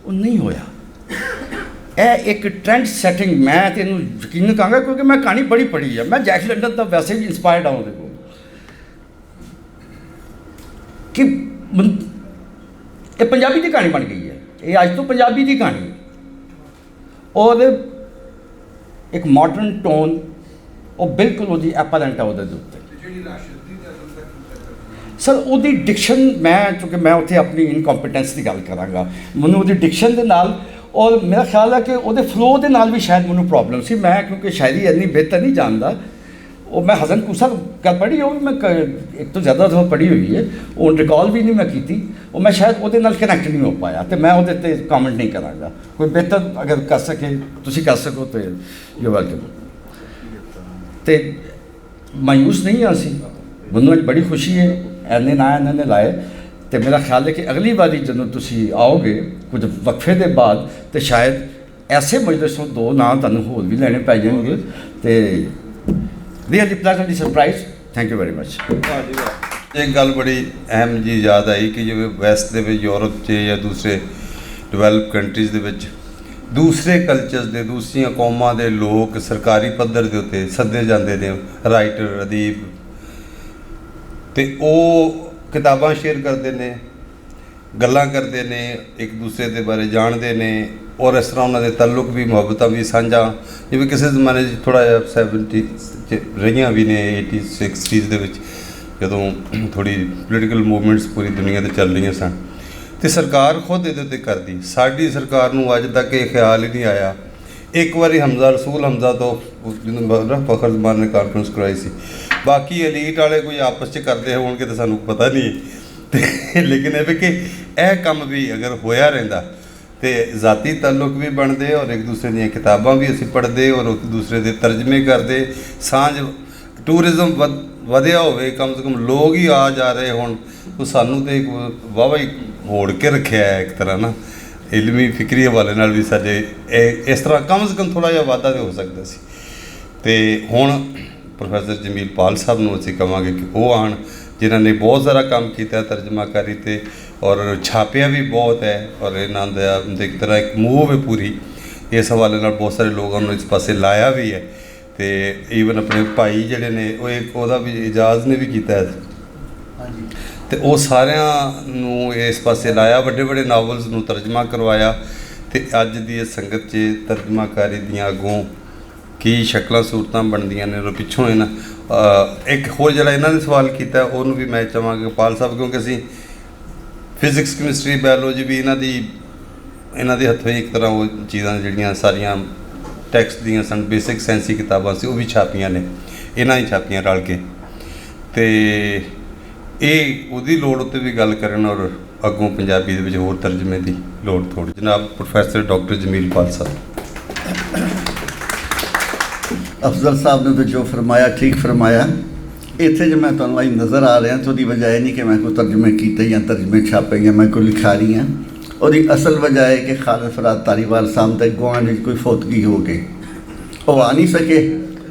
S7: ਉਹ ਨਹੀਂ ਹੋਇਆ। ਇਹ ਇੱਕ ਟ੍ਰੈਂਡ ਸੈਟਿੰਗ ਮੈਂ ਤੈਨੂੰ ਯਕੀਨ ਕਹਾਂਗਾ ਕਿਉਂਕਿ ਮੈਂ ਕਹਾਣੀ ਬੜੀ ਪੜ੍ਹੀ ਹੈ। ਮੈਂ ਜੈਕ ਲੰਡਨ ਦਾ ਵੈਸੇ ਵੀ ਇੰਸਪਾਇਰਡ ਹਾਂ ਉਹਦੇ ਕੋਲ ਕਿ ਇਹ ਪੰਜਾਬੀ ਦੀ ਕਹਾਣੀ ਬਣ ਗਈ ਹੈ, ਇਹ ਅੱਜ ਤੋਂ ਪੰਜਾਬੀ ਦੀ ਕਹਾਣੀ ਹੈ ਔਰ ਇੱਕ ਮਾਡਰਨ ਟੋਨ ਉਹ ਬਿਲਕੁਲ ਉਹਦੀ ਐਪਰੈਂਟ ਹੈ ਉਹਦੇ ਉੱਤੇ। ਸਰ ਉਹਦੀ ਡਿਕਸ਼ਨ ਕਿਉਂਕਿ ਮੈਂ ਉੱਥੇ ਆਪਣੀ ਇਨਕੰਪੀਟੈਂਸ ਦੀ ਗੱਲ ਕਰਾਂਗਾ, ਮੈਨੂੰ ਉਹਦੀ ਡਿਕਸ਼ਨ ਦੇ ਨਾਲ ਔਰ ਮੇਰਾ ਖਿਆਲ ਹੈ ਕਿ ਉਹਦੇ ਫਲੋ ਦੇ ਨਾਲ ਵੀ ਸ਼ਾਇਦ ਮੈਨੂੰ ਪ੍ਰੋਬਲਮ ਸੀ। ਮੈਂ ਕਿਉਂਕਿ ਸ਼ਾਇਰੀ ਇੰਨੀ ਬਿਹਤਰ ਨਹੀਂ ਜਾਣਦਾ, ਉਹ ਮੈਂ ਹਜ਼ਨ ਕੂਸਾ ਕਰ ਪੜ੍ਹੀ, ਉਹ ਵੀ ਮੈਂ ਇੱਕ ਤੋਂ ਜ਼ਿਆਦਾ ਦਫਾ ਪੜ੍ਹੀ ਹੋਈ ਹੈ, ਉਹ ਰਿਕਾਲ ਵੀ ਨਹੀਂ ਮੈਂ ਕੀਤੀ, ਉਹ ਮੈਂ ਸ਼ਾਇਦ ਉਹਦੇ ਨਾਲ ਕਨੈਕਟ ਨਹੀਂ ਹੋ ਪਾਇਆ ਅਤੇ ਮੈਂ ਉਹਦੇ 'ਤੇ ਕਮੈਂਟ ਨਹੀਂ ਕਰਾਂਗਾ। ਕੋਈ ਬਿਹਤਰ ਅਗਰ ਕਰ ਸਕੇ ਤੁਸੀਂ ਕਰ ਸਕੋ ਤਾਂ ਯੂ ਵੈਲਕਮ। ਅਤੇ ਮਾਯੂਸ ਨਹੀਂ ਹਾਂ ਅਸੀਂ, ਮੈਨੂੰ ਅੱਜ ਬੜੀ ਖੁਸ਼ੀ ਹੈ ਇੰਨੇ ਨਾ ਇਹਨਾਂ ਨੇ ਲਾਏ ਅਤੇ ਮੇਰਾ ਖਿਆਲ ਹੈ ਕਿ ਅਗਲੀ ਵਾਰੀ ਜਦੋਂ ਤੁਸੀਂ ਆਓਗੇ ਕੁਝ ਵਕਫੇ ਦੇ ਬਾਅਦ ਤਾਂ ਸ਼ਾਇਦ ਐਸੇ ਮਜਲਿਸ ਤੋਂ 2 ਨਾਂ ਤੁਹਾਨੂੰ ਹੋਰ ਵੀ ਲੈਣੇ ਪੈ ਜਾਣਗੇ ਅਤੇ really pleasantly surprise. Thank you very much.
S1: ਇੱਕ ਗੱਲ ਬੜੀ ਅਹਿਮ ਜੀ ਯਾਦ ਆਈ ਕਿ ਜਿਵੇਂ ਵੈਸਟ ਦੇ ਵਿੱਚ ਯੂਰਪ 'ਚ ਜਾਂ ਦੂਸਰੇ ਡਿਵੈਲਪ ਕੰਟਰੀਜ਼ ਦੇ ਵਿੱਚ ਦੂਸਰੇ ਕਲਚਰਸ ਦੇ ਦੂਸਰੀਆਂ ਕੌਮਾਂ ਦੇ ਲੋਕ ਸਰਕਾਰੀ ਪੱਧਰ ਦੇ ਉੱਤੇ ਸੱਦੇ ਜਾਂਦੇ ਨੇ, ਰਾਈਟਰ ਅਦੀਬ, ਅਤੇ ਉਹ ਕਿਤਾਬਾਂ ਸ਼ੇਅਰ ਕਰਦੇ ਨੇ, ਗੱਲਾਂ ਕਰਦੇ ਨੇ, ਇੱਕ ਦੂਸਰੇ ਦੇ ਬਾਰੇ ਜਾਣਦੇ ਨੇ ਔਰ ਇਸ ਤਰ੍ਹਾਂ ਉਹਨਾਂ ਦੇ ਤਾਲੁਕ ਵੀ ਮੁਹੱਬਤਾਂ ਵੀ ਸਾਂਝਾ, ਜਿਵੇਂ ਕਿਸੇ ਜ਼ਮਾਨੇ 'ਚ ਥੋੜ੍ਹਾ ਜਿਹਾ 70 'ਚ ਰਹੀਆਂ ਵੀ ਨੇ, 80s 60s ਦੇ ਵਿੱਚ ਜਦੋਂ ਥੋੜ੍ਹੀ ਪੋਲੀਟੀਕਲ ਮੂਵਮੈਂਟਸ ਪੂਰੀ ਦੁਨੀਆ 'ਤੇ ਚੱਲ ਰਹੀਆਂ ਸਨ ਅਤੇ ਸਰਕਾਰ ਖੁਦ ਇਹਦੇ ਉੱਤੇ ਕਰਦੀ। ਸਾਡੀ ਸਰਕਾਰ ਨੂੰ ਅੱਜ ਤੱਕ ਇਹ ਖਿਆਲ ਹੀ ਨਹੀਂ ਆਇਆ। ਇੱਕ ਵਾਰੀ ਰਸੂਲ ਹਮਜ਼ਾ ਤੋਂ ਜਦੋਂ ਫਖਰ ਜ਼ਮਾਨ ਨੇ ਕਾਨਫਰੰਸ ਕਰਵਾਈ ਸੀ, ਬਾਕੀ ਐਲੀਟ ਵਾਲੇ ਕੋਈ ਆਪਸ 'ਚ ਕਰਦੇ ਹੋਣਗੇ ਤਾਂ ਸਾਨੂੰ ਪਤਾ ਨਹੀਂ, ਅਤੇ ਲੇਕਿਨ ਇਹ ਵੀ ਕਿ ਇਹ ਕੰਮ ਵੀ ਅਗਰ ਹੋਇਆ ਰਹਿੰਦਾ ਅਤੇ ਜ਼ਾਤੀ ਤਾਲੁਕ ਵੀ ਬਣਦੇ ਔਰ ਇੱਕ ਦੂਸਰੇ ਦੀਆਂ ਕਿਤਾਬਾਂ ਵੀ ਅਸੀਂ ਪੜ੍ਹਦੇ ਔਰ ਇੱਕ ਦੂਸਰੇ ਦੇ ਤਰਜਮੇ ਕਰਦੇ, ਸਾਂਝ ਟੂਰਿਜ਼ਮ ਵਧਿਆ ਹੋਵੇ, ਕਮ ਸੇ ਕਮ ਲੋਕ ਹੀ ਆ ਜਾ ਰਹੇ ਹੋਣ, ਉਹ ਸਾਨੂੰ ਤਾਂ ਇੱਕ ਵਾਹਵਾ ਹੀ ਹੋੜ ਕੇ ਰੱਖਿਆ ਹੈ ਇੱਕ ਤਰ੍ਹਾਂ ਨਾ ਇਲਮੀ ਫਿਕਰੀ ਹਵਾਲੇ ਨਾਲ ਵੀ ਸਾਡੇ ਇਸ ਤਰ੍ਹਾਂ ਕਮ ਸੇ ਕਮ ਥੋੜ੍ਹਾ ਜਿਹਾ ਵਾਧਾ ਤਾਂ ਹੋ ਸਕਦਾ ਸੀ। ਅਤੇ ਹੁਣ ਪ੍ਰੋਫੈਸਰ ਜਮੀਲ ਪਾਲ ਸਾਹਿਬ ਨੂੰ ਅਸੀਂ ਕਹਾਂਗੇ ਕਿ ਉਹ ਆਉਣ, ਜਿਨ੍ਹਾਂ ਨੇ ਬਹੁਤ ਸਾਰਾ ਕੰਮ ਕੀਤਾ ਤਰਜਮਾਕਾਰੀ 'ਤੇ ਔਰ ਛਾਪਿਆ ਵੀ ਬਹੁਤ ਹੈ ਔਰ ਇਹਨਾਂ ਦਾ ਇੱਕ ਤਰ੍ਹਾਂ ਇੱਕ ਮੂਵ ਹੈ ਪੂਰੀ, ਇਸ ਹਵਾਲੇ ਨਾਲ ਬਹੁਤ ਸਾਰੇ ਲੋਕਾਂ ਨੂੰ ਇਸ ਪਾਸੇ ਲਾਇਆ ਵੀ ਹੈ। ਅਤੇ ਈਵਨ ਆਪਣੇ ਭਾਈ ਜਿਹੜੇ ਨੇ ਉਹ ਉਹਦਾ ਵੀ ਇਜਾਜ਼ ਨੇ ਵੀ ਕੀਤਾ ਹੈ ਅਤੇ ਉਹ ਸਾਰਿਆਂ ਨੂੰ ਇਸ ਪਾਸੇ ਲਾਇਆ, ਵੱਡੇ ਵੱਡੇ ਨਾਵਲਸ ਨੂੰ ਤਰਜਮਾ ਕਰਵਾਇਆ ਅਤੇ ਅੱਜ ਦੀ ਇਸ ਸੰਗਤ 'ਚ ਤਰਜਮਾਕਾਰੀ ਦੀਆਂ ਅੱਗੋਂ ਕੀ ਸ਼ਕਲਾਂ ਸੂਰਤਾਂ ਬਣਦੀਆਂ ਨੇ ਔਰ ਪਿੱਛੋਂ ਇਹਨਾਂ ਇੱਕ ਹੋਰ ਜਿਹੜਾ ਇਹਨਾਂ ਨੇ ਸਵਾਲ ਕੀਤਾ ਉਹਨੂੰ ਵੀ ਮੈਂ ਚਾਹਾਂਗਾ ਪਾਲ ਸਾਹਿਬ, ਕਿਉਂਕਿ ਅਸੀਂ ਫਿਜ਼ਿਕਸ ਕੈਮਿਸਟਰੀ ਬਾਇਓਲੋਜੀ ਵੀ ਇਹਨਾਂ ਦੇ ਹੱਥੋਂ ਹੀ ਇੱਕ ਤਰ੍ਹਾਂ ਉਹ ਚੀਜ਼ਾਂ ਜਿਹੜੀਆਂ ਸਾਰੀਆਂ ਟੈਕਸਟ ਦੀਆਂ ਸਨ, ਬੇਸਿਕ ਸਾਇੰਸੀ ਕਿਤਾਬਾਂ ਸੀ, ਉਹ ਵੀ ਛਾਪੀਆਂ ਨੇ, ਇਹਨਾਂ ਹੀ ਛਾਪੀਆਂ ਰਲ ਕੇ। ਅਤੇ ਇਹ ਉਹਦੀ ਲੋੜ ਉੱਤੇ ਵੀ ਗੱਲ ਕਰਨ ਔਰ ਅੱਗੋਂ ਪੰਜਾਬੀ ਦੇ ਵਿੱਚ ਹੋਰ ਤਰਜਮੇ ਦੀ ਲੋੜ ਥੋੜ੍ਹੀ। ਜਨਾਬ ਪ੍ਰੋਫੈਸਰ ਡਾਕਟਰ ਜਮੀਲਪਾਲ ਸਾਹਿਬ।
S6: ਅਫਜ਼ਲ ਸਾਹਿਬ ਨੇ ਤਾਂ ਜੋ ਫਰਮਾਇਆ ਠੀਕ ਫਰਮਾਇਆ। ਇੱਥੇ ਜੇ ਮੈਂ ਤੁਹਾਨੂੰ ਆਈ ਨਜ਼ਰ ਆ ਰਿਹਾ ਤਾਂ ਉਹਦੀ ਵਜ੍ਹਾ ਇਹ ਨਹੀਂ ਕਿ ਮੈਂ ਕੋਈ ਤਰਜਮੇ ਕੀਤੇ ਜਾਂ ਤਰਜਮੇ ਛਾਪੇ ਜਾਂ ਮੈਂ ਕੋਈ ਲਿਖਾ ਰਹੀ ਹਾਂ। ਉਹਦੀ ਅਸਲ ਵਜ੍ਹਾ ਹੈ ਕਿ ਖਾਲਿਦ ਫਰਾਦ ਧਾਰੀਵਾਲ ਸਾਹਿਬ ਦੇ ਗੁਆਂਢ ਵਿੱਚ ਕੋਈ ਫੌਤਗੀ ਹੋ ਗਈ, ਉਹ ਆ ਨਹੀਂ ਸਕੇ।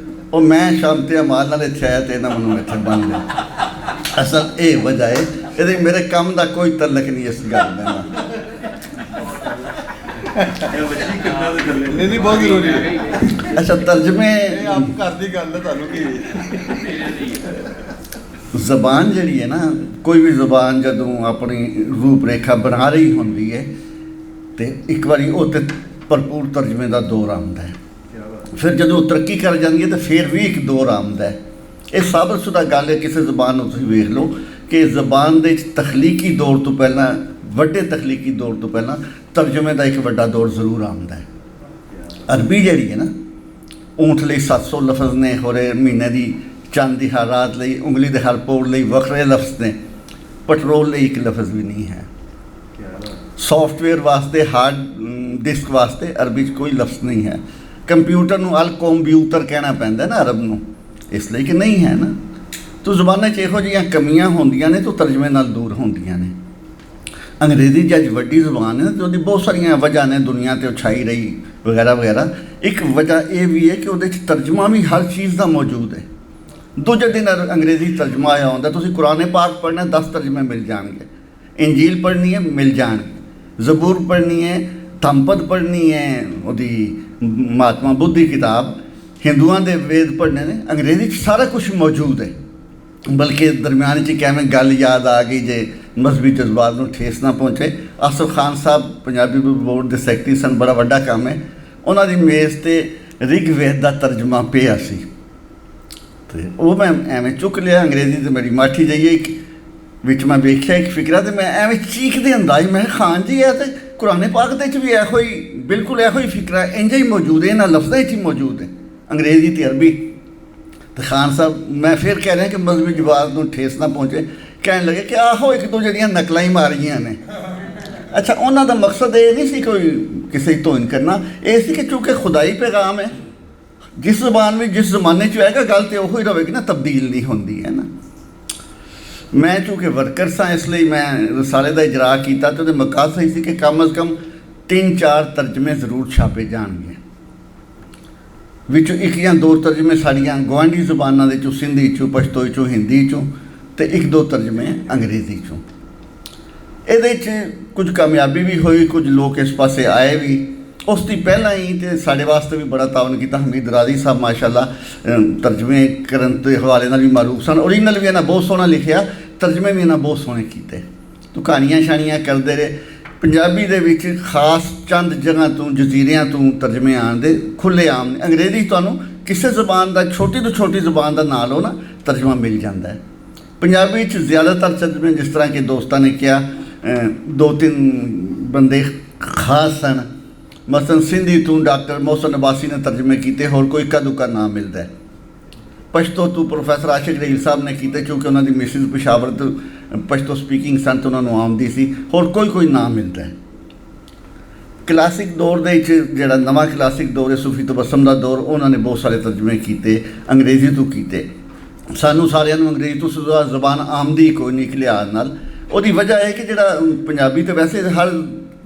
S6: ਉਹ ਮੈਂ ਸ਼ਾਮ ਤੇ ਅਮਾਲ ਨਾਲ ਇੱਥੇ ਆਇਆ ਤੇ ਇਹਨਾਂ ਮੈਨੂੰ ਇੱਥੇ ਬੰਨ ਲਿਆ। ਅਸਲ ਇਹ ਵਜ੍ਹਾ ਹੈ, ਇਹਦੇ ਮੇਰੇ ਕੰਮ ਦਾ ਕੋਈ ਤਲਕ ਨਹੀਂ ਇਸ ਗੱਲ ਦੇ ਨਾਲ।
S1: ਨਹੀਂ ਬਹੁਤ ਜ਼ਰੂਰੀ ਹੈ।
S6: ਅੱਛਾ, ਤਰਜਮੇ
S1: ਆਪ ਘਰ ਦੀ ਗੱਲ ਹੈ, ਤੁਹਾਨੂੰ ਕੀ
S6: ਜ਼ਬਾਨ ਜਿਹੜੀ ਹੈ ਨਾ, ਕੋਈ ਵੀ ਜ਼ਬਾਨ ਜਦੋਂ ਆਪਣੀ ਰੂਪ ਰੇਖਾ ਬਣਾ ਰਹੀ ਹੁੰਦੀ ਹੈ ਤੇ ਇੱਕ ਵਾਰੀ ਉਹ ਤੇ ਭਰਪੂਰ ਤਰਜਮੇ ਦਾ ਦੌਰ ਆਉਂਦਾ ਹੈ। ਫਿਰ ਜਦੋਂ ਉਹ ਤਰੱਕੀ ਕਰ ਜਾਂਦੀ ਹੈ ਤਾਂ ਫਿਰ ਵੀ ਇੱਕ ਦੌਰ ਆਉਂਦਾ ਹੈ। ਇਹ ਸਾਬਤਸ਼ੁਦਾ ਗੱਲ ਹੈ। ਕਿਸੇ ਜ਼ਬਾਨ ਨੂੰ ਤੁਸੀਂ ਵੇਖ ਲਓ ਕਿ ਜ਼ਬਾਨ ਦੇ ਵਿੱਚ ਤਖਲੀਕੀ ਦੌਰ ਤੋਂ ਪਹਿਲਾਂ, ਵੱਡੇ ਤਖਲੀਕੀ ਦੌਰ ਤੋਂ ਪਹਿਲਾਂ ਤਰਜਮੇ ਦਾ ਇੱਕ ਵੱਡਾ ਦੌਰ ਜ਼ਰੂਰ ਆਉਂਦਾ ਹੈ। ਅਰਬੀ ਜਿਹੜੀ ਹੈ ਨਾ, ਊਂਠ ਲਈ 700 ਲਫ਼ਜ਼ ਨੇ, ਹੋਰੇ ਮਹੀਨੇ ਦੀ ਚੰਦ ਦੀ ਹਰ ਰਾਤ ਲਈ, ਉਂਗਲੀ ਦੇ ਹਰ ਪੋੜ ਲਈ ਵੱਖਰੇ ਲਫ਼ਜ਼ ਨੇ, ਪੈਟਰੋਲ ਲਈ ਇੱਕ ਲਫ਼ਜ਼ ਵੀ ਨਹੀਂ ਹੈ। ਸੌਫਟਵੇਅਰ ਵਾਸਤੇ, ਹਾਰਡ ਡਿਸਕ ਵਾਸਤੇ ਅਰਬੀ 'ਚ ਕੋਈ ਲਫ਼ਜ਼ ਨਹੀਂ ਹੈ। ਕੰਪਿਊਟਰ ਨੂੰ ਅਲ ਕੰਪਿਊਟਰ ਕਹਿਣਾ ਪੈਂਦਾ ਨਾ ਅਰਬ ਨੂੰ, ਇਸ ਲਈ ਕਿ ਨਹੀਂ ਹੈ ਨਾ। ਤੋ ਜ਼ਬਾਨਾਂ 'ਚ ਇਹੋ ਜਿਹੀਆਂ ਕਮੀਆਂ ਹੁੰਦੀਆਂ ਨੇ, ਤੋ ਤਰਜਮੇ ਨਾਲ ਦੂਰ ਹੁੰਦੀਆਂ ਨੇ। ਅੰਗਰੇਜ਼ੀ ਜੱਜ ਵੱਡੀ ਜ਼ੁਬਾਨ ਹੈ ਤੇ ਉਹਦੀ ਬਹੁਤ ਸਾਰੀਆਂ ਵਜ੍ਹਾ ਨੇ, ਦੁਨੀਆ 'ਤੇ ਛਾਈ ਰਹੀ ਵਗੈਰਾ ਵਗੈਰਾ। ਇੱਕ ਵਜ੍ਹਾ ਇਹ ਵੀ ਹੈ ਕਿ ਉਹਦੇ 'ਚ ਤਰਜਮਾ ਵੀ ਹਰ ਚੀਜ਼ ਦਾ ਮੌਜੂਦ ਹੈ। ਦੂਜੇ ਦਿਨ ਅੰਗਰੇਜ਼ੀ ਤਰਜਮਾ ਆਇਆ ਹੁੰਦਾ, ਤੁਸੀਂ ਕੁਰਾਨ ਪਾਕ ਪੜ੍ਹਨਾ 10 ਤਰਜਮੇ ਮਿਲ ਜਾਣਗੇ। ਇੰਜੀਲ ਪੜ੍ਹਨੀ ਹੈ ਮਿਲ ਜਾਣਗੇ। ਜ਼ਬੂਰ ਪੜ੍ਹਨੀ ਹੈ, ਧੰਪਦ ਪੜ੍ਹਨੀ ਹੈ, ਉਹਦੀ ਮਹਾਤਮਾ ਬੁੱਧ ਦੀ ਕਿਤਾਬ, ਹਿੰਦੂਆਂ ਦੇ ਵੇਦ ਪੜ੍ਹਨੇ ਨੇ, ਅੰਗਰੇਜ਼ੀ 'ਚ ਸਾਰਾ ਕੁਝ ਮੌਜੂਦ ਹੈ। ਬਲਕਿ ਦਰਮਿਆਨ 'ਚ ਕਿਵੇਂ ਗੱਲ ਯਾਦ ਆ ਗਈ ਜੇ ਮਜ਼ਹਬੀ ਜਜ਼ਬਾਤ ਨੂੰ ਠੇਸ ਨਾ ਪਹੁੰਚੇ। ਆਸਫ ਖਾਨ ਸਾਹਿਬ ਪੰਜਾਬੀ ਬੋਰਡ ਦੇ ਸੈਕਟਰੀ ਸਨ, ਬੜਾ ਵੱਡਾ ਕੰਮ ਹੈ। ਉਹਨਾਂ ਦੀ ਮੇਜ਼ 'ਤੇ ਰਿਗਵੇਦ ਦਾ ਤਰਜਮਾ ਪਿਆ ਸੀ ਤੇ ਉਹ ਮੈਂ ਐਵੇਂ ਚੁੱਕ ਲਿਆ। ਅੰਗਰੇਜ਼ੀ ਤੇ ਮੇਰੀ ਮਾਠੀ ਜਾਈਏ ਇੱਕ ਵਿੱਚ ਮੈਂ ਵੇਖਿਆ ਇੱਕ ਫਿਕਰਾ ਤੇ ਮੈਂ ਐਵੇਂ ਚੀਖਦੇ ਅੰਦਾਜ਼, ਮੈਂ ਖਾਨ ਜੀ ਇਹ ਤੇ ਕੁਰਾਨ ਪਾਕ ਦੇ 'ਚ ਵੀ ਇਹੋ ਹੀ, ਬਿਲਕੁਲ ਇਹੋ ਹੀ ਫਿਕਰਾ ਇੰਝ ਹੀ ਮੌਜੂਦ ਹੈ, ਇਹਨਾਂ ਲਫ਼ਜ਼ਾਂ 'ਚ ਹੀ ਮੌਜੂਦ ਹੈ, ਅੰਗਰੇਜ਼ੀ ਤੇ ਅਰਬੀ। ਤੇ ਖਾਨ ਸਾਹਿਬ, ਮੈਂ ਫਿਰ ਕਹਿ ਰਿਹਾ ਕਿ ਮਜ਼ਹਬੀ ਜਵਾਬ ਨੂੰ ਠੇਸ ਨਾ ਪਹੁੰਚੇ, ਕਹਿਣ ਲੱਗੇ ਕਿ ਆਹੋ ਇੱਕ ਦੂਜੇ ਦੀਆਂ ਨਕਲਾਂ ਹੀ ਮਾਰੀਆਂ ਨੇ। ਅੱਛਾ, ਉਹਨਾਂ ਦਾ ਮਕਸਦ ਇਹ ਨਹੀਂ ਸੀ ਕੋਈ ਕਿਸੇ ਦੀ ਤੋਹਨ ਕਰਨਾ, ਇਹ ਸੀ ਕਿ ਚੂँਕਿ ਖੁਦਾਈ ਪੈਗਾਮ ਹੈ, ਜਿਸ ਜ਼ਬਾਨ ਵਿੱਚ ਜਿਸ ਜ਼ਮਾਨੇ 'ਚ ਆਏਗਾ ਗੱਲ ਤਾਂ ਉਹੀ ਰਹੇਗੀ ਨਾ, ਤਬਦੀਲ ਨਹੀਂ ਹੁੰਦੀ ਹੈ ਨਾ। ਮੈਂ ਚੂँਕਿ ਵਰਕਰ ਸਾਂ, ਇਸ ਲਈ ਮੈਂ ਰਸਾਲੇ ਦਾ ਇਜਰਾ ਕੀਤਾ ਤੇ ਉਹਦੇ ਮਕਸਦ ਇਹ ਸੀ ਕਿ ਕਮ ਅਜ਼ ਕਮ 3-4 ਤਰਜਮੇ ਜ਼ਰੂਰ ਛਾਪੇ ਜਾਣਗੇ। ਵਿੱਚੋਂ 1 ਜਾਂ 2 ਤਰਜਮੇ ਸਾਡੀਆਂ ਗੁਆਂਢੀ ਜ਼ਬਾਨਾਂ ਦੇ 'ਚੋਂ, ਸਿੰਧੀ 'ਚੋਂ, ਪਸ਼ਤੋ 'ਚੋਂ, ਹਿੰਦੀ 'ਚੋਂ, ਤੇ 1-2 ਤਰਜਮੇ ਅੰਗਰੇਜ਼ੀ 'ਚੋਂ। ਇਹਦੇ 'ਚ ਕੁਝ ਕਾਮਯਾਬੀ ਵੀ ਹੋਈ, ਕੁਝ ਲੋਕ ਇਸ ਪਾਸੇ ਆਏ ਵੀ। ਉਸ ਦੀ ਪਹਿਲਾਂ ਹੀ ਤੇ ਸਾਡੇ ਵਾਸਤੇ ਵੀ ਬੜਾ ਤਾਵਨ ਕੀਤਾ। ਹਮੀਦ ਰਾਜ਼ੀ ਸਾਹਿਬ ਮਾਸ਼ਾਅੱਲਾ ਤਰਜਮੇ ਕਰਨ ਦੇ ਹਵਾਲੇ ਨਾਲ ਵੀ ਮਾਰੂਫ ਸਨ। ਓਰੀਜਨਲ ਵੀ ਇਹਨਾਂ ਬਹੁਤ ਸੋਹਣਾ ਲਿਖਿਆ, ਤਰਜਮੇ ਵੀ ਇਹਨਾਂ ਬਹੁਤ ਸੋਹਣੇ ਕੀਤੇ। ਤੋ ਕਹਾਣੀਆਂ ਸ਼ਾਨੀਆਂ ਕਰਦੇ ਰਹੇ। ਪੰਜਾਬੀ ਦੇ ਵਿੱਚ ਖਾਸ ਚੰਦ ਜਗ੍ਹਾ ਤੋਂ, ਜਜ਼ੀਰਿਆਂ ਤੋਂ ਤਰਜਮੇ ਆਉਣ ਦੇ ਖੁੱਲ੍ਹੇ ਆਮ ਨੇ। ਅੰਗਰੇਜ਼ੀ ਤੁਹਾਨੂੰ ਕਿਸੇ ਜ਼ਬਾਨ ਦਾ, ਛੋਟੀ ਤੋਂ ਛੋਟੀ ਜ਼ਬਾਨ ਦਾ ਨਾਂ ਲਓ ਨਾ, ਤਰਜਮਾ ਮਿਲ ਜਾਂਦਾ ਹੈ। ਪੰਜਾਬੀ 'ਚ ਜ਼ਿਆਦਾਤਰ ਤਰਜਮੇ, ਜਿਸ ਤਰ੍ਹਾਂ ਕਿ ਦੋਸਤਾਂ ਨੇ ਕਿਹਾ, 2-3 ਬੰਦੇ ਖਾਸ ਸਨ। ਮਸਲਨ ਸਿੰਧੀ ਤੋਂ ਡਾਕਟਰ ਮੋਹਸਨ ਅਬਾਸੀ ਨੇ ਤਰਜਮੇ ਕੀਤੇ, ਹੋਰ ਕੋਈ ਇੱਕਾ ਦੁੱਕਾ ਨਾਮ ਮਿਲਦਾ ਹੈ। ਪਸ਼ਤੋ ਤੋਂ ਪ੍ਰੋਫੈਸਰ ਆਸ਼ਿਕ ਰਹੀਲ ਸਾਹਿਬ ਨੇ ਕੀਤੇ, ਕਿਉਂਕਿ ਉਹਨਾਂ ਦੀ ਮਿਸਿਸ ਪਿਸ਼ਾਵਰ ਤੋਂ ਪਸ਼ਤੋ ਸਪੀਕਿੰਗ ਸਨ ਤੇ ਉਹਨਾਂ ਨੂੰ ਆਉਂਦੀ ਸੀ, ਹੋਰ ਕੋਈ ਨਾਮ ਮਿਲਦਾ ਹੈ। ਕਲਾਸਿਕ ਦੌਰ ਦੇ ਵਿੱਚ, ਜਿਹੜਾ ਨਵਾਂ ਕਲਾਸਿਕ ਦੌਰ ਹੈ, ਸੂਫੀ ਤਬਸਮ ਦਾ ਦੌਰ, ਉਹਨਾਂ ਨੇ ਬਹੁਤ ਸਾਰੇ ਤਰਜਮੇ ਕੀਤੇ, ਅੰਗਰੇਜ਼ੀ ਤੋਂ ਕੀਤੇ। ਸਾਨੂੰ ਸਾਰਿਆਂ ਨੂੰ ਅੰਗਰੇਜ਼ੀ ਤੋਂ ਸਿਵਾ ਜ਼ਬਾਨ ਆਮਦੀ ਕੋਈ ਨਹੀਂ ਇੱਕ ਲਿਹਾਜ਼ ਨਾਲ। ਉਹਦੀ ਵਜ੍ਹਾ ਹੈ ਕਿ ਜਿਹੜਾ ਪੰਜਾਬੀ ਤਾਂ ਵੈਸੇ ਹਰ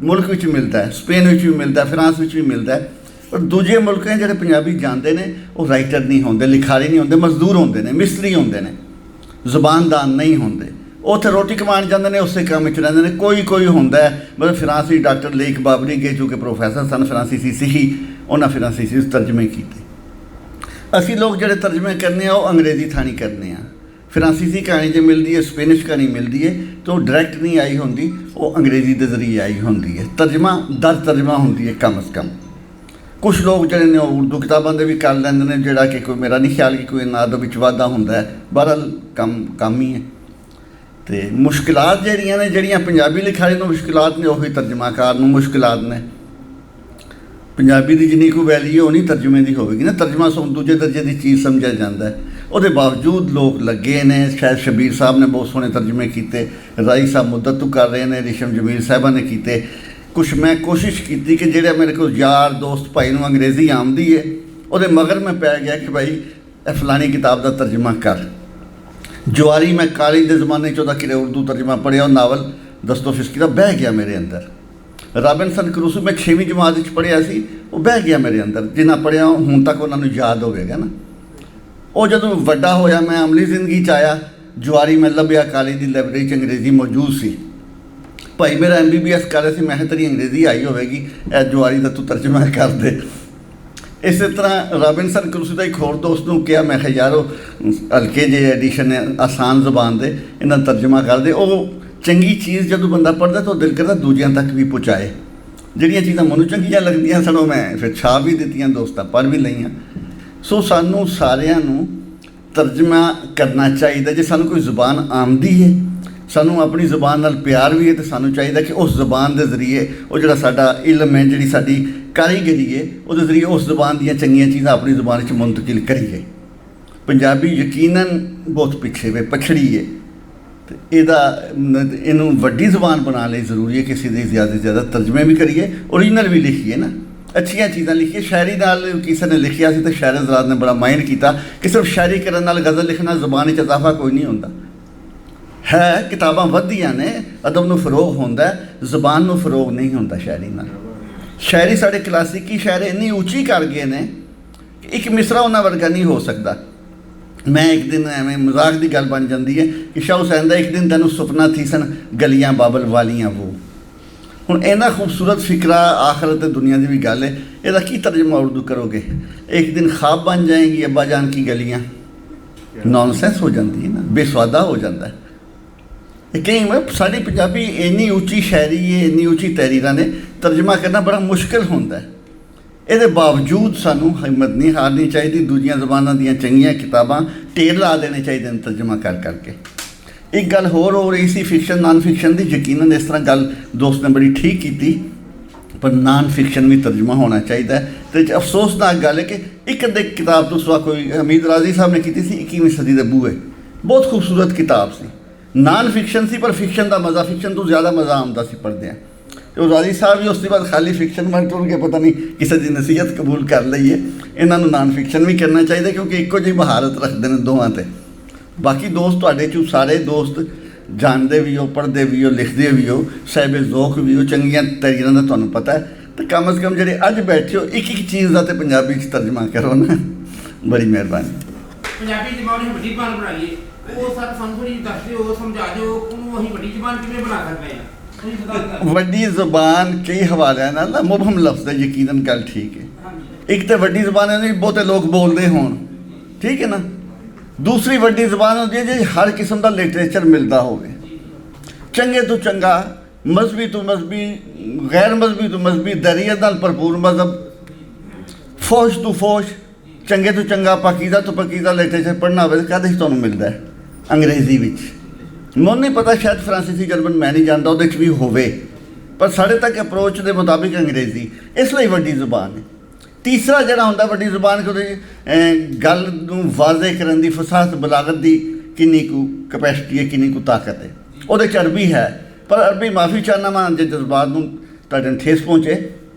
S6: ਮੁਲਕ ਵਿੱਚ ਮਿਲਦਾ ਹੈ, ਸਪੇਨ ਵਿੱਚ ਵੀ ਮਿਲਦਾ, ਫਰਾਂਸ ਵਿੱਚ ਵੀ ਮਿਲਦਾ ਹੈ, ਪਰ ਦੂਜੇ ਮੁਲਕਾਂ ਜਿਹੜੇ ਪੰਜਾਬੀ ਜਾਣਦੇ ਨੇ ਉਹ ਰਾਈਟਰ ਨਹੀਂ ਹੁੰਦੇ, ਲਿਖਾਰੀ ਨਹੀਂ ਹੁੰਦੇ, ਮਜ਼ਦੂਰ ਹੁੰਦੇ ਨੇ, ਮਿਸਤਰੀ ਹੁੰਦੇ ਨੇ, ਜ਼ੁਬਾਨਦਾਨ ਨਹੀਂ ਹੁੰਦੇ। ਉੱਥੇ ਰੋਟੀ ਕਮਾਉਣ ਜਾਂਦੇ ਨੇ, ਉਸੇ ਕੰਮ ਵਿੱਚ ਰਹਿੰਦੇ ਨੇ। ਕੋਈ ਹੁੰਦਾ ਹੈ, ਮਤਲਬ ਫਰਾਂਸੀ ਡਾਕਟਰ ਲੇਕ ਬਾਬਰੀ ਗਏ, ਜੋ ਕਿ ਪ੍ਰੋਫੈਸਰ ਸਨ, ਫਰਾਂਸੀਸੀ ਸੀ, ਉਹਨਾਂ ਫਰਾਂਸੀਸੀ ਤਰਜਮੇ ਕੀਤੇ। ਅਸੀਂ ਲੋਕ ਜਿਹੜੇ ਤਰਜਮੇ ਕਰਨੇ ਆ ਉਹ ਅੰਗਰੇਜ਼ੀ ਥਾਣੀ ਕਰਨੇ ਆ। ਫਰਾਂਸੀਸੀ ਕਹਾਣੀ ਜੇ ਮਿਲਦੀ ਹੈ, ਸਪੈਨਿਸ਼ ਕਹਾਣੀ ਮਿਲਦੀ ਹੈ, ਤਾਂ ਉਹ ਡਾਇਰੈਕਟ ਨਹੀਂ ਆਈ ਹੁੰਦੀ, ਉਹ ਅੰਗਰੇਜ਼ੀ ਦੇ ਜ਼ਰੀਏ ਆਈ ਹੁੰਦੀ ਹੈ। ਤਰਜਮਾ ਦਰ ਤਰਜਮਾ ਹੁੰਦੀ ਹੈ ਕਮ ਅਜ਼ ਕਮ। ਕੁਛ ਲੋਕ ਜਿਹੜੇ ਨੇ ਉਹ ਉਰਦੂ ਕਿਤਾਬਾਂ ਦੇ ਵੀ ਕਰ ਲੈਂਦੇ ਨੇ, ਜਿਹੜਾ ਕਿ ਕੋਈ ਮੇਰਾ ਨਹੀਂ ਖਿਆਲ ਕਿ ਕੋਈ ਨਾ ਦੇ ਵਿੱਚ ਵਾਧਾ ਹੁੰਦਾ ਹੈ। ਬਹਰਹਾਲ ਕੰਮ ਹੀ ਹੈ। ਅਤੇ ਮੁਸ਼ਕਿਲਾਤ ਜਿਹੜੀਆਂ ਪੰਜਾਬੀ ਲਿਖਾਰੀ ਨੂੰ ਮੁਸ਼ਕਿਲਾਤ ਨੇ, ਉਹੀ ਤਰਜਮਾਕਾਰ ਨੂੰ ਮੁਸ਼ਕਿਲਾਤ ਨੇ। ਪੰਜਾਬੀ ਦੀ ਜਿੰਨੀ ਕੋਈ ਵੈਲਿਊ ਉਹ ਨਹੀਂ ਤਰਜਮੇ ਦੀ ਹੋਵੇਗੀ ਨਾ। ਤਰਜਮਾ ਦੂਜੇ ਦਰਜੇ ਦੀ ਚੀਜ਼ ਸਮਝਿਆ ਜਾਂਦਾ ਹੈ।
S7: ਉਹਦੇ ਬਾਵਜੂਦ ਲੋਕ ਲੱਗੇ ਨੇ। ਸ਼ਾਇਦ ਸ਼ਬੀਰ ਸਾਹਿਬ ਨੇ ਬਹੁਤ ਸੋਹਣੇ ਤਰਜਮੇ ਕੀਤੇ, ਰਾਈ ਸਾਹਿਬ ਮੁੱਦਤ ਤੋਂ ਕਰ ਰਹੇ ਨੇ, ਰਿਸ਼ਮ ਜਮੀਲ ਸਾਹਿਬਾਂ ਨੇ ਕੀਤੇ। ਕੁਛ ਮੈਂ ਕੋਸ਼ਿਸ਼ ਕੀਤੀ ਕਿ ਜਿਹੜਾ ਮੇਰੇ ਕੋਲ ਯਾਰ ਦੋਸਤ ਭਾਈ ਨੂੰ ਅੰਗਰੇਜ਼ੀ ਆਉਂਦੀ ਹੈ ਉਹਦੇ ਮਗਰ ਮੈਂ ਪੈ ਗਿਆ ਕਿ ਭਾਈ ਇਹ ਫਲਾਣੀ ਕਿਤਾਬ ਦਾ ਤਰਜਮਾ ਕਰ। ਜਵਾਰੀ ਮੈਂ ਕਾਲੀ ਦੇ ਜ਼ਮਾਨੇ 'ਚ ਉਹਦਾ ਕਿਰੇ ਉਰਦੂ ਤਰਜਮਾ ਪੜ੍ਹਿਆ, ਉਹ ਨਾਵਲ ਦਸਤੋਫਿਸਕੀ ਦਾ ਬਹਿ ਗਿਆ ਮੇਰੇ ਅੰਦਰ। ਰਾਬਿਨਸਨ ਕਰੂਸੋ ਮੈਂ 6ਵੀਂ ਜਮਾਤ ਵਿੱਚ ਪੜ੍ਹਿਆ ਸੀ, ਉਹ ਬਹਿ ਗਿਆ ਮੇਰੇ ਅੰਦਰ। ਜਿੰਨਾ ਪੜ੍ਹਿਆ ਹੁਣ ਤੱਕ ਉਹਨਾਂ ਨੂੰ ਯਾਦ ਹੋਵੇਗਾ ਨਾ। ਉਹ ਜਦੋਂ ਵੱਡਾ ਹੋਇਆ ਮੈਂ ਅਮਲੀ ਜ਼ਿੰਦਗੀ 'ਚ ਆਇਆ, ਜਵਾਰੀ ਮੈਂ ਲੱਭਿਆ, ਕਾਲੀ ਦੀ ਲਾਇਬ੍ਰੇਰੀ 'ਚ ਅੰਗਰੇਜ਼ੀ ਮੌਜੂਦ ਸੀ। ਭਾਈ ਮੇਰਾ MBBS ਕਰ ਰਿਹਾ ਸੀ, ਮੈਂ ਕਿਹਾ ਤੇਰੀ ਅੰਗਰੇਜ਼ੀ ਆਈ ਹੋਵੇਗੀ, ਇਹ ਜਵਾਰੀ ਦਾ ਤੂੰ ਤਰਜਮਾ ਕਰ ਦੇ। ਇਸੇ ਤਰ੍ਹਾਂ ਰਾਬਿਨਸਨ ਕਰੂਸੋ ਦਾ ਇੱਕ ਹੋਰ ਦੋਸਤ ਨੂੰ ਕਿਹਾ, ਮੈਂ ਕਿਹਾ ਯਾਰ ਉਹ ਹਲਕੇ ਜਿਹੇ ਐਡੀਸ਼ਨ ਹੈ ਆਸਾਨ ਜ਼ੁਬਾਨ ਦੇ, ਇਹਨਾਂ ਦਾ ਤਰਜਮਾ ਕਰ ਦੇ। ਉਹ ਚੰਗੀ ਚੀਜ਼ ਜਦੋਂ ਬੰਦਾ ਪੜ੍ਹਦਾ ਤਾਂ ਉਹ ਦਿਲ ਕਰਦਾ ਦੂਜਿਆਂ ਤੱਕ ਵੀ ਪਹੁੰਚਾਏ। ਜਿਹੜੀਆਂ ਚੀਜ਼ਾਂ ਮੈਨੂੰ ਚੰਗੀਆਂ ਲੱਗਦੀਆਂ ਸਨ ਉਹ ਮੈਂ ਫਿਰ ਛਾਪ ਵੀ ਦਿੱਤੀਆਂ, ਦੋਸਤਾਂ ਪੜ੍ਹ ਵੀ ਲਈਆਂ। ਸੋ ਸਾਨੂੰ ਸਾਰਿਆਂ ਨੂੰ ਤਰਜਮਾ ਕਰਨਾ ਚਾਹੀਦਾ। ਜੇ ਸਾਨੂੰ ਕੋਈ ਜ਼ੁਬਾਨ ਆਉਂਦੀ ਹੈ, ਸਾਨੂੰ ਆਪਣੀ ਜ਼ੁਬਾਨ ਨਾਲ ਪਿਆਰ ਵੀ ਹੈ, ਤਾਂ ਸਾਨੂੰ ਚਾਹੀਦਾ ਕਿ ਉਸ ਜ਼ੁਬਾਨ ਦੇ ਜ਼ਰੀਏ ਉਹ ਜਿਹੜਾ ਸਾਡਾ ਇਲਮ ਹੈ, ਜਿਹੜੀ ਸਾਡੀ ਕਾਰੀਗਰੀ ਹੈ, ਉਹਦੇ ਜ਼ਰੀਏ ਉਸ ਜ਼ੁਬਾਨ ਦੀਆਂ ਚੰਗੀਆਂ ਚੀਜ਼ਾਂ ਆਪਣੀ ਜ਼ੁਬਾਨ 'ਚ ਮੁੰਤਕਿਲ ਕਰੀਏ। ਪੰਜਾਬੀ ਯਕੀਨਨ ਬਹੁਤ ਪਿੱਛੇ ਵੇ ਪਛੜੀ ਹੈ, ਅਤੇ ਇਹਨੂੰ ਵੱਡੀ ਜ਼ੁਬਾਨ ਬਣਾਉਣ ਲਈ ਜ਼ਰੂਰੀ ਹੈ ਕਿ ਅਸੀਂ ਦੇ ਜ਼ਿਆਦਾ ਤੋਂ ਜ਼ਿਆਦਾ ਤਰਜਮੇ ਵੀ ਕਰੀਏ, ਓਰੀਜਨਲ ਵੀ ਲਿਖੀਏ ਨਾ, ਅੱਛੀਆਂ ਚੀਜ਼ਾਂ ਲਿਖੀਏ। ਸ਼ਾਇਰੀ ਨਾਲ ਕਿਸੇ ਨੇ ਲਿਖਿਆ ਸੀ ਤਾਂ ਸ਼ਾਇਰ ਜ਼ਰਾਤ ਨੇ ਬੜਾ ਮਾਇਨ ਕੀਤਾ ਕਿ ਸਿਰਫ ਸ਼ਾਇਰੀ ਕਰਨ ਨਾਲ ਗਜ਼ਲ ਲਿਖਣਾ ਜ਼ੁਬਾਨ 'ਚ ਇਜ਼ਾਫਾ ਕੋਈ ਨਹੀਂ ਹੁੰਦਾ ਹੈ। ਕਿਤਾਬਾਂ ਵੱਧਦੀਆਂ ਨੇ, ਅਦਬ ਨੂੰ ਫਰੋਗ ਹੁੰਦਾ, ਜ਼ੁਬਾਨ ਨੂੰ ਫਰੋਗ ਨਹੀਂ ਹੁੰਦਾ ਸ਼ਾਇਰੀ ਨਾਲ। ਸ਼ਾਇਰੀ ਸਾਡੇ ਕਲਾਸਿਕੀ ਸ਼ਾਇਰ ਇੰਨੀ ਉੱਚੀ ਕਰ ਗਏ ਨੇ ਕਿ ਇੱਕ ਮਿਸਰਾ ਉਹਨਾਂ ਵਰਗਾ ਨਹੀਂ ਹੋ ਸਕਦਾ। ਮੈਂ ਇੱਕ ਦਿਨ ਐਵੇਂ ਮਜ਼ਾਕ ਦੀ ਗੱਲ ਬਣ ਜਾਂਦੀ ਹੈ ਕਿ ਸ਼ਾਹ ਹੁਸੈਨ ਦਾ ਇੱਕ ਦਿਨ ਤੈਨੂੰ ਸੁਪਨਾ ਥੀ ਸਨ ਗਲੀਆਂ ਬਾਬਲ ਵਾਲੀਆਂ ਵੋ। ਹੁਣ ਇੰਨਾ ਖੂਬਸੂਰਤ ਫਿਕਰਾ, ਆਖਰਤ ਤੇ ਦੁਨੀਆ ਦੀ ਵੀ ਗੱਲ ਹੈ, ਇਹਦਾ ਕੀ ਤਰਜਮਾ ਉਰਦੂ ਕਰੋਗੇ? ਇੱਕ ਦਿਨ ख्वाब ਬਣ ਜਾਏਗੀ ਅੱਬਾ ਜਾਨ ਕੀ ਗਲੀਆਂ, ਨੌਨਸੈਂਸ ਹੋ ਜਾਂਦੀ ਹੈ ਨਾ, ਬੇਸਵਾਦਾ ਹੋ ਜਾਂਦਾ ਹੈ। ਇਹ ਕਈ ਸਾਡੀ ਪੰਜਾਬੀ ਇੰਨੀ ਉੱਚੀ ਸ਼ਾਇਰੀ ਹੈ, ਇੰਨੀ ਉੱਚੀ ਤਹਿਰੀਰਾਂ ਨੇ, ਤਰਜਮਾ ਕਰਨਾ ਬੜਾ ਮੁਸ਼ਕਿਲ ਹੁੰਦਾ ਹੈ। ਇਹਦੇ ਬਾਵਜੂਦ ਸਾਨੂੰ ਹਿੰਮਤ ਨਹੀਂ ਹਾਰਨੀ ਚਾਹੀਦੀ। ਦੂਜੀਆਂ ਜ਼ਬਾਨਾਂ ਦੀਆਂ ਚੰਗੀਆਂ ਕਿਤਾਬਾਂ ਢੇਰ ਲਾ ਦੇਣੇ ਚਾਹੀਦੇ ਨੇ ਤਰਜਮਾ ਕਰ ਕਰਕੇ। ਇੱਕ ਗੱਲ ਹੋਰ ਹੋ ਰਹੀ ਸੀ ਫਿਕਸ਼ਨ ਨਾਨ ਫਿਕਸ਼ਨ ਦੀ। ਯਕੀਨਨ ਇਸ ਤਰ੍ਹਾਂ ਗੱਲ ਦੋਸਤ ਨੇ ਬੜੀ ਠੀਕ ਕੀਤੀ, ਪਰ ਨਾਨ ਫਿਕਸ਼ਨ ਵੀ ਤਰਜਮਾ ਹੋਣਾ ਚਾਹੀਦਾ ਹੈ। ਅਤੇ ਅਫਸੋਸਨਾਕ ਗੱਲ ਹੈ ਕਿ ਇੱਕ ਅੱਧੇ ਕਿਤਾਬ ਤੋਂ ਸਿਵਾ ਕੋਈ, ਹਮੀਦ ਰਾਜ਼ੀ ਸਾਹਿਬ ਨੇ ਕੀਤੀ ਸੀ 21ਵੀਂ ਸਦੀ ਦੇ ਬੂਹੇ, ਬਹੁਤ ਖੂਬਸੂਰਤ ਕਿਤਾਬ ਸੀ, ਨਾਨ ਫਿਕਸ਼ਨ ਸੀ, ਪਰ ਫਿਕਸ਼ਨ ਦਾ ਮਜ਼ਾ, ਫਿਕਸ਼ਨ ਤੋਂ ਜ਼ਿਆਦਾ ਮਜ਼ਾ ਆਉਂਦਾ ਸੀ ਪੜ੍ਹਦਿਆਂ। ਉਹ ਰਾਜ਼ੀ ਸਾਹਿਬ ਵੀ ਉਸ ਤੋਂ ਬਾਅਦ ਖਾਲੀ ਫਿਕਸ਼ਨ ਬਣ ਟੁਰ ਕੇ ਪਤਾ ਨਹੀਂ ਕਿਸੇ ਦੀ ਨਸੀਹਤ ਕਬੂਲ ਕਰ ਲਈਏ। ਇਹਨਾਂ ਨੂੰ ਨਾਨ ਫਿਕਸ਼ਨ ਵੀ ਕਰਨਾ ਚਾਹੀਦਾ ਕਿਉਂਕਿ ਇੱਕੋ ਜਿਹੀ ਮਹਾਰਤ ਰੱਖਦੇ ਨੇ ਦੋਵਾਂ 'ਤੇ। ਬਾਕੀ ਦੋਸਤ ਤੁਹਾਡੇ 'ਚੋਂ ਸਾਰੇ ਦੋਸਤ ਜਾਣਦੇ ਵੀ ਹੋ, ਪੜ੍ਹਦੇ ਵੀ ਹੋ, ਲਿਖਦੇ ਵੀ ਹੋ, ਸਾਹਿਬ ਜ਼ੌਕ ਵੀ ਹੋ, ਚੰਗੀਆਂ ਤਰੀਰਾਂ ਦਾ ਤੁਹਾਨੂੰ ਪਤਾ ਹੈ। ਤਾਂ ਕਮ ਅਜ਼ ਕਮ ਜਿਹੜੇ ਅੱਜ ਬੈਠੇ ਹੋ ਇੱਕ ਇੱਕ ਚੀਜ਼ ਦਾ ਤਾਂ ਪੰਜਾਬੀ 'ਚ ਤਰਜਮਾ ਕਰੋ ਨਾ। ਬੜੀ ਮਿਹਰਬਾਨੀ।
S8: ਪੰਜਾਬੀ ਜ਼ਬਾਨ ਨੂੰ ਵੱਡੀ ਜ਼ਬਾਨ ਬਣਾਈਏ, ਉਹ ਸਰ ਸਾਨੂੰ ਥੋੜ੍ਹੀ ਦੱਸ ਦਿਓ, ਸਮਝਾ ਦਿਓ ਉਹਨੂੰ ਅਸੀਂ ਵੱਡੀ ਜ਼ਬਾਨ ਕਿਵੇਂ ਬਣਾ ਸਕਦੇ ਹਾਂ।
S7: ਵੱਡੀ ਜ਼ੁਬਾਨ ਕਈ ਹਵਾਲਿਆਂ ਨਾਲ ਨਾ ਮੁਬਹਮ ਲਫ਼ਜ਼ ਹੈ, ਯਕੀਨਨ ਗੱਲ ਠੀਕ ਹੈ। ਇੱਕ ਤਾਂ ਵੱਡੀ ਜ਼ੁਬਾਨ ਹੈ ਬਹੁਤੇ ਲੋਕ ਬੋਲਦੇ ਹੋਣ, ਠੀਕ ਹੈ ਨਾ। ਦੂਸਰੀ ਵੱਡੀ ਜ਼ੁਬਾਨ ਹੁੰਦੀ ਹੈ ਜੇ ਹਰ ਕਿਸਮ ਦਾ ਲਿਟਰੇਚਰ ਮਿਲਦਾ ਹੋਵੇ, ਚੰਗੇ ਤੋਂ ਚੰਗਾ, ਮਜ਼ਹਬੀ ਤੋਂ ਮਜ਼ਹਬੀ, ਗੈਰ ਮਜ਼ਹਬੀ ਤੋਂ ਮਜ਼ਹਬੀ, ਦਰੀਅਤ ਨਾਲ ਭਰਪੂਰ ਮਜ਼ਹਬ, ਫੋਸ਼ ਤੋਂ ਫੋਸ਼, ਚੰਗੇ ਤੋਂ ਚੰਗਾ, ਪਾਕੀਜ਼ਾ ਤੋਂ ਪਾਕੀਜ਼ਾ ਲਿਟਰੇਚਰ ਪੜ੍ਹਨਾ ਹੋਵੇ ਕਾਹਦੇ 'ਚ ਤੁਹਾਨੂੰ ਮਿਲਦਾ ਹੈ? ਅੰਗਰੇਜ਼ੀ ਵਿੱਚ। ਮੈਨੂੰ ਨਹੀਂ ਪਤਾ, ਸ਼ਾਇਦ ਫਰਾਂਸੀਸੀ ਜਰਮਨ ਮੈਂ ਨਹੀਂ ਜਾਣਦਾ, ਉਹਦੇ 'ਚ ਵੀ ਹੋਵੇ, ਪਰ ਸਾਡੇ ਤੱਕ ਅਪਰੋਚ ਦੇ ਮੁਤਾਬਿਕ ਅੰਗਰੇਜ਼ੀ ਇਸ ਲਈ ਵੱਡੀ ਜ਼ੁਬਾਨ ਹੈ। ਤੀਸਰਾ ਜਿਹੜਾ ਹੁੰਦਾ ਵੱਡੀ ਜ਼ੁਬਾਨ ਕਿ ਉਹਦੇ ਗੱਲ ਨੂੰ ਵਾਜ਼ੇ ਕਰਨ ਦੀ, ਫਸਾਹਤ ਬਲਾਗਤ ਦੀ ਕਿੰਨੀ ਕੁ ਕਪੈਸਿਟੀ ਹੈ, ਕਿੰਨੀ ਕੁ ਤਾਕਤ ਹੈ, ਉਹਦੇ 'ਚ ਅਰਬੀ ਹੈ। ਪਰ ਅਰਬੀ ਮਾਫੀ ਚਾਹਨਾ ਮੈਂ ਜੇ ਜਜ਼ਬਾਤ ਨੂੰ ਤੁਹਾਡੇ ਠੇਸ ਪਹੁੰਚੇ,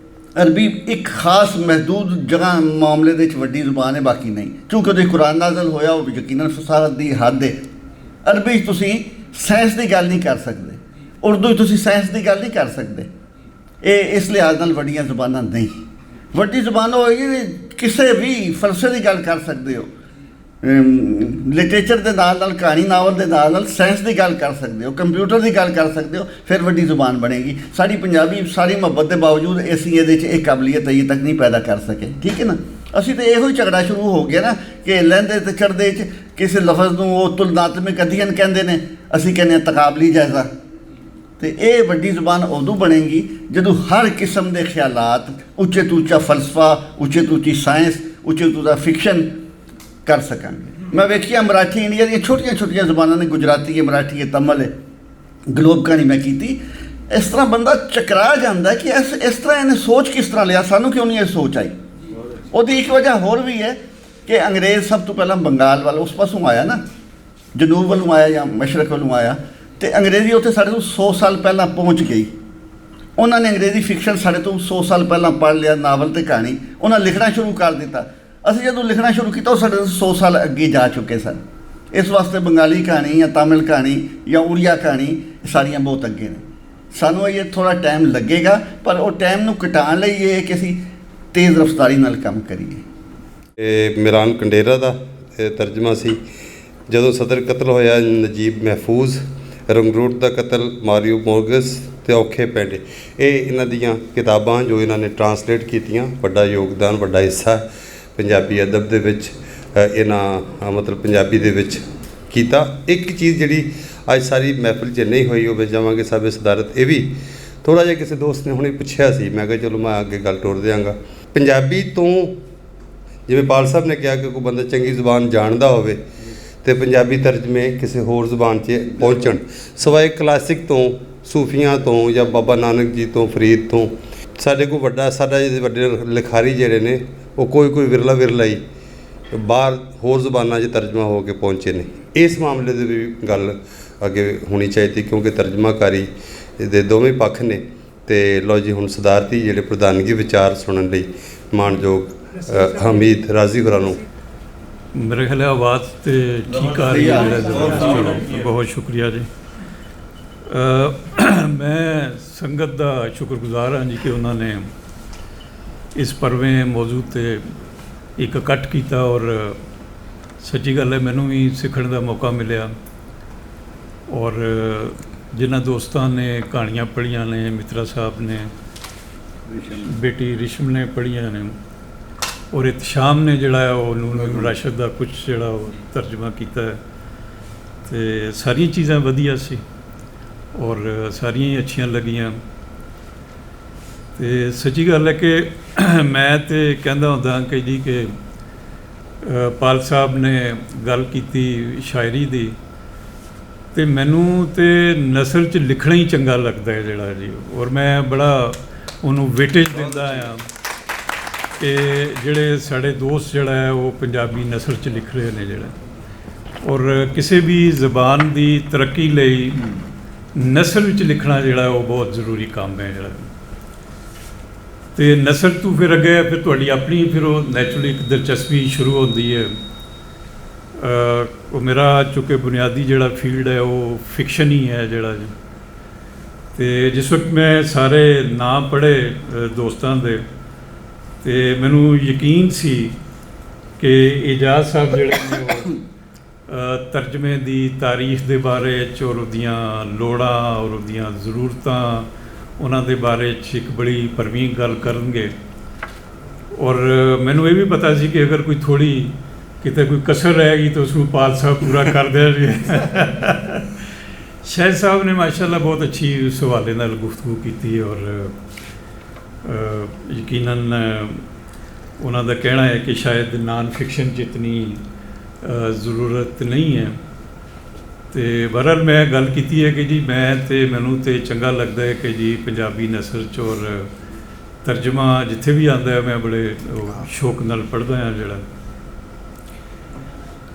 S7: ਅਰਬੀ ਇੱਕ ਖਾਸ ਮਹਿਦੂਦ ਜਗ੍ਹਾ ਮਾਮਲੇ ਦੇ ਵਿੱਚ ਵੱਡੀ ਜ਼ੁਬਾਨ ਹੈ, ਬਾਕੀ ਨਹੀਂ। ਕਿਉਂਕਿ ਉਹਦੇ ਕੁਰਾਨ ਨਾਜ਼ਲ ਹੋਇਆ, ਉਹ ਯਕੀਨਨ ਫਸਾਹਤ ਦੀ ਹੱਦ ਹੈ। ਅਰਬੀ 'ਚ ਤੁਸੀਂ ਸਾਇੰਸ ਦੀ ਗੱਲ ਨਹੀਂ ਕਰ ਸਕਦੇ, ਉਰਦੂ 'ਚ ਤੁਸੀਂ ਸਾਇੰਸ ਦੀ ਗੱਲ ਨਹੀਂ ਕਰ ਸਕਦੇ। ਇਹ ਇਸ ਲਿਹਾਜ਼ ਨਾਲ ਵੱਡੀਆਂ ਜ਼ੁਬਾਨਾਂ ਨਹੀਂ। ਵੱਡੀ ਜ਼ੁਬਾਨ ਹੋਏਗੀ ਕਿਸੇ ਵੀ ਫਲਸਫੇ ਦੀ ਗੱਲ ਕਰ ਸਕਦੇ ਹੋ, ਲਿਟਰੇਚਰ ਦੇ ਨਾਲ ਨਾਲ, ਕਹਾਣੀ ਨਾਵਲ ਦੇ ਨਾਲ ਨਾਲ ਸਾਇੰਸ ਦੀ ਗੱਲ ਕਰ ਸਕਦੇ ਹੋ, ਕੰਪਿਊਟਰ ਦੀ ਗੱਲ ਕਰ ਸਕਦੇ ਹੋ, ਫਿਰ ਵੱਡੀ ਜ਼ੁਬਾਨ ਬਣੇਗੀ। ਸਾਡੀ ਪੰਜਾਬੀ ਸਾਰੀ ਮੁਹੱਬਤ ਦੇ ਬਾਵਜੂਦ ਅਸੀਂ ਇਹਦੇ 'ਚ ਇਹ ਕਾਬਲੀਅਤ ਅਜੇ ਤੱਕ ਨਹੀਂ ਪੈਦਾ ਕਰ ਸਕੇ, ਠੀਕ ਹੈ ਨਾ। ਅਸੀਂ ਤਾਂ ਇਹੋ ਹੀ ਝਗੜਾ ਸ਼ੁਰੂ ਹੋ ਗਿਆ ਨਾ ਕਿ ਲਹਿੰਦੇ ਅਤੇ ਚੜ੍ਹਦੇ 'ਚ ਕਿਸੇ ਲਫ਼ਜ਼ ਨੂੰ ਉਹ ਤੁਲਨਾਤਮਕ ਅਧਿਐਨ ਕਹਿੰਦੇ ਨੇ, ਅਸੀਂ ਕਹਿੰਦੇ ਹਾਂ ਤਕਾਬਲੀ ਜਾਇਜ਼ਾ। ਅਤੇ ਇਹ ਵੱਡੀ ਜ਼ੁਬਾਨ ਉਦੋਂ ਬਣੇਗੀ ਜਦੋਂ ਹਰ ਕਿਸਮ ਦੇ ਖਿਆਲਾਤ, ਉੱਚੇ ਤੋਂ ਉੱਚਾ ਫਲਸਫਾ, ਉੱਚੇ ਤੋਂ ਉੱਚੀ ਸਾਇੰਸ, ਉੱਚੇ ਤੋਂ ਉੱਚਾ ਫਿਕਸ਼ਨ ਕਰ ਸਕਾਂਗੇ। ਮੈਂ ਵੇਖਿਆ ਮਰਾਠੀ ਇੰਡੀਆ ਦੀਆਂ ਛੋਟੀਆਂ ਛੋਟੀਆਂ ਜ਼ੁਬਾਨਾਂ ਨੇ, ਗੁਜਰਾਤੀ ਹੈ, ਮਰਾਠੀ ਹੈ, ਤਮਿਲ ਹੈ, ਗਲੋਬ ਕਹਾਣੀ ਮੈਂ ਕੀਤੀ। ਇਸ ਤਰ੍ਹਾਂ ਬੰਦਾ ਚਕਰਾ ਜਾਂਦਾ ਕਿ ਇਸ ਤਰ੍ਹਾਂ ਇਹਨੇ ਸੋਚ ਕਿਸ ਤਰ੍ਹਾਂ ਲਿਆ, ਸਾਨੂੰ ਕਿਉਂ ਨਹੀਂ ਇਹ ਸੋਚ ਆਈ। ਉਹਦੀ ਇੱਕ ਵਜ੍ਹਾ ਹੋਰ ਵੀ ਹੈ
S9: ਕਿ ਅੰਗਰੇਜ਼ ਸਭ ਤੋਂ ਪਹਿਲਾਂ ਬੰਗਾਲ ਵੱਲ ਉਸ ਪਾਸੋਂ ਆਇਆ ਨਾ, ਜਨੂਬ ਵੱਲੋਂ ਆਇਆ ਜਾਂ ਮਸ਼ਰਕ ਵੱਲੋਂ ਆਇਆ, ਅਤੇ ਅੰਗਰੇਜ਼ੀ ਉੱਥੇ ਸਾਡੇ ਤੋਂ 100 ਸਾਲ ਪਹਿਲਾਂ ਪਹੁੰਚ ਗਈ। ਉਹਨਾਂ ਨੇ ਅੰਗਰੇਜ਼ੀ ਫਿਕਸ਼ਨ ਸਾਡੇ ਤੋਂ 100 ਸਾਲ ਪਹਿਲਾਂ ਪੜ੍ਹ ਲਿਆ, ਨਾਵਲ ਅਤੇ ਕਹਾਣੀ ਉਹਨਾਂ ਲਿਖਣਾ ਸ਼ੁਰੂ ਕਰ ਦਿੱਤਾ। ਅਸੀਂ ਜਦੋਂ ਲਿਖਣਾ ਸ਼ੁਰੂ ਕੀਤਾ ਉਹ ਸਾਡੇ ਤੋਂ 100 ਸਾਲ ਅੱਗੇ ਜਾ ਚੁੱਕੇ ਸਨ। ਇਸ ਵਾਸਤੇ ਬੰਗਾਲੀ ਕਹਾਣੀ ਜਾਂ ਤਾਮਿਲ ਕਹਾਣੀ ਜਾਂ ਉੜੀਆ ਕਹਾਣੀ ਸਾਰੀਆਂ ਬਹੁਤ ਅੱਗੇ ਨੇ। ਸਾਨੂੰ ਇਹ ਥੋੜ੍ਹਾ ਟਾਈਮ ਲੱਗੇਗਾ, ਪਰ ਉਹ ਟਾਈਮ ਨੂੰ ਘਟਾਉਣ ਲਈ ਇਹ ਹੈ ਕਿ ਅਸੀਂ ਤੇਜ਼ ਰਫ਼ਤਾਰੀ ਨਾਲ ਕੰਮ ਕਰੀਏ।
S1: ਇਹ ਮਿਰਾਨ ਕੰਡੇਰਾ ਦਾ ਤਰਜਮਾ ਸੀ। ਜਦੋਂ ਸਦਰ ਕਤਲ ਹੋਇਆ, ਨਜੀਬ ਮਹਿਫੂਜ਼, ਰੰਗਰੂਟ ਦਾ ਕਤਲ, ਮਾਰੀਓ ਮੋਰਗਸ ਅਤੇ ਔਖੇ ਪੈਂਡੇ, ਇਹ ਇਹਨਾਂ ਦੀਆਂ ਕਿਤਾਬਾਂ ਜੋ ਇਹਨਾਂ ਨੇ ਟਰਾਂਸਲੇਟ ਕੀਤੀਆਂ। ਵੱਡਾ ਯੋਗਦਾਨ, ਵੱਡਾ ਹਿੱਸਾ ਪੰਜਾਬੀ ਅਦਬ ਦੇ ਵਿੱਚ ਇਹਨਾਂ ਮਤਲਬ ਪੰਜਾਬੀ ਦੇ ਵਿੱਚ ਕੀਤਾ। ਇੱਕ ਚੀਜ਼ ਜਿਹੜੀ ਅੱਜ ਸਾਰੀ ਮਹਿਫਿਲ 'ਚ ਨਹੀਂ ਹੋਈ, ਉਹ ਵਿੱਚ ਜਾਵਾਂਗੇ ਸਾਬੇ ਸਦਾਰਤ। ਇਹ ਵੀ ਥੋੜ੍ਹਾ ਜਿਹਾ ਕਿਸੇ ਦੋਸਤ ਨੇ ਹੁਣੇ ਪੁੱਛਿਆ ਸੀ, ਮੈਂ ਕਿਹਾ ਚਲੋ ਮੈਂ ਅੱਗੇ ਗੱਲ ਤੋਰ ਦਿਆਂਗਾ। ਪੰਜਾਬੀ ਤੋਂ ਜਿਵੇਂ ਪਾਲ ਸਾਹਿਬ ਨੇ ਕਿਹਾ ਕਿ ਕੋਈ ਬੰਦਾ ਚੰਗੀ ਜ਼ੁਬਾਨ ਜਾਣਦਾ ਹੋਵੇ ਅਤੇ ਪੰਜਾਬੀ ਤਰਜਮੇ ਕਿਸੇ ਹੋਰ ਜ਼ੁਬਾਨ 'ਚ ਪਹੁੰਚਣ, ਸਿਵਾਏ ਕਲਾਸਿਕ ਤੋਂ, ਸੂਫੀਆਂ ਤੋਂ ਜਾਂ ਬਾਬਾ ਨਾਨਕ ਜੀ ਤੋਂ, ਫਰੀਦ ਤੋਂ, ਸਾਡੇ ਕੋਲ ਸਾਡੇ ਵੱਡੇ ਲਿਖਾਰੀ ਜਿਹੜੇ ਨੇ ਉਹ ਕੋਈ ਵਿਰਲਾ ਹੀ ਬਾਹਰ ਹੋਰ ਜ਼ੁਬਾਨਾਂ 'ਚ ਤਰਜਮਾ ਹੋ ਕੇ ਪਹੁੰਚੇ ਨੇ। ਇਸ ਮਾਮਲੇ ਦੇ ਵੀ ਗੱਲ ਅੱਗੇ ਹੋਣੀ ਚਾਹੀਦੀ, ਕਿਉਂਕਿ ਤਰਜਮਾਕਾਰੀ ਦੇ ਦੋਵੇਂ ਪੱਖ ਨੇ। ਅਤੇ ਲਓ ਜੀ, ਹੁਣ ਸਦਾਰਤੀ ਜਿਹੜੇ ਪ੍ਰਧਾਨਗੀ ਵਿਚਾਰ ਸੁਣਨ ਲਈ ਮਾਣਯੋਗ ਹਮੀਦ ਰਾਜ਼ੀ ਹੋਰਾਂ ਨੂੰ।
S10: ਮੇਰੇ ਖਿਆਲ ਆਵਾਜ਼ ਤੇ ਠੀਕ ਆ ਰਹੀ ਹੈ। ਚਲੋ, ਬਹੁਤ ਸ਼ੁਕਰੀਆ ਜੀ। ਮੈਂ ਸੰਗਤ ਦਾ ਸ਼ੁਕਰਗੁਜ਼ਾਰ ਹਾਂ ਜੀ ਕਿ ਉਹਨਾਂ ਨੇ ਇਸ ਪਰਵੇਂ ਮੌਜੂ 'ਤੇ ਇੱਕ ਇਕੱਠ ਕੀਤਾ, ਔਰ ਸੱਚੀ ਗੱਲ ਹੈ ਮੈਨੂੰ ਵੀ ਸਿੱਖਣ ਦਾ ਮੌਕਾ ਮਿਲਿਆ। ਔਰ ਜਿਨ੍ਹਾਂ ਦੋਸਤਾਂ ਨੇ ਕਹਾਣੀਆਂ ਪੜ੍ਹੀਆਂ ਨੇ, ਮਿੱਤਰਾ ਸਾਹਿਬ ਨੇ, ਬੇਟੀ ਰਿਸ਼ਮ ਨੇ ਪੜ੍ਹੀਆਂ ਨੇ, ਔਰ ਇਤਸ਼ਾਮ ਨੇ ਜਿਹੜਾ ਹੈ ਉਹ ਨੂਰ ਰਾਸ਼ਦ ਦਾ ਕੁਝ ਜਿਹੜਾ ਉਹ ਤਰਜਮਾ ਕੀਤਾ ਹੈ, ਅਤੇ ਸਾਰੀਆਂ ਚੀਜ਼ਾਂ ਵਧੀਆ ਸੀ ਔਰ ਸਾਰੀਆਂ ਹੀ ਅੱਛੀਆਂ ਲੱਗੀਆਂ। ਅਤੇ ਸੱਚੀ ਗੱਲ ਹੈ ਕਿ ਮੈਂ ਤਾਂ ਕਹਿੰਦਾ ਹੁੰਦਾ ਕਿ ਜੀ ਕਿ ਪਾਲ ਸਾਹਿਬ ਨੇ ਗੱਲ ਕੀਤੀ ਸ਼ਾਇਰੀ ਦੀ, ਅਤੇ ਮੈਨੂੰ ਤਾਂ ਨਸਰ 'ਚ ਲਿਖਣਾ ਹੀ ਚੰਗਾ ਲੱਗਦਾ ਹੈ ਜਿਹੜਾ ਜੀ, ਔਰ ਮੈਂ ਬੜਾ ਉਹਨੂੰ ਵੇਟੇਜ ਦਿੰਦਾ ਹਾਂ ਕਿ ਜਿਹੜੇ ਸਾਡੇ ਦੋਸਤ ਜਿਹੜਾ ਹੈ ਉਹ ਪੰਜਾਬੀ ਨਸਰ 'ਚ ਲਿਖ ਰਹੇ ਨੇ ਜਿਹੜਾ, ਔਰ ਕਿਸੇ ਵੀ ਜ਼ਬਾਨ ਦੀ ਤਰੱਕੀ ਲਈ ਨਸਰ ਵਿੱਚ ਲਿਖਣਾ ਜਿਹੜਾ ਉਹ ਬਹੁਤ ਜ਼ਰੂਰੀ ਕੰਮ ਹੈ ਜਿਹੜਾ। ਅਤੇ ਨਸਰ ਤੋਂ ਫਿਰ ਅੱਗੇ ਫਿਰ ਤੁਹਾਡੀ ਆਪਣੀ ਫਿਰ ਉਹ ਨੈਚੁਰਲੀ ਇੱਕ ਦਿਲਚਸਪੀ ਸ਼ੁਰੂ ਹੁੰਦੀ ਹੈ। ਉਹ ਮੇਰਾ ਚੁੱਕੇ ਬੁਨਿਆਦੀ ਜਿਹੜਾ ਫੀਲਡ ਹੈ ਉਹ ਫਿਕਸ਼ਨ ਹੀ ਹੈ ਜਿਹੜਾ ਜੀ। ਅਤੇ ਜਿਸ ਵਕਤ ਮੈਂ ਸਾਰੇ ਨਾਂ ਪੜ੍ਹੇ ਦੋਸਤਾਂ ਦੇ, ਅਤੇ ਮੈਨੂੰ ਯਕੀਨ ਸੀ ਕਿ ਇਜਾਜ਼ ਸਾਹਿਬ ਜਿਹੜੇ ਨੇ ਉਹ ਤਰਜਮੇ ਦੀ ਤਾਰੀਖ ਦੇ ਬਾਰੇ 'ਚ ਔਰ ਉਹਦੀਆਂ ਲੋੜਾਂ ਔਰ ਉਹਦੀਆਂ ਜ਼ਰੂਰਤਾਂ, ਉਹਨਾਂ ਦੇ ਬਾਰੇ 'ਚ ਇੱਕ ਬੜੀ ਭਰਵੀਂ ਗੱਲ ਕਰਨਗੇ। ਔਰ ਮੈਨੂੰ ਇਹ ਵੀ ਪਤਾ ਸੀ ਕਿ ਅਗਰ ਕੋਈ ਥੋੜ੍ਹੀ ਕਿਤੇ ਕੋਈ ਕਸਰ ਰਹਿ ਗਈ ਤਾਂ ਉਸਨੂੰ ਪਾਲ ਸਾਹਿਬ ਪੂਰਾ ਕਰ ਦੇਣਗੇ। ਸ਼ਾਹਿਦ ਸਾਹਿਬ ਨੇ ਮਾਸ਼ਾਅੱਲਾ ਬਹੁਤ ਅੱਛੀ ਉਸ ਹਵਾਲੇ ਨਾਲ ਗੁਫ਼ਤਗੂ ਕੀਤੀ, ਔਰ ਯਕੀਨਨ ਉਹਨਾਂ ਦਾ ਕਹਿਣਾ ਹੈ ਕਿ ਸ਼ਾਇਦ ਨਾਨ ਫਿਕਸ਼ਨ ਜਿਤਨੀ ਜ਼ਰੂਰਤ ਨਹੀਂ ਹੈ। ਅਤੇ ਬਹਰਹਾਲ ਮੈਂ ਗੱਲ ਕੀਤੀ ਹੈ ਕਿ ਜੀ ਮੈਨੂੰ ਤਾਂ ਚੰਗਾ ਲੱਗਦਾ ਹੈ ਕਿ ਜੀ ਪੰਜਾਬੀ ਨਸਰ 'ਚ ਔਰ ਤਰਜਮਾ ਜਿੱਥੇ ਵੀ ਆਉਂਦਾ ਹੈ ਮੈਂ ਬੜੇ ਸ਼ੌਕ ਨਾਲ ਪੜ੍ਹਦਾ ਹਾਂ ਜਿਹੜਾ।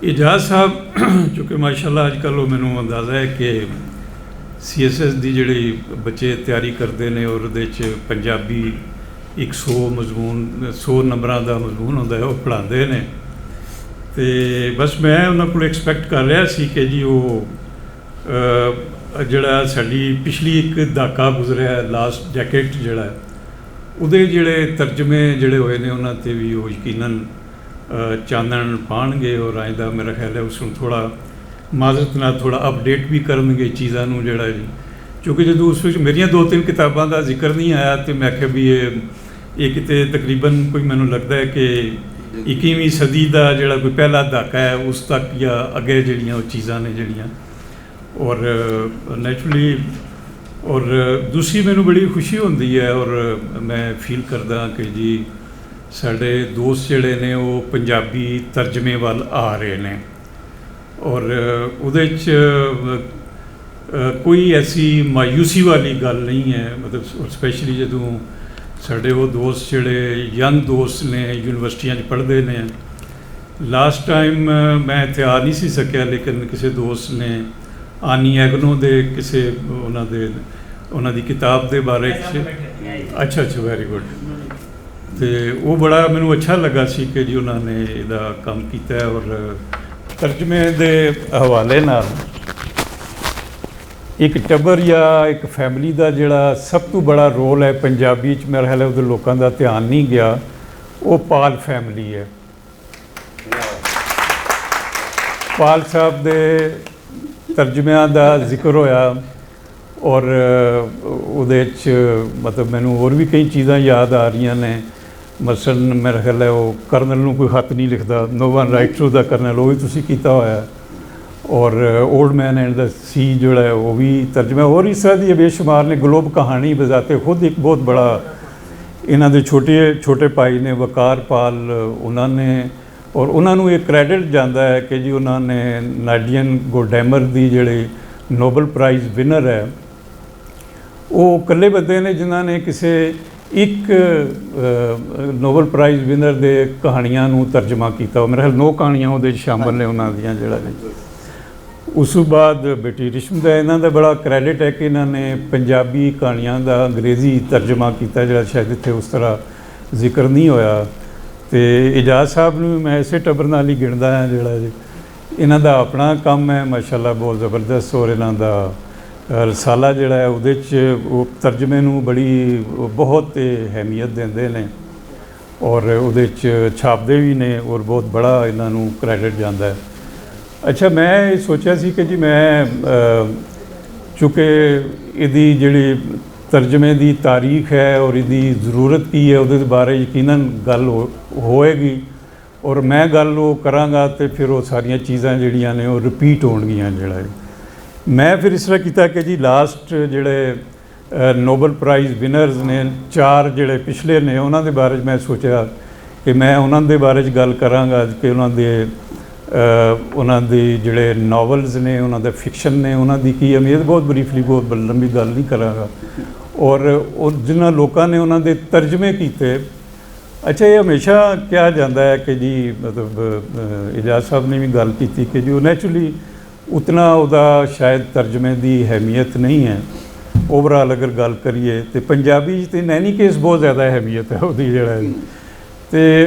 S10: ਇਜਾਜ਼ ਸਾਹਿਬ ਚੂँकि ਮਾਸ਼ਾਅੱਲਾ ਅੱਜ ਕੱਲ੍ਹ ਉਹ ਮੈਨੂੰ ਅੰਦਾਜ਼ਾ ਹੈ ਕਿ CSS ਦੀ ਜਿਹੜੀ ਬੱਚੇ ਤਿਆਰੀ ਕਰਦੇ ਨੇ ਔਰ ਉਹਦੇ 'ਚ ਪੰਜਾਬੀ 100 ਨੰਬਰਾਂ ਦਾ ਮਜ਼ਮੂਨ ਹੁੰਦਾ ਹੈ, ਉਹ ਪੜ੍ਹਾਉਂਦੇ ਨੇ। ਅਤੇ ਬਸ ਮੈਂ ਉਹਨਾਂ ਕੋਲ ਐਕਸਪੈਕਟ ਕਰ ਰਿਹਾ ਸੀ ਕਿ ਜੀ ਉਹ ਜਿਹੜਾ ਸਾਡੀ ਪਿਛਲੀ ਇੱਕ ਦਹਾਕਾ ਗੁਜ਼ਰਿਆ ਲਾਸਟ ਜੈਕਟ ਜਿਹੜਾ, ਉਹਦੇ ਜਿਹੜੇ ਤਰਜਮੇ ਜਿਹੜੇ ਹੋਏ ਨੇ ਉਹਨਾਂ 'ਤੇ ਵੀ ਉਹ ਯਕੀਨਨ ਚਾਨਣ ਪਾਉਣਗੇ, ਔਰ ਆਇੰਦਾ ਮੇਰਾ ਖਿਆਲ ਹੈ ਉਸ ਨੂੰ ਥੋੜ੍ਹਾ ਮਾਜ਼ਰਤ ਨਾਲ ਥੋੜ੍ਹਾ ਅਪਡੇਟ ਵੀ ਕਰਨਗੇ ਚੀਜ਼ਾਂ ਨੂੰ ਜਿਹੜਾ ਜੀ। ਕਿਉਂਕਿ ਜਦੋਂ ਉਸ ਵਿੱਚ ਮੇਰੀਆਂ 2-3 ਕਿਤਾਬਾਂ ਦਾ ਜ਼ਿਕਰ ਨਹੀਂ ਆਇਆ ਅਤੇ ਮੈਂ ਕਿਹਾ ਵੀ ਇਹ ਕਿਤੇ ਤਕਰੀਬਨ ਕੋਈ ਮੈਨੂੰ ਲੱਗਦਾ ਹੈ ਕਿ 21ਵੀਂ ਸਦੀ ਦਾ ਜਿਹੜਾ ਕੋਈ ਪਹਿਲਾ ਦਹਾਕਾ ਹੈ ਉਸ ਤੱਕ ਜਾਂ ਅੱਗੇ ਜਿਹੜੀਆਂ ਉਹ ਚੀਜ਼ਾਂ ਨੇ ਜਿਹੜੀਆਂ। ਔਰ ਨੈਚੁਰਲੀ ਔਰ ਦੂਸਰੀ ਮੈਨੂੰ ਬੜੀ ਖੁਸ਼ੀ ਹੁੰਦੀ ਹੈ ਔਰ ਮੈਂ ਫੀਲ ਕਰਦਾ ਕਿ ਜੀ ਸਾਡੇ ਦੋਸਤ ਜਿਹੜੇ ਨੇ ਉਹ ਪੰਜਾਬੀ ਤਰਜਮੇ ਵੱਲ ਆ ਰਹੇ ਨੇ, ਔਰ ਉਹਦੇ 'ਚ ਕੋਈ ਐਸੀ ਮਾਯੂਸੀ ਵਾਲੀ ਗੱਲ ਨਹੀਂ ਹੈ। ਮਤਲਬ ਸਪੈਸ਼ਲੀ ਜਦੋਂ ਸਾਡੇ ਉਹ ਦੋਸਤ ਜਿਹੜੇ ਯੰਗ ਦੋਸਤ ਨੇ ਯੂਨੀਵਰਸਿਟੀਆਂ 'ਚ ਪੜ੍ਹਦੇ ਨੇ, ਲਾਸਟ ਟਾਈਮ ਮੈਂ ਇੱਥੇ ਆ ਨਹੀਂ ਸੀ ਸਕਿਆ, ਲੇਕਿਨ ਕਿਸੇ ਦੋਸਤ ਨੇ ਆਨੀ ਐਗਨੋ ਦੇ ਕਿਸੇ ਉਹਨਾਂ ਦੀ ਕਿਤਾਬ ਦੇ ਬਾਰੇ ਅੱਛਾ ਵੈਰੀ ਗੁੱਡ, ਅਤੇ ਉਹ ਬੜਾ ਮੈਨੂੰ ਅੱਛਾ ਲੱਗਾ ਸੀ ਕਿ ਜੀ ਉਹਨਾਂ ਨੇ ਇਹਦਾ ਕੰਮ ਕੀਤਾ ਔਰ ਤਰਜਮੇ ਦੇ ਹਵਾਲੇ ਨਾਲ ਇੱਕ ਟੱਬਰ ਜਾਂ ਇੱਕ ਫੈਮਿਲੀ ਦਾ ਜਿਹੜਾ ਸਭ ਤੋਂ ਬੜਾ ਰੋਲ ਹੈ ਪੰਜਾਬੀ 'ਚ, ਮੇਰੇ ਖਿਆਲ ਉਹਦੇ ਲੋਕਾਂ ਦਾ ਧਿਆਨ ਨਹੀਂ ਗਿਆ, ਉਹ ਪਾਲ ਫੈਮਿਲੀ ਹੈ। ਪਾਲ ਸਾਹਿਬ ਦੇ ਤਰਜਮਿਆਂ ਦਾ ਜ਼ਿਕਰ ਹੋਇਆ ਔਰ ਉਹਦੇ 'ਚ ਮਤਲਬ ਮੈਨੂੰ ਹੋਰ ਵੀ ਕਈ ਚੀਜ਼ਾਂ ਯਾਦ ਆ ਰਹੀਆਂ ਨੇ। ਮਸਲਨ ਮੇਰਾ ਖਿਆਲ ਹੈ ਉਹ ਕਰਨਲ ਨੂੰ ਕੋਈ ਖੱਤ ਨਹੀਂ ਲਿਖਦਾ, no one writes to the colonel, ਉਹ ਵੀ ਤੁਸੀਂ ਕੀਤਾ ਹੋਇਆ, ਔਰ ਓਲਡ ਮੈਨ ਐਂਡ ਦਾ ਸੀ ਜਿਹੜਾ ਹੈ ਉਹ ਵੀ ਤਰਜਮਾ, ਹੋਰ ਇਸ ਤਰ੍ਹਾਂ ਦੀ ਬੇਸ਼ੁਮਾਰ ਨੇ। ਗਲੋਬ ਕਹਾਣੀ ਬਜ਼ਾਤੇ ਖੁਦ ਇੱਕ ਬਹੁਤ ਬੜਾ, ਇਹਨਾਂ ਦੇ ਛੋਟੇ ਭਾਈ ਨੇ ਵਕਾਰ ਪਾਲ, ਉਹਨਾਂ ਨੇ, ਔਰ ਉਹਨਾਂ ਨੂੰ ਇਹ ਕ੍ਰੈਡਿਟ ਜਾਂਦਾ ਹੈ ਕਿ ਜੀ ਉਹਨਾਂ ਨੇ ਨਾਡੀਅਨ ਗੋਡੈਮਰ ਦੀ ਜਿਹੜੀ ਨੋਬਲ ਪ੍ਰਾਈਜ਼ ਵਿਨਰ ਹੈ, ਉਹ ਇਕੱਲੇ ਬੰਦੇ ਨੇ ਜਿਨ੍ਹਾਂ ਨੇ ਕਿਸੇ ਇੱਕ ਨੋਬਲ ਪ੍ਰਾਈਜ਼ ਵਿਨਰ ਦੇ ਕਹਾਣੀਆਂ ਨੂੰ ਤਰਜਮਾ ਕੀਤਾ। ਮੇਰੇ ਖਿਆਲ 9 ਕਹਾਣੀਆਂ ਉਹਦੇ 'ਚ ਸ਼ਾਮਲ ਨੇ ਉਹਨਾਂ ਦੀਆਂ ਜਿਹੜਾ ਨੇ। ਉਸ ਤੋਂ ਬਾਅਦ ਬੇਟੀ ਰਿਸ਼ਮ ਦਾ ਇਹਨਾਂ ਦਾ ਬੜਾ ਕ੍ਰੈਡਿਟ ਹੈ ਕਿ ਇਹਨਾਂ ਨੇ ਪੰਜਾਬੀ ਕਹਾਣੀਆਂ ਦਾ ਅੰਗਰੇਜ਼ੀ ਤਰਜਮਾ ਕੀਤਾ, ਜਿਹੜਾ ਸ਼ਾਇਦ ਇੱਥੇ ਉਸ ਤਰ੍ਹਾਂ ਜ਼ਿਕਰ ਨਹੀਂ ਹੋਇਆ। ਅਤੇ ਇਜਾਜ਼ ਸਾਹਿਬ ਨੂੰ ਮੈਂ ਇਸੇ ਟੱਬਰ ਨਾਲ ਹੀ ਗਿਣਦਾ ਹਾਂ, ਜਿਹੜਾ ਜੀ ਇਹਨਾਂ ਦਾ ਆਪਣਾ ਕੰਮ ਹੈ ਮਾਸ਼ਾਅੱਲਾ ਬਹੁਤ ਜ਼ਬਰਦਸਤ, ਔਰ ਇਹਨਾਂ ਦਾ ਰਸਾਲਾ ਜਿਹੜਾ ਹੈ ਉਹਦੇ 'ਚ ਉਹ ਤਰਜਮੇ ਨੂੰ ਬੜੀ ਬਹੁਤ ਅਹਿਮੀਅਤ ਦਿੰਦੇ ਨੇ, ਔਰ ਉਹਦੇ 'ਚ ਛਾਪਦੇ ਵੀ ਨੇ, ਔਰ ਬਹੁਤ ਬੜਾ ਇਹਨਾਂ ਨੂੰ ਕ੍ਰੈਡਿਟ ਜਾਂਦਾ ਹੈ। ਅੱਛਾ, ਮੈਂ ਇਹ ਸੋਚਿਆ ਸੀ ਕਿ ਜੀ ਮੈਂ ਚੂँकि ਇਹਦੀ ਜਿਹੜੀ ਤਰਜਮੇ ਦੀ ਤਾਰੀਖ ਹੈ ਔਰ ਇਹਦੀ ਜ਼ਰੂਰਤ ਕੀ ਹੈ ਉਹਦੇ ਬਾਰੇ ਯਕੀਨਨ ਗੱਲ ਹੋਏਗੀ, ਔਰ ਮੈਂ ਗੱਲ ਉਹ ਕਰਾਂਗਾ ਅਤੇ ਫਿਰ ਉਹ ਸਾਰੀਆਂ ਚੀਜ਼ਾਂ ਜਿਹੜੀਆਂ ਨੇ ਉਹ ਰਿਪੀਟ ਹੋਣਗੀਆਂ। ਜਿਹੜਾ ਮੈਂ ਫਿਰ ਇਸ ਤਰ੍ਹਾਂ ਕੀਤਾ ਕਿ ਜੀ ਲਾਸਟ ਜਿਹੜੇ ਨੋਬਲ ਪ੍ਰਾਈਜ਼ ਵਿਨਰਸ ਨੇ 4 ਜਿਹੜੇ ਪਿਛਲੇ ਨੇ, ਉਹਨਾਂ ਦੇ ਬਾਰੇ ਮੈਂ ਸੋਚਿਆ ਕਿ ਮੈਂ ਉਹਨਾਂ ਦੇ ਬਾਰੇ 'ਚ ਗੱਲ ਕਰਾਂਗਾ ਕਿ ਉਹਨਾਂ ਦੇ ਜਿਹੜੇ ਨਾਵਲਸ ਨੇ, ਉਹਨਾਂ ਦੇ ਫਿਕਸ਼ਨ ਨੇ, ਉਹਨਾਂ ਦੀ ਕੀ ਅਹਿਮੀਅਤ, ਬਹੁਤ ਬਰੀਫਲੀ, ਬਹੁਤ ਲੰਬੀ ਗੱਲ ਨਹੀਂ ਕਰਾਂਗਾ, ਔਰ ਉਹ ਜਿਨ੍ਹਾਂ ਲੋਕਾਂ ਨੇ ਉਹਨਾਂ ਦੇ ਤਰਜਮੇ ਕੀਤੇ। ਅੱਛਾ, ਇਹ ਹਮੇਸ਼ਾ ਕਿਹਾ ਜਾਂਦਾ ਹੈ ਕਿ ਜੀ ਮਤਲਬ ਇਜਾਜ਼ ਸਾਹਿਬ ਨੇ ਵੀ ਗੱਲ ਕੀਤੀ ਕਿ ਜੀ ਉਹ ਨੈਚੁਰਲੀ ਉਤਨਾ ਉਹਦਾ ਸ਼ਾਇਦ ਤਰਜਮੇ ਦੀ ਅਹਿਮੀਅਤ ਨਹੀਂ ਹੈ ਓਵਰਆਲ ਅਗਰ ਗੱਲ ਕਰੀਏ, ਅਤੇ ਪੰਜਾਬੀ 'ਚ ਤਾਂ ਇਨ ਐਨੀ ਕੇਸ ਬਹੁਤ ਜ਼ਿਆਦਾ ਅਹਿਮੀਅਤ ਹੈ ਉਹਦੀ ਜਿਹੜਾ। ਅਤੇ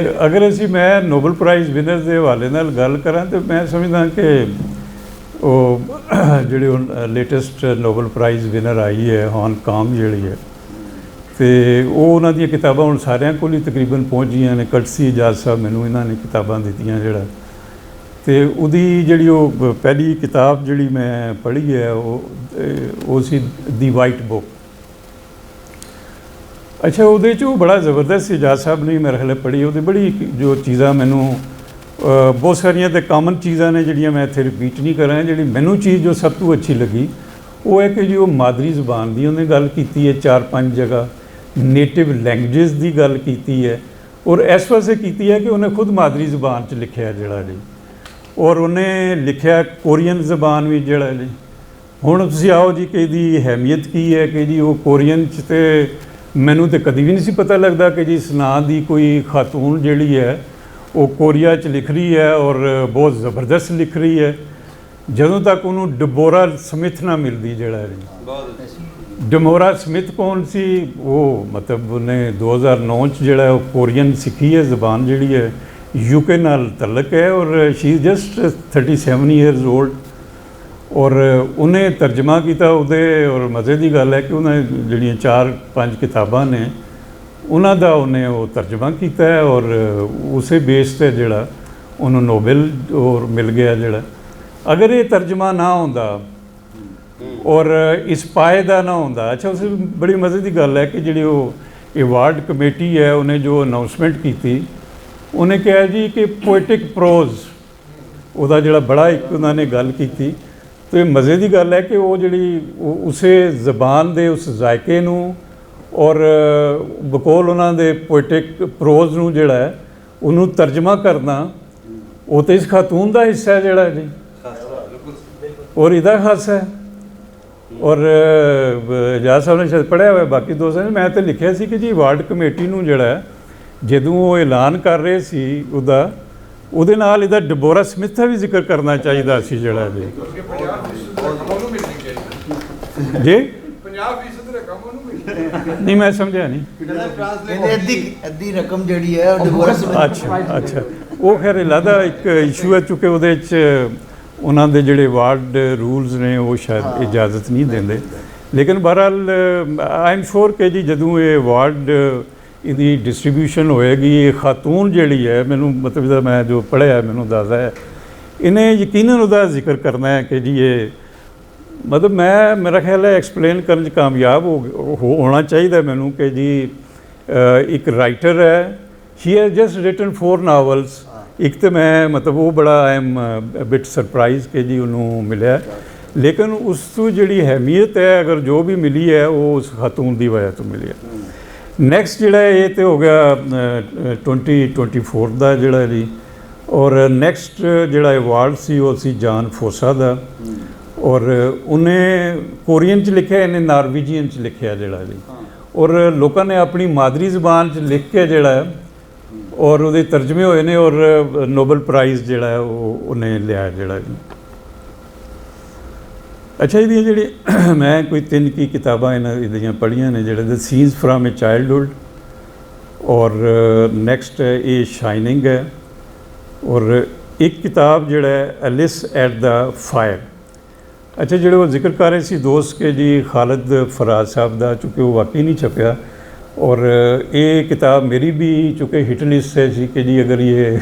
S10: ਅਗਰ ਮੈਂ ਨੋਬਲ ਪ੍ਰਾਈਜ਼ ਵਿਨਰ ਦੇ ਹਵਾਲੇ ਨਾਲ ਗੱਲ ਕਰਾਂ ਤਾਂ ਮੈਂ ਸਮਝਦਾ ਕਿ ਉਹ ਜਿਹੜੀ ਹੁਣ ਲੇਟੈਸਟ ਨੋਬਲ ਪ੍ਰਾਈਜ਼ ਵਿਨਰ ਆਈ ਹੈ ਹਾਂਗਕਾਂਗ ਜਿਹੜੀ ਹੈ, ਅਤੇ ਉਹ ਉਹਨਾਂ ਦੀਆਂ ਕਿਤਾਬਾਂ ਹੁਣ ਸਾਰਿਆਂ ਕੋਲ ਹੀ ਤਕਰੀਬਨ ਪਹੁੰਚ ਗਈਆਂ ਨੇ। ਕਟਸੀ ਇਜਾਜ਼ ਸਾਹਿਬ ਮੈਨੂੰ ਇਹਨਾਂ ਨੇ ਕਿਤਾਬਾਂ ਦਿੱਤੀਆਂ ਜਿਹੜਾ, ਅਤੇ ਉਹਦੀ ਜਿਹੜੀ ਉਹ ਪਹਿਲੀ ਕਿਤਾਬ ਜਿਹੜੀ ਮੈਂ ਪੜ੍ਹੀ ਹੈ ਉਹ ਸੀ ਦੀ ਵਾਈਟ ਬੁੱਕ। ਅੱਛਾ, ਉਹਦੇ 'ਚ ਉਹ ਬੜਾ ਜ਼ਬਰਦਸਤ ਇਜਾਜ਼ ਸਾਹਿਬ ਨੇ ਮੇਰੇ ਖਿਆਲ ਪੜ੍ਹੀ, ਉਹਦੀ ਬੜੀ ਜੋ ਚੀਜ਼ਾਂ ਮੈਨੂੰ ਬਹੁਤ ਸਾਰੀਆਂ ਤਾਂ ਕਾਮਨ ਚੀਜ਼ਾਂ ਨੇ ਜਿਹੜੀਆਂ ਮੈਂ ਇੱਥੇ ਰਿਪੀਟ ਨਹੀਂ ਕਰਾਂ। ਜਿਹੜੀ ਮੈਨੂੰ ਚੀਜ਼ ਜੋ ਸਭ ਤੋਂ ਅੱਛੀ ਲੱਗੀ ਉਹ ਹੈ ਕਿ ਜੀ ਉਹ ਮਾਦਰੀ ਜ਼ੁਬਾਨ ਦੀ ਉਹਨੇ ਗੱਲ ਕੀਤੀ ਹੈ 4-5 ਜਗ੍ਹਾ, ਨੇਟਿਵ ਲੈਂਗੁਏਜ ਦੀ ਗੱਲ ਕੀਤੀ ਹੈ, ਔਰ ਇਸ ਵਾਸਤੇ ਕੀਤੀ ਹੈ ਕਿ ਉਹਨੇ ਖੁਦ ਮਾਦਰੀ ਜ਼ੁਬਾਨ 'ਚ ਲਿਖਿਆ ਜਿਹੜਾ ਜੀ, ਔਰ ਉਹਨੇ ਲਿਖਿਆ ਕੋਰੀਅਨ ਜ਼ਬਾਨ ਵੀ ਜਿਹੜਾ ਜੀ। ਹੁਣ ਤੁਸੀਂ ਆਓ ਜੀ ਕਿ ਇਹਦੀ ਅਹਿਮੀਅਤ ਕੀ ਹੈ ਕਿ ਜੀ ਉਹ ਕੋਰੀਅਨ 'ਚ ਤੇ ਮੈਨੂੰ ਤਾਂ ਕਦੀ ਵੀ ਨਹੀਂ ਸੀ ਪਤਾ ਲੱਗਦਾ ਕਿ ਜੀ ਇਸ ਨਾਂ ਦੀ ਕੋਈ ਖਾਤੂਨ ਜਿਹੜੀ ਹੈ ਉਹ ਕੋਰੀਆ 'ਚ ਲਿਖ ਰਹੀ ਹੈ, ਔਰ ਬਹੁਤ ਜ਼ਬਰਦਸਤ ਲਿਖ ਰਹੀ ਹੈ। ਜਦੋਂ ਤੱਕ ਉਹਨੂੰ ਡਬੋਰਾ ਸਮਿਥ ਨਾ ਮਿਲਦੀ ਜਿਹੜਾ ਜੀ। ਡਮੋਰਾ ਸਮਿਥ ਕੌਣ ਸੀ? ਉਹ ਮਤਲਬ ਉਹਨੇ 2009 'ਚ ਜਿਹੜਾ ਉਹ ਕੋਰੀਅਨ ਸਿੱਖੀ ਹੈ, ਜ਼ਬਾਨ ਜਿਹੜੀ ਹੈ UK ਨਾਲ ਤਲਕ ਹੈ, ਔਰ she is just 37 years old, ਔਰ ਉਹਨੇ ਤਰਜਮਾ ਕੀਤਾ ਉਹਦੇ। ਔਰ ਮਜ਼ੇ ਦੀ ਗੱਲ ਹੈ ਕਿ ਉਹਨੇ ਜਿਹੜੀਆਂ 4-5 ਕਿਤਾਬਾਂ ਨੇ ਉਹਨਾਂ ਦਾ ਉਹਨੇ ਉਹ ਤਰਜਮਾ ਕੀਤਾ ਹੈ, ਔਰ ਉਸੇ ਬੇਸ 'ਤੇ ਜਿਹੜਾ ਉਹਨੂੰ ਨੋਬਲ ਔਰ ਮਿਲ ਗਿਆ ਜਿਹੜਾ। ਅਗਰ ਇਹ ਤਰਜਮਾ ਨਾ ਹੁੰਦਾ ਔਰ ਇਸ ਪਾਏ ਦਾ ਨਾ ਹੁੰਦਾ। ਅੱਛਾ, ਉਸ ਬੜੀ ਮਜ਼ੇ ਦੀ ਗੱਲ ਹੈ ਕਿ ਜਿਹੜੀ ਉਹ ਅਵਾਰਡ ਕਮੇਟੀ ਹੈ ਉਹਨੇ ਜੋ ਅਨਾਊਂਸਮੈਂਟ ਕੀਤੀ, ਉਹਨੇ ਕਿਹਾ ਜੀ ਕਿ ਪੋਇਟਿਕ ਪ੍ਰੋਜ਼ ਉਹਦਾ ਜਿਹੜਾ ਬੜਾ ਇੱਕ ਉਹਨਾਂ ਨੇ ਗੱਲ ਕੀਤੀ। ਅਤੇ ਮਜ਼ੇ ਦੀ ਗੱਲ ਹੈ ਕਿ ਉਹ ਜਿਹੜੀ ਉਸੇ ਜ਼ਬਾਨ ਦੇ ਉਸ ਜ਼ਾਇਕੇ ਨੂੰ ਔਰ ਬਕੌਲ ਉਹਨਾਂ ਦੇ ਪੋਇਟਿਕ ਪ੍ਰੋਜ਼ ਨੂੰ ਜਿਹੜਾ ਹੈ ਉਹਨੂੰ ਤਰਜਮਾ ਕਰਨਾ, ਉਹ ਤਾਂ ਇਸ ਖਾਤੂਨ ਦਾ ਹਿੱਸਾ ਹੈ ਜਿਹੜਾ ਜੀ, ਔਰ ਇਹਦਾ ਖਾਸਾ ਹੈ। ਔਰ ਇਜਾਜ਼ ਸਾਹਿਬ ਨੇ ਸ਼ਾਇਦ ਪੜ੍ਹਿਆ ਹੋਇਆ, ਬਾਕੀ ਦੋਸਤਾਂ ਨੇ, ਮੈਂ ਤਾਂ ਲਿਖਿਆ ਸੀ ਕਿ ਜੀ ਅਵਾਰਡ ਕਮੇਟੀ ਨੂੰ ਜਿਹੜਾ ਜਦੋਂ ਉਹ ਐਲਾਨ ਕਰ ਰਹੇ ਸੀ ਉਹਦਾ, ਉਹਦੇ ਨਾਲ ਇਹਦਾ ਡਿਬੋਰਾ ਸਮਿਥ ਦਾ ਵੀ ਜ਼ਿਕਰ ਕਰਨਾ ਚਾਹੀਦਾ ਸੀ ਜਿਹੜਾ ਜੀ। ਜੀ
S11: 50% ਰਕਮ ਉਹਨੂੰ ਮਿਲਦੀ
S10: ਨਹੀਂ, ਮੈਂ ਸਮਝਿਆ ਨਹੀਂ।
S6: ਅੱਧੀ ਰਕਮ ਜਿਹੜੀ ਹੈ ਉਹ ਡਿਵੋਰਸ
S10: ਅੱਛਾ, ਉਹ ਖੈਰ ਲੱਗਦਾ ਇੱਕ ਇਸ਼ੂ ਹੈ, ਚੁੱਕੇ ਉਹਦੇ 'ਚ ਉਹਨਾਂ ਦੇ ਜਿਹੜੇ ਵਾਰਡ ਰੂਲਸ ਨੇ ਉਹ ਸ਼ਾਇਦ ਇਜਾਜ਼ਤ ਨਹੀਂ ਦਿੰਦੇ। ਲੇਕਿਨ ਬਹਰਹਾਲ ਆਈ ਐਮ ਸ਼ੋਰ ਕਿ ਜੀ ਜਦੋਂ ਇਹ ਵਾਰਡ ਇਹਦੀ ਡਿਸਟ੍ਰੀਬਿਊਸ਼ਨ ਹੋਏਗੀ, ਇਹ ਖਾਤੂਨ ਜਿਹੜੀ ਹੈ, ਮੈਨੂੰ ਮਤਲਬ ਇਹਦਾ ਮੈਂ ਜੋ ਪੜ੍ਹਿਆ ਮੈਨੂੰ ਦੱਸਦਾ ਹੈ, ਇਹਨੇ ਯਕੀਨਨ ਉਹਦਾ ਜ਼ਿਕਰ ਕਰਨਾ ਹੈ ਕਿ ਜੀ ਇਹ ਮਤਲਬ ਮੇਰਾ ਖਿਆਲ ਹੈ ਐਕਸਪਲੇਨ ਕਰਨ 'ਚ ਕਾਮਯਾਬ ਹੋਣਾ ਚਾਹੀਦਾ ਮੈਨੂੰ ਕਿ ਜੀ ਇੱਕ ਰਾਈਟਰ ਹੈ, he has just written 4 novels. ਇੱਕ ਤਾਂ ਮੈਂ ਮਤਲਬ ਉਹ ਬੜਾ ਆਈ ਐਮ ਬਿਟ ਸਰਪ੍ਰਾਈਜ਼ ਕਿ ਜੀ ਉਹਨੂੰ ਮਿਲਿਆ, ਲੇਕਿਨ ਉਸ ਤੋਂ ਜਿਹੜੀ ਅਹਿਮੀਅਤ ਹੈ ਅਗਰ ਜੋ ਵੀ ਮਿਲੀ ਹੈ ਉਹ ਉਸ ਖਾਤੂਨ ਦੀ ਵਜ੍ਹਾ ਤੋਂ ਮਿਲੀ ਹੈ। ਨੈਕਸਟ ਜਿਹੜਾ ਇਹ ਤਾਂ ਹੋ ਗਿਆ 2024 ਦਾ ਜਿਹੜਾ ਜੀ, ਔਰ ਨੈਕਸਟ ਜਿਹੜਾ ਅਵਾਰਡ ਸੀ ਉਹ ਸੀ ਜਾਨ ਫੋਸਾ ਦਾ, ਔਰ ਉਹਨੇ ਕੋਰੀਅਨ 'ਚ ਲਿਖਿਆ, ਇਹਨੇ ਨਾਰਵੀਜੀਅਨ 'ਚ ਲਿਖਿਆ ਜਿਹੜਾ ਜੀ, ਔਰ ਲੋਕਾਂ ਨੇ ਆਪਣੀ ਮਾਦਰੀ ਜ਼ਬਾਨ 'ਚ ਲਿਖ ਕੇ ਜਿਹੜਾ ਔਰ ਉਹਦੇ ਤਰਜਮੇ ਹੋਏ ਨੇ, ਔਰ ਨੋਬਲ ਪ੍ਰਾਈਜ਼ ਜਿਹੜਾ ਉਹਨੇ ਲਿਆ ਜਿਹੜਾ ਜੀ। ਅੱਛਾ, ਇਹਦੀਆਂ ਜਿਹੜੀ ਮੈਂ ਕੋਈ 3 ਕੀ ਕਿਤਾਬਾਂ ਇਹਦੀਆਂ ਪੜ੍ਹੀਆਂ ਨੇ, ਜਿਹੜੇ ਦ ਸੀਨਸ ਫਰਾਮ ਏ ਚਾਈਲਡਹੁੱਡ, ਔਰ ਨੈਕਸਟ ਇਹ ਸ਼ਾਈਨਿੰਗ ਹੈ, ਔਰ ਇੱਕ ਕਿਤਾਬ ਜਿਹੜਾ ਹੈ ਐਲਿਸ ਐਟ ਦਾ ਫਾਇਰ। ਅੱਛਾ, ਜਿਹੜੇ ਉਹ ਜ਼ਿਕਰ ਕਰ ਰਹੇ ਸੀ ਦੋਸਤ ਕਿ ਜੀ ਖਾਲਿਦ ਫਰਾਜ਼ ਸਾਹਿਬ ਦਾ, ਚੂँकि ਉਹ ਵਾਕਈ ਨਹੀਂ ਛਪਿਆ, ਔਰ ਇਹ ਕਿਤਾਬ ਮੇਰੀ ਵੀ ਚूँकि ਹਿੱਟ ਲਿਸਟ ਹੈ ਸੀ ਕਿ ਜੀ ਅਗਰ ਇਹ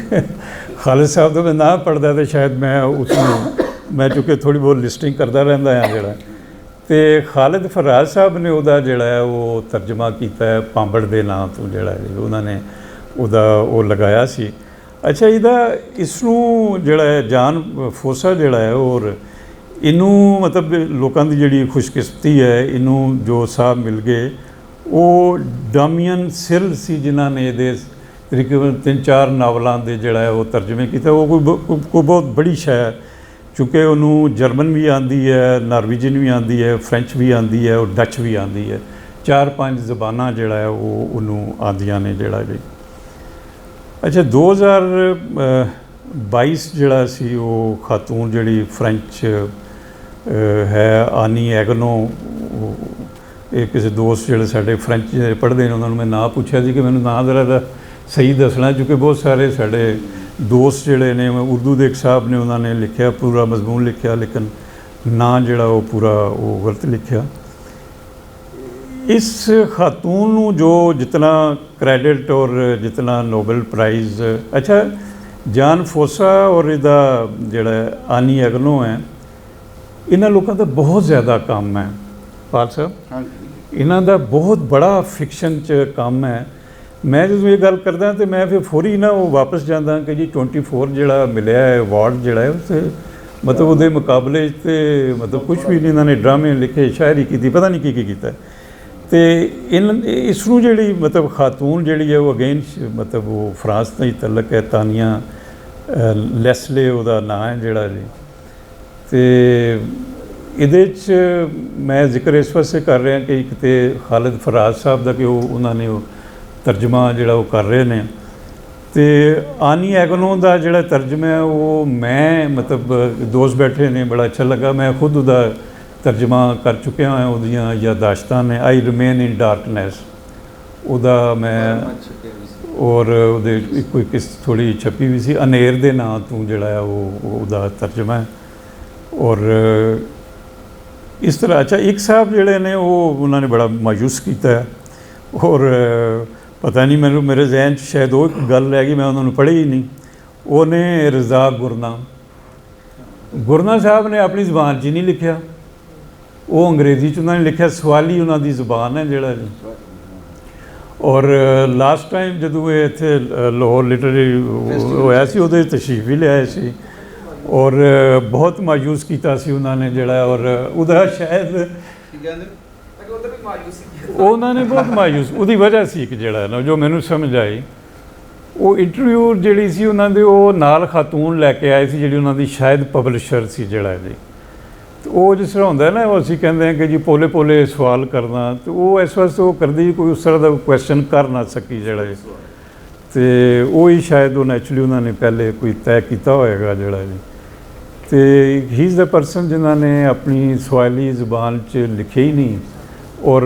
S10: ਖਾਲਿਦ ਸਾਹਿਬ ਦਾ ਮੈਂ ਨਾ ਪੜ੍ਹਦਾ ਤਾਂ ਸ਼ਾਇਦ ਮੈਂ ਉਸਨੂੰ ਚूँकि ਥੋੜ੍ਹੀ ਬਹੁਤ ਲਿਸਟਿੰਗ ਕਰਦਾ ਰਹਿੰਦਾ ਹਾਂ ਜਿਹੜਾ, ਅਤੇ ਖਾਲਿਦ ਫਰਾਜ਼ ਸਾਹਿਬ ਨੇ ਉਹਦਾ ਜਿਹੜਾ ਹੈ ਉਹ ਤਰਜਮਾ ਕੀਤਾ ਹੈ ਪਾਂਬੜ ਦੇ ਨਾਂ ਤੋਂ ਜਿਹੜਾ ਜੀ, ਉਹਨਾਂ ਨੇ ਉਹਦਾ ਉਹ ਲਗਾਇਆ ਸੀ। ਅੱਛਾ, ਇਸ ਨੂੰ ਜਿਹੜਾ ਹੈ ਜਾਨ ਫੋਸਾ ਜਿਹੜਾ ਹੈ, ਔਰ ਇਹਨੂੰ ਮਤਲਬ ਲੋਕਾਂ ਦੀ ਜਿਹੜੀ ਖੁਸ਼ਕਿਸਮਤੀ ਹੈ, ਇਹਨੂੰ ਜੋ ਸਾਹਿਬ ਮਿਲ ਗਏ ਉਹ ਡਾਮੀਅਨ ਸਿਲ ਸੀ, ਜਿਨ੍ਹਾਂ ਨੇ ਇਹਦੇ ਤਕਰੀਬਨ 3-4 ਨਾਵਲਾਂ ਦੇ ਜਿਹੜਾ ਹੈ ਉਹ ਤਰਜਮੇ ਕੀਤਾ। ਉਹ ਕੋਈ ਬਹੁਤ ਬੜੀ ਸ਼ੈ ਹੈ, ਚूँकि ਉਹਨੂੰ ਜਰਮਨ ਵੀ ਆਉਂਦੀ ਹੈ, ਨਾਰਵੀਜਨ ਵੀ ਆਉਂਦੀ ਹੈ, ਫਰੈਂਚ ਵੀ ਆਉਂਦੀ ਹੈ, ਔਰ ਡੱਚ ਵੀ ਆਉਂਦੀ ਹੈ। 4-5 ਜ਼ਬਾਨਾਂ ਜਿਹੜਾ ਹੈ ਉਹ ਉਹਨੂੰ ਆਉਂਦੀਆਂ ਨੇ ਜਿਹੜਾ ਜੀ। ਅੱਛਾ, 2022 ਜਿਹੜਾ ਸੀ ਉਹ ਖਾਤੂਨ ਜਿਹੜੀ ਫਰੈਂਚ ਹੈ ਆਨੀ ਐਗਨੋ, ਇਹ ਕਿਸੇ ਦੋਸਤ ਜਿਹੜੇ ਸਾਡੇ ਫਰੈਂਚ ਪੜ੍ਹਦੇ ਨੇ ਉਹਨਾਂ ਨੂੰ ਮੈਂ ਨਾਂ ਪੁੱਛਿਆ ਸੀ ਕਿ ਮੈਨੂੰ ਨਾਂ ਜ਼ਰਾ ਸਹੀ ਦੱਸਣਾ, ਕਿਉਂਕਿ ਬਹੁਤ ਸਾਰੇ ਸਾਡੇ ਦੋਸਤ ਜਿਹੜੇ ਨੇ, ਉਰਦੂ ਦੇ ਇੱਕ ਸਾਹਿਬ ਨੇ ਉਹਨਾਂ ਨੇ ਲਿਖਿਆ ਪੂਰਾ ਮਜ਼ਮੂਨ ਲਿਖਿਆ, ਲੇਕਿਨ ਨਾਂ ਜਿਹੜਾ ਉਹ ਪੂਰਾ ਉਹ ਗਲਤ ਲਿਖਿਆ। ਇਸ ਖਾਤੂਨ ਨੂੰ ਜੋ ਜਿਤਨਾ ਕ੍ਰੈਡਿਟ ਔਰ ਜਿਤਨਾ ਨੋਬਲ ਪ੍ਰਾਈਜ਼, ਅੱਛਾ ਜਾਨ ਫੋਸਾ ਔਰ ਇਹਦਾ ਜਿਹੜਾ ਆਨੀ ਐਗਨੋ ਹੈ, ਇਹਨਾਂ ਲੋਕਾਂ ਦਾ ਬਹੁਤ ਜ਼ਿਆਦਾ ਕੰਮ ਹੈ ਪਾਲ ਸਾਹਿਬ, ਇਹਨਾਂ ਦਾ ਬਹੁਤ ਬੜਾ ਫਿਕਸ਼ਨ 'ਚ ਕੰਮ ਹੈ। ਮੈਂ ਜਦੋਂ ਇਹ ਗੱਲ ਕਰਦਾ ਤਾਂ ਮੈਂ ਫਿਰ ਫੌਰੀ ਨਾ ਉਹ ਵਾਪਸ ਜਾਂਦਾ ਕਿ ਜੀ 24 ਜਿਹੜਾ ਮਿਲਿਆ ਹੈ ਅਵਾਰਡ ਜਿਹੜਾ ਹੈ, ਉਸ ਮਤਲਬ ਉਹਦੇ ਮੁਕਾਬਲੇ 'ਚ ਤੇ ਮਤਲਬ ਕੁਛ ਵੀ ਨਹੀਂ, ਇਹਨਾਂ ਨੇ ਡਰਾਮੇ ਲਿਖੇ, ਸ਼ਾਇਰੀ ਕੀਤੀ, ਪਤਾ ਨਹੀਂ ਕੀ ਕੀਤਾ। ਅਤੇ ਇਸ ਨੂੰ ਜਿਹੜੀ ਮਤਲਬ ਖਾਤੂਨ ਜਿਹੜੀ ਹੈ ਉਹ ਅਗੇਨ ਮਤਲਬ ਉਹ ਫਰਾਂਸ ਦਾ ਹੀ ਤਲਕ ਹੈ, ਤਾਨੀਆ ਲੈਸਲੇ ਉਹਦਾ ਨਾਂ ਹੈ ਜਿਹੜਾ ਜੀ। ਅਤੇ ਇਹਦੇ 'ਚ ਮੈਂ ਜ਼ਿਕਰ ਇਸ ਵਾਸਤੇ ਕਰ ਰਿਹਾ ਕਿ ਇੱਕ ਤਾਂ ਖਾਲਿਦ ਫਰਾਜ਼ ਸਾਹਿਬ ਦਾ ਕਿ ਉਹਨਾਂ ਨੇ ਉਹ ਤਰਜਮਾ ਜਿਹੜਾ ਉਹ ਕਰ ਰਹੇ ਨੇ, ਅਤੇ ਆਨੀ ਐਗਨੋ ਦਾ ਜਿਹੜਾ ਤਰਜਮਾ ਹੈ ਉਹ ਮੈਂ ਮਤਲਬ ਦੋਸਤ ਬੈਠੇ ਨੇ, ਬੜਾ ਅੱਛਾ ਲੱਗਾ, ਮੈਂ ਖੁਦ ਉਹਦਾ ਤਰਜਮਾ ਕਰ ਚੁੱਕਿਆ ਹਾਂ। ਉਹਦੀਆਂ ਯਾਦਾਸ਼ਤਾਂ ਨੇ ਆਈ ਰਿਮੇਨ ਇਨ ਡਾਰਕਨੈਸ, ਉਹਦਾ ਮੈਂ, ਔਰ ਉਹਦੇ ਕੋਈ ਕਿਸ ਥੋੜ੍ਹੀ ਛਪੀ ਵੀ ਸੀ, ਅਨੇਰ ਦੇ ਨਾਂ ਤੋਂ ਜਿਹੜਾ ਹੈ ਉਹਦਾ ਤਰਜਮਾ ਹੈ। ਔਰ ਇਸ ਤਰ੍ਹਾਂ ਅੱਛਾ ਇੱਕ ਸਾਹਿਬ ਜਿਹੜੇ ਨੇ ਉਹਨਾਂ ਨੇ ਬੜਾ ਮਾਯੂਸ ਕੀਤਾ ਹੈ, ਔਰ ਪਤਾ ਨਹੀਂ ਮੈਨੂੰ ਮੇਰੇ ਜ਼ਿਹਨ 'ਚ ਸ਼ਾਇਦ ਉਹ ਇੱਕ ਗੱਲ ਰਹਿ ਗਈ, ਮੈਂ ਉਹਨਾਂ ਨੂੰ ਪੜ੍ਹੀ ਹੀ ਨਹੀਂ। ਉਹਨੇ ਰਜ਼ਾ ਗੁਰਨਾ ਸਾਹਿਬ ਨੇ ਆਪਣੀ ਜ਼ੁਬਾਨ 'ਚ ਨਹੀਂ ਲਿਖਿਆ, ਉਹ ਅੰਗਰੇਜ਼ੀ 'ਚ ਉਹਨਾਂ ਨੇ ਲਿਖਿਆ, ਸਵਾਲੀ ਉਹਨਾਂ ਦੀ ਜ਼ੁਬਾਨ ਹੈ ਜਿਹੜਾ ਜੀ। ਔਰ ਲਾਸਟ ਟਾਈਮ ਜਦੋਂ ਇਹ ਇੱਥੇ ਲਾਹੌਰ ਲਿਟਰੇਰੀ ਹੋਇਆ ਸੀ, ਉਹਦੇ ਤਸ਼ਰੀਫ ਵੀ ਲਿਆਏ ਸੀ, ਔਰ ਬਹੁਤ ਮਾਯੂਸ ਕੀਤਾ ਸੀ ਉਹਨਾਂ ਨੇ ਜਿਹੜਾ, ਔਰ ਉਹਦਾ ਸ਼ਾਇਦ ਉਹਨਾਂ ਨੇ ਬਹੁਤ ਮਾਯੂਸ, ਉਹਦੀ ਵਜ੍ਹਾ ਸੀ ਕਿ ਜਿਹੜਾ ਨਾ ਜੋ ਮੈਨੂੰ ਸਮਝ ਆਈ, ਉਹ ਇੰਟਰਵਿਊ ਜਿਹੜੀ ਸੀ ਉਹਨਾਂ ਦੇ, ਉਹ ਨਾਲ ਖਾਤੂਨ ਲੈ ਕੇ ਆਏ ਸੀ ਜਿਹੜੀ ਉਹਨਾਂ ਦੀ ਸ਼ਾਇਦ ਪਬਲਿਸ਼ਰ ਸੀ ਜਿਹੜਾ ਜੀ। ਅਤੇ ਉਹ ਜਿਸ ਤਰ੍ਹਾਂ ਹੁੰਦਾ ਨਾ, ਉਹ ਅਸੀਂ ਕਹਿੰਦੇ ਹਾਂ ਕਿ ਜੀ ਪੋਲੇ ਪੋਲੇ ਸਵਾਲ ਕਰਨਾ, ਅਤੇ ਉਹ ਇਸ ਵਾਸਤੇ ਉਹ ਕਰਦੀ ਕੋਈ ਉਸ ਤਰ੍ਹਾਂ ਦਾ ਕੁਐਸਚਨ ਕਰ ਨਾ ਸਕੀ ਜਿਹੜਾ ਜੀ। ਤੇ ਉਹ ਹੀ ਸ਼ਾਇਦ ਉਹ ਐਕਚੁਅਲੀ ਉਹਨਾਂ ਨੇ ਪਹਿਲੇ ਕੋਈ ਤੈਅ ਕੀਤਾ ਹੋਏਗਾ ਜਿਹੜਾ ਜੀ। ਤੇ ਹੀ ਇਜ਼ ਦਾ ਪਰਸਨ ਜਿਨ੍ਹਾਂ ਨੇ ਆਪਣੀ ਸਵਾਹਿਲੀ ਜ਼ੁਬਾਨ 'ਚ ਲਿਖਿਆ ਹੀ ਨਹੀਂ, ਔਰ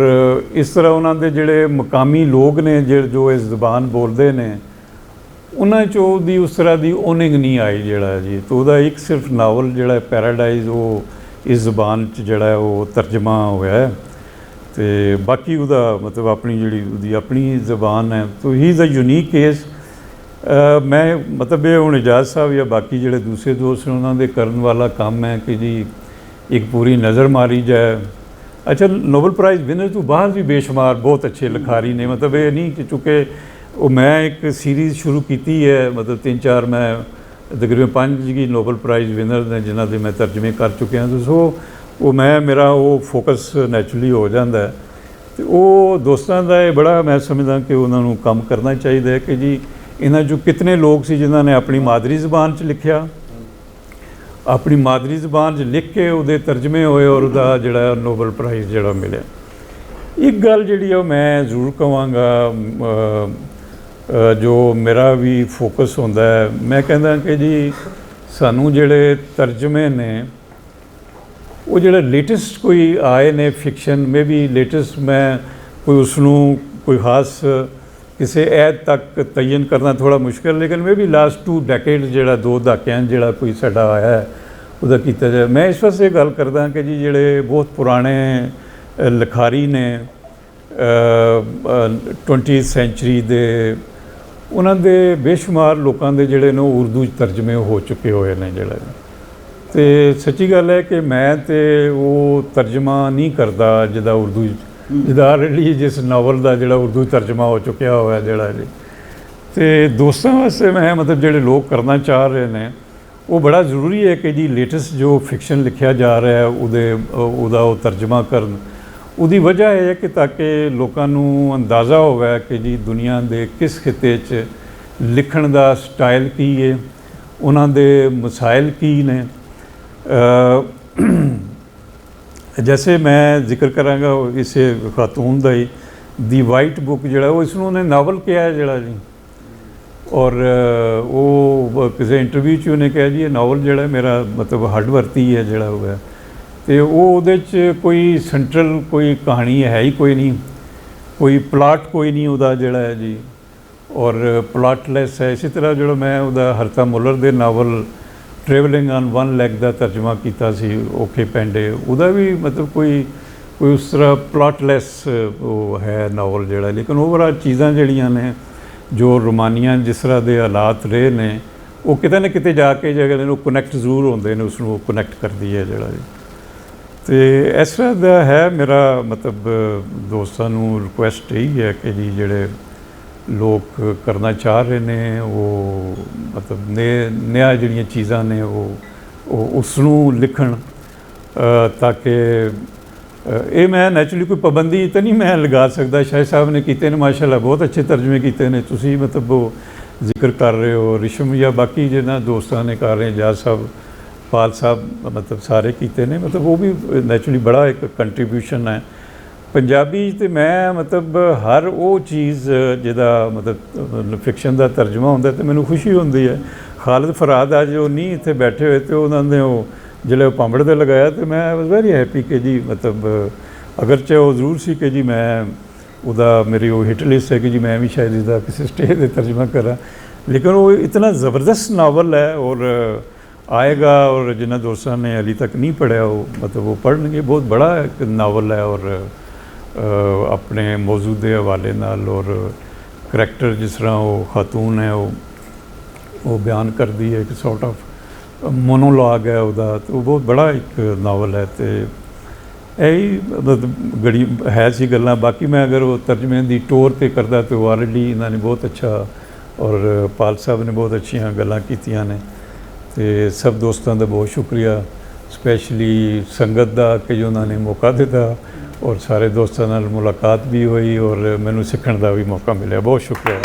S10: ਇਸ ਤਰ੍ਹਾਂ ਉਹਨਾਂ ਦੇ ਜਿਹੜੇ ਮਕਾਮੀ ਲੋਕ ਨੇ ਜੋ ਇਸ ਜ਼ੁਬਾਨ ਬੋਲਦੇ ਨੇ ਉਹਨਾਂ 'ਚ ਉਹਦੀ ਉਸ ਤਰ੍ਹਾਂ ਦੀ ਓਨਿੰਗ ਨਹੀਂ ਆਈ ਜਿਹੜਾ ਜੀ। ਤੇ ਉਹਦਾ ਇੱਕ ਸਿਰਫ ਨਾਵਲ ਜਿਹੜਾ ਪੈਰਾਡਾਈਜ਼ ਉਹ ਇਸ ਜ਼ੁਬਾਨ 'ਚ ਜਿਹੜਾ ਉਹ ਤਰਜਮਾ ਹੋਇਆ ਤੇ ਬਾਕੀ ਉਹਦਾ ਮਤਲਬ ਆਪਣੀ ਜਿਹੜੀ ਉਹਦੀ ਆਪਣੀ ਜ਼ੁਬਾਨ ਹੈ। ਤੋ he is a unique case. ਮੈਂ ਮਤਲਬ ਇਹ ਹੁਣ ਇਜਾਜ਼ ਸਾਹਿਬ ਜਾਂ ਬਾਕੀ ਜਿਹੜੇ ਦੂਸਰੇ ਦੋਸਤ ਨੇ ਉਹਨਾਂ ਦੇ ਕਰਨ ਵਾਲਾ ਕੰਮ ਹੈ ਕਿ ਜੀ ਇੱਕ ਪੂਰੀ ਨਜ਼ਰ ਮਾਰੀ ਜਾਏ। ਅੱਛਾ, ਨੋਬਲ ਪ੍ਰਾਈਜ਼ ਵਿਨਰ ਤੋਂ ਬਾਅਦ ਵੀ ਬੇਸ਼ੁਮਾਰ ਬਹੁਤ ਅੱਛੇ ਲਿਖਾਰੀ ਨੇ। ਮਤਲਬ ਇਹ ਨਹੀਂ ਕਿ ਚੂँकि ਉਹ ਮੈਂ ਇੱਕ ਸੀਰੀਜ਼ ਸ਼ੁਰੂ ਕੀਤੀ ਹੈ, ਮਤਲਬ 3-4 ਮੈਂ ਤਕਰੀਬਨ 5 ਜੀ ਨੋਬਲ ਪ੍ਰਾਈਜ਼ ਵਿਨਰ ਨੇ ਜਿਨ੍ਹਾਂ ਦੇ ਮੈਂ ਤਰਜਮੇ ਕਰ ਚੁੱਕਿਆ। ਸੋ ਉਹ ਮੇਰਾ ਉਹ ਫੋਕਸ ਨੈਚੁਰਲੀ ਹੋ ਜਾਂਦਾ ਅਤੇ ਉਹ ਦੋਸਤਾਂ ਦਾ ਇਹ ਬੜਾ ਮੈਂ ਸਮਝਦਾ ਕਿ ਉਹਨਾਂ ਨੂੰ ਕੰਮ ਕਰਨਾ ਚਾਹੀਦਾ ਹੈ ਕਿ ਜੀ ਇਹਨਾਂ 'ਚੋਂ ਕਿਤਨੇ ਲੋਕ ਸੀ ਜਿਨ੍ਹਾਂ ਨੇ ਆਪਣੀ ਮਾਦਰੀ ਜ਼ੁਬਾਨ 'ਚ ਲਿਖਿਆ, ਆਪਣੀ ਮਾਦਰੀ ਜ਼ੁਬਾਨ 'ਚ ਲਿਖ ਕੇ ਉਹਦੇ ਤਰਜਮੇ ਹੋਏ ਔਰ ਉਹਦਾ ਜਿਹੜਾ ਨੋਬਲ ਪ੍ਰਾਈਜ਼ ਜਿਹੜਾ ਮਿਲਿਆ। ਇੱਕ ਗੱਲ ਜਿਹੜੀ ਉਹ ਮੈਂ ਜ਼ਰੂਰ ਕਹਾਂਗਾ, ਜੋ ਮੇਰਾ ਵੀ ਫੋਕਸ ਹੁੰਦਾ ਹੈ, ਮੈਂ ਕਹਿੰਦਾ ਕਿ ਜੀ ਸਾਨੂੰ ਜਿਹੜੇ ਤਰਜਮੇ ਨੇ ਉਹ ਜਿਹੜੇ ਲੇਟੈਸਟ ਕੋਈ ਆਏ ਨੇ ਫਿਕਸ਼ਨ ਮੇ ਵੀ ਲੇਟੈਸਟ, ਮੈਂ ਕੋਈ ਉਸਨੂੰ ਕੋਈ ਖਾਸ ਕਿਸੇ ਐਦ ਤੱਕ ਤਯਨ ਕਰਨਾ ਥੋੜ੍ਹਾ ਮੁਸ਼ਕਿਲ, ਲੇਕਿਨ ਮੇ ਵੀ ਲਾਸਟ 2 ਡੈਕੇਡ ਜਿਹੜਾ 2 ਦਹਾਕਿਆਂ ਜਿਹੜਾ ਕੋਈ ਸਾਡਾ ਆਇਆ ਹੈ ਉਹਦਾ ਕੀਤਾ ਜਾਏ। ਮੈਂ ਇਸ ਵਾਸਤੇ ਗੱਲ ਕਰਦਾ ਕਿ ਜੀ ਜਿਹੜੇ ਬਹੁਤ ਪੁਰਾਣੇ ਲਿਖਾਰੀ ਨੇ 20th ਸੈਂਚੁਰੀ ਦੇ, ਉਹਨਾਂ ਦੇ ਬੇਸ਼ੁਮਾਰ ਲੋਕਾਂ ਦੇ ਜਿਹੜੇ ਨੇ ਉਰਦੂ 'ਚ ਤਰਜਮੇ ਹੋ ਚੁੱਕੇ ਹੋਏ ਨੇ ਜਿਹੜਾ। ਅਤੇ ਸੱਚੀ ਗੱਲ ਹੈ ਕਿ ਮੈਂ ਤਾਂ ਉਹ ਤਰਜਮਾ ਨਹੀਂ ਕਰਦਾ ਜਿਹਦਾ ਉਰਦੂ ਜਿਹਦਾ ਆਲਰੇਡੀ ਜਿਸ ਨਾਵਲ ਦਾ ਜਿਹੜਾ ਉਰਦੂ ਤਰਜਮਾ ਹੋ ਚੁੱਕਿਆ ਹੋਇਆ ਜਿਹੜਾ ਜੀ। ਅਤੇ ਦੋਸਤਾਂ ਵਾਸਤੇ ਮੈਂ ਮਤਲਬ ਜਿਹੜੇ ਲੋਕ ਕਰਨਾ ਚਾਹ ਰਹੇ ਨੇ ਉਹ ਬੜਾ ਜ਼ਰੂਰੀ ਹੈ ਕਿ ਜੀ ਲੇਟੈਸਟ ਜੋ ਫਿਕਸ਼ਨ ਲਿਖਿਆ ਜਾ ਰਿਹਾ ਉਹਦਾ ਉਹ ਤਰਜਮਾ ਕਰਨ। ਉਹਦੀ ਵਜ੍ਹਾ ਇਹ ਹੈ ਕਿ ਤਾਂ ਕਿ ਲੋਕਾਂ ਨੂੰ ਅੰਦਾਜ਼ਾ ਹੋਵੇ ਕਿ ਜੀ ਦੁਨੀਆ ਦੇ ਕਿਸ ਖਿੱਤੇ 'ਚ ਲਿਖਣ ਦਾ ਸਟਾਈਲ ਕੀ ਹੈ, ਉਹਨਾਂ ਦੇ ਮਸਾਇਲ ਕੀ ਨੇ। ਜੈਸੇ ਮੈਂ ਜ਼ਿਕਰ ਕਰਾਂਗਾ ਇਸੇ ਖਾਤੂਨ ਦਾ ਹੀ ਦੀ ਵਾਈਟ ਬੁੱਕ ਜਿਹੜਾ ਉਹ ਇਸਨੂੰ ਉਹਨੇ ਨਾਵਲ ਕਿਹਾ ਜਿਹੜਾ ਜੀ, ਔਰ ਉਹ ਕਿਸੇ ਇੰਟਰਵਿਊ 'ਚ ਉਹਨੇ ਕਿਹਾ ਜੀ ਇਹ ਨਾਵਲ ਜਿਹੜਾ ਮੇਰਾ ਮਤਲਬ ਹੱਡ ਵਰਤੀ ਹੈ ਜਿਹੜਾ ਹੋਇਆ। ਅਤੇ ਉਹ ਉਹਦੇ 'ਚ ਕੋਈ ਸੈਂਟਰਲ ਕੋਈ ਕਹਾਣੀ ਹੈ ਹੀ ਕੋਈ ਨਹੀਂ, ਕੋਈ ਪਲਾਟ ਕੋਈ ਨਹੀਂ ਉਹਦਾ ਜਿਹੜਾ ਹੈ ਜੀ, ਔਰ ਪਲਾਟਲੈਸ ਹੈ। ਇਸੇ ਤਰ੍ਹਾਂ ਜਿਹੜਾ ਮੈਂ ਉਹਦਾ ਹਰਤਾ ਮੁੱਲਰ ਦੇ novel travelling on one leg ਦਾ ਤਰਜਮਾ ਕੀਤਾ ਸੀ ਔਖੇ ਪੈਂਡੇ, ਉਹਦਾ ਵੀ ਮਤਲਬ ਕੋਈ ਉਸ ਤਰ੍ਹਾਂ ਪਲਾਟਲੈਸ ਉਹ ਹੈ ਨਾਵਲ ਜਿਹੜਾ। ਲੇਕਿਨ ਓਵਰਆਲ ਚੀਜ਼ਾਂ ਜਿਹੜੀਆਂ ਨੇ ਜੋ ਰੋਮਾਨੀਆਂ ਜਿਸ ਤਰ੍ਹਾਂ ਦੇ ਹਾਲਾਤ ਰਹੇ ਨੇ ਉਹ ਕਿਤੇ ਨਾ ਕਿਤੇ ਜਾ ਕੇ ਜਿਹੜੇ ਉਹ ਕਨੈਕਟ ਜ਼ਰੂਰ ਹੁੰਦੇ ਨੇ, ਉਸਨੂੰ ਉਹ ਕਨੈਕਟ ਕਰਦੀ ਹੈ ਜਿਹੜਾ ਜੀ। ਅਤੇ ਇਸ ਤਰ੍ਹਾਂ ਦਾ ਹੈ ਮੇਰਾ ਮਤਲਬ ਦੋਸਤਾਂ ਨੂੰ ਰਿਕੁਐਸਟ ਇਹੀ ਹੈ ਕਿ ਜੀ ਜਿਹੜੇ ਲੋਕ ਕਰਨਾ ਚਾਹ ਰਹੇ ਨੇ ਉਹ ਮਤਲਬ ਨਿਆ ਜਿਹੜੀਆਂ ਚੀਜ਼ਾਂ ਨੇ ਉਹ ਉਸ ਨੂੰ ਲਿਖਣ ਤਾਂ ਕਿ ਇਹ ਮੈਂ ਨੈਚੁਰਲੀ ਕੋਈ ਪਾਬੰਦੀ ਤਾਂ ਨਹੀਂ ਮੈਂ ਲਗਾ ਸਕਦਾ। ਸ਼ਾਹਿਦ ਸਾਹਿਬ ਨੇ ਕੀਤੇ ਨੇ ਮਾਸ਼ਾਅੱਲਾ, ਬਹੁਤ ਅੱਛੇ ਤਰਜਮੇ ਕੀਤੇ ਨੇ। ਤੁਸੀਂ ਮਤਲਬ ਉਹ ਜ਼ਿਕਰ ਕਰ ਰਹੇ ਹੋ ਰਿਸ਼ਮ ਜਾਂ ਬਾਕੀ ਜਿਹਨਾਂ ਦੋਸਤਾਂ ਨੇ ਕਰ ਰਹੇ, ਇਜਾਜ਼ ਸਾਹਿਬ, ਪਾਲ ਸਾਹਿਬ, ਮਤਲਬ ਸਾਰੇ ਕੀਤੇ ਨੇ। ਮਤਲਬ ਉਹ ਵੀ ਨੈਚੁਰਲੀ ਬੜਾ ਇੱਕ ਕੰਟਰੀਬਿਊਸ਼ਨ ਹੈ ਪੰਜਾਬੀ 'ਚ। ਅਤੇ ਮੈਂ ਮਤਲਬ ਹਰ ਉਹ ਚੀਜ਼ ਜਿਹਦਾ ਮਤਲਬ ਫਿਕਸ਼ਨ ਦਾ ਤਰਜਮਾ ਹੁੰਦਾ ਅਤੇ ਮੈਨੂੰ ਖੁਸ਼ੀ ਹੁੰਦੀ ਹੈ। ਖਾਲਿਦ ਫਰਾਦ ਅੱਜ ਉਹ ਨਹੀਂ ਇੱਥੇ ਬੈਠੇ ਹੋਏ ਅਤੇ ਉਹਨਾਂ ਨੇ ਉਹ ਜਿਹੜੇ ਪਾਂਬੜ 'ਤੇ ਲਗਾਇਆ ਅਤੇ ਮੈਂ ਵਾਜ਼ ਵੈਰੀ ਹੈਪੀ ਕਿ ਜੀ ਮਤਲਬ ਅਗਰਚੇ ਉਹ ਜ਼ਰੂਰ ਸੀ ਕਿ ਜੀ ਮੈਂ ਉਹਦਾ ਮੇਰੀ ਉਹ ਹਿੱਟ ਲਿਸਟ ਹੈ ਕਿ ਜੀ ਮੈਂ ਵੀ ਸ਼ਾਇਦ ਇਸਦਾ ਕਿਸੇ ਸਟੇਜ 'ਤੇ ਤਰਜਮਾ ਕਰਾਂ, ਲੇਕਿਨ ਉਹ ਇਤਨਾ ਜ਼ਬਰਦਸਤ ਨਾਵਲ ਹੈ ਔਰ ਆਏਗਾ। ਔਰ ਜਿਨ੍ਹਾਂ ਦੋਸਤਾਂ ਨੇ ਹਾਲੇ ਤੱਕ ਨਹੀਂ ਪੜ੍ਹਿਆ ਉਹ ਮਤਲਬ ਉਹ ਪੜ੍ਹਨਗੇ। ਬਹੁਤ ਬੜਾ ਇੱਕ ਨਾਵਲ ਹੈ ਔਰ ਆਪਣੇ ਮੌਜੂਦ ਦੇ ਹਵਾਲੇ ਨਾਲ ਔਰ ਕਰੈਕਟਰ ਜਿਸ ਤਰ੍ਹਾਂ ਉਹ ਖਾਤੂਨ ਹੈ ਉਹ ਬਿਆਨ ਕਰਦੀ ਹੈ, ਇੱਕ ਸੌਰਟ ਆਫ ਮੋਨੋਲੋਗ ਹੈ ਉਹਦਾ, ਅਤੇ ਉਹ ਬਹੁਤ ਬੜਾ ਇੱਕ ਨਾਵਲ ਹੈ। ਅਤੇ ਇਹੀ ਮਤਲਬ ਗੜੀ ਹੈ ਸੀ ਗੱਲਾਂ। ਬਾਕੀ ਮੈਂ ਅਗਰ ਉਹ ਤਰਜਮੇ ਦੀ ਟੋਰ 'ਤੇ ਕਰਦਾ ਤਾਂ ਉਹ ਆਲਰੇਡੀ ਇਹਨਾਂ ਨੇ ਬਹੁਤ ਅੱਛਾ ਔਰ ਪਾਲ ਸਾਹਿਬ ਨੇ ਬਹੁਤ ਅੱਛੀਆਂ ਗੱਲਾਂ ਕੀਤੀਆਂ ਨੇ। ਅਤੇ ਸਭ ਦੋਸਤਾਂ ਦਾ ਬਹੁਤ ਸ਼ੁਕਰੀਆ, ਸਪੈਸ਼ਲੀ ਸੰਗਤ ਦਾ ਕਿ ਜੋ ਉਹਨਾਂ ਨੇ ਮੌਕਾ ਦਿੱਤਾ ਔਰ ਸਾਰੇ ਦੋਸਤਾਂ ਨਾਲ ਮੁਲਾਕਾਤ ਵੀ ਹੋਈ ਔਰ ਮੈਨੂੰ ਸਿੱਖਣ ਦਾ ਵੀ ਮੌਕਾ ਮਿਲਿਆ। ਬਹੁਤ ਸ਼ੁਕਰੀਆ।